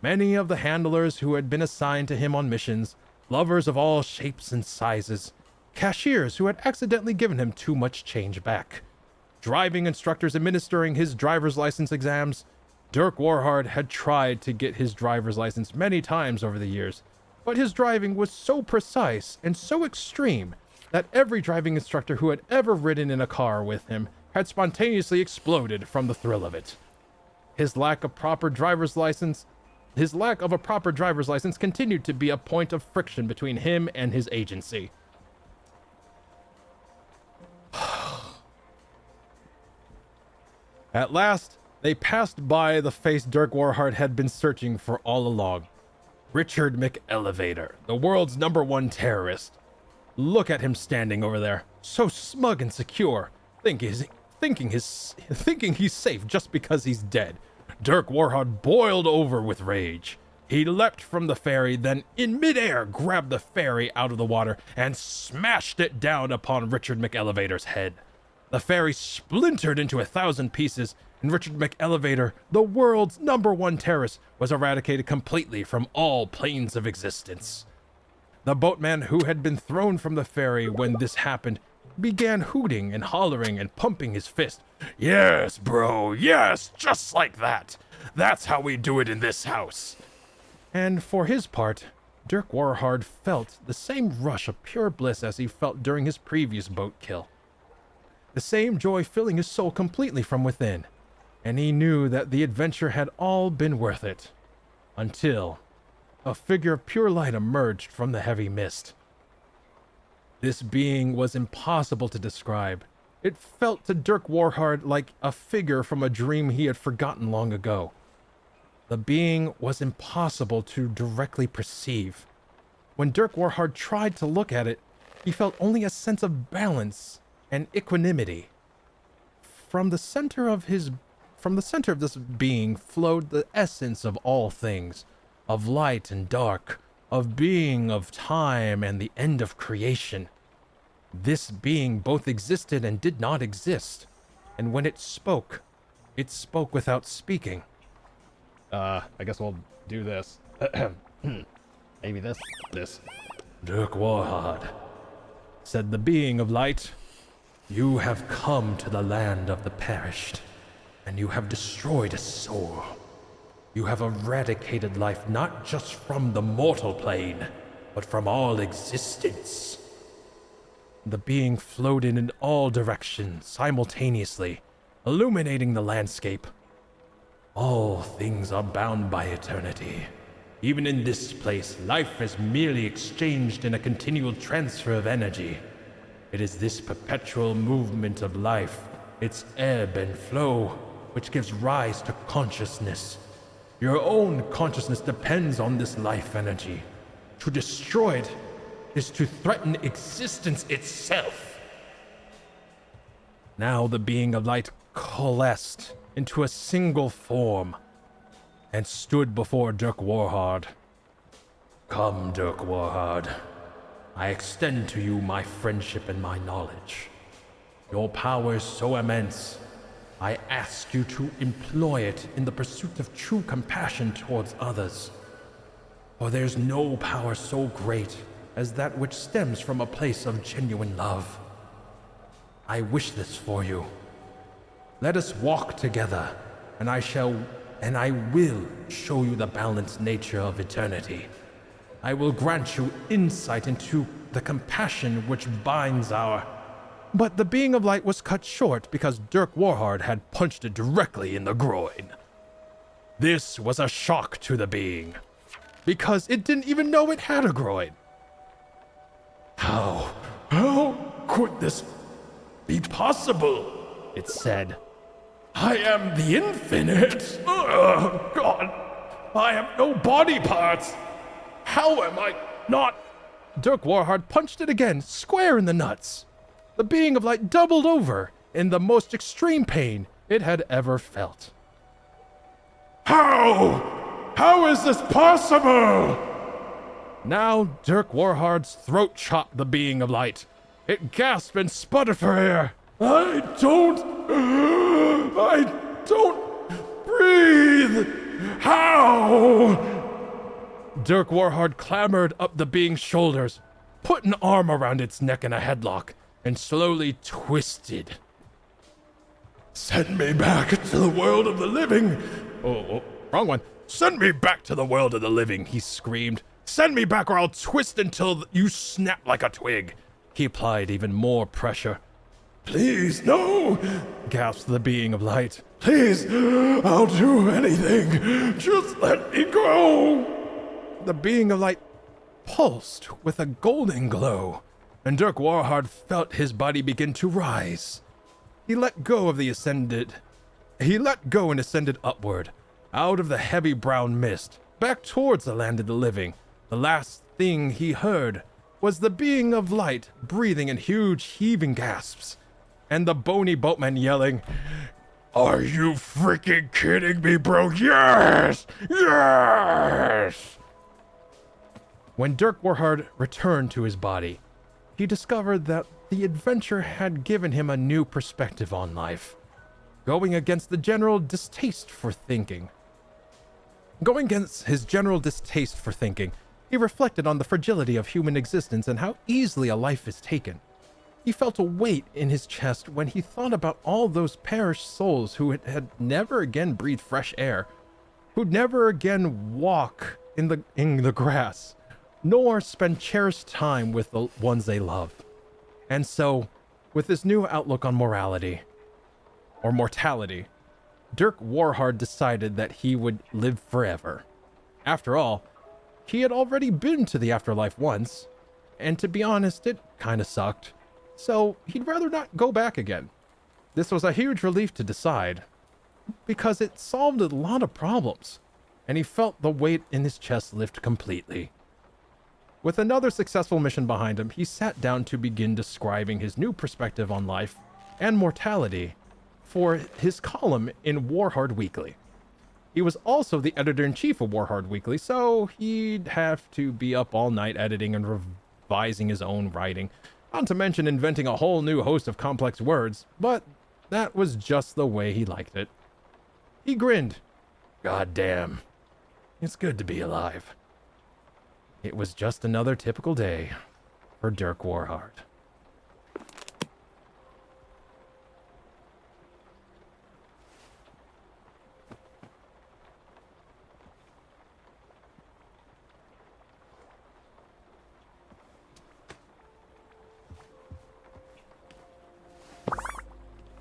Many of the handlers who had been assigned to him on missions, lovers of all shapes and sizes, cashiers who had accidentally given him too much change back, driving instructors administering his driver's license exams. Dirk Warhard had tried to get his driver's license many times over the years, but his driving was so precise and so extreme that every driving instructor who had ever ridden in a car with him had spontaneously exploded from the thrill of it. His lack of a proper driver's license continued to be a point of friction between him and his agency. At last, they passed by the face Dirk Warhard had been searching for all along. Richard McElevator, the world's #1 terrorist. Look at him standing over there, so smug and secure, thinking he's safe just because he's dead. Dirk Warhard boiled over with rage. He leapt from the ferry, then in midair grabbed the ferry out of the water and smashed it down upon Richard McElevator's head. The ferry splintered into 1,000 pieces, and Richard McElevator, the world's #1 terrorist, was eradicated completely from all planes of existence. The boatman who had been thrown from the ferry when this happened began hooting and hollering and pumping his fist. "Yes, bro, yes, just like that. That's how we do it in this house." And for his part, Dirk Warhard felt the same rush of pure bliss as he felt during his previous boat kill. The same joy filling his soul completely from within. And he knew that the adventure had all been worth it. Until a figure of pure light emerged from the heavy mist. This being was impossible to describe. It felt to Dirk Warhard like a figure from a dream he had forgotten long ago. The being was impossible to directly perceive. When Dirk Warhard tried to look at it, he felt only a sense of balance and equanimity. From the center of this being flowed the essence of all things, of light and dark, of being, of time, and the end of creation. This being both existed and did not exist, and when it spoke without speaking. I guess we'll do this. Maybe this. "Dirk Warhard," said the being of light, "you have come to the land of the perished, and you have destroyed a soul. You have eradicated life not just from the mortal plane, but from all existence." The being floated in all directions simultaneously, illuminating the landscape. "All things are bound by eternity. Even in this place, life is merely exchanged in a continual transfer of energy. It is this perpetual movement of life, its ebb and flow, which gives rise to consciousness. Your own consciousness depends on this life energy. To destroy it is to threaten existence itself." Now the being of light coalesced into a single form and stood before Dirk Warhard. "Come, Dirk Warhard. I extend to you my friendship and my knowledge. Your power is so immense, I ask you to employ it in the pursuit of true compassion towards others. For there's no power so great as that which stems from a place of genuine love. I wish this for you. Let us walk together, and I will show you the balanced nature of eternity. I will grant you insight into the compassion which binds our... But the being of light was cut short because Dirk Warhard had punched it directly in the groin. This was a shock to the being, because it didn't even know it had a groin. How could this be possible? It said. I am the infinite. Oh, God. I have no body parts. How am I not? Dirk Warhard punched it again, square in the nuts. The being of light doubled over in the most extreme pain it had ever felt. How? How is this possible? Now Dirk Warhard's throat chopped the being of light. It gasped and sputtered for air. I don't breathe. How? Dirk Warhard clambered up the being's shoulders, put an arm around its neck in a headlock, and slowly twisted. Send me back to the world of the living. Oh, wrong one. Send me back to the world of the living, he screamed. Send me back or I'll twist until you snap like a twig. He applied even more pressure. Please, no, gasped the being of light. Please, I'll do anything. Just let me go. The being of light pulsed with a golden glow, and Dirk Warhard felt his body begin to rise. He let go and ascended upward, out of the heavy brown mist, back towards the land of the living. The last thing he heard was the being of light breathing in huge heaving gasps, and the bony boatman yelling, Are you freaking kidding me, bro? Yes! Yes! When Dirk Warhard returned to his body, he discovered that the adventure had given him a new perspective on life, going against his general distaste for thinking. He reflected on the fragility of human existence and how easily a life is taken. He felt a weight in his chest when he thought about all those perished souls who had never again breathed fresh air, who'd never again walk in the grass, nor spend cherished time with the ones they love. And so, with this new outlook on mortality, Dirk Warhard decided that he would live forever. After all, he had already been to the afterlife once, and to be honest, it kinda sucked. So he'd rather not go back again. This was a huge relief to decide, because it solved a lot of problems, and he felt the weight in his chest lift completely. With another successful mission behind him, he sat down to begin describing his new perspective on life and mortality for his column in Warhard Weekly. He was also the editor-in-chief of Warhard Weekly, so he'd have to be up all night editing and revising his own writing, not to mention inventing a whole new host of complex words, but that was just the way he liked it. He grinned. God damn, it's good to be alive. It was just another typical day for Dirk Warhard.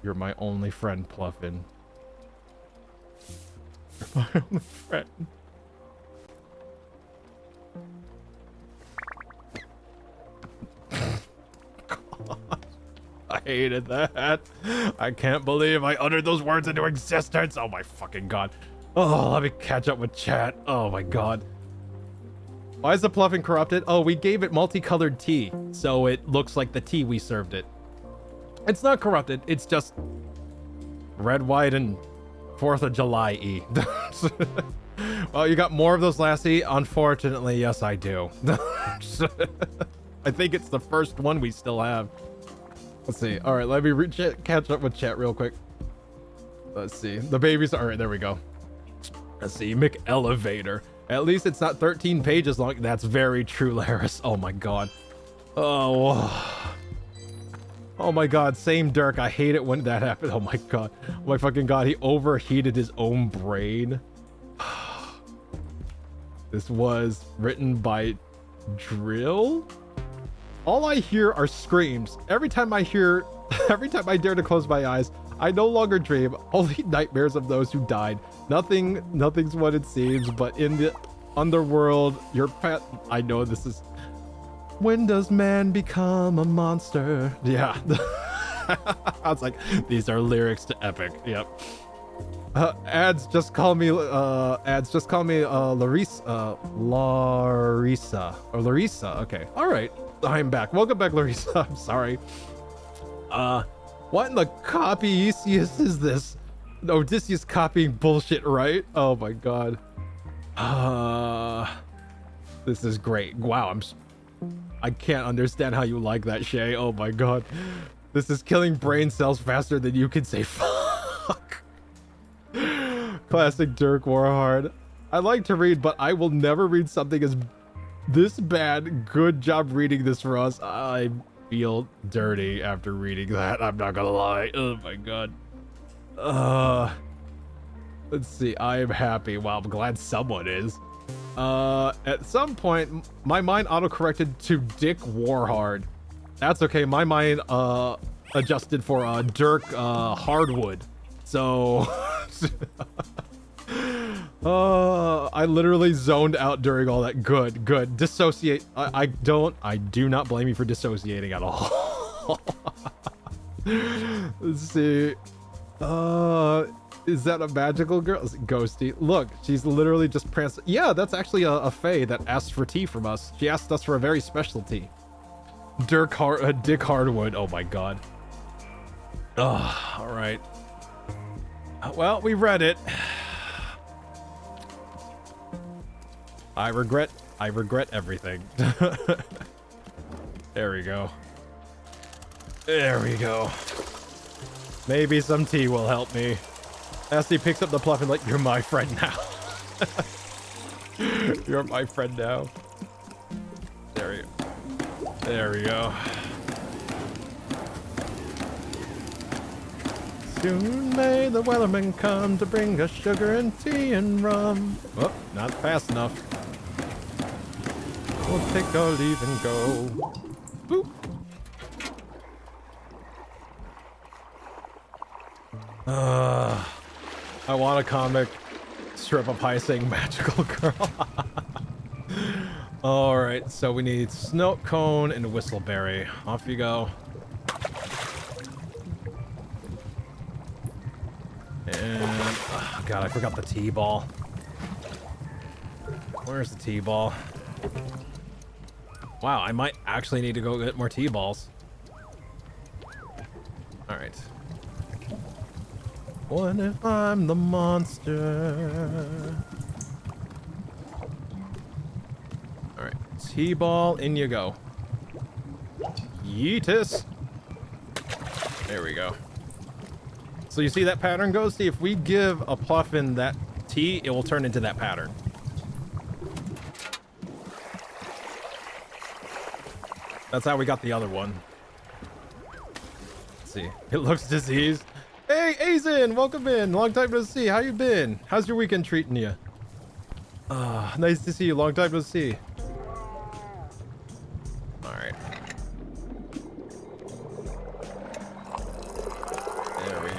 You're my only friend, Pluffin. You're my only friend. God, I hated that. I can't believe I uttered those words into existence. Oh my fucking god. Oh, let me catch up with chat. Oh my god. Why is the Pluffin corrupted? Oh, we gave it multicolored tea, so it looks like the tea we served it. It's not corrupted, it's just red, white, and 4th of July-y. Well, you got more of those, Lassie? Unfortunately, yes, I do. I think it's the first one we still have. Let's see. All right, let me catch up with chat real quick. Let's see. The babies. All right, there we go. Let's see. McElevator. At least it's not 13 pages long. That's very true, Laris. Oh my god. Oh. Oh my god, same Dirk. I hate it when that happens. Oh my god. Oh my fucking god, he overheated his own brain. This was written by drill? All I hear are screams. Every time I dare to close my eyes, I no longer dream. Only nightmares of those who died. Nothing's what it seems, but in the underworld, your pet. I know this is. When does man become a monster? Yeah. I was like, these are lyrics to Epic. Yep. Ads just call me Larissa. Okay. All right. I'm back. Welcome back, Larissa. I'm sorry. What in the copy Odysseus is this? Odysseus copying bullshit, right? Oh my god. This is great. Wow, I can't understand how you like that, Shay. Oh my god. This is killing brain cells faster than you can say fuck. Classic Dirk Warhard. I like to read, but I will never read something as this bad. Good job reading this for us. I feel dirty after reading that. I'm not gonna lie. Oh my god. Let's see. I am happy. Wow, I'm glad someone is. At some point, my mind auto-corrected to Dick Warhard. That's okay. My mind adjusted for Dirk Hardwood. So I literally zoned out during all that. Good. Dissociate. I do not blame you for dissociating at all. Let's see. Is that a magical girl? Ghosty. Look, she's literally just prancing. Yeah, that's actually a fae that asked for tea from us. She asked us for a very special tea. Dick Hardwood. Oh my god. All right. Well, we read it. I regret everything. There we go. Maybe some tea will help me. Esty picks up the pluff and like, you're my friend now. You're my friend now. There we go. Soon may the Wellerman come to bring us sugar and tea and rum. Oh, not fast enough. We'll take our leave and go. Boop. I want a comic strip of High saying magical girl. All right, so we need snow cone and whistleberry. Off you go. And oh god, I forgot the T-ball. Where's the T-ball? Wow, I might actually need to go get more T-balls. All right. What if I'm the monster? All right, T-ball, in you go. Yeetus. There we go. So you see that pattern goes? See, if we give a Puffin that T, it will turn into that pattern. That's how we got the other one. Let's see. It looks diseased. Hey, Azen, welcome in. Long time no see. How you been? How's your weekend treating you? Nice to see you. Long time no see. All right. There we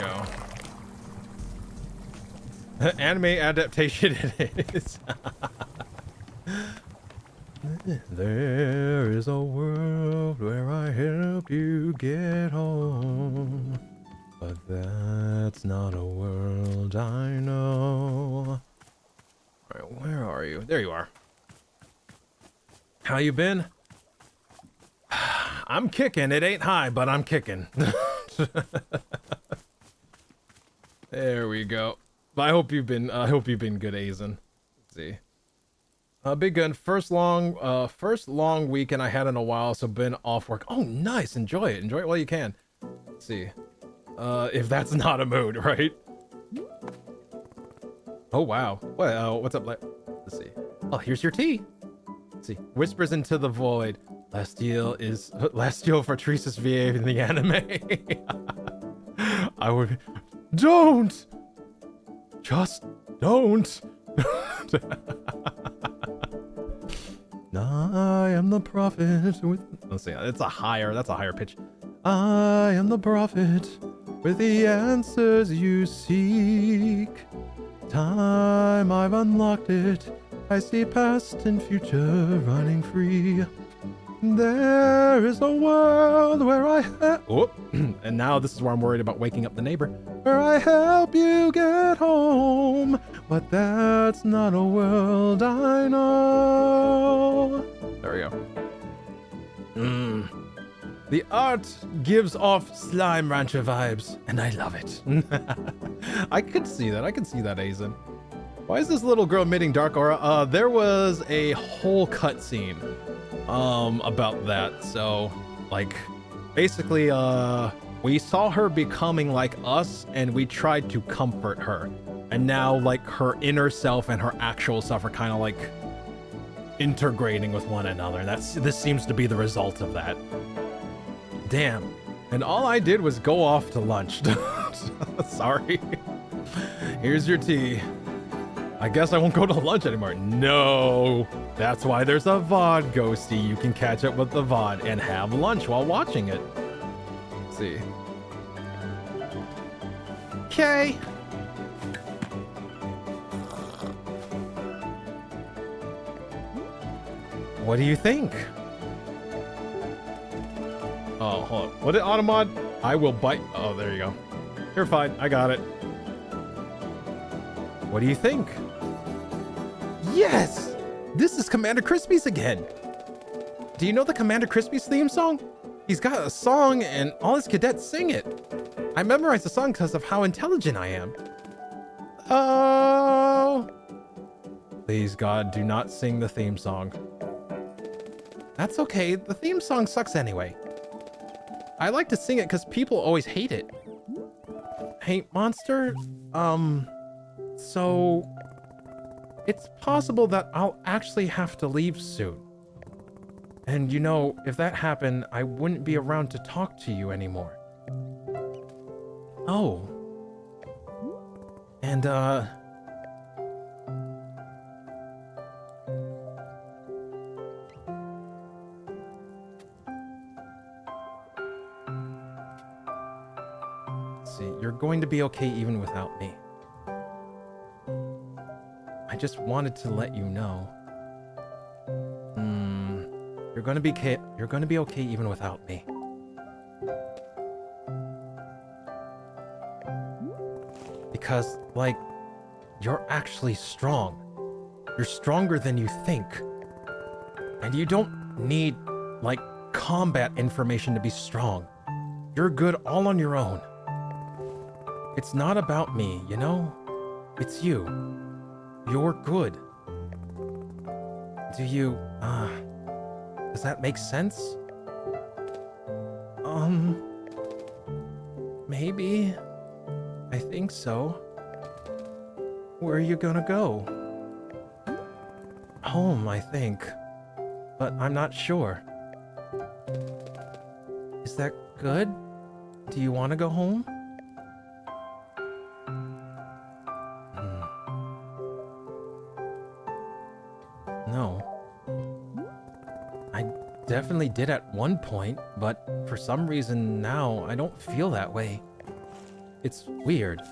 go. Anime adaptation it is. There is a world where I help you get home. But that's not a world I know. Alright, where are you? There you are. How you been? I'm kicking. It ain't high, but I'm kicking. There we go. I hope you've been good, Azen. Let's see. Big Gun, first long weekend I had in a while, so been off work. Oh, nice. Enjoy it. Enjoy it while you can. Let's see. If that's not a mood, right? Oh, wow. What's up? Let's see. Oh, here's your tea. Let's see. Whispers into the void. Lastio for Teresa's VA in the anime. I would... Don't! Just don't! I am the prophet with... Let's see, that's a higher pitch. I am the prophet with the answers you seek. Time I've unlocked it, I see past and future running free. There is a world where and now this is where I'm worried about waking up the neighbor. Where I help you get home, but that's not a world I know. There we go. The art gives off Slime Rancher vibes, and I love it. I could see that. I can see that, Aizen. Why is this little girl emitting dark aura? There was a whole cutscene about that. So, like, basically, we saw her becoming like us, and we tried to comfort her. And now, like, her inner self and her actual self are kind of like integrating with one another. This seems to be the result of that. Damn. And all I did was go off to lunch. Sorry. Here's your tea. I guess I won't go to lunch anymore. No. That's why there's a VOD, Ghosty. You can catch up with the VOD and have lunch while watching it. Let's see. Okay. What do you think? Oh, hold on. What did Automod? I will bite. Oh, there you go. You're fine. I got it. What do you think? Yes! This is Commander Crispy's again. Do you know the Commander Crispy's theme song? He's got a song and all his cadets sing it. I memorized the song because of how intelligent I am. Oh! Please, God, do not sing the theme song. That's okay. The theme song sucks anyway. I like to sing it because people always hate it. Hey, Monster, so it's possible that I'll actually have to leave soon. And you know, if that happened, I wouldn't be around to talk to you anymore. Oh. And, see, you're going to be okay even without me. I just wanted to let you know. You're gonna be okay even without me. Because, like, you're actually strong. You're stronger than you think. And you don't need, like, combat information to be strong. You're good all on your own. It's not about me, you know? It's you. You're good. Do you, does that make sense? Maybe. I think so. Where are you gonna go? Home, I think. But I'm not sure. Is that good? Do you want to go home? No. I definitely did at one point, but for some reason now I don't feel that way. It's weird.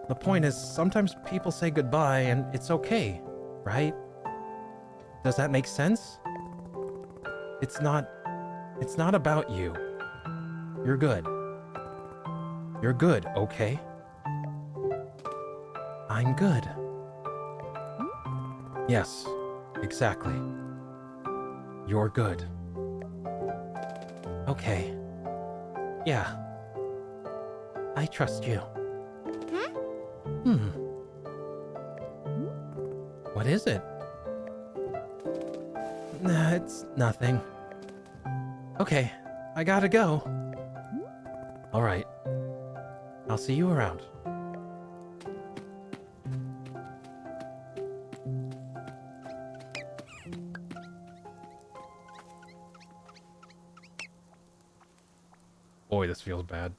The point is, sometimes people say goodbye and it's okay, right? Does that make sense? It's not about you. You're good. You're good, okay? I'm good. Yes, exactly. You're good. Okay. Yeah. I trust you. What is it? Nah, it's nothing. Okay, I gotta go. All right. I'll see you around. Boy, this feels bad.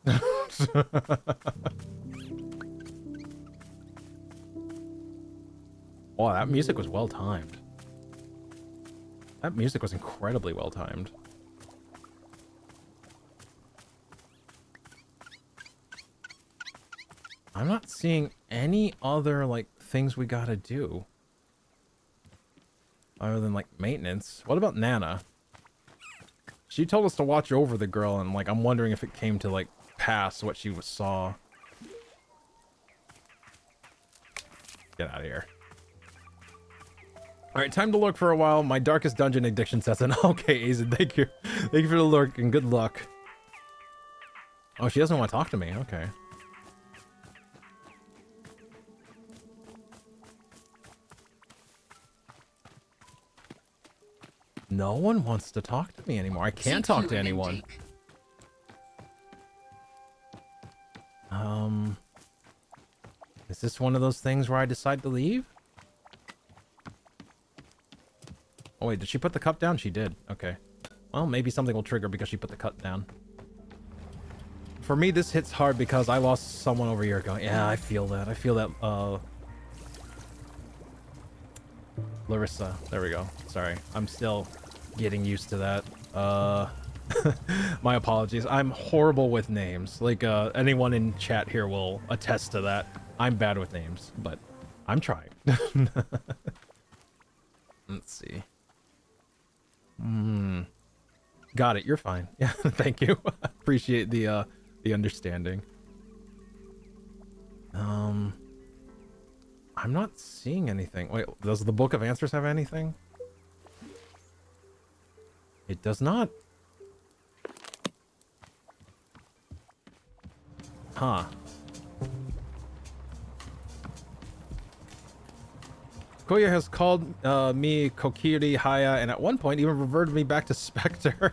Wow, that music was well timed. That music was incredibly well timed. I'm not seeing any other, like, things we gotta do. Other than, like, maintenance. What about Nana? She told us to watch over the girl, and, like, I'm wondering if it came to, like, pass what she saw. Get out of here. Alright, time to lurk for a while. My darkest dungeon addiction sets in. Okay, Azen, thank you. Thank you for the lurk, and good luck. Oh, she doesn't want to talk to me. Okay. No one wants to talk to me anymore. I can't talk to anyone. Is this one of those things where I decide to leave? Oh wait, did she put the cup down? She did. Okay. Well, maybe something will trigger because she put the cup down. For me, this hits hard because I lost someone over a year ago. Yeah, I feel that. I feel that, Larissa. There we go. Sorry. I'm still getting used to that. My apologies. I'm horrible with names. Like, anyone in chat here will attest to that. I'm bad with names, but I'm trying. Let's see. Got it. You're fine. Yeah, thank you. Appreciate the understanding. I'm not seeing anything. Wait, does the Book of Answers have anything? It does not. Huh. Koya has called me Kokiri Haya, and at one point even reverted me back to Spectre.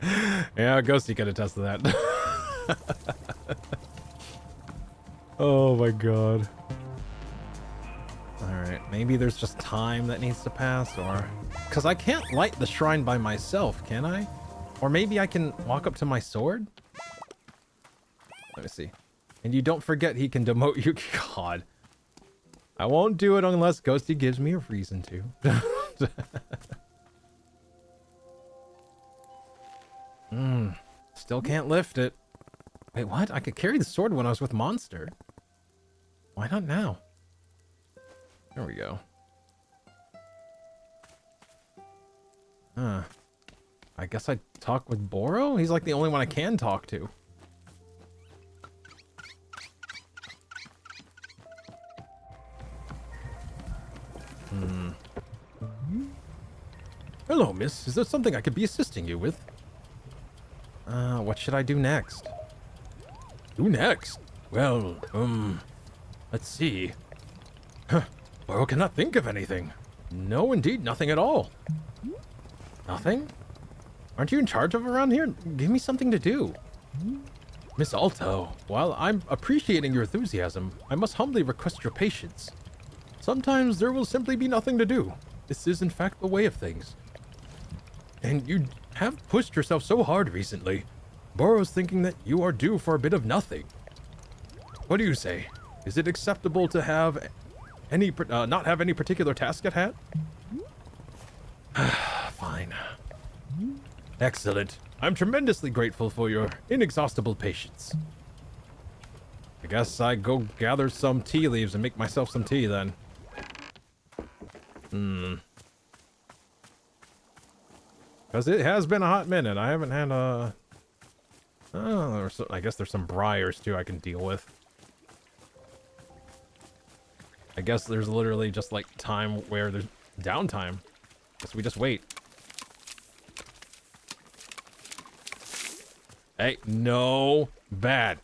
Yeah, Ghosty could attest to that. Oh my god. Alright, maybe there's just time that needs to pass, or... Because I can't light the shrine by myself, can I? Or maybe I can walk up to my sword? Let me see. And you don't forget he can demote you. God. I won't do it unless Ghosty gives me a reason to. Still can't lift it. Wait, what? I could carry the sword when I was with Monster. Why not now? There we go. Huh. I guess I talk with Boro? He's like the only one I can talk to. Hello, miss. Is there something I could be assisting you with? What should I do next? Do next? Well, let's see. Huh. Boro cannot think of anything. No, indeed, nothing at all. Nothing? Aren't you in charge of around here? Give me something to do. Miss Alto, while I'm appreciating your enthusiasm, I must humbly request your patience. Sometimes there will simply be nothing to do. This is in fact the way of things. And you have pushed yourself so hard recently. Boro's thinking that you are due for a bit of nothing. What do you say? Is it acceptable to have any, not have any particular task at hand? Fine. Excellent. I'm tremendously grateful for your inexhaustible patience. I guess I go gather some tea leaves and make myself some tea then. Because it has been a hot minute. I haven't had a... Oh, I guess there's some briars too I can deal with. I guess there's literally just like time where there's downtime. Guess we just wait. Hey, no. Bad.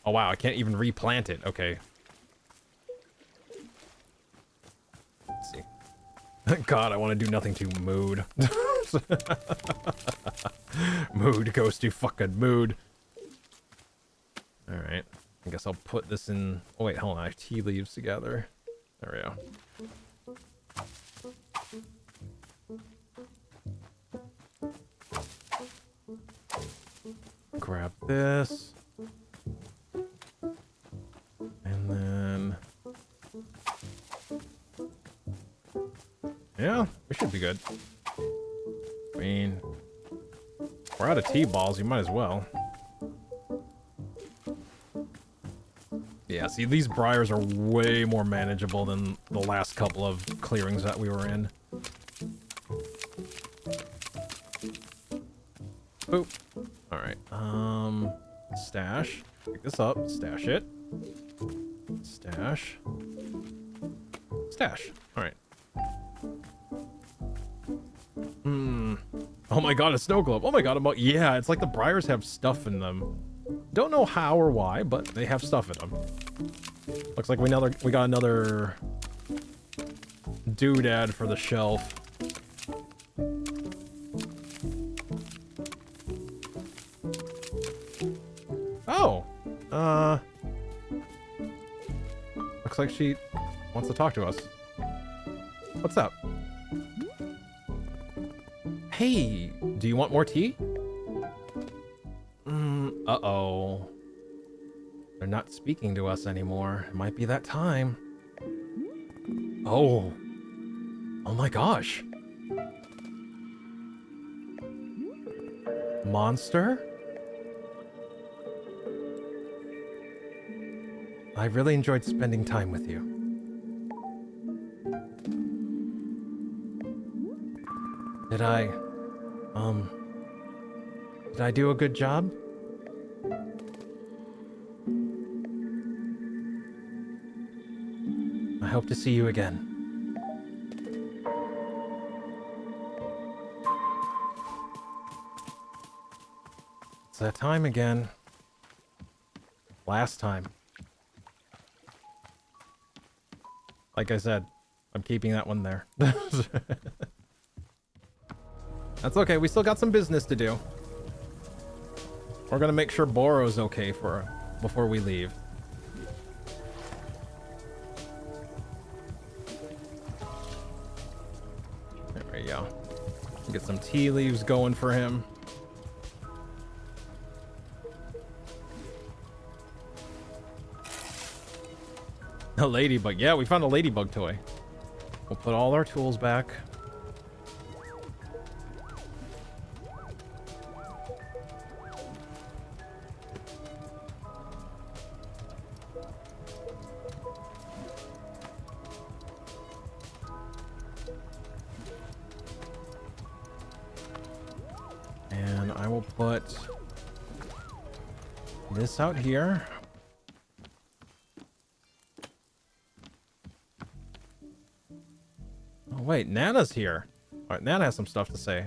Oh wow, I can't even replant it. Okay. Let's see. God, I want to do nothing to mood. Mood goes to fucking mood. Alright. I guess I'll put this in... Oh wait, hold on. I have tea leaves together. There we go. Grab this. And then... Yeah, we should be good. I mean, we're out of T-balls, you might as well. Yeah, see, these briars are way more manageable than the last couple of clearings that we were in. Boop. Alright, stash. Pick this up, stash it. Stash. Stash. Alright. Oh my god, a snow globe. Oh my god, yeah, it's like the briars have stuff in them. Don't know how or why, but they have stuff in them. Looks like we got another doodad for the shelf. Oh! Looks like she wants to talk to us. What's up? Hey, do you want more tea? Uh-oh. They're not speaking to us anymore. It might be that time. Oh. Oh my gosh. Monster? I really enjoyed spending time with you. Did I do a good job? I hope to see you again. It's that time again. Last time. Like I said, I'm keeping that one there. That's okay, we still got some business to do. We're gonna make sure Boro's okay before we leave. There we go. Get some tea leaves going for him. A ladybug. Yeah, we found a ladybug toy. We'll put all our tools back. And I will put this out here. Oh wait, Nana's here. Alright, Nana has some stuff to say.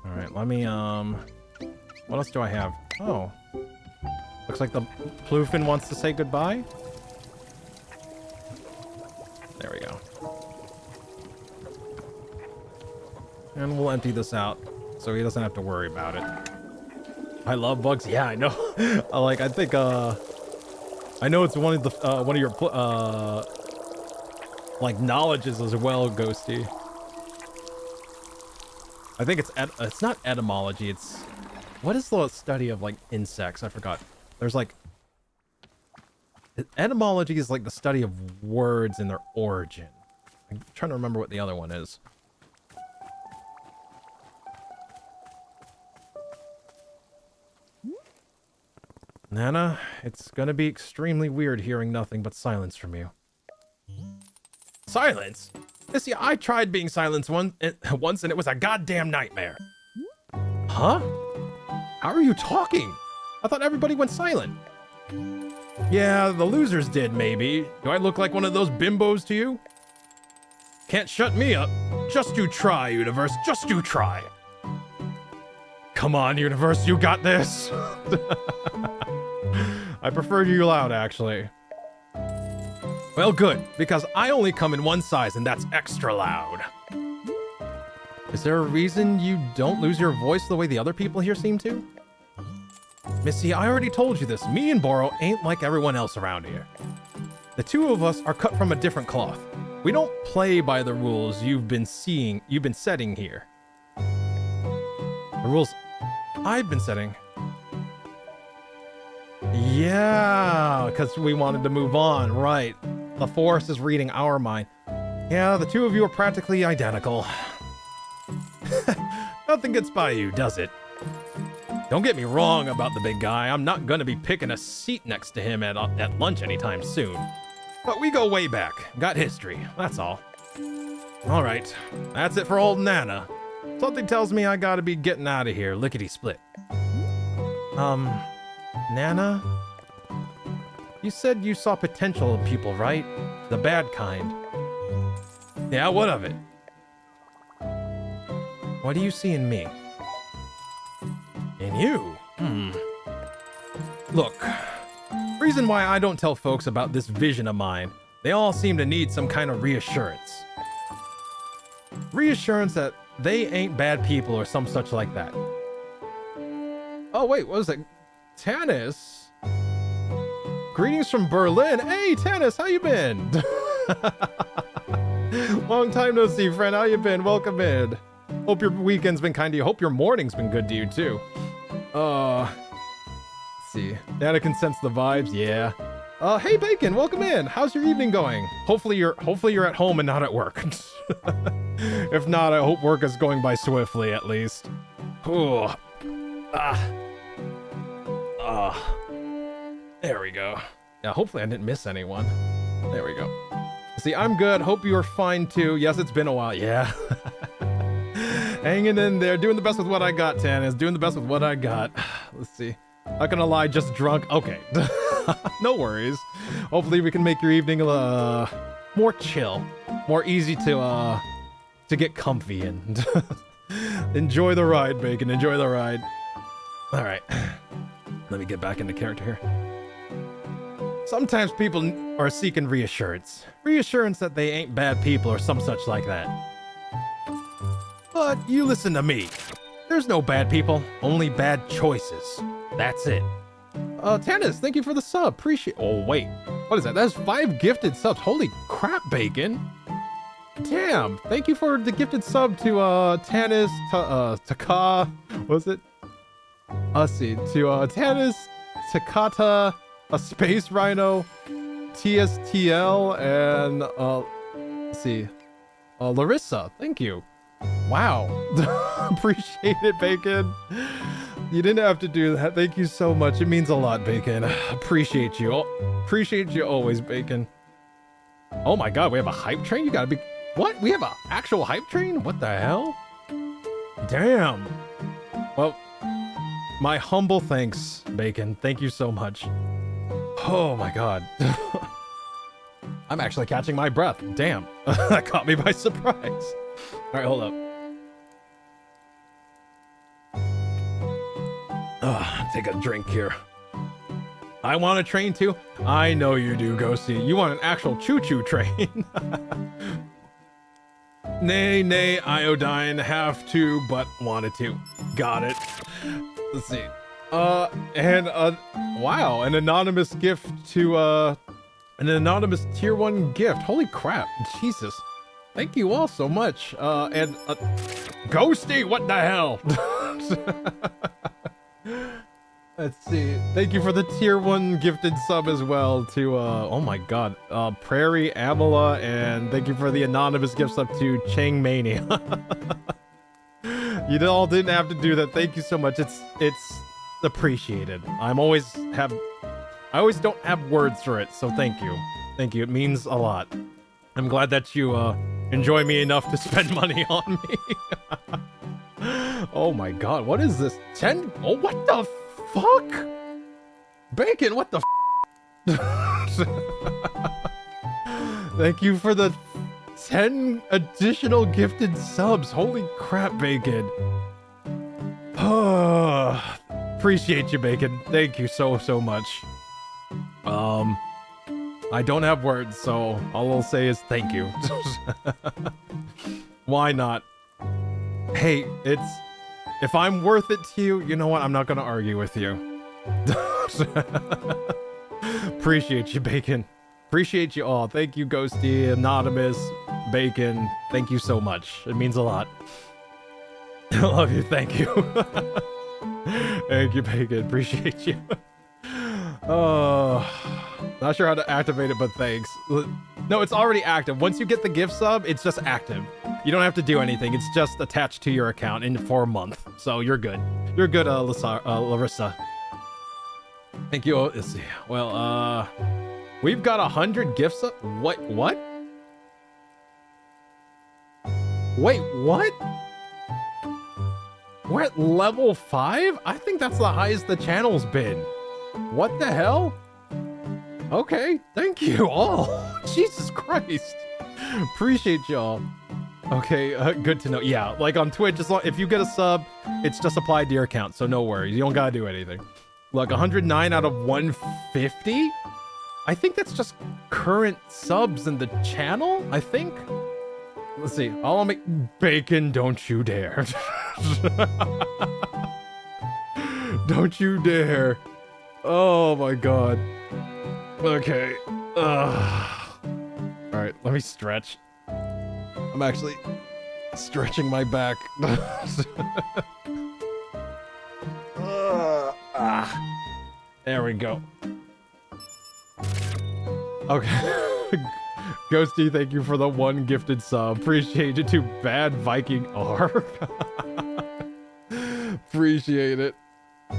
Alright, let me, what else do I have? Oh. Looks like the Ploufin wants to say goodbye. There we go. And we'll empty this out so he doesn't have to worry about it. I love bugs. Yeah, I know. I think, I know it's one of your, like, knowledges as well, Ghosty. I think it's not etymology, it's... What is the study of, like, insects? I forgot. There's, like... Etymology is, like, the study of words and their origin. I'm trying to remember what the other one is. Nana, it's gonna be extremely weird hearing nothing but silence from you. Silence? See, I tried being silenced once and it was a goddamn nightmare. Huh? How are you talking? I thought everybody went silent. Yeah, the losers did, maybe. Do I look like one of those bimbos to you? Can't shut me up. Just you try, Universe. Just you try. Come on, Universe, you got this. I preferred you loud, actually. Well, good, because I only come in one size, and that's extra loud. Is there a reason you don't lose your voice the way the other people here seem to? Missy, I already told you this. Me and Boro ain't like everyone else around here. The two of us are cut from a different cloth. We don't play by the rules you've been setting here. The rules I've been setting. Yeah, because we wanted to move on, right. The Forest is reading our mind. Yeah, the two of you are practically identical. Nothing gets by you, does it? Don't get me wrong about the big guy. I'm not gonna be picking a seat next to him at lunch anytime soon. But we go way back. Got history, that's all. All right, that's it for old Nana. Something tells me I gotta be getting out of here, lickety-split. Nana? You said you saw potential in people, right? The bad kind. Yeah, what of it? What do you see in me? In you? Look, reason why I don't tell folks about this vision of mine, they all seem to need some kind of reassurance. Reassurance that they ain't bad people or some such like that. Oh wait, what was it? Tannis? Greetings from Berlin. Hey Tannis, how you been? Long time no see, friend. How you been? Welcome in. Hope your weekend's been kind to you. Hope your morning's been good to you too. Let's see. Nana can sense the vibes. Yeah. Hey Bacon, welcome in. How's your evening going? Hopefully you're at home and not at work. If not, I hope work is going by swiftly at least. Ooh. There we go. Yeah, hopefully I didn't miss anyone. There we go. See, I'm good. Hope you're fine too. Yes, it's been a while. Yeah. Hanging in there, doing the best with what I got, Tannis. Doing the best with what I got. Let's see. Not gonna lie, just drunk. Okay. No worries. Hopefully we can make your evening more chill, more easy to get comfy and enjoy the ride, Bacon. Enjoy the ride. All right. Let me get back into character here. Sometimes people are seeking reassurance. Reassurance that they ain't bad people or some such like that. But you listen to me. There's no bad people, only bad choices. That's it. Tannis, thank you for the sub. Appreciate. Oh, wait. What is that? That's 5 gifted subs. Holy crap, Bacon. Damn. Thank you for the gifted sub to Tannis, Taka. Was it? Let's see. To Tannis, Takata, a Space Rhino, TSTL, and let's see. Larissa. Thank you. Wow. Appreciate it, Bacon. You didn't have to do that. Thank you so much. It means a lot, Bacon. Appreciate you. Appreciate you always, Bacon. Oh my god, we have a hype train? You gotta be... What? We have an actual hype train? What the hell? Damn. Well, my humble thanks, Bacon. Thank you so much. Oh my god. I'm actually catching my breath. Damn. That caught me by surprise. Alright, hold up. Take a drink here. I want a train too. I know you do, Ghosty. You want an actual choo-choo train. Nay, Iodine. Have to, but wanted to. Got it. Let's see. Wow, an anonymous gift to, an anonymous tier 1 gift. Holy crap. Jesus. Thank you all so much. And, Ghosty, what the hell? Let's see. Thank you for the tier 1 gifted sub as well to, oh my god, Prairie Amala, and thank you for the anonymous gift sub to Chang Mania. You all didn't have to do that. Thank you so much. It's appreciated. I always don't have words for it, so thank you. Thank you. It means a lot. I'm glad that you, enjoy me enough to spend money on me. Oh my god, what is this? 10? Oh, what the fuck? Bacon, what the Thank you for the 10 additional gifted subs. Holy crap, Bacon. Appreciate you, Bacon. Thank you so much. I don't have words, so all I'll say is thank you. Why not? Hey, if I'm worth it to you, you know what? I'm not gonna argue with you. Appreciate you, Bacon. Appreciate you all. Thank you, Ghosty, Anonymous, Bacon. Thank you so much. It means a lot. I love you. Thank you. Thank you, Bacon. Appreciate you. Not sure how to activate it, but thanks. No, it's already active. Once you get the gift sub, it's just active. You don't have to do anything. It's just attached to your account for a month. So you're good. You're good, Larissa. Thank you. Let's see. Well, we've got 100 gifts. What? Wait, what? We're at level 5? I think that's the highest the channel's been. What the hell? Okay, thank you all. Jesus Christ. Appreciate y'all. Okay, good to know. Yeah, like on Twitch, if you get a sub, it's just applied to your account, so no worries. You don't gotta do anything. Like 109 out of 150? I think that's just current subs in the channel, I think. Let's see. I'll make bacon, don't you dare. Don't you dare. Oh my god. Okay. Alright, let me stretch. I'm actually stretching my back. There we go. Okay. Ghosty, thank you for the 1 gifted sub. Appreciate it too. Bad Viking R. Appreciate it.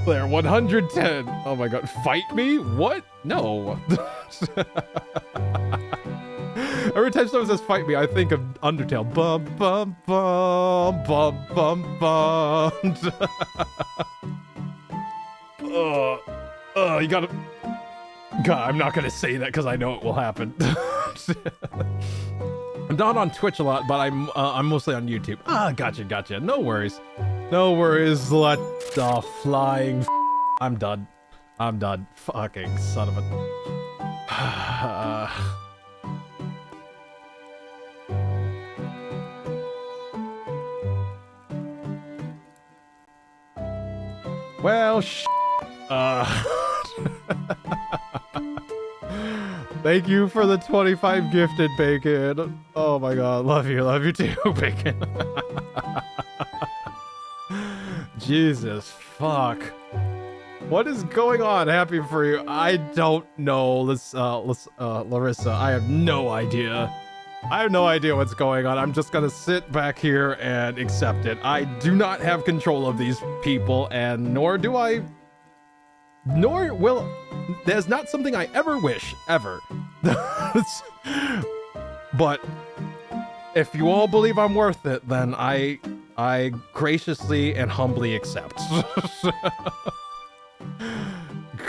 There, 110. Oh my god. Fight me? What? No. Every time someone says fight me, I think of Undertale. Bum, bum, bum, bum, bum, bum. You gotta... God, I'm not gonna say that because I know it will happen. I'm not on Twitch a lot, but I'm mostly on YouTube. Gotcha. No worries. No worries. Let the flying... I'm done. Fucking son of a... Well, thank you for the 25 gifted, Bacon. Oh my god, love you too, Bacon. Jesus, fuck. What is going on? Happy for you. I don't know. Larissa, I have no idea. I have no idea what's going on. I'm just gonna sit back here and accept it. I do not have control of these people, and nor will... There's not something I ever wish, ever. But if you all believe I'm worth it, then I graciously and humbly accept.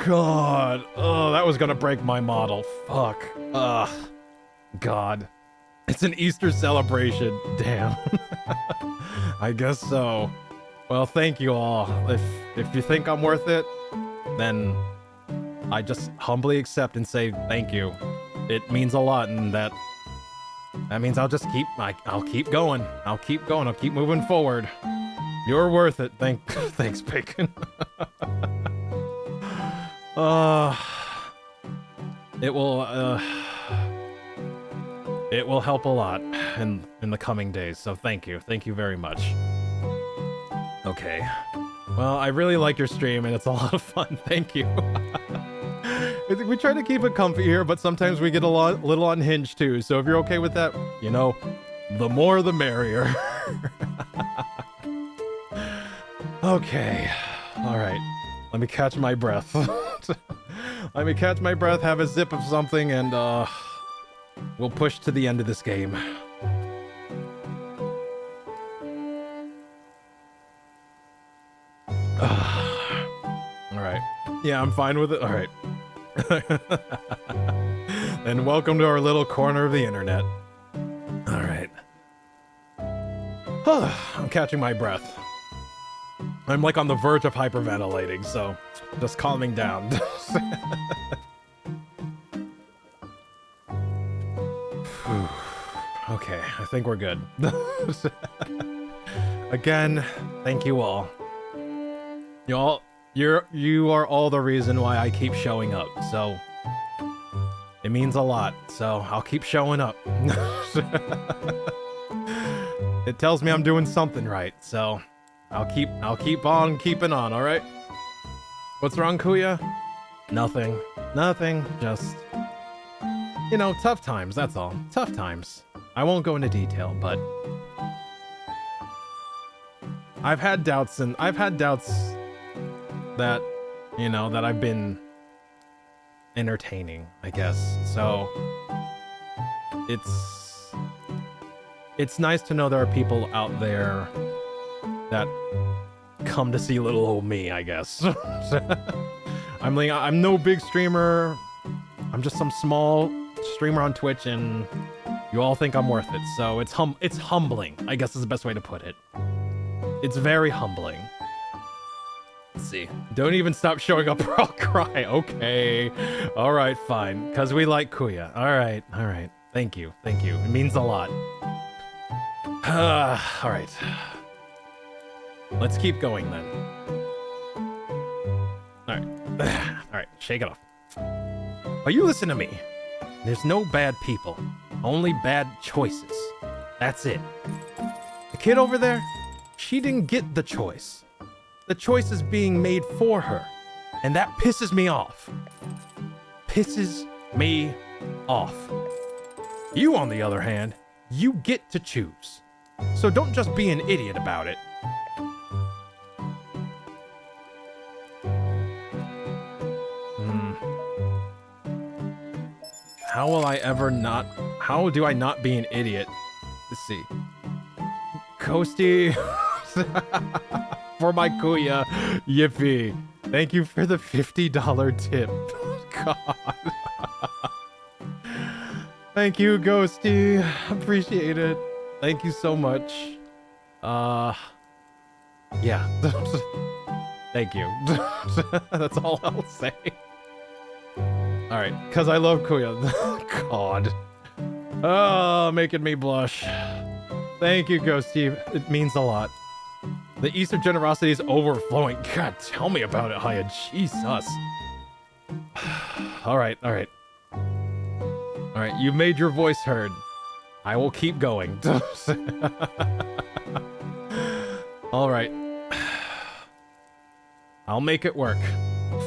God. Oh, that was gonna break my model. Fuck. God. It's an Easter celebration. Damn. I guess so. Well, thank you all. If you think I'm worth it, then I just humbly accept and say thank you. It means a lot, and that means I'll just I'll keep going. I'll keep moving forward. You're worth it. Thanks, Bacon. It will help a lot in the coming days, so thank you very much. Okay, well, I really like your stream and it's a lot of fun. Thank you. We try to keep it comfy here, but sometimes we get a little unhinged too, so if you're okay with that, you know, the more the merrier. Okay, all right, let me catch my breath. Let me catch my breath, have a sip of something, and we'll push to the end of this game. Alright. Yeah, I'm fine with it. Alright. Then welcome to our little corner of the internet. Alright. I'm catching my breath. I'm like on the verge of hyperventilating, so just calming down. Okay, I think we're good. Again, thank you all. You are all the reason why I keep showing up, so it means a lot, so I'll keep showing up. It tells me I'm doing something right, so I'll keep on keeping on, all right? What's wrong, Kuya? Nothing. Nothing. Just, you know, tough times. That's all. Tough times. I won't go into detail, but I've had doubts that, you know, that I've been entertaining, I guess. So it's nice to know there are people out there that come to see little old me, I guess. I'm no big streamer. I'm just some small streamer on Twitch, and you all think I'm worth it. So it's humbling, I guess is the best way to put it. It's very humbling. Let's see. Don't even stop showing up or I'll cry. Okay. All right, fine. Because we like Kuya. All right. All right. Thank you. Thank you. It means a lot. All right. Let's keep going then. All right. All right. Shake it off. But you listen to me. There's no bad people. Only bad choices. That's it. The kid over there, she didn't get the choice. The choice is being made for her. And that pisses me off. Pisses me off. You, on the other hand, you get to choose. So don't just be an idiot about it. How do I not be an idiot? Let's see. Coasty for my Kuya. Yippee. Thank you for the $50 tip. God. Thank you, Ghosty. Appreciate it. Thank you so much. Yeah. Thank you. That's all I'll say. All right, because I love Kuya. God. Oh, making me blush. Thank you, Ghosty. It means a lot. The Easter generosity is overflowing. God, tell me about it, Haya. Jesus. All right, all right. All right, you made your voice heard. I will keep going. All right. I'll make it work.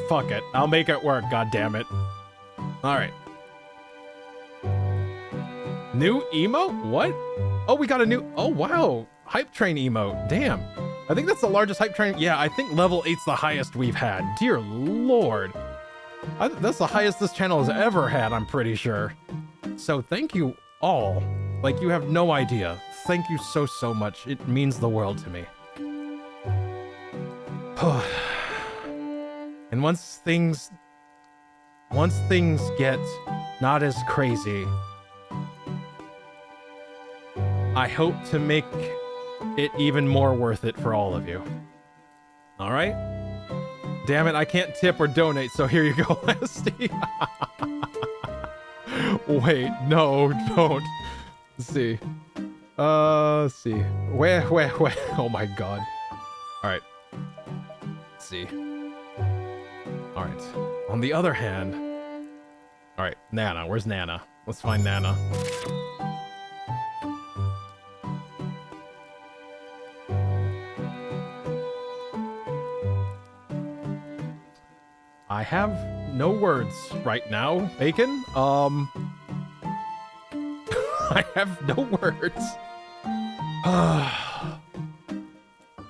Fuck it. I'll make it work, god damn it. All right. New emote? What? Oh, we got a new... Oh, wow. Hype train emote. Damn. I think that's the largest hype train. Yeah, I think level 8's the highest we've had. Dear Lord. That's the highest this channel has ever had, I'm pretty sure. So thank you all. Like, you have no idea. Thank you so, so much. It means the world to me. And once things get not as crazy, I hope to make it even more worth it for all of you. All right? Damn it, I can't tip or donate, so here you go, Leslie. Wait, no, don't. Let's see. Let's see. Where? Oh my god. All right. Let's see. All right. On the other hand, all right, Nana. Where's Nana? Let's find Nana. I have no words right now, Bacon. I have no words.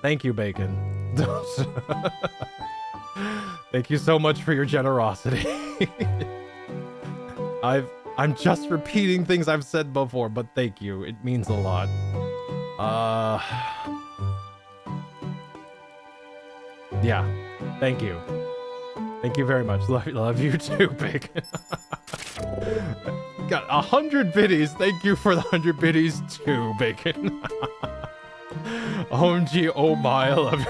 Thank you, Bacon. Thank you so much for your generosity. I'm just repeating things I've said before, but thank you. It means a lot. Yeah. Thank you. Thank you very much. Love you too, Bacon. Got 100 biddies. Thank you for the 100 biddies too, Bacon. OMG, oh my, I love you.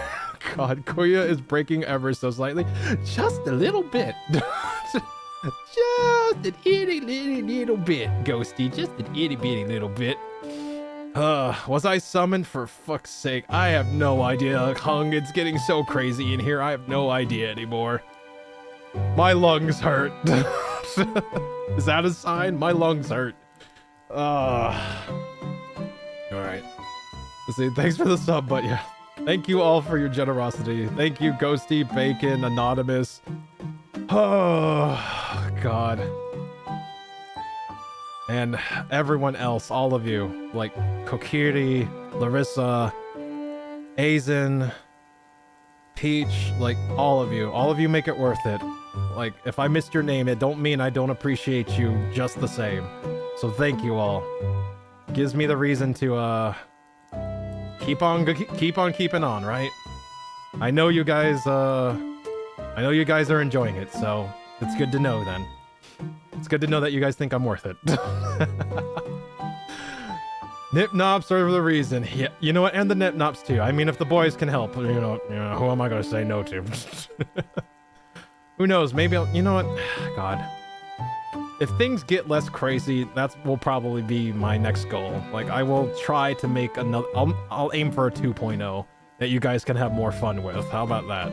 God, Kuya is breaking ever so slightly. Just a little bit. Just an itty little bit, Ghosty. Just an itty bitty little bit. Was I summoned? For fuck's sake. I have no idea, Hung. It's getting so crazy in here. I have no idea anymore. My lungs hurt. Is that a sign? My lungs hurt. Alright. Let's see. Thanks for the sub, but yeah. Thank you all for your generosity. Thank you, Ghosty, Bacon, Anonymous, Oh, God. And everyone else, all of you, like Kokiri, Larissa, Aizen, Peach, like all of you make it worth it. Like, if I missed your name, it don't mean I don't appreciate you just the same. So thank you all. Gives me the reason to, keep on keeping on, right? I know you guys are enjoying it, so it's good to know then. It's good to know that you guys think I'm worth it. Nip Nops are the reason. Yeah, you know what? And the Nip Nops too. I mean, if the boys can help, you know, who am I gonna say no to? Who knows? Maybe you know what? God. If things get less crazy, that will probably be my next goal. Like, I will try to make another. I'll aim for a 2.0 that you guys can have more fun with. How about that?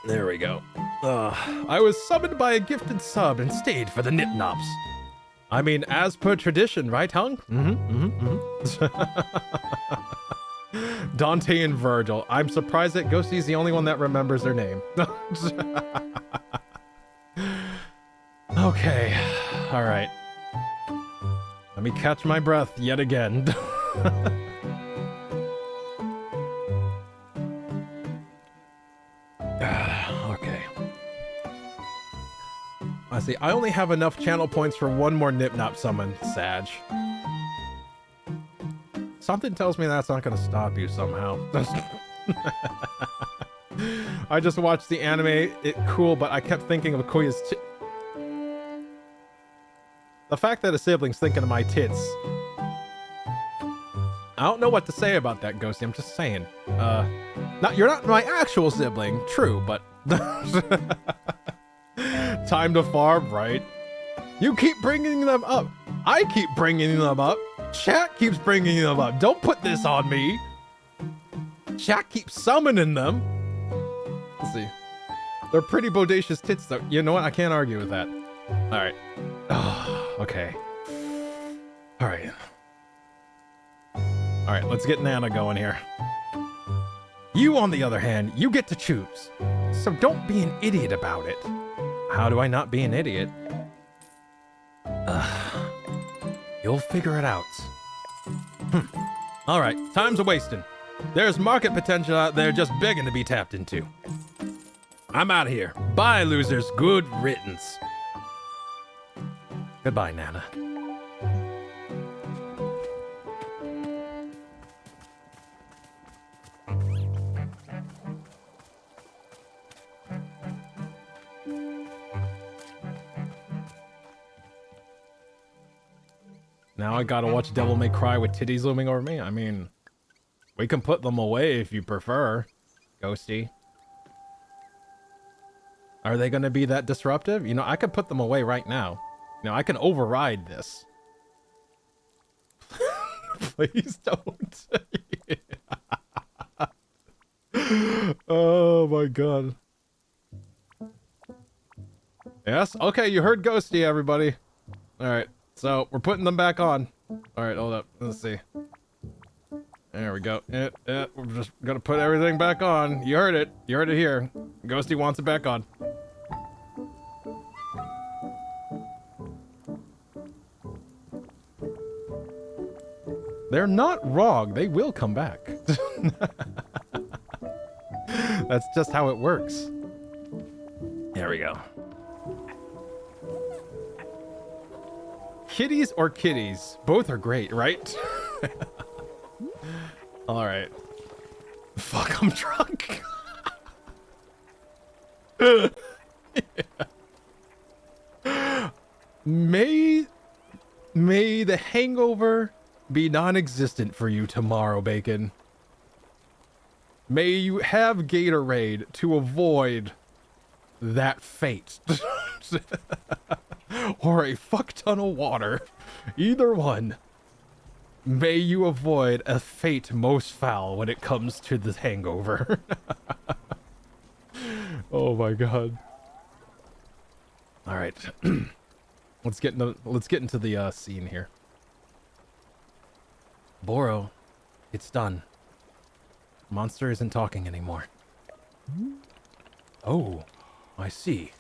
There we go. I was summoned by a gifted sub and stayed for the Nip Nops. I mean, as per tradition, right, Hung? Dante and Virgil. I'm surprised that Ghosty's the only one that remembers their name. Okay. All right. Let me catch my breath yet again. Okay. I see. I only have enough channel points for one more Nip Nop summon, Sag. Something tells me that's not going to stop you somehow. I just watched the anime. Cool, but I kept thinking of Koya's. The fact that a sibling's thinking of my tits. I don't know what to say about that, Ghosty. I'm just saying. You're not my actual sibling, true, but time to farm, right? You keep bringing them up. I keep bringing them up. Chat keeps bringing them up. Don't put this on me. Chat keeps summoning them. Let's see. They're pretty bodacious tits, though. You know what? I can't argue with that. All right. Oh, okay. All right. All right, let's get Nana going here. You, on the other hand, you get to choose. So don't be an idiot about it. How do I not be an idiot? You'll figure it out. All right, time's a-wasting. There's market potential out there just begging to be tapped into. I'm out of here. Bye, losers. Good riddance. Goodbye, Nana. Now I gotta watch Devil May Cry with titties looming over me? I mean, we can put them away if you prefer, Ghosty. Are they gonna be that disruptive? You know, I could put them away right now. You know, I can override this. Please don't. Oh my god. Yes? Okay, you heard Ghosty, everybody. Alright, so we're putting them back on. Alright, hold up. Let's see. There we go. We're just gonna put everything back on. You heard it. You heard it here. Ghosty wants it back on. They're not wrong. They will come back. That's just how it works. There we go. Kitties or kitties? Both are great, right? All right. Fuck, I'm drunk. Yeah. May the hangover be non-existent for you tomorrow, Bacon. May you have Gatorade to avoid that fate. Or a fuck ton of water. Either one. May you avoid a fate most foul when it comes to the hangover. Oh my god. All right. Let's get into the scene here. Boro, it's done. Monster isn't talking anymore. Oh. I see.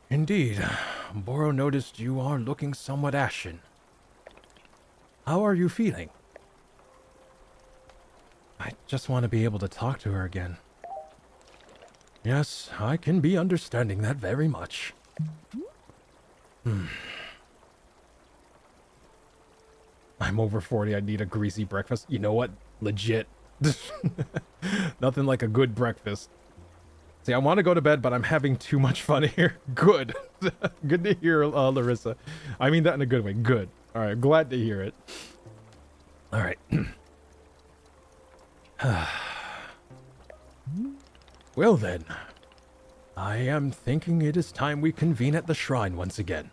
Indeed, Boro noticed you are looking somewhat ashen. How are you feeling? I just want to be able to talk to her again. Yes, I can be understanding that very much. I'm over 40, I need a greasy breakfast. You know what? Legit. Nothing like a good breakfast. See, I want to go to bed, but I'm having too much fun here. Good. Good to hear, Larissa. I mean that in a good way. Good. All right, glad to hear it. All right. Well then, I am thinking it is time we convene at the shrine once again.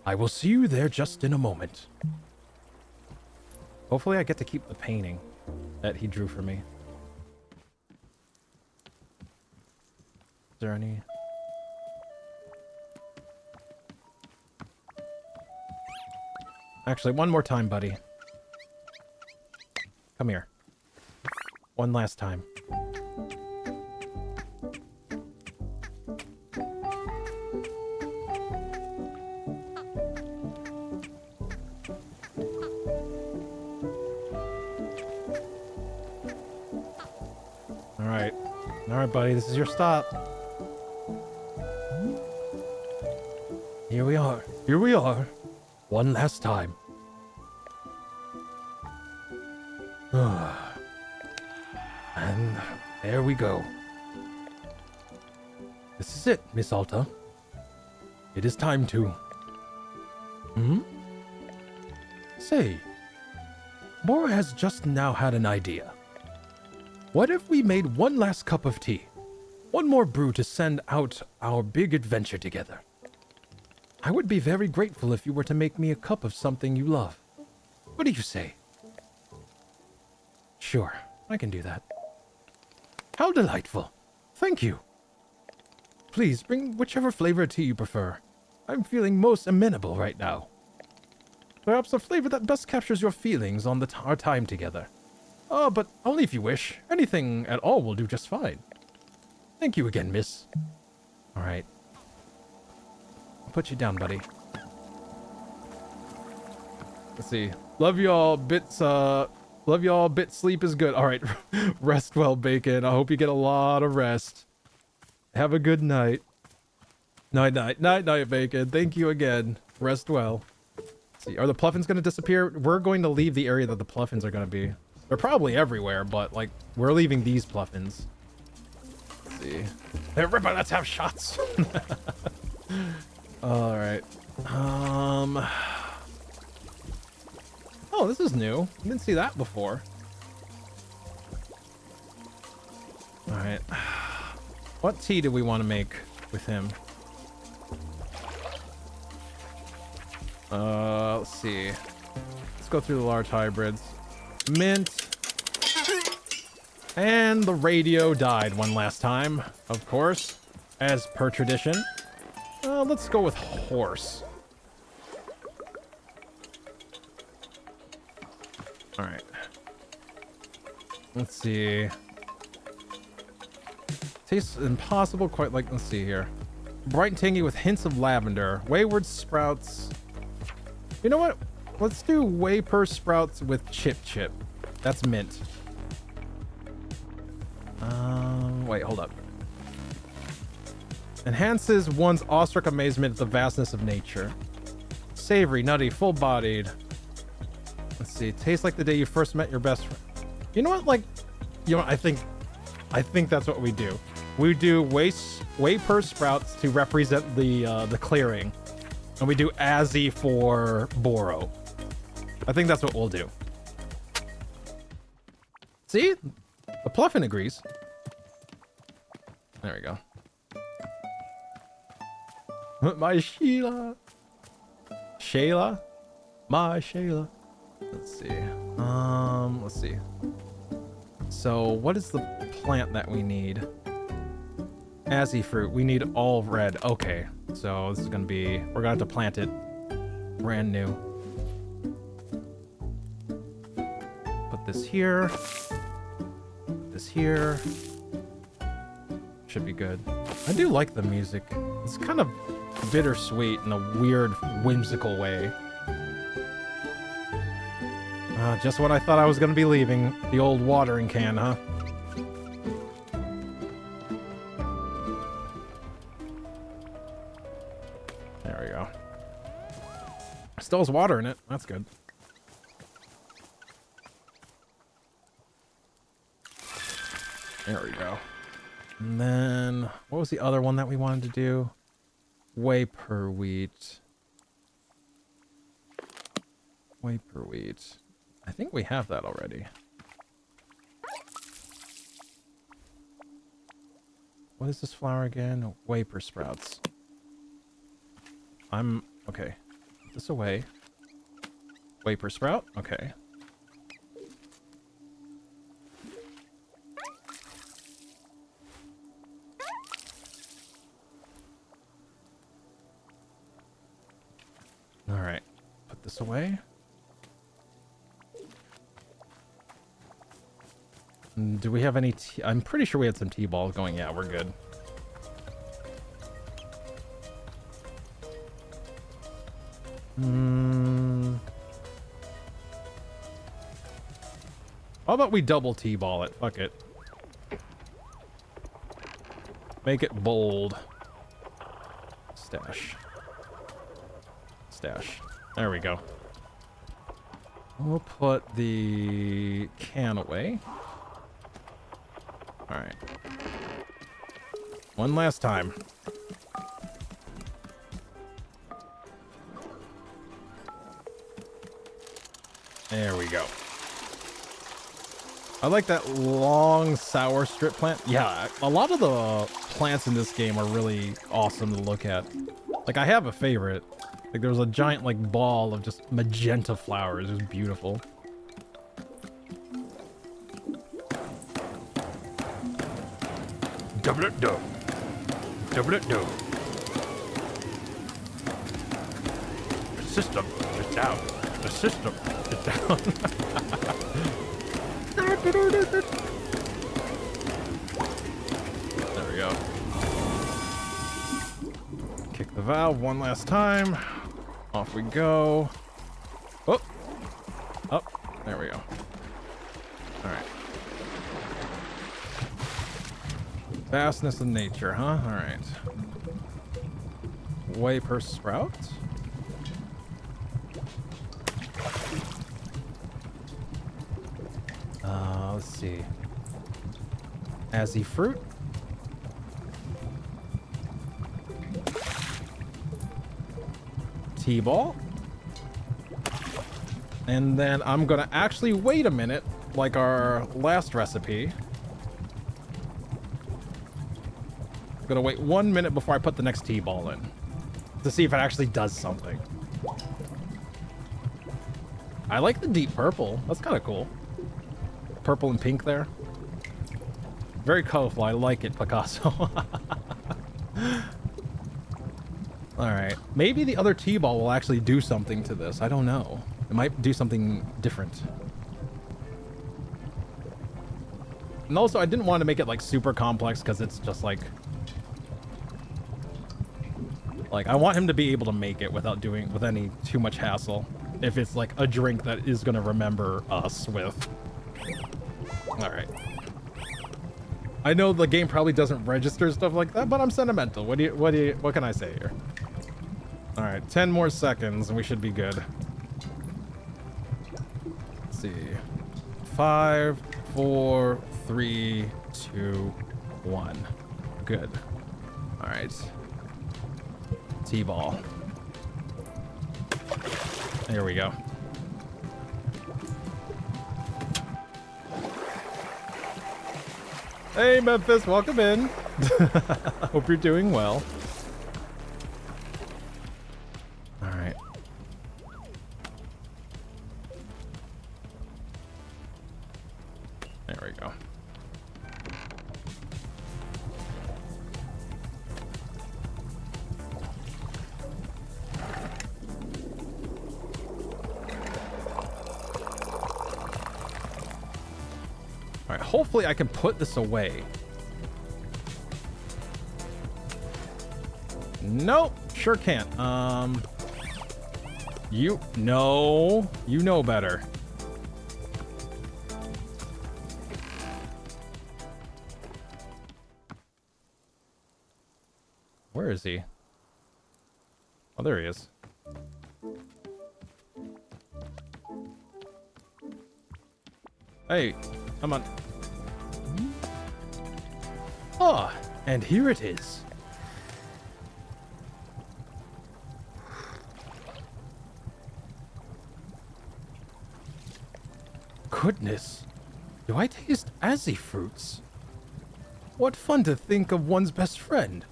I will see you there just in a moment. Hopefully I get to keep the painting that he drew for me. Is there any... Actually, one more time, buddy. Come here. One last time. Alright. Alright, buddy, this is your stop. Here we are. Here we are. One last time. And there we go. This is it, Miss Alta. It is time to... Say, Boro has just now had an idea. What if we made one last cup of tea? One more brew to send out our big adventure together. I would be very grateful if you were to make me a cup of something you love. What do you say? Sure, I can do that. How delightful. Thank you. Please bring whichever flavor of tea you prefer. I'm feeling most amenable right now. Perhaps a flavor that best captures your feelings on our time together. Oh, but only if you wish. Anything at all will do just fine. Thank you again, miss. All right. I'll put you down, buddy. Let's see. Love y'all. Love y'all. Bit sleep is good. All right. Rest well, Bacon. I hope you get a lot of rest. Have a good night. Night, night. Night, night, Bacon. Thank you again. Rest well. Let's see. Are the Pluffins going to disappear? We're going to leave the area that the Pluffins are going to be. They're probably everywhere, but, like, we're leaving these Pluffins. Let's see. Hey, Ripper, let's have shots. Alright. Oh, this is new. I didn't see that before. Alright. What tea do we want to make with him? Let's see. Let's go through the large hybrids. Mint. And the radio died one last time, of course, as per tradition. Let's go with horse. All right. Let's see. Tastes impossible, quite like, let's see here. Bright and tangy with hints of lavender. Wayward sprouts. You know what? Let's do Wayper sprouts with chip chip. That's mint. Wait, hold up. Enhances one's awestruck amazement at the vastness of nature. Savory, nutty, full-bodied. Let's see. Tastes like the day you first met your best friend. You know what? Like, you know, I think that's what we do. We do Wayper sprouts to represent the clearing, and we do Azzy for Boro. I think that's what we'll do. See? The Pluffin agrees. There we go. My Sheila. Shayla? My Shayla. Let's see. Let's see. So, what is the plant that we need? Azzy fruit. We need all red. Okay. So, this is going to be... We're going to have to plant it brand new. Put this here. Put this here. Should be good. I do like the music. It's kind of bittersweet in a weird, whimsical way. Just when I thought I was going to be leaving. The old watering can, huh? There we go. Still has water in it. That's good. There we go. And then, what was the other one that we wanted to do? Whey per wheat. Whey per wheat. I think we have that already. What is this flour again? Whey per sprouts. Okay. Put this away. Whey per sprout? Okay. Alright. Put this away. Do we have any tea? I'm pretty sure we had some T-balls going. Yeah, we're good. How about we double T-ball it? Fuck it. Make it bold. Stash. Stash. There we go. We'll put the can away. Alright. One last time. There we go. I like that long sour strip plant. Yeah, a lot of the plants in this game are really awesome to look at. Like, I have a favorite. Like, there was a giant, like, ball of just magenta flowers. It was beautiful. Double it do. Double it do. The system is down. The system is down. There we go. Kick the valve one last time. Off we go. Oh. Up. There we go. Alright. Vastness of nature, huh? Alright. Whey per sprout? Let's see. Azzy fruit. T-ball. And then I'm gonna actually wait a minute, like our last recipe. I'm gonna wait 1 minute before I put the next T-ball in to see if it actually does something. I like the deep purple. That's kind of cool. Purple and pink there. Very colorful. I like it, Picasso. Alright. Maybe the other T-ball will actually do something to this. I don't know. It might do something different. And also, I didn't want to make it, like, super complex because it's just, like, I want him to be able to make it without with any too much hassle. If it's, like, a drink that is going to remember us with. Alright. I know the game probably doesn't register stuff like that, but I'm sentimental. What can I say here? Alright, 10 more seconds and we should be good. Let's see. 5, 4, 3, 2, 1. Good. Alright. T-ball. There we go. Hey, Memphis, welcome in. Hope you're doing well. All right. There we go. All right, hopefully I can put this away. Nope, sure can't. You know better. Where is he? Oh, there he is. Hey, come on. Ah, and here it is. Goodness, do I taste Azzy fruits? What fun to think of one's best friend.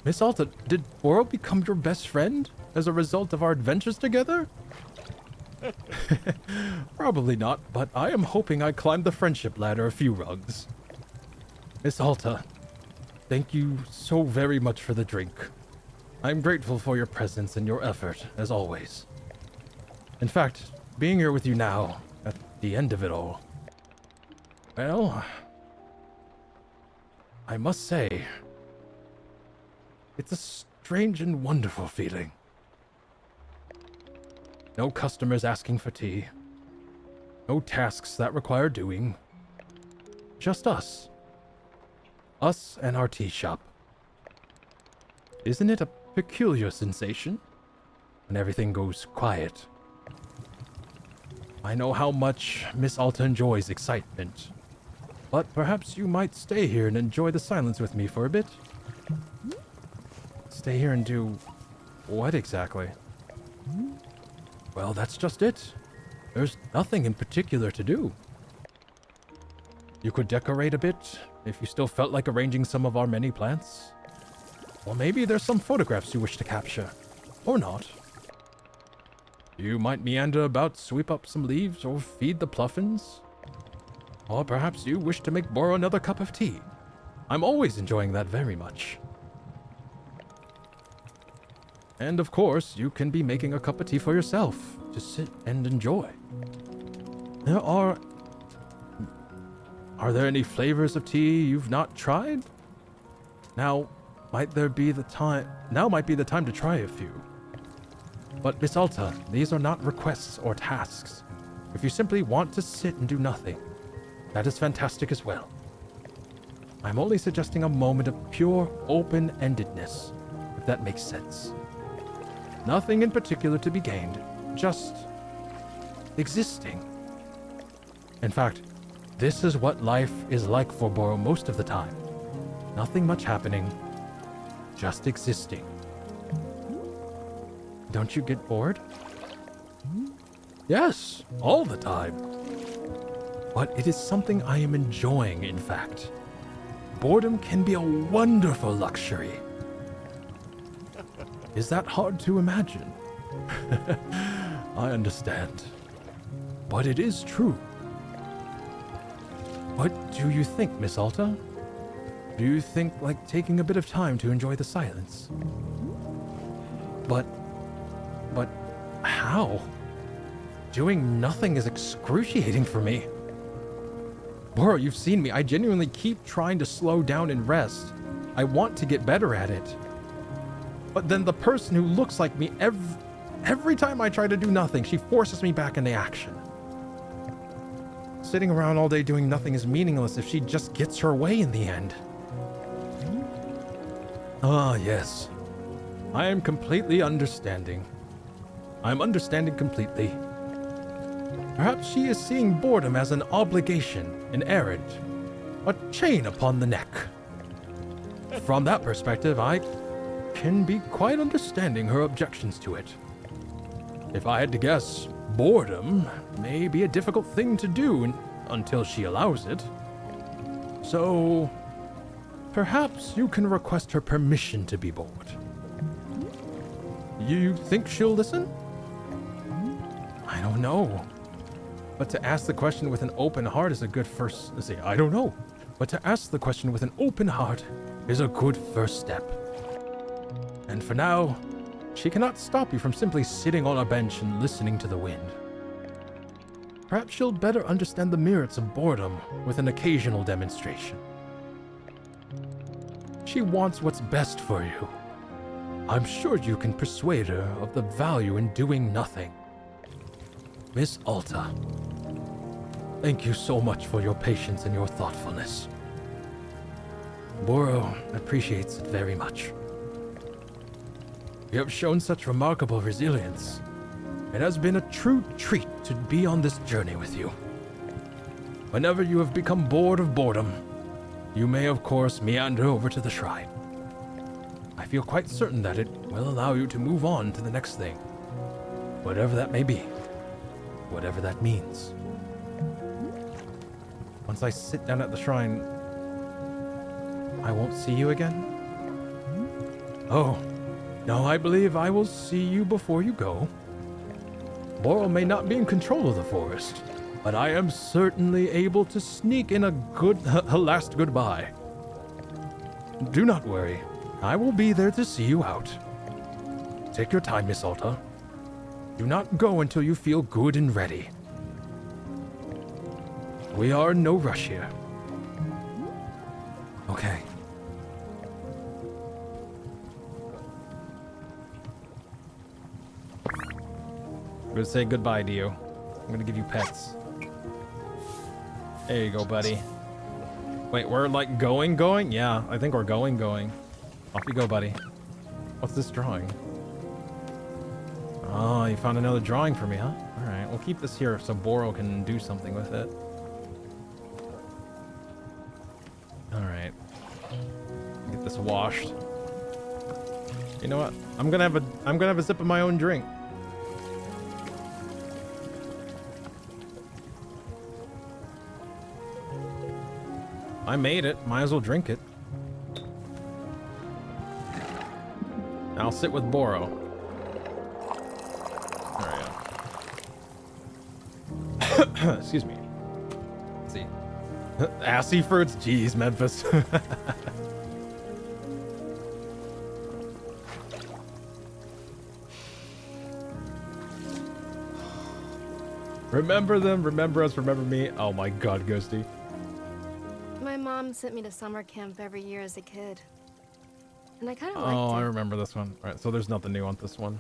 Miss Alta, did Boro become your best friend as a result of our adventures together? Probably not, but I am hoping I climbed the friendship ladder a few rungs. Miss Alta, thank you so very much for the drink. I'm grateful for your presence and your effort, as always. In fact, being here with you now, at the end of it all, well, I must say, it's a strange and wonderful feeling. No customers asking for tea. No tasks that require doing. Just us. Us and our tea shop. Isn't it a peculiar sensation when everything goes quiet? I know how much Miss Alta enjoys excitement, but perhaps you might stay here and enjoy the silence with me for a bit. Stay here and do what exactly? Well, that's just it. There's nothing in particular to do. You could decorate a bit if you still felt like arranging some of our many plants. Or maybe there's some photographs you wish to capture. Or not. You might meander about, sweep up some leaves, or feed the pluffins. Or perhaps you wish to make Boro another cup of tea. I'm always enjoying that very much. And of course, you can be making a cup of tea for yourself to sit and enjoy. Are there any flavors of tea you've not tried? Now might be the time to try a few. But Miss Alta, these are not requests or tasks. If you simply want to sit and do nothing, that is fantastic as well. I'm only suggesting a moment of pure open-endedness, if that makes sense. Nothing in particular to be gained, just existing. In fact, this is what life is like for Boro most of the time. Nothing much happening, just existing. Don't you get bored? Yes, all the time. But it is something I am enjoying, in fact. Boredom can be a wonderful luxury. Is that hard to imagine? I understand. But it is true. What do you think, Miss Alta? Do you think like taking a bit of time to enjoy the silence? But how? Doing nothing is excruciating for me. Boro, you've seen me. I genuinely keep trying to slow down and rest. I want to get better at it. But then the person who looks like me, every time I try to do nothing, she forces me back into action. Sitting around all day doing nothing is meaningless if she just gets her way in the end. Ah, yes. I am completely understanding. I'm understanding completely. Perhaps she is seeing boredom as an obligation, an errand, a chain upon the neck. From that perspective, I can be quite understanding her objections to it. If I had to guess, boredom may be a difficult thing to do until she allows it. So, perhaps you can request her permission to be bored. You think she'll listen? I don't know. But to ask the question with an open heart is a good first... I don't know. But to ask the question with an open heart is a good first step. And for now, she cannot stop you from simply sitting on a bench and listening to the wind. Perhaps she'll better understand the merits of boredom with an occasional demonstration. She wants what's best for you. I'm sure you can persuade her of the value in doing nothing. Miss Alta, thank you so much for your patience and your thoughtfulness. Boro appreciates it very much. You have shown such remarkable resilience. It has been a true treat to be on this journey with you. Whenever you have become bored of boredom, you may of course meander over to the shrine. I feel quite certain that it will allow you to move on to the next thing, whatever that may be, whatever that means. Once I sit down at the shrine, I won't see you again? Oh, no, I believe I will see you before you go. Boro may not be in control of the forest, but I am certainly able to sneak in a last goodbye. Do not worry. I will be there to see you out. Take your time, Miss Alta. Do not go until you feel good and ready. We are in no rush here. Okay. I'm gonna say goodbye to you. I'm gonna give you pets. There you go, buddy. Wait, we're like going? Yeah, I think we're going. Off you go, buddy. What's this drawing? Oh, you found another drawing for me, huh? Alright, we'll keep this here so Boro can do something with it. Alright. Get this washed. You know what? I'm gonna have a sip of my own drink. I made it. Might as well drink it. I'll sit with Boro. Alright. Excuse me. Let's see. Assy fruits? Jeez, Memphis. Remember them, remember us, remember me. Oh my god, Ghosty. My mom sent me to summer camp every year as a kid. And I kind of liked it. Oh, I remember this one. All right, so there's nothing new on this one.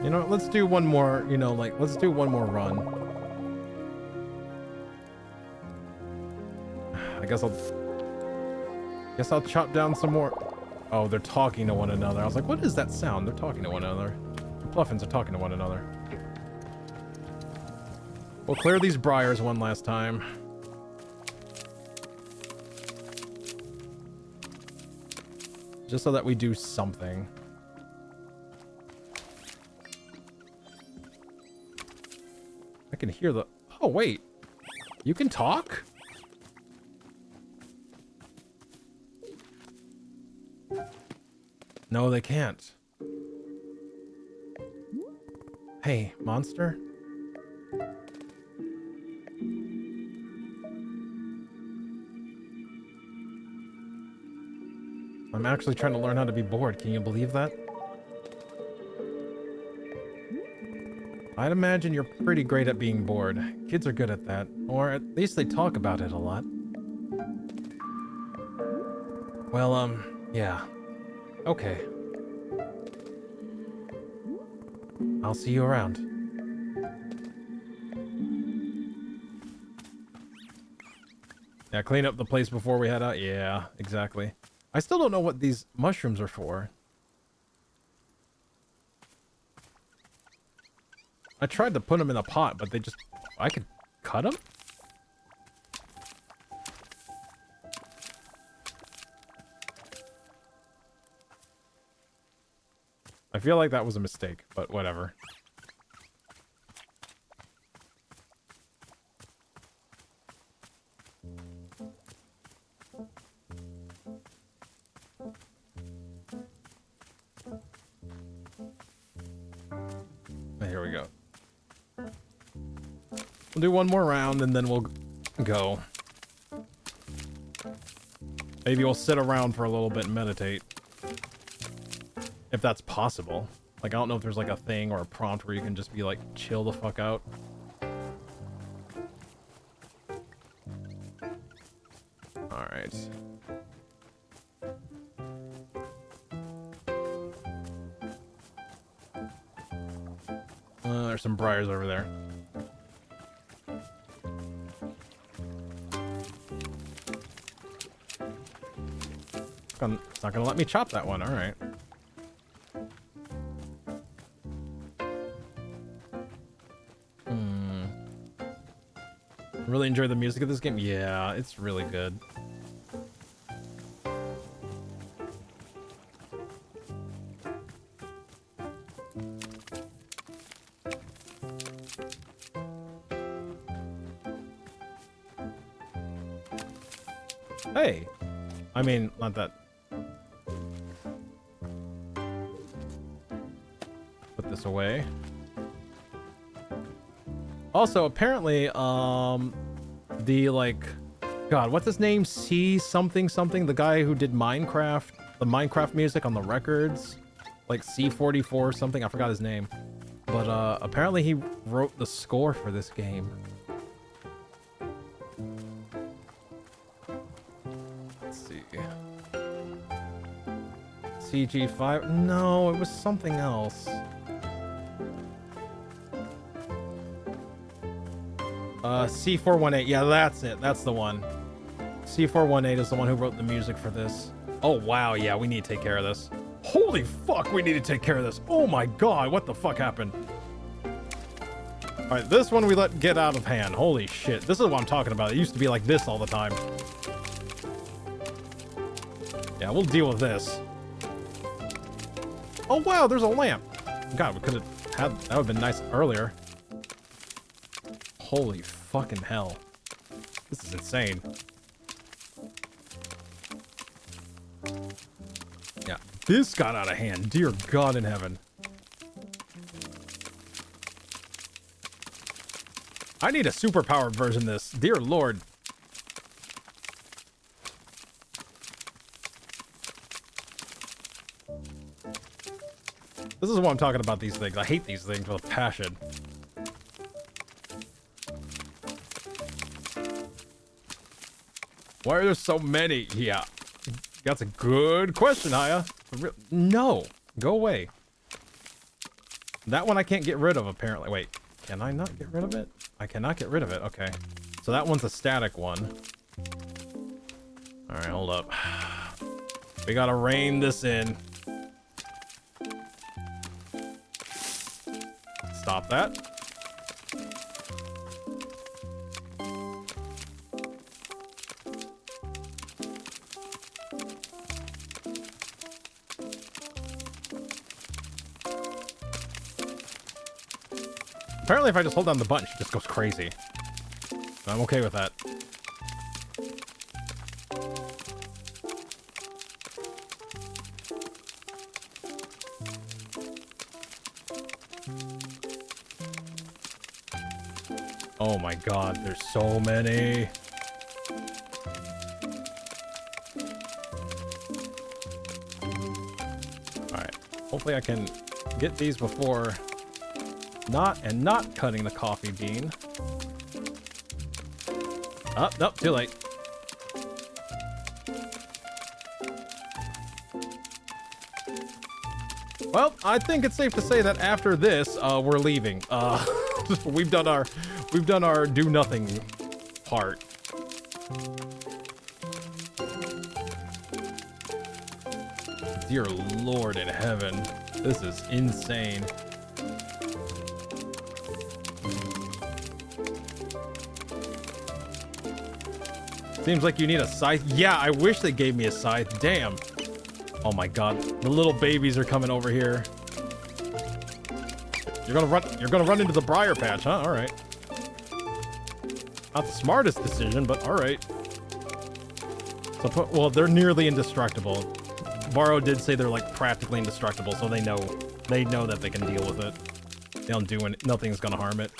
You know what, let's do one more, let's do one more run. I guess I'll chop down some more. Oh, they're talking to one another. I was like, what is that sound? They're talking to one another. The Pluffins are talking to one another. We'll clear these briars one last time. Just so that we do something. I can hear the... Oh, wait. You can talk? No, they can't. Hey, monster? I'm actually trying to learn how to be bored. Can you believe that? I'd imagine you're pretty great at being bored. Kids are good at that. Or at least they talk about it a lot. Well, yeah. Okay. I'll see you around. Yeah, clean up the place before we head out. Yeah, exactly. I still don't know what these mushrooms are for. I tried to put them in a pot, but they just... I could cut them? I feel like that was a mistake, but whatever. Here we go. We'll do one more round and then we'll go. Maybe we'll sit around for a little bit and meditate. If that's possible. Like, I don't know if there's like a thing or a prompt where you can just be like, chill the fuck out. All right. There's some briars over there. It's not gonna let me chop that one. All right. Really enjoy the music of this game. Yeah, it's really good. Hey, I mean, not that. Put this away. Also, apparently, the like, God, what's his name? C something something. The guy who did Minecraft, the Minecraft music on the records, like C44 something. I forgot his name, but apparently he wrote the score for this game. CG5? No, it was something else. C418. Yeah, that's it. That's the one. C418 is the one who wrote the music for this. Oh, wow. Yeah, we need to take care of this. Holy fuck, we need to take care of this. Oh my god, what the fuck happened? Alright, this one we let get out of hand. Holy shit. This is what I'm talking about. It used to be like this all the time. Yeah, we'll deal with this. Oh wow, there's a lamp. God, we could have had that would have been nice earlier. Holy fucking hell. This is insane. Yeah, this got out of hand. Dear God in heaven. I need a superpowered version of this. Dear Lord. This is what I'm talking about, these things. I hate these things with a passion. Why are there so many? Yeah. That's a good question, Haya. No. Go away. That one I can't get rid of, apparently. Wait. Can I not get rid of it? I cannot get rid of it. Okay. So that one's a static one. Alright, hold up. We gotta rein this in. Stop that. Apparently if I just hold down the button, she just goes crazy. I'm okay with that. Oh my god, there's so many. Alright, hopefully I can get these before not cutting the coffee bean. Oh, nope, too late. Well, I think it's safe to say that after this, we're leaving. We've done our do nothing part. Dear Lord in heaven, this is insane. Seems like you need a scythe. Yeah, I wish they gave me a scythe. Damn. Oh my god, the little babies are coming over here. You're gonna run into the briar patch, huh? All right. Not the smartest decision, but all right. So, well, they're nearly indestructible. Varro did say they're like practically indestructible, so they know that they can deal with it. They don't do it. Nothing's gonna harm it.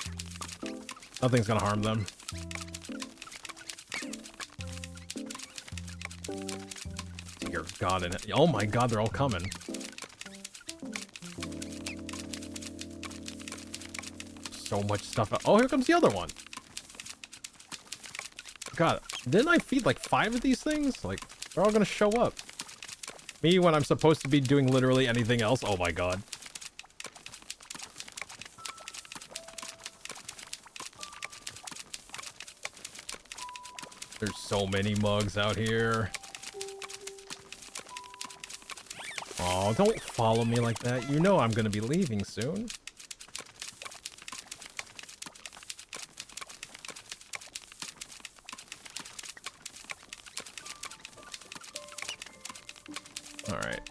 Nothing's gonna harm them. Dear God, in it. Oh my God, they're all coming. So much stuff. Oh, here comes the other one. God, Didn't I feed like 5 of these things? Like, they're all gonna show up. Me when I'm supposed to be doing literally anything else. Oh my god. There's so many mugs out here. Oh, don't follow me like that. You know I'm gonna be leaving soon. Alright.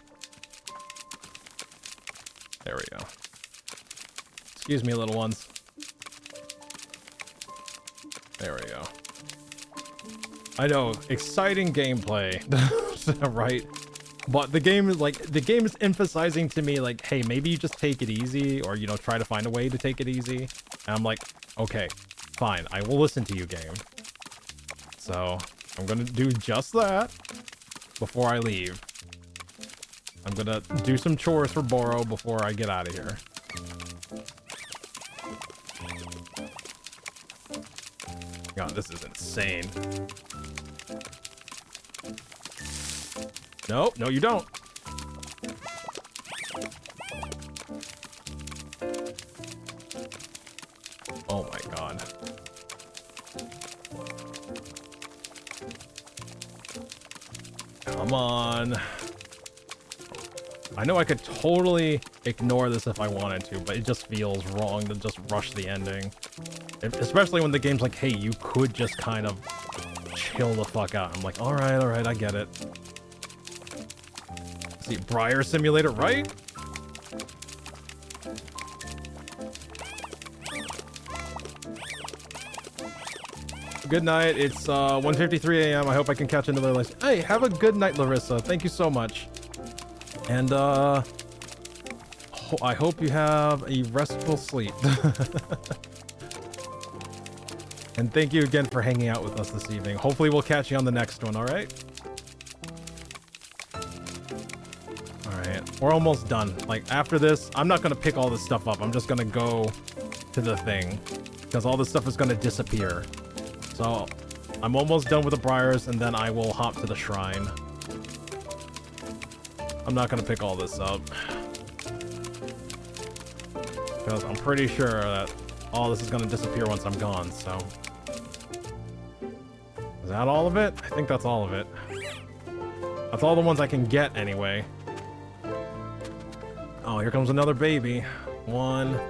There we go. Excuse me, little ones. There we go. I know, exciting gameplay, right? But the game is emphasizing to me like, hey, maybe you just take it easy, or you know, try to find a way to take it easy. And I'm like, okay, fine, I will listen to you, game. So I'm gonna do just that before I leave. I'm gonna do some chores for Boro before I get out of here. God, this is insane. Nope, no you don't. Oh my god. Come on. I know I could totally ignore this if I wanted to, but it just feels wrong to just rush the ending. Especially when the game's like, hey, you could just kind of chill the fuck out. I'm like, alright, I get it. See, Briar Simulator, right? Good night. It's 1:53 a.m. I hope I can catch another list. Hey, have a good night, Larissa. Thank you so much. And I hope you have a restful sleep. And thank you again for hanging out with us this evening. Hopefully we'll catch you on the next one, all right? All right, we're almost done. Like, after this, I'm not going to pick all this stuff up. I'm just going to go to the thing, because all this stuff is going to disappear. So I'm almost done with the briars, and then I will hop to the shrine. I'm not going to pick all this up, because I'm pretty sure that all this is going to disappear once I'm gone, so. Is that all of it? I think that's all of it. That's all the ones I can get anyway. Oh, here comes another baby. One.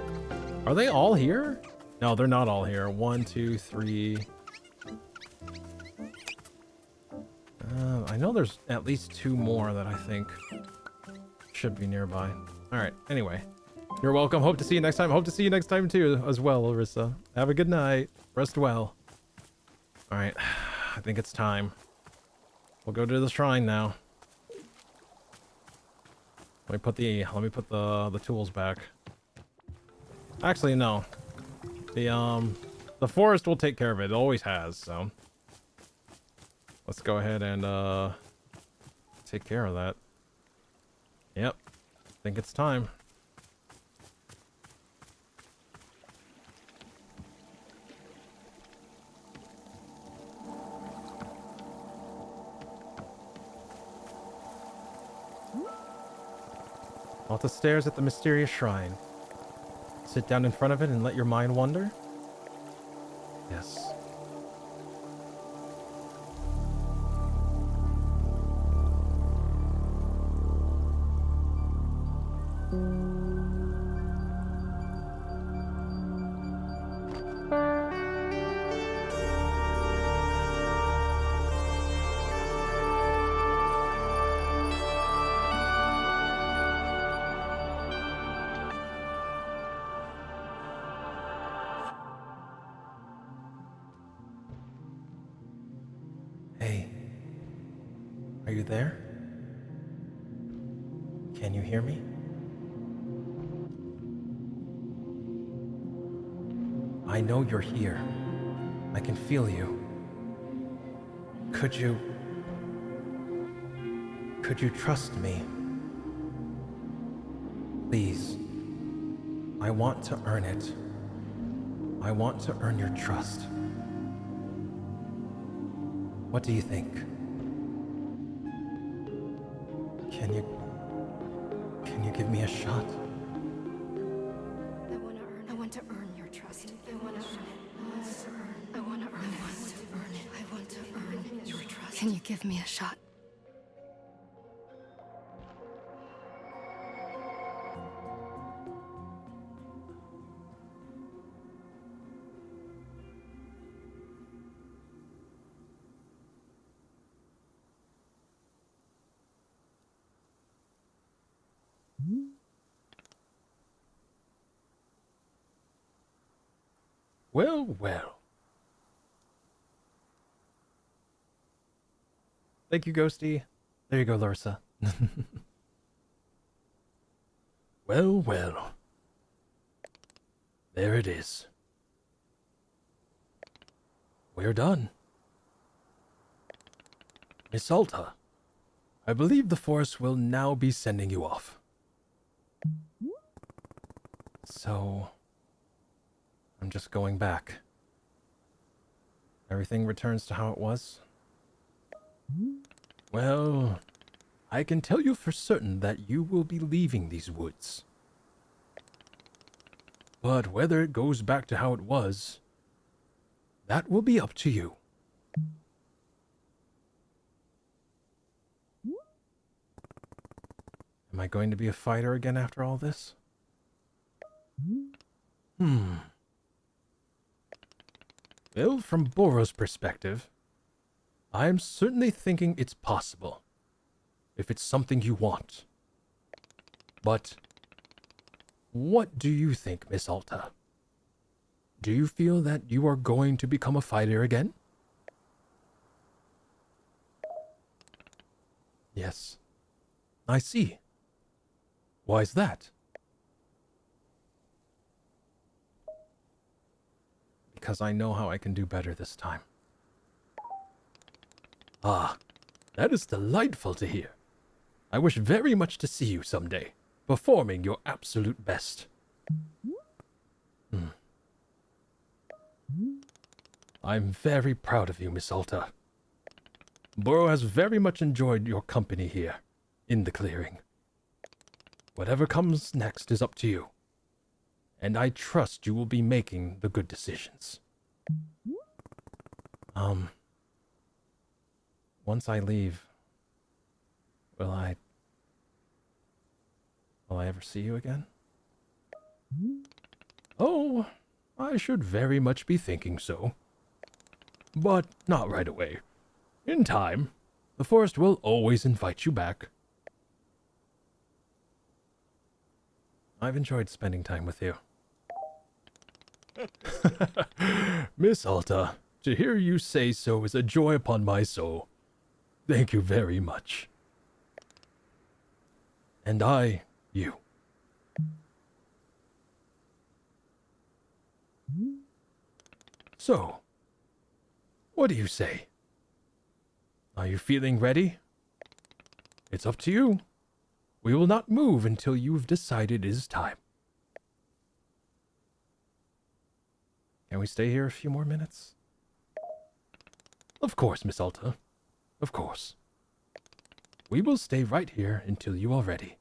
Are they all here? No, they're not all here. 1, 2, 3. I know there's at least 2 more that I think should be nearby. All right. Anyway, you're welcome. Hope to see you next time. Hope to see you next time too, as well, Larissa. Have a good night. Rest well. All right. I think it's time. We'll go to the shrine now. Let me put the tools back. Actually, no. The forest will take care of it. It always has, so. Let's go ahead and take care of that. Yep. I think it's time. Off the stairs at the mysterious shrine. Sit down in front of it and let your mind wander? Yes. Hey, are you there? Can you hear me? I know you're here. I can feel you. Could you trust me? Please. I want to earn it. I want to earn your trust. What do you think? Can you give me a shot? I want to earn your trust. I want to earn it. I want to earn it. I want to earn your trust. Can you give me a shot? Well, well. Thank you, Ghosty. There you go, Larissa. Well, well. There it is. We're done. Miss Alta, I believe the Force will now be sending you off. So, I'm just going back. Everything returns to how it was? Well, I can tell you for certain that you will be leaving these woods. But whether it goes back to how it was, that will be up to you. Am I going to be a fighter again after all this? Well, from Boro's perspective, I'm certainly thinking it's possible, if it's something you want. But what do you think, Miss Alta? Do you feel that you are going to become a fighter again? Yes. I see. Why is that? Because I know how I can do better this time. Ah, that is delightful to hear. I wish very much to see you someday, performing your absolute best. I'm very proud of you, Miss Alta. Boro has very much enjoyed your company here, in the clearing. Whatever comes next is up to you, and I trust you will be making the good decisions. Once I leave, will I ever see you again? Oh, I should very much be thinking so. But not right away. In time, the forest will always invite you back. I've enjoyed spending time with you. Miss Alta, to hear you say so is a joy upon my soul. Thank you very much. And I, you. So, what do you say? Are you feeling ready? It's up to you. We will not move until you've decided it is time. Can we stay here a few more minutes? Of course, Miss Alta. Of course. We will stay right here until you are ready.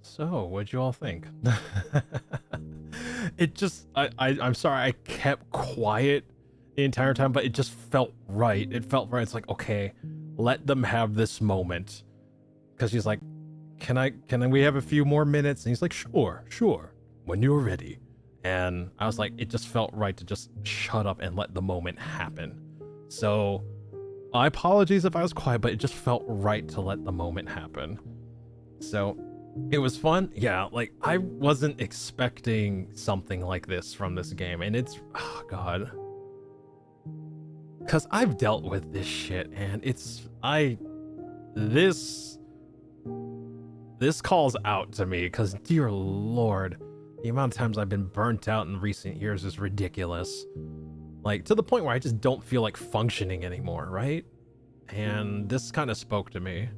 So, what'd you all think? It just, I'm sorry, I kept quiet the entire time, but it just felt right. It felt right. It's like, okay, let them have this moment. Because she's like, can we have a few more minutes? And he's like, sure, when you're ready. And I was like, it just felt right to just shut up and let the moment happen. So, I apologize if I was quiet, but it just felt right to let the moment happen. So, it was fun. Yeah, like, I wasn't expecting something like this from this game. And it's, oh god. Because I've dealt with this shit, and this calls out to me, because dear lord, the amount of times I've been burnt out in recent years is ridiculous. Like, to the point where I just don't feel like functioning anymore, right? And this kind of spoke to me.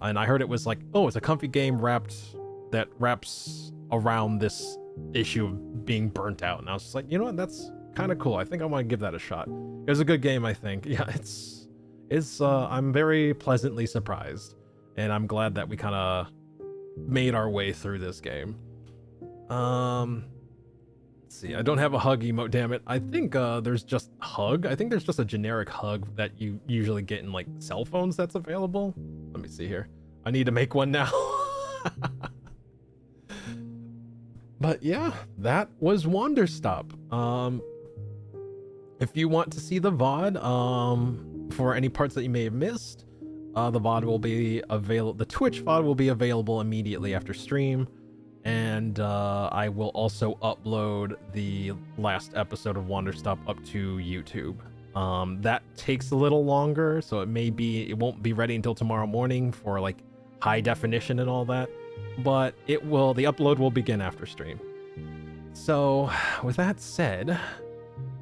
And I heard it was like, oh, it's a comfy game that wraps around this issue of being burnt out. And I was just like, you know what, that's kind of cool. I think I want to give that a shot. It was a good game, I think. Yeah, I'm very pleasantly surprised. And I'm glad that we kind of made our way through this game. Let's see, I don't have a hug emote, damn it. I think there's just hug. I think there's just a generic hug that you usually get in like cell phones that's available. Let me see here. I need to make one now. But yeah, that was Wanderstop. If you want to see the VOD, for any parts that you may have missed, the VOD will be available. The Twitch VOD will be available immediately after stream. And I will also upload the last episode of Wanderstop up to YouTube. That takes a little longer, so it won't be ready until tomorrow morning for like high definition and all that. But the upload will begin after stream. So with that said,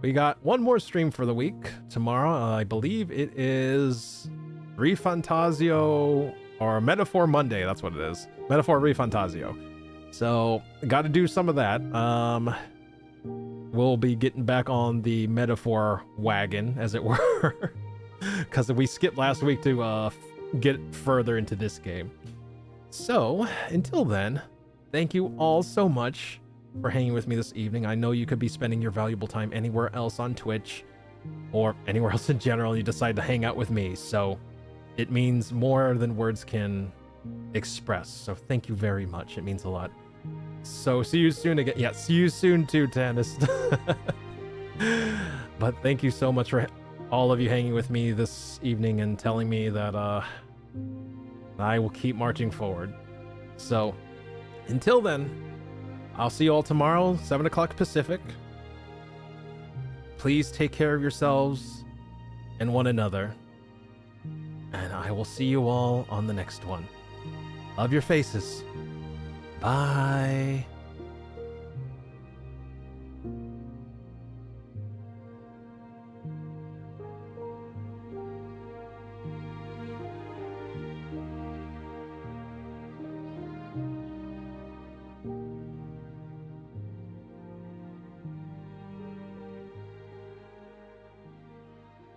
we got one more stream for the week. Tomorrow, I believe it is ReFantazio or Metaphor Monday. That's what it is. Metaphor ReFantazio. So, got to do some of that. We'll be getting back on the Metaphor wagon, as it were, because we skipped last week to get further into this game. So, until then, thank you all so much for hanging with me this evening. I know you could be spending your valuable time anywhere else on Twitch, or anywhere else in general, and you decide to hang out with me. So, it means more than words can express. So, thank you very much. It means a lot. So see you soon again. Yeah, see you soon too, Tannis. But thank you so much for all of you hanging with me this evening and telling me that I will keep marching forward. So until then, I'll see you all tomorrow, 7 o'clock Pacific. Please take care of yourselves and one another. And I will see you all on the next one. Love your faces. Bye.